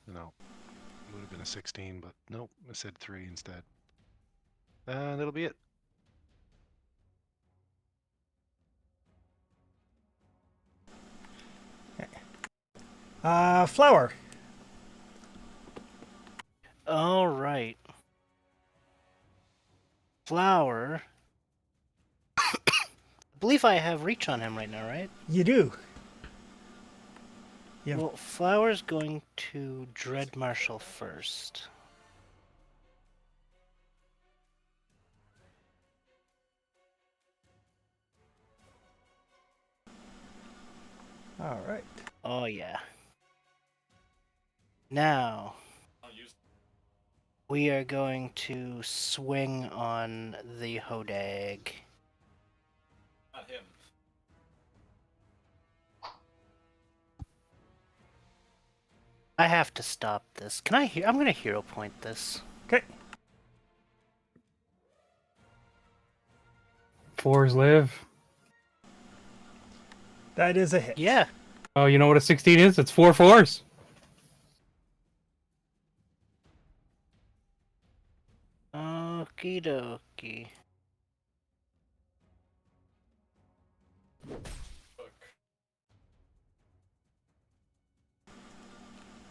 [SPEAKER 8] no. Would have been a 16, but nope, I said 3 instead. And that'll be it.
[SPEAKER 1] Flower.
[SPEAKER 2] All right. Flower. I believe I have reach on him right now, right?
[SPEAKER 1] You do. Yeah.
[SPEAKER 2] Well, Flower's going to Dread Marshal first.
[SPEAKER 1] All right.
[SPEAKER 2] Oh, yeah. Now, we are going to swing on the Hodag.
[SPEAKER 10] Not him.
[SPEAKER 2] I have to stop this. Can I I'm gonna hero point this.
[SPEAKER 1] Okay.
[SPEAKER 4] 4s live.
[SPEAKER 1] That is a hit.
[SPEAKER 2] Yeah.
[SPEAKER 4] Oh, you know what a 16 is? It's 4 4s.
[SPEAKER 2] Okie dokie.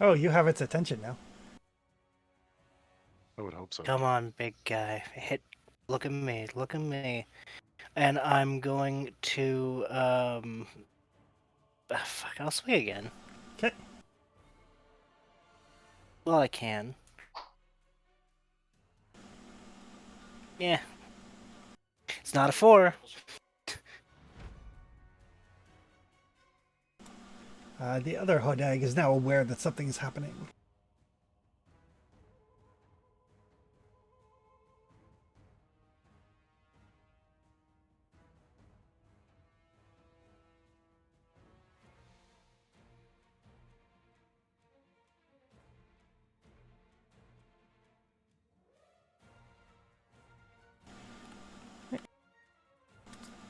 [SPEAKER 1] Oh, you have its attention now.
[SPEAKER 8] I would hope so.
[SPEAKER 2] Come on, big guy. Hit. Look at me. Look at me. And I'm going to fuck. I'll swing again.
[SPEAKER 1] Okay.
[SPEAKER 2] Well, I can. Yeah. It's not a 4.
[SPEAKER 1] The other Hodag is now aware that something is happening.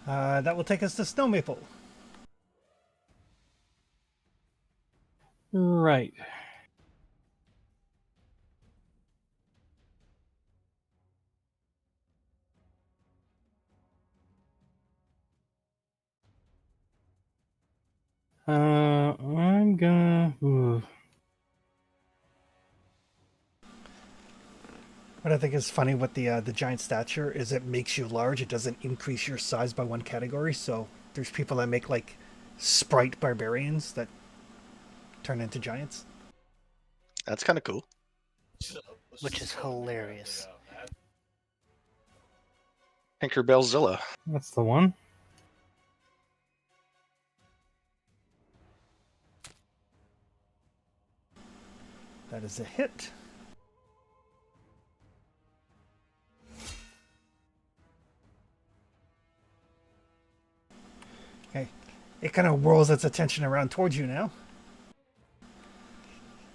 [SPEAKER 1] That will take us to Snow Maple.
[SPEAKER 4] Right. I'm gonna.
[SPEAKER 1] What I think is funny with the giant stature is it makes you large. It doesn't increase your size by 1 category. So there's people that make like sprite barbarians that turn into giants.
[SPEAKER 7] That's kind of cool.
[SPEAKER 2] Which is hilarious.
[SPEAKER 7] Tinkerbellzilla.
[SPEAKER 4] That's the one.
[SPEAKER 1] That is a hit. Okay. It kind of whirls its attention around towards you now.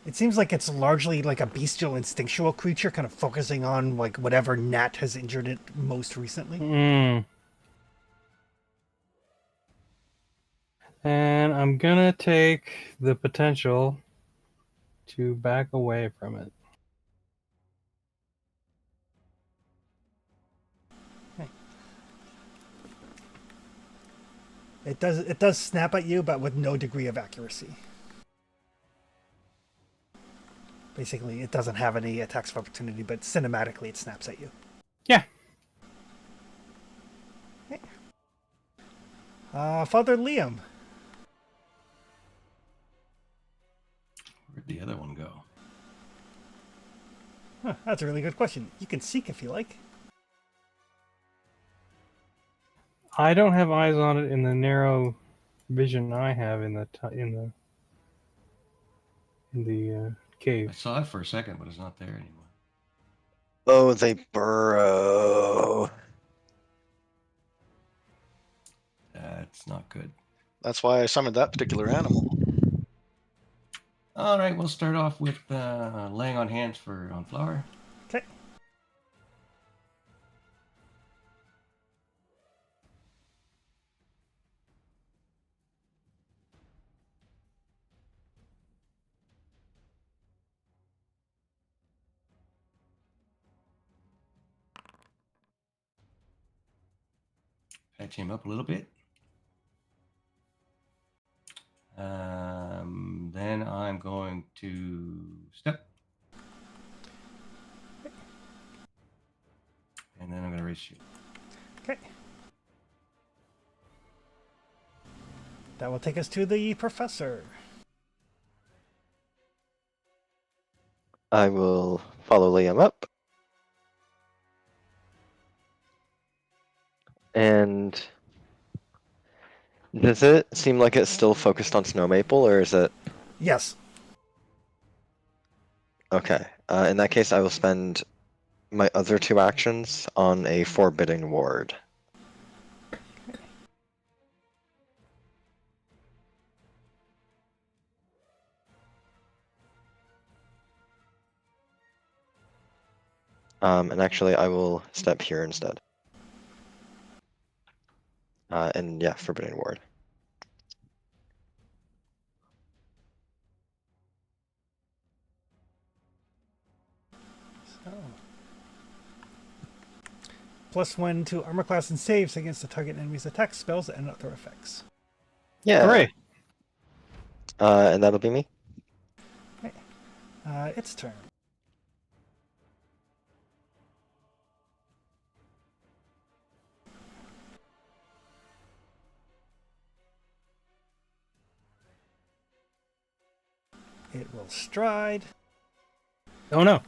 [SPEAKER 1] It seems like it's largely like a bestial, instinctual creature, kind of focusing on like whatever gnat has injured it most recently.
[SPEAKER 4] Hmm. And I'm gonna take the potential to back away from it.
[SPEAKER 1] It does snap at you, but with no degree of accuracy. Basically, it doesn't have any attacks of opportunity, but cinematically it snaps at you.
[SPEAKER 4] Yeah.
[SPEAKER 1] Okay. Father Liam.
[SPEAKER 5] Where'd the other one go?
[SPEAKER 1] Huh, that's a really good question. You can seek if you like.
[SPEAKER 4] I don't have eyes on it in the narrow vision I have in the
[SPEAKER 5] I
[SPEAKER 4] cave.
[SPEAKER 5] saw it for a second, but it's not there anymore.
[SPEAKER 3] Oh, they burrow.
[SPEAKER 5] That's not good.
[SPEAKER 7] That's why I summoned that particular animal.
[SPEAKER 5] All right, we'll start off with laying on hands on Flower.
[SPEAKER 1] Okay.
[SPEAKER 5] Patch him up a little bit. Then I'm going to step. And then I'm going to raise shield.
[SPEAKER 1] Okay. That will take us to the professor.
[SPEAKER 3] I will follow Liam up. And does it seem like it's still focused on Snow Maple, or is it...
[SPEAKER 1] Yes.
[SPEAKER 3] Okay. In that case, I will spend my other 2 actions on a Forbidding Ward. And actually, I will step here instead. And yeah, Forbidding Ward.
[SPEAKER 1] So. +1 to armor class and saves against the target enemy's attack spells and other effects.
[SPEAKER 3] Yeah.
[SPEAKER 4] Hooray!
[SPEAKER 3] And that'll be me.
[SPEAKER 1] Okay. Its turn. It will stride.
[SPEAKER 4] Oh no!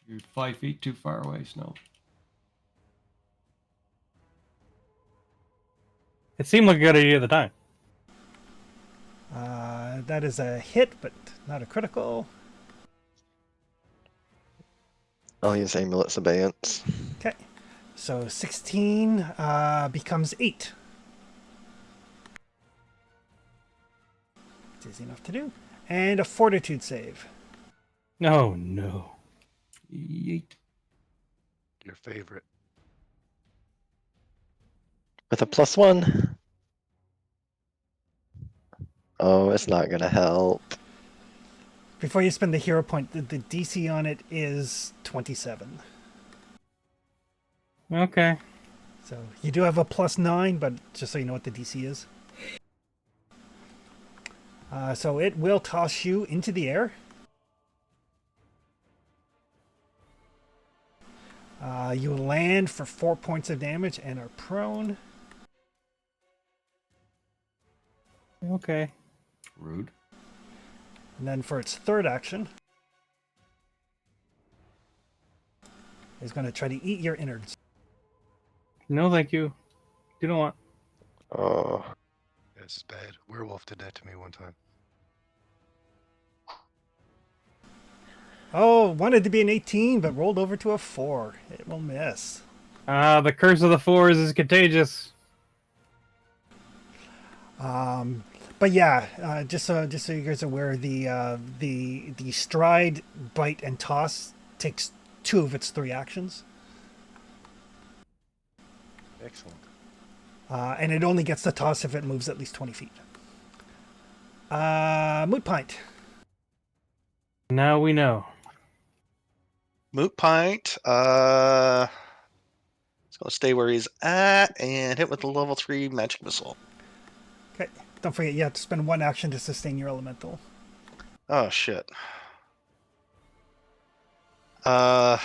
[SPEAKER 5] You're 5 feet too far away, Snow.
[SPEAKER 4] It seemed like a good idea at the time.
[SPEAKER 1] That is a hit, but not a critical.
[SPEAKER 3] I'll use Amulet's Abeyance.
[SPEAKER 1] Okay. So 16 becomes 8. It's easy enough to do. And a fortitude save.
[SPEAKER 4] No, no.
[SPEAKER 5] Yeet.
[SPEAKER 8] Your favorite.
[SPEAKER 3] With a +1. Oh, it's not gonna help.
[SPEAKER 1] Before you spend the hero point, the DC on it is 27.
[SPEAKER 4] Okay.
[SPEAKER 1] So you do have a +9, but just so you know what the DC is. So it will toss you into the air. You land for 4 points of damage and are prone.
[SPEAKER 4] Okay.
[SPEAKER 5] Rude.
[SPEAKER 1] And then for its third action, is going to try to eat your innards.
[SPEAKER 4] No, thank you. You don't want.
[SPEAKER 3] Oh.
[SPEAKER 8] This is bad. Werewolf did that to me one time.
[SPEAKER 1] Oh, wanted to be an 18, but rolled over to a 4. It will miss.
[SPEAKER 4] The curse of the fours is contagious.
[SPEAKER 1] But yeah, just so you guys are aware, the stride, bite, and toss takes 2 of its 3 actions,
[SPEAKER 8] Excellent.
[SPEAKER 1] and it only gets the toss if it moves at least 20 feet. Moot Pint.
[SPEAKER 4] Now we know.
[SPEAKER 7] Moot Pint. He's gonna stay where he's at and hit with the level 3 magic missile.
[SPEAKER 1] Okay, don't forget you have to spend 1 action to sustain your elemental.
[SPEAKER 7] Oh shit. Man,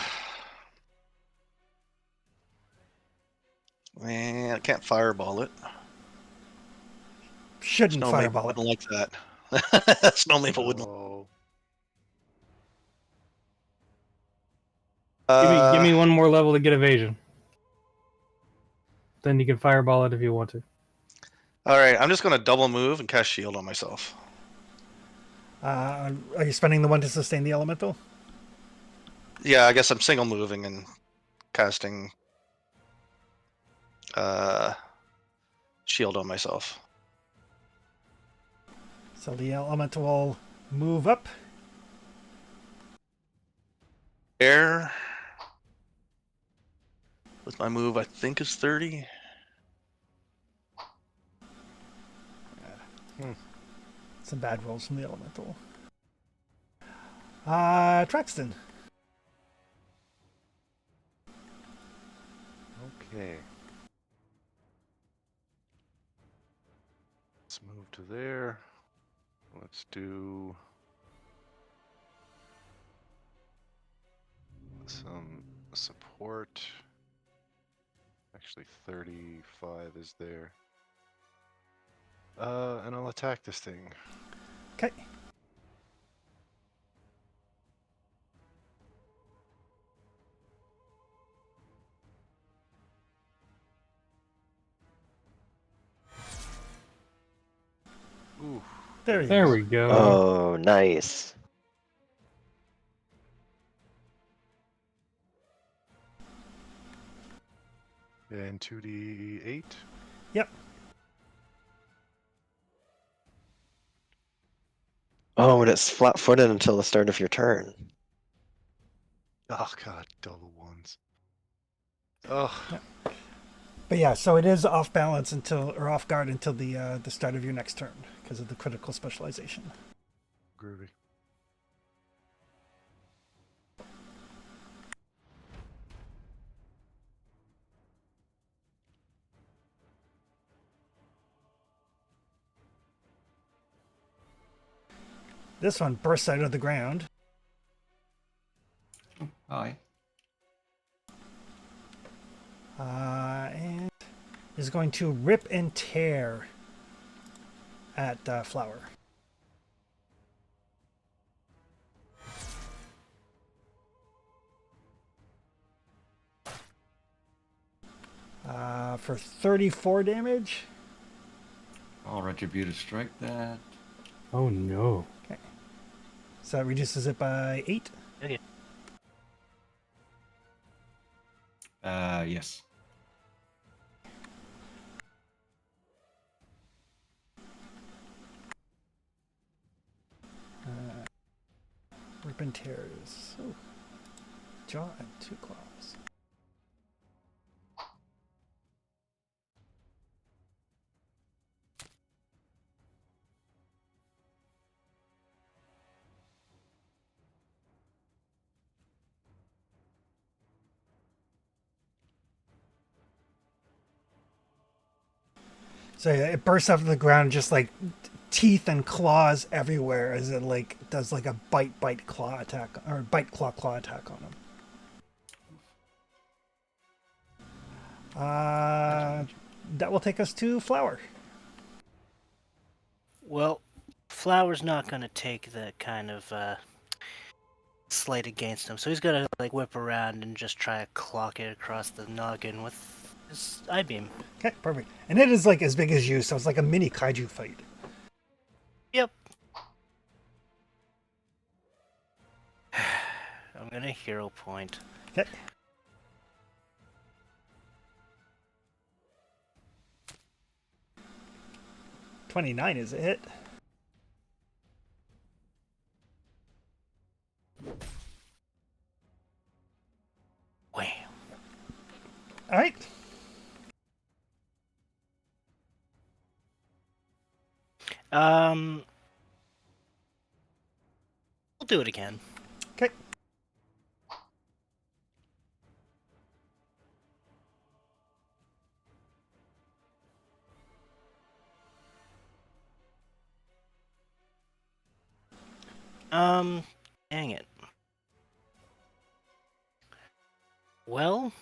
[SPEAKER 7] I can't fireball it.
[SPEAKER 1] Shouldn't
[SPEAKER 7] Snow Maple
[SPEAKER 1] fireball it.
[SPEAKER 7] wouldn't like that. Snow Maple wouldn't.
[SPEAKER 8] Oh,
[SPEAKER 4] Give me one more level to get evasion. Then you can fireball it if you want to.
[SPEAKER 7] All right, I'm just gonna double move and cast shield on myself.
[SPEAKER 1] Are you spending the 1 to sustain the elemental?
[SPEAKER 7] Yeah, I guess I'm single moving and casting shield on myself.
[SPEAKER 1] So the elemental will move up.
[SPEAKER 7] Air with my move, I think is 30.
[SPEAKER 1] Some bad rolls from the elemental. Traxton.
[SPEAKER 8] okay. Let's move to there. Let's do some support. Actually, 35 is there. And I'll attack this thing.
[SPEAKER 1] Okay.
[SPEAKER 8] Ooh,
[SPEAKER 1] There you
[SPEAKER 4] There
[SPEAKER 1] go.
[SPEAKER 4] we go.
[SPEAKER 3] Oh, nice.
[SPEAKER 8] and 2d8.
[SPEAKER 1] Yep.
[SPEAKER 3] Oh, and it's flat-footed until the start of your turn.
[SPEAKER 8] Oh god, double ones. Oh,
[SPEAKER 1] But yeah, so it is off balance or off guard until the start of your next turn because of the critical specialization.
[SPEAKER 8] groovy.
[SPEAKER 1] This one bursts out of the ground.
[SPEAKER 5] Hi.
[SPEAKER 1] And is going to rip and tear at Flower. For 34 damage.
[SPEAKER 5] I'll retributive strike that.
[SPEAKER 4] Oh no.
[SPEAKER 1] So that reduces it by 8.
[SPEAKER 2] Okay.
[SPEAKER 5] Yes.
[SPEAKER 1] Rip and tears. Oh. Jaw and 2 claws. So yeah, it bursts off the ground, just like teeth and claws everywhere, as it like does like a bite claw attack or bite claw attack on him. That will take us to Flower.
[SPEAKER 2] Well, Flower's not gonna take the kind of slight against him, so he's gonna like whip around and just try to clock it across the noggin with his eye beam.
[SPEAKER 1] Okay, perfect. And it is like as big as you, so it's like a mini kaiju fight.
[SPEAKER 2] Yep. I'm gonna hero point.
[SPEAKER 1] Okay. 29 is a hit.
[SPEAKER 2] Wham.
[SPEAKER 1] All right.
[SPEAKER 2] We'll do it again.
[SPEAKER 1] Okay.
[SPEAKER 2] Dang it. Well,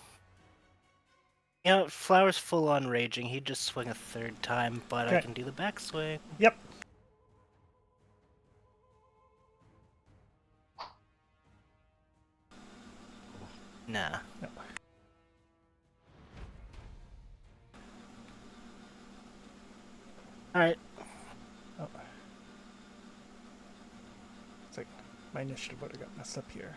[SPEAKER 2] you know, Flower's full on raging. He'd just swing a third time, but I
[SPEAKER 1] Okay.
[SPEAKER 2] can do the backswing.
[SPEAKER 1] Yep.
[SPEAKER 2] Nah.
[SPEAKER 1] No.
[SPEAKER 2] Alright.
[SPEAKER 1] Oh. It's like my initiative would have got messed up here.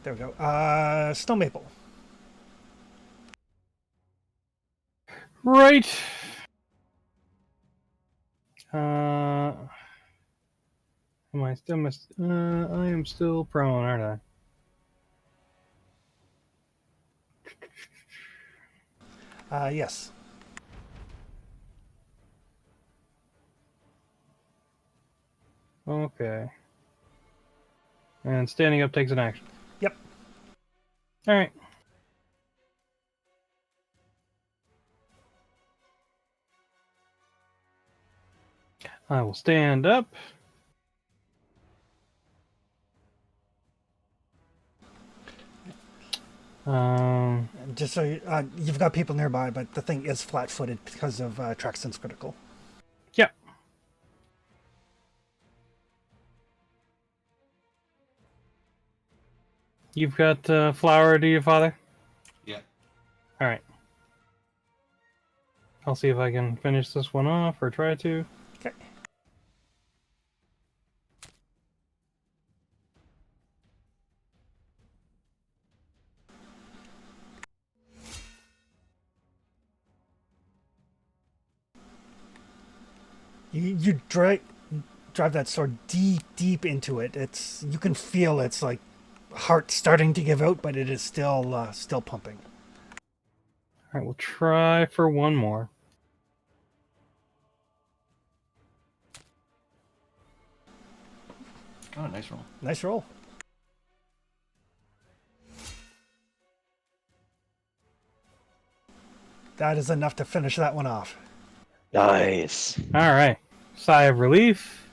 [SPEAKER 1] There we go. Snow Maple.
[SPEAKER 4] Right. Am I still I am still prone, aren't
[SPEAKER 1] Yes.
[SPEAKER 4] I? Okay. And standing up takes an action.
[SPEAKER 1] Yep.
[SPEAKER 4] All right. I will stand up.
[SPEAKER 1] Just so you've got people nearby, but the thing is flat-footed because of Traxton's critical.
[SPEAKER 4] Yep. You've got flour, do you, Father?
[SPEAKER 5] Yeah.
[SPEAKER 4] All right. I'll see if I can finish this one off, or try to.
[SPEAKER 1] Okay. You drive that sword deep into it. You can feel its like heart starting to give out, but it is still pumping.
[SPEAKER 4] All right, we'll try for one more.
[SPEAKER 5] Oh, nice roll.
[SPEAKER 1] Nice roll. That is enough to finish that one off.
[SPEAKER 3] Nice.
[SPEAKER 4] All right. Sigh of relief.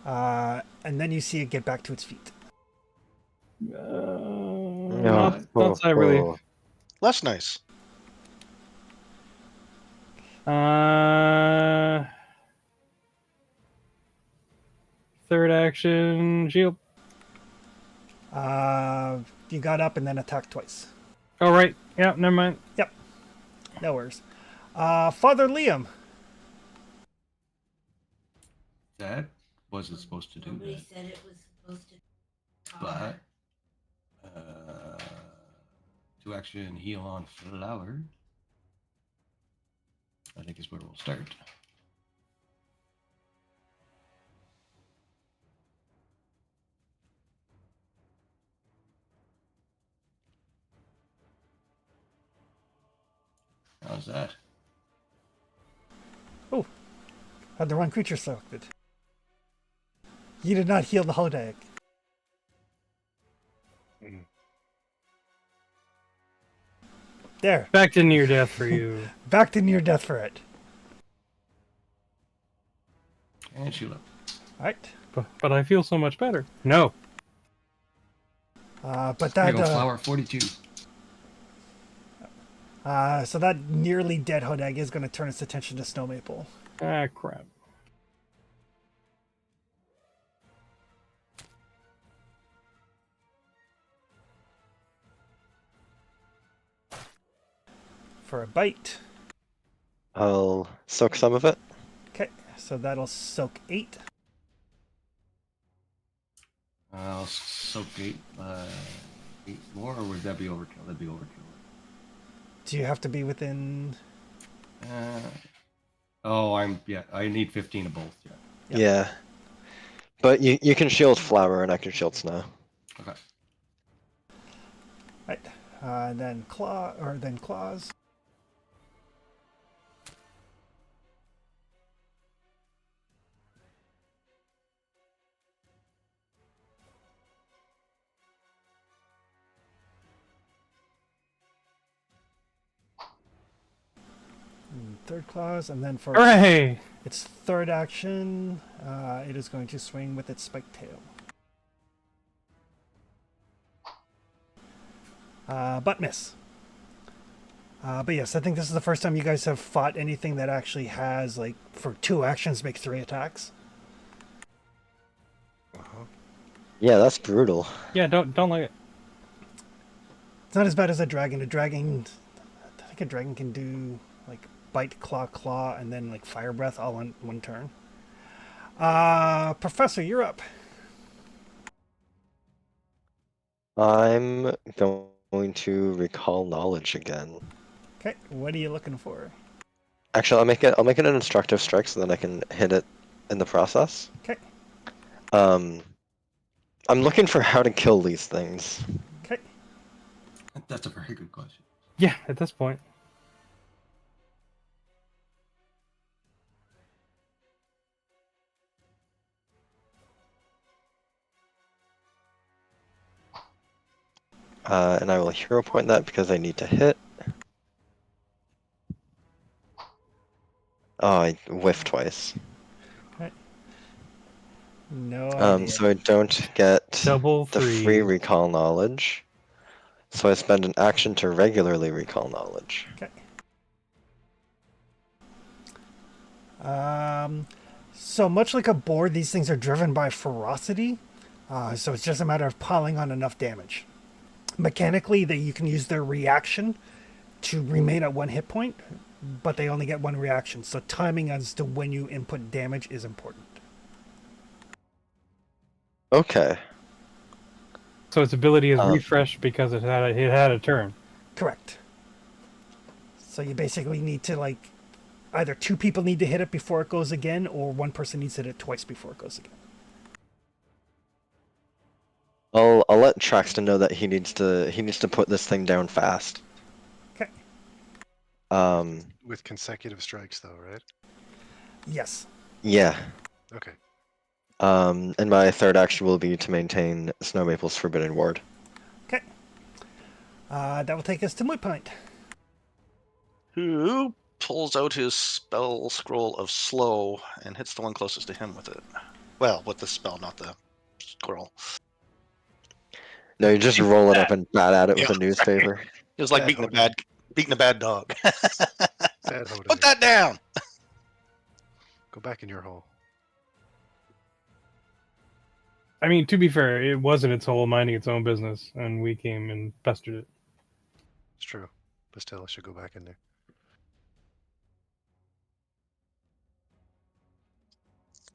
[SPEAKER 1] And then you see it get back to its feet.
[SPEAKER 4] Not sigh of relief.
[SPEAKER 7] Less nice.
[SPEAKER 4] Third action, shield.
[SPEAKER 1] You got up and then attacked twice.
[SPEAKER 4] Oh, right. Yeah, never mind.
[SPEAKER 1] Yep. No worries. Father Liam.
[SPEAKER 5] That wasn't supposed to do
[SPEAKER 9] Nobody
[SPEAKER 5] that.
[SPEAKER 9] said it was supposed to.
[SPEAKER 5] But 2 action heal on Flower, I think is where we'll start. How's that?
[SPEAKER 1] Oh, had the wrong creature selected. You did not heal the Hodag. There.
[SPEAKER 4] Back to near death for you.
[SPEAKER 1] Back to near death for it.
[SPEAKER 5] And shield up.
[SPEAKER 1] Alright.
[SPEAKER 4] But I feel so much better. No.
[SPEAKER 1] But
[SPEAKER 5] There
[SPEAKER 1] that
[SPEAKER 5] you go, Flower 42.
[SPEAKER 1] so that nearly dead Hodag is going to turn its attention to Snow Maple.
[SPEAKER 4] Ah, crap.
[SPEAKER 1] For a bite.
[SPEAKER 3] I'll soak some of it.
[SPEAKER 1] Okay, so that'll soak 8.
[SPEAKER 5] I'll soak 8 more, or would that be overkill? That'd be overkill.
[SPEAKER 1] Do you have to be within?
[SPEAKER 5] I need 15 of both. Yeah.
[SPEAKER 1] Yep.
[SPEAKER 3] Yeah. But you can shield flower and I can shield snow.
[SPEAKER 5] Okay.
[SPEAKER 1] Right. Then claws. Third claws, and then for
[SPEAKER 4] Hooray!
[SPEAKER 1] its third action, it is going to swing with its spiked tail. But miss. But yes, I think this is the first time you guys have fought anything that actually has, like, for 2 actions, make 3 attacks.
[SPEAKER 3] Yeah, that's brutal.
[SPEAKER 4] Yeah, don't like it.
[SPEAKER 1] It's not as bad as a dragon. I think a dragon can do, like, bite, claw, and then, like, fire breath all on one turn. Professor, you're up.
[SPEAKER 3] I'm going to recall knowledge again.
[SPEAKER 1] Okay, what are you looking for?
[SPEAKER 3] Actually, I'll make it an instructive strike so then I can hit it in the process.
[SPEAKER 1] Okay.
[SPEAKER 3] I'm looking for how to kill these things.
[SPEAKER 1] Okay.
[SPEAKER 5] That's a very good question.
[SPEAKER 4] Yeah, at this point.
[SPEAKER 3] And I will hero point that because I need to hit. Oh, I whiffed twice.
[SPEAKER 1] No idea.
[SPEAKER 3] So I don't get
[SPEAKER 4] Double
[SPEAKER 3] the
[SPEAKER 4] three.
[SPEAKER 3] free recall knowledge. So I spend an action to regularly recall knowledge.
[SPEAKER 1] Okay. So much like a boar, these things are driven by ferocity. So it's just a matter of piling on enough damage. Mechanically, you can use their reaction to remain at 1 hit point, but they only get 1 reaction. So timing as to when you input damage is important.
[SPEAKER 3] Okay.
[SPEAKER 4] So its ability is refreshed because it had a turn.
[SPEAKER 1] Correct. So you basically need to, like, either 2 people need to hit it before it goes again, or 1 person needs to hit it twice before it goes again.
[SPEAKER 3] I'll let Traxton know that he needs to put this thing down fast.
[SPEAKER 1] Okay.
[SPEAKER 8] With consecutive strikes, though, right?
[SPEAKER 1] Yes.
[SPEAKER 3] Yeah.
[SPEAKER 8] Okay.
[SPEAKER 3] And my third action will be to maintain Snow Maple's Forbidden Ward.
[SPEAKER 1] Okay. That will take us to Moot Point.
[SPEAKER 7] Who pulls out his spell scroll of slow and hits the one closest to him with it? Well, with the spell, not the scroll.
[SPEAKER 3] No, you just roll it up and bat at it with
[SPEAKER 7] Yeah.
[SPEAKER 3] a newspaper.
[SPEAKER 7] It was like
[SPEAKER 8] Bad
[SPEAKER 7] beating a bad dog.
[SPEAKER 8] Bad Hodai.
[SPEAKER 7] Put that down.
[SPEAKER 8] Go back in your hole.
[SPEAKER 4] I mean, to be fair, it wasn't its hole minding its own business, and we came and pestered it.
[SPEAKER 8] It's true. But still, I should go back in there.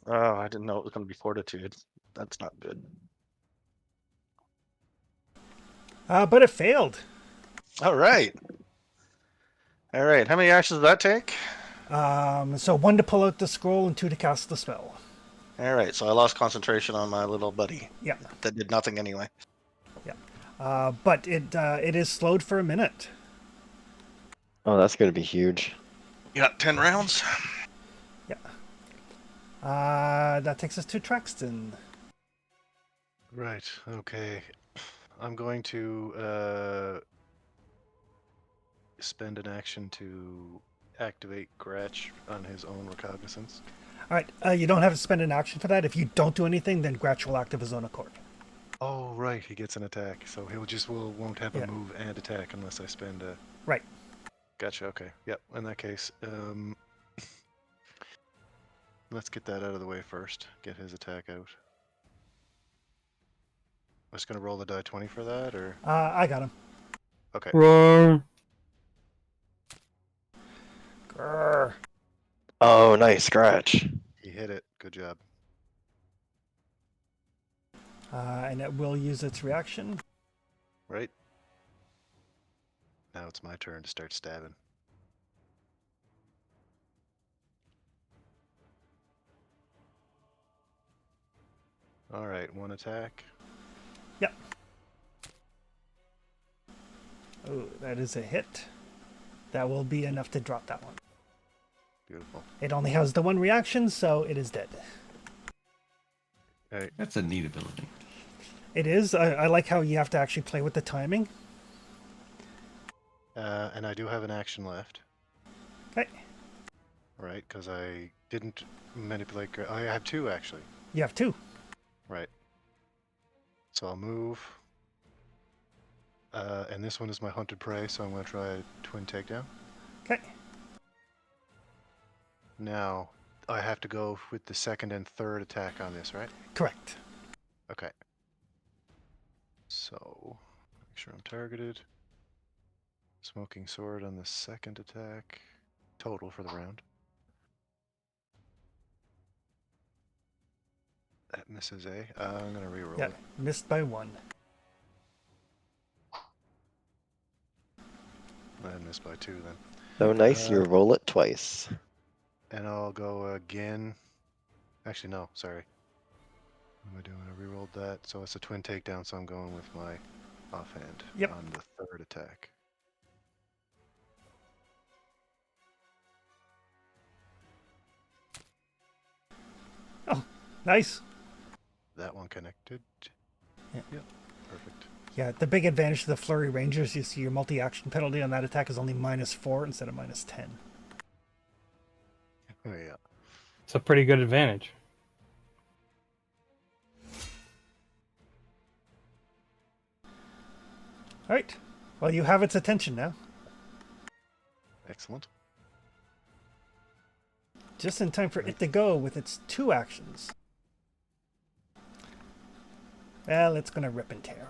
[SPEAKER 7] Oh, I didn't know it was going to be fortitude. That's not good.
[SPEAKER 1] But it failed.
[SPEAKER 7] All right. All right. How many actions does that take?
[SPEAKER 1] So 1 to pull out the scroll and 2 to cast the spell.
[SPEAKER 7] All right. So I lost concentration on my little buddy.
[SPEAKER 1] Yeah.
[SPEAKER 7] That did nothing anyway.
[SPEAKER 1] Yeah. But it is slowed for a minute.
[SPEAKER 3] Oh, that's going to be huge.
[SPEAKER 7] You got 10 rounds?
[SPEAKER 1] Yeah. That takes us to Traxton.
[SPEAKER 8] Right. Okay. I'm going to spend an action to activate Gratch on his own recognizance.
[SPEAKER 1] All right. You don't have to spend an action for that. If you don't do anything, then Gratch will act of his own accord.
[SPEAKER 8] Oh, right. He gets an attack, so won't have
[SPEAKER 1] Yeah.
[SPEAKER 8] a move and attack unless I spend a.
[SPEAKER 1] Right.
[SPEAKER 8] Gotcha. Okay. Yep. In that case, let's get that out of the way first. Get his attack out. I'm just gonna roll the die 20 for that, or
[SPEAKER 1] I got him.
[SPEAKER 8] okay.
[SPEAKER 4] Roar!
[SPEAKER 1] Grrr.
[SPEAKER 3] Oh, nice scratch.
[SPEAKER 8] He hit it. Good job.
[SPEAKER 1] And it will use its reaction.
[SPEAKER 8] Right. Now it's my turn to start stabbing. All right, one attack.
[SPEAKER 1] Yep. Oh, that is a hit. That will be enough to drop that one.
[SPEAKER 8] Beautiful.
[SPEAKER 1] It only has the one reaction, so it is dead.
[SPEAKER 8] Hey,
[SPEAKER 5] That's a neat ability.
[SPEAKER 1] It is. I like how you have to actually play with the timing.
[SPEAKER 8] and I do have an action left.
[SPEAKER 1] Okay.
[SPEAKER 8] Right, because I didn't manipulate. I have two actually.
[SPEAKER 1] You have 2.
[SPEAKER 8] Right. So I'll move. And this one is my hunted prey, so I'm going to try a twin takedown.
[SPEAKER 1] Okay.
[SPEAKER 8] Now, I have to go with the second and third attack on this, right?
[SPEAKER 1] Correct.
[SPEAKER 8] Okay. So, make sure I'm targeted. Smoking sword on the second attack. Total for the round. That misses a. I'm going to reroll
[SPEAKER 1] Yeah,
[SPEAKER 8] it.
[SPEAKER 1] missed by 1.
[SPEAKER 8] I missed by 2 then.
[SPEAKER 3] So nice, you roll it twice.
[SPEAKER 8] And I'll go again. Actually, no, sorry. What am I doing? I rerolled that. So it's a twin takedown, so I'm going with my offhand
[SPEAKER 1] Yep.
[SPEAKER 8] on the third attack.
[SPEAKER 1] Oh, nice.
[SPEAKER 8] That one connected.
[SPEAKER 1] Yeah.
[SPEAKER 8] Yep, perfect.
[SPEAKER 1] Yeah, the big advantage to the Flurry Rangers, you see your multi-action penalty on that attack is only -4 instead of -10.
[SPEAKER 8] Oh, yeah.
[SPEAKER 4] It's a pretty good advantage.
[SPEAKER 1] All right. Well, you have its attention now.
[SPEAKER 8] Excellent.
[SPEAKER 1] Just in time for it to go with its 2 actions. Well, it's going to rip and tear.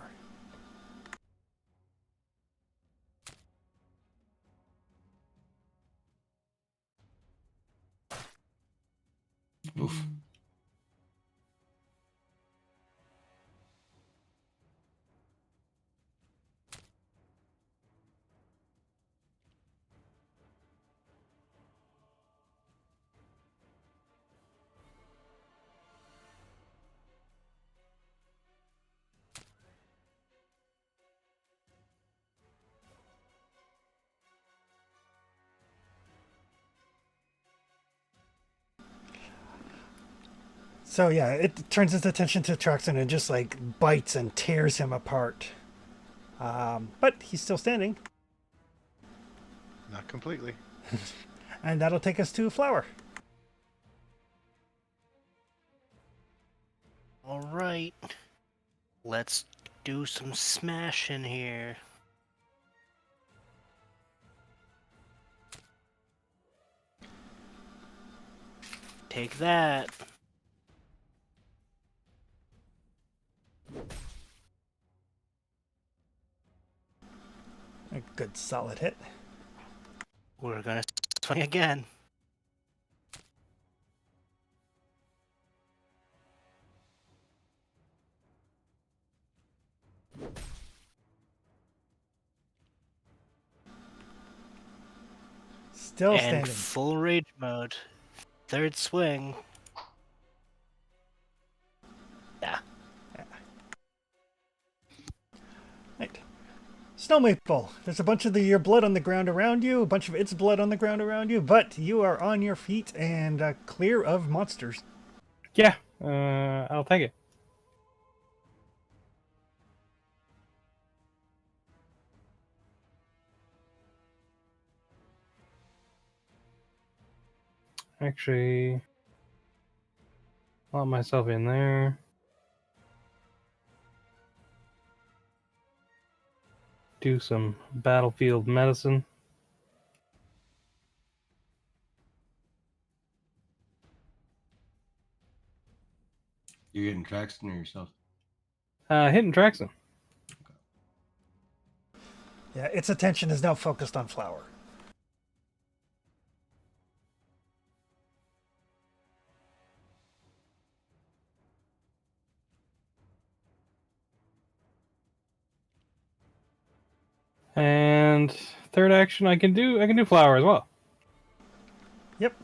[SPEAKER 5] Oof.
[SPEAKER 1] So yeah, it turns its attention to Traxon and just like bites and tears him apart. But he's still standing.
[SPEAKER 8] Not completely.
[SPEAKER 1] And that'll take us to Flower.
[SPEAKER 2] All right. Let's do some smashing here. Take that.
[SPEAKER 1] A good solid hit.
[SPEAKER 2] We're gonna swing again.
[SPEAKER 1] Still
[SPEAKER 2] And
[SPEAKER 1] standing.
[SPEAKER 2] full rage mode. Third swing. Yeah.
[SPEAKER 1] Right. Snow Maple, there's a bunch of your blood on the ground around you, a bunch of its blood on the ground around you, but you are on your feet and clear of monsters.
[SPEAKER 4] Yeah, I'll take it. Actually, lock myself in there. Do some battlefield medicine.
[SPEAKER 5] You're getting Traxton or yourself?
[SPEAKER 4] Hitting Traxon.
[SPEAKER 1] Yeah, its attention is now focused on Flower.
[SPEAKER 4] And third action, I can do flower as well.
[SPEAKER 1] Yep.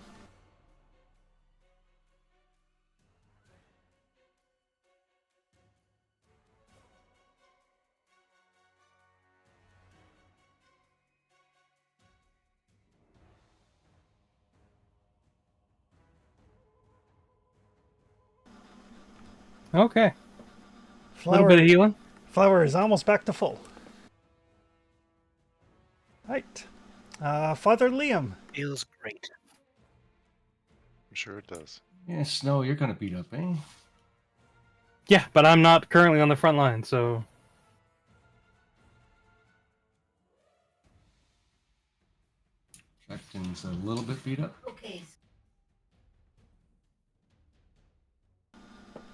[SPEAKER 4] Okay. A little
[SPEAKER 1] Flower,
[SPEAKER 4] bit of healing.
[SPEAKER 1] flower is almost back to full. Right. Father Liam.
[SPEAKER 2] Feels great.
[SPEAKER 8] I'm sure it does.
[SPEAKER 5] Yeah, Snow, you're gonna beat up, eh?
[SPEAKER 4] Yeah, but I'm not currently on the front line, so
[SPEAKER 5] Tracton's a little bit beat up.
[SPEAKER 9] Okay.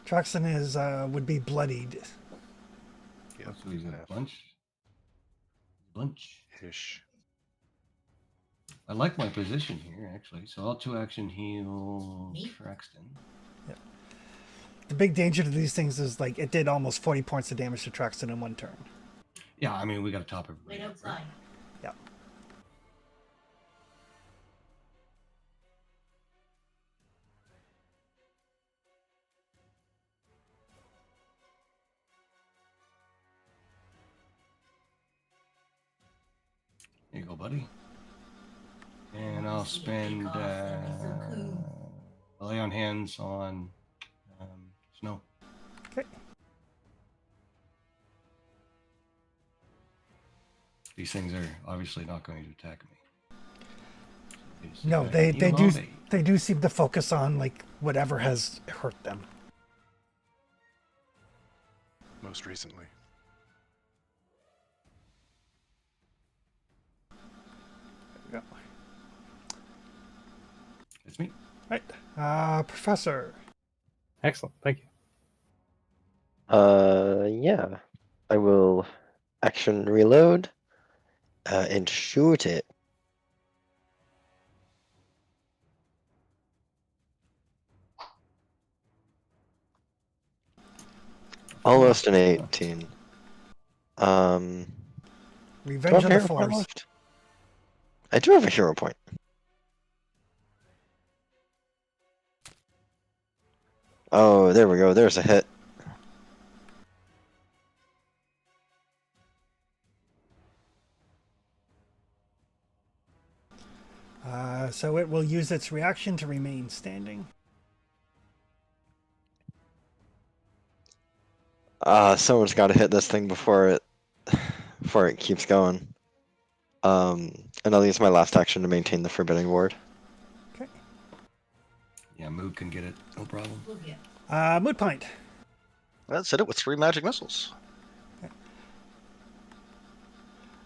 [SPEAKER 1] Traxon is would be bloodied.
[SPEAKER 8] Yep.
[SPEAKER 5] So he's a bunch. Bunch.
[SPEAKER 8] Ish.
[SPEAKER 5] I like my position here, actually. So I'll 2-action heal
[SPEAKER 9] Me?
[SPEAKER 5] Traxton.
[SPEAKER 1] The big danger to these things is like it did almost 40 points of damage to Traxon in one turn.
[SPEAKER 5] Yeah, I mean, we got to top everybody
[SPEAKER 9] Wait
[SPEAKER 5] up, right?
[SPEAKER 9] outside.
[SPEAKER 1] Yep.
[SPEAKER 5] Here you go, buddy. And I'll spend I'll lay on hands on Snow.
[SPEAKER 1] Okay.
[SPEAKER 5] These things are obviously not going to attack me. So just sit
[SPEAKER 1] No,
[SPEAKER 5] back
[SPEAKER 1] they
[SPEAKER 5] and heal all day.
[SPEAKER 1] they do seem to focus on like whatever has hurt them.
[SPEAKER 8] Most recently.
[SPEAKER 1] There we go.
[SPEAKER 5] It's me.
[SPEAKER 1] Right. Professor.
[SPEAKER 4] excellent. Thank you.
[SPEAKER 3] Yeah. I will action reload and shoot it. Almost an 18. Do I
[SPEAKER 1] Revenge
[SPEAKER 3] have
[SPEAKER 1] of
[SPEAKER 3] a
[SPEAKER 1] the
[SPEAKER 3] hero point
[SPEAKER 1] Force.
[SPEAKER 3] left? I do have a hero point. Oh, there we go. There's a hit.
[SPEAKER 1] So it will use its reaction to remain standing.
[SPEAKER 3] Someone's got to hit this thing before it keeps going. And I'll use my last action to maintain the forbidding ward.
[SPEAKER 1] Okay.
[SPEAKER 5] Yeah, Moog can get it. No problem.
[SPEAKER 9] Look at.
[SPEAKER 1] Mood Pint.
[SPEAKER 7] Let's hit it with 3 magic missiles.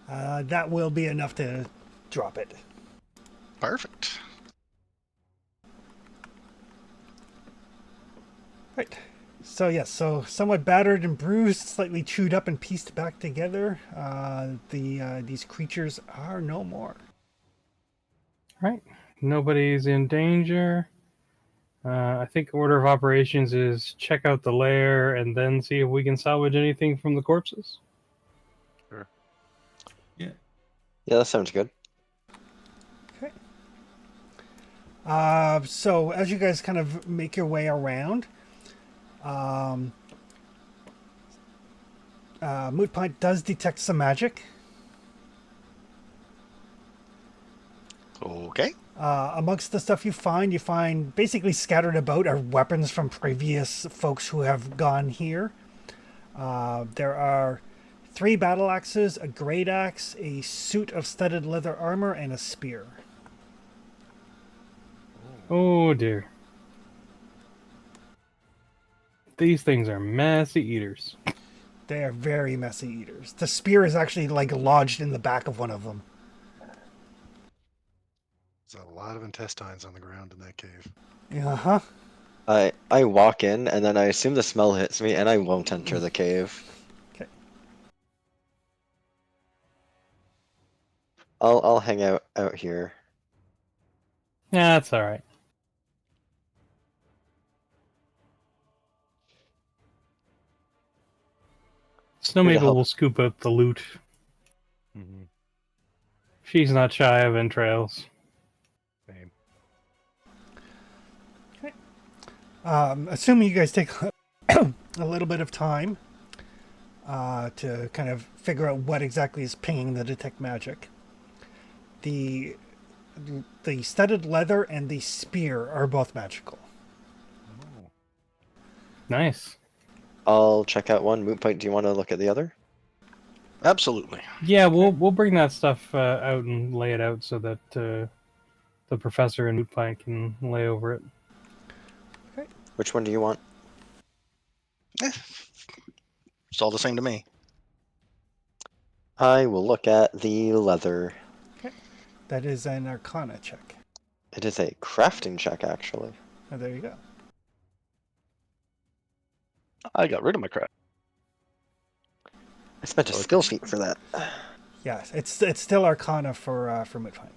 [SPEAKER 1] That will be enough to drop it.
[SPEAKER 7] Perfect.
[SPEAKER 1] Right. So yes, so somewhat battered and bruised, slightly chewed up and pieced back together. These creatures are no more.
[SPEAKER 4] Right. Nobody's in danger. I think order of operations is check out the lair and then see if we can salvage anything from the corpses.
[SPEAKER 8] Sure.
[SPEAKER 5] Yeah.
[SPEAKER 3] Yeah, that sounds good.
[SPEAKER 1] Okay. So as you guys kind of make your way around, Moot Pint does detect some magic.
[SPEAKER 7] Okay.
[SPEAKER 1] Amongst the stuff you find basically scattered about are weapons from previous folks who have gone here. There are 3 battle axes, a great axe, a suit of studded leather armor, and a spear.
[SPEAKER 4] Oh dear. These things are messy eaters.
[SPEAKER 1] They are very messy eaters. The spear is actually like lodged in the back of one of them.
[SPEAKER 8] There's a lot of intestines on the ground in that cave.
[SPEAKER 1] Uh-huh.
[SPEAKER 3] I walk in and then I assume the smell hits me and I won't enter the cave.
[SPEAKER 1] Okay.
[SPEAKER 3] I'll hang out here.
[SPEAKER 4] Yeah, that's all right. Snow
[SPEAKER 3] Here to
[SPEAKER 4] Maple
[SPEAKER 3] help.
[SPEAKER 4] will scoop up the loot.
[SPEAKER 8] Mm-hmm.
[SPEAKER 4] She's not shy of entrails.
[SPEAKER 8] Same.
[SPEAKER 1] Assuming you guys take a little bit of time to kind of figure out what exactly is pinging the detect magic. The studded leather and the spear are both magical.
[SPEAKER 8] Oh.
[SPEAKER 4] Nice.
[SPEAKER 3] I'll check out one. Moot Point, do you want to look at the other?
[SPEAKER 7] Absolutely.
[SPEAKER 4] Yeah, we'll bring that stuff out and lay it out so that the professor and Mootpine can lay over it.
[SPEAKER 3] Which one do you want?
[SPEAKER 7] It's all the same to me.
[SPEAKER 3] I will look at the leather.
[SPEAKER 1] That is an Arcana check.
[SPEAKER 3] It is a crafting check, actually.
[SPEAKER 1] Oh, there you go.
[SPEAKER 7] I got rid of my crap.
[SPEAKER 3] I spent a skill sheet for that.
[SPEAKER 1] Yes, it's still Arcana for Midfind.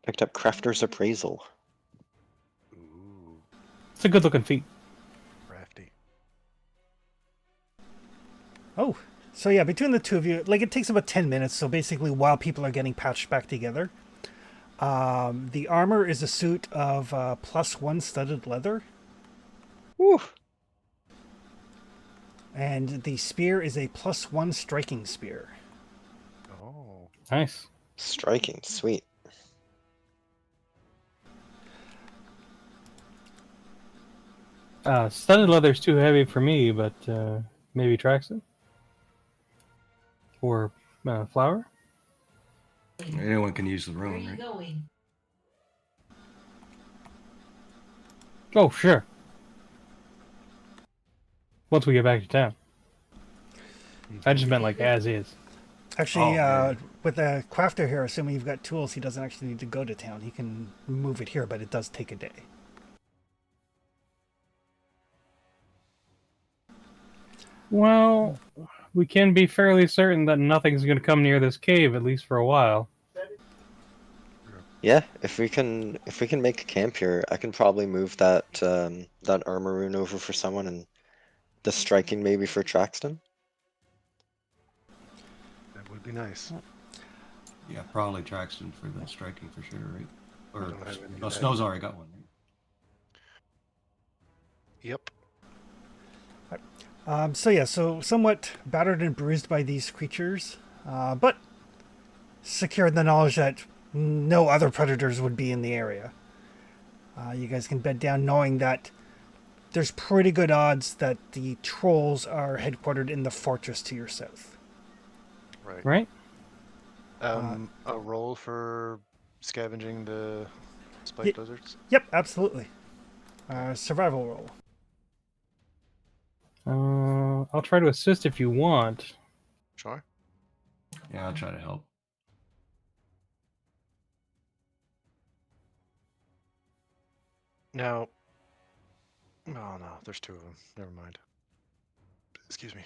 [SPEAKER 3] Picked up Crafter's Appraisal.
[SPEAKER 8] Ooh,
[SPEAKER 4] It's a good looking feat.
[SPEAKER 8] crafty.
[SPEAKER 1] Oh, so yeah, between the two of you, like it takes about 10 minutes. So basically, while people are getting patched back together, the armor is a suit of +1 studded leather,
[SPEAKER 3] Woo!
[SPEAKER 1] and the spear is a +1 striking spear.
[SPEAKER 8] Oh,
[SPEAKER 4] Nice.
[SPEAKER 3] Striking, sweet.
[SPEAKER 4] Studded leather's too heavy for me, but maybe tracksuit or flower.
[SPEAKER 5] Anyone can use the
[SPEAKER 9] Where are
[SPEAKER 5] rune,
[SPEAKER 9] you
[SPEAKER 5] right?
[SPEAKER 9] going?
[SPEAKER 4] Oh, sure. Once we get back to town. I just meant like as is.
[SPEAKER 1] Actually,
[SPEAKER 5] yeah.
[SPEAKER 1] with the crafter here, assuming you've got tools, he doesn't actually need to go to town. He can move it here, but it does take a day.
[SPEAKER 4] Well, we can be fairly certain that nothing's going to come near this cave, at least for a while.
[SPEAKER 3] Yeah, if we can make a camp here, I can probably move that that armor rune over for someone and the striking maybe for Traxton.
[SPEAKER 8] that would be nice.
[SPEAKER 5] Yeah, probably Traxton for the striking for sure, right?
[SPEAKER 8] I
[SPEAKER 5] Or
[SPEAKER 8] don't have any
[SPEAKER 5] no,
[SPEAKER 8] of that.
[SPEAKER 5] Snow's already got one, right?
[SPEAKER 8] Yep.
[SPEAKER 1] So yeah, so somewhat battered and bruised by these creatures, but secure in the knowledge that no other predators would be in the area. You guys can bed down knowing that there's pretty good odds that the trolls are headquartered in the fortress to your south.
[SPEAKER 8] Right.
[SPEAKER 4] Right?
[SPEAKER 8] A roll for scavenging the spike lizards.
[SPEAKER 1] Yep, absolutely. Survival roll.
[SPEAKER 4] I'll try to assist if you want.
[SPEAKER 8] Sure.
[SPEAKER 5] Yeah, I'll try to help.
[SPEAKER 8] Now. Oh no, there's two of them. Never mind. Excuse me.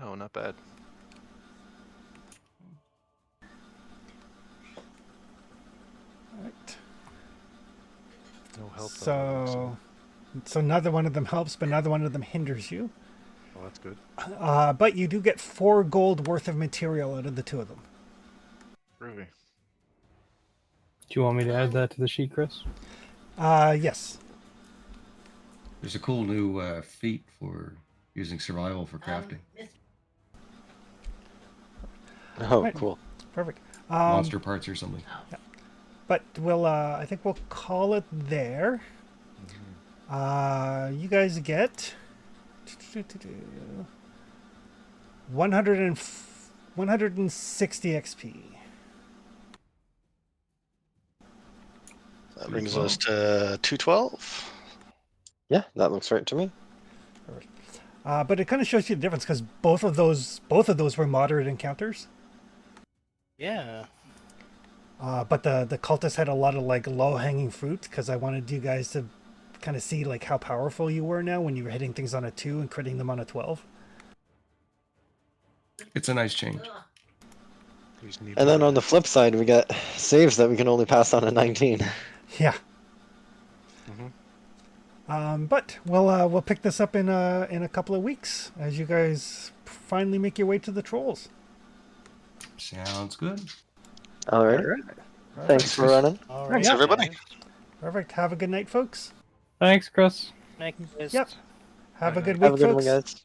[SPEAKER 8] Oh, not bad.
[SPEAKER 1] Right.
[SPEAKER 8] No help. though, it looks like.
[SPEAKER 1] So neither one of them helps, but neither one of them hinders you.
[SPEAKER 8] Oh, that's good.
[SPEAKER 1] But you do get 4 gold worth of material out of the two of them.
[SPEAKER 8] Groovy.
[SPEAKER 4] Do you want me to add that to the sheet, Chris?
[SPEAKER 1] Yes.
[SPEAKER 5] There's a cool new feat for using survival for crafting.
[SPEAKER 3] Oh,
[SPEAKER 1] Right.
[SPEAKER 3] cool.
[SPEAKER 1] Perfect.
[SPEAKER 5] Monster parts or something.
[SPEAKER 1] But we'll, I think we'll call it there. You guys get 160 XP.
[SPEAKER 7] That brings us to 212.
[SPEAKER 3] Yeah, that looks right to me.
[SPEAKER 1] But it kind of shows you the difference because both of those were moderate encounters.
[SPEAKER 2] Yeah.
[SPEAKER 1] But the cultists had a lot of like low hanging fruit because I wanted you guys to kind of see like how powerful you were now when you were hitting things on a 2 and critting them on a 12.
[SPEAKER 5] It's a nice change.
[SPEAKER 8] We just need
[SPEAKER 3] And then
[SPEAKER 8] more
[SPEAKER 3] on the flip side, we got saves that we can only pass on a 19.
[SPEAKER 1] Yeah. But we'll pick this up in a couple of weeks as you guys finally make your way to the trolls.
[SPEAKER 5] Sounds good.
[SPEAKER 3] All right. Thanks for running.
[SPEAKER 2] All
[SPEAKER 7] Thanks,
[SPEAKER 2] right,
[SPEAKER 7] everybody.
[SPEAKER 2] guys.
[SPEAKER 1] Perfect. Have a good night, folks.
[SPEAKER 4] Thanks, Chris.
[SPEAKER 2] Thank you, guys.
[SPEAKER 1] Yep. Have a good
[SPEAKER 5] Bye-bye.
[SPEAKER 1] week,
[SPEAKER 3] Have a good
[SPEAKER 1] folks.
[SPEAKER 3] one, guys.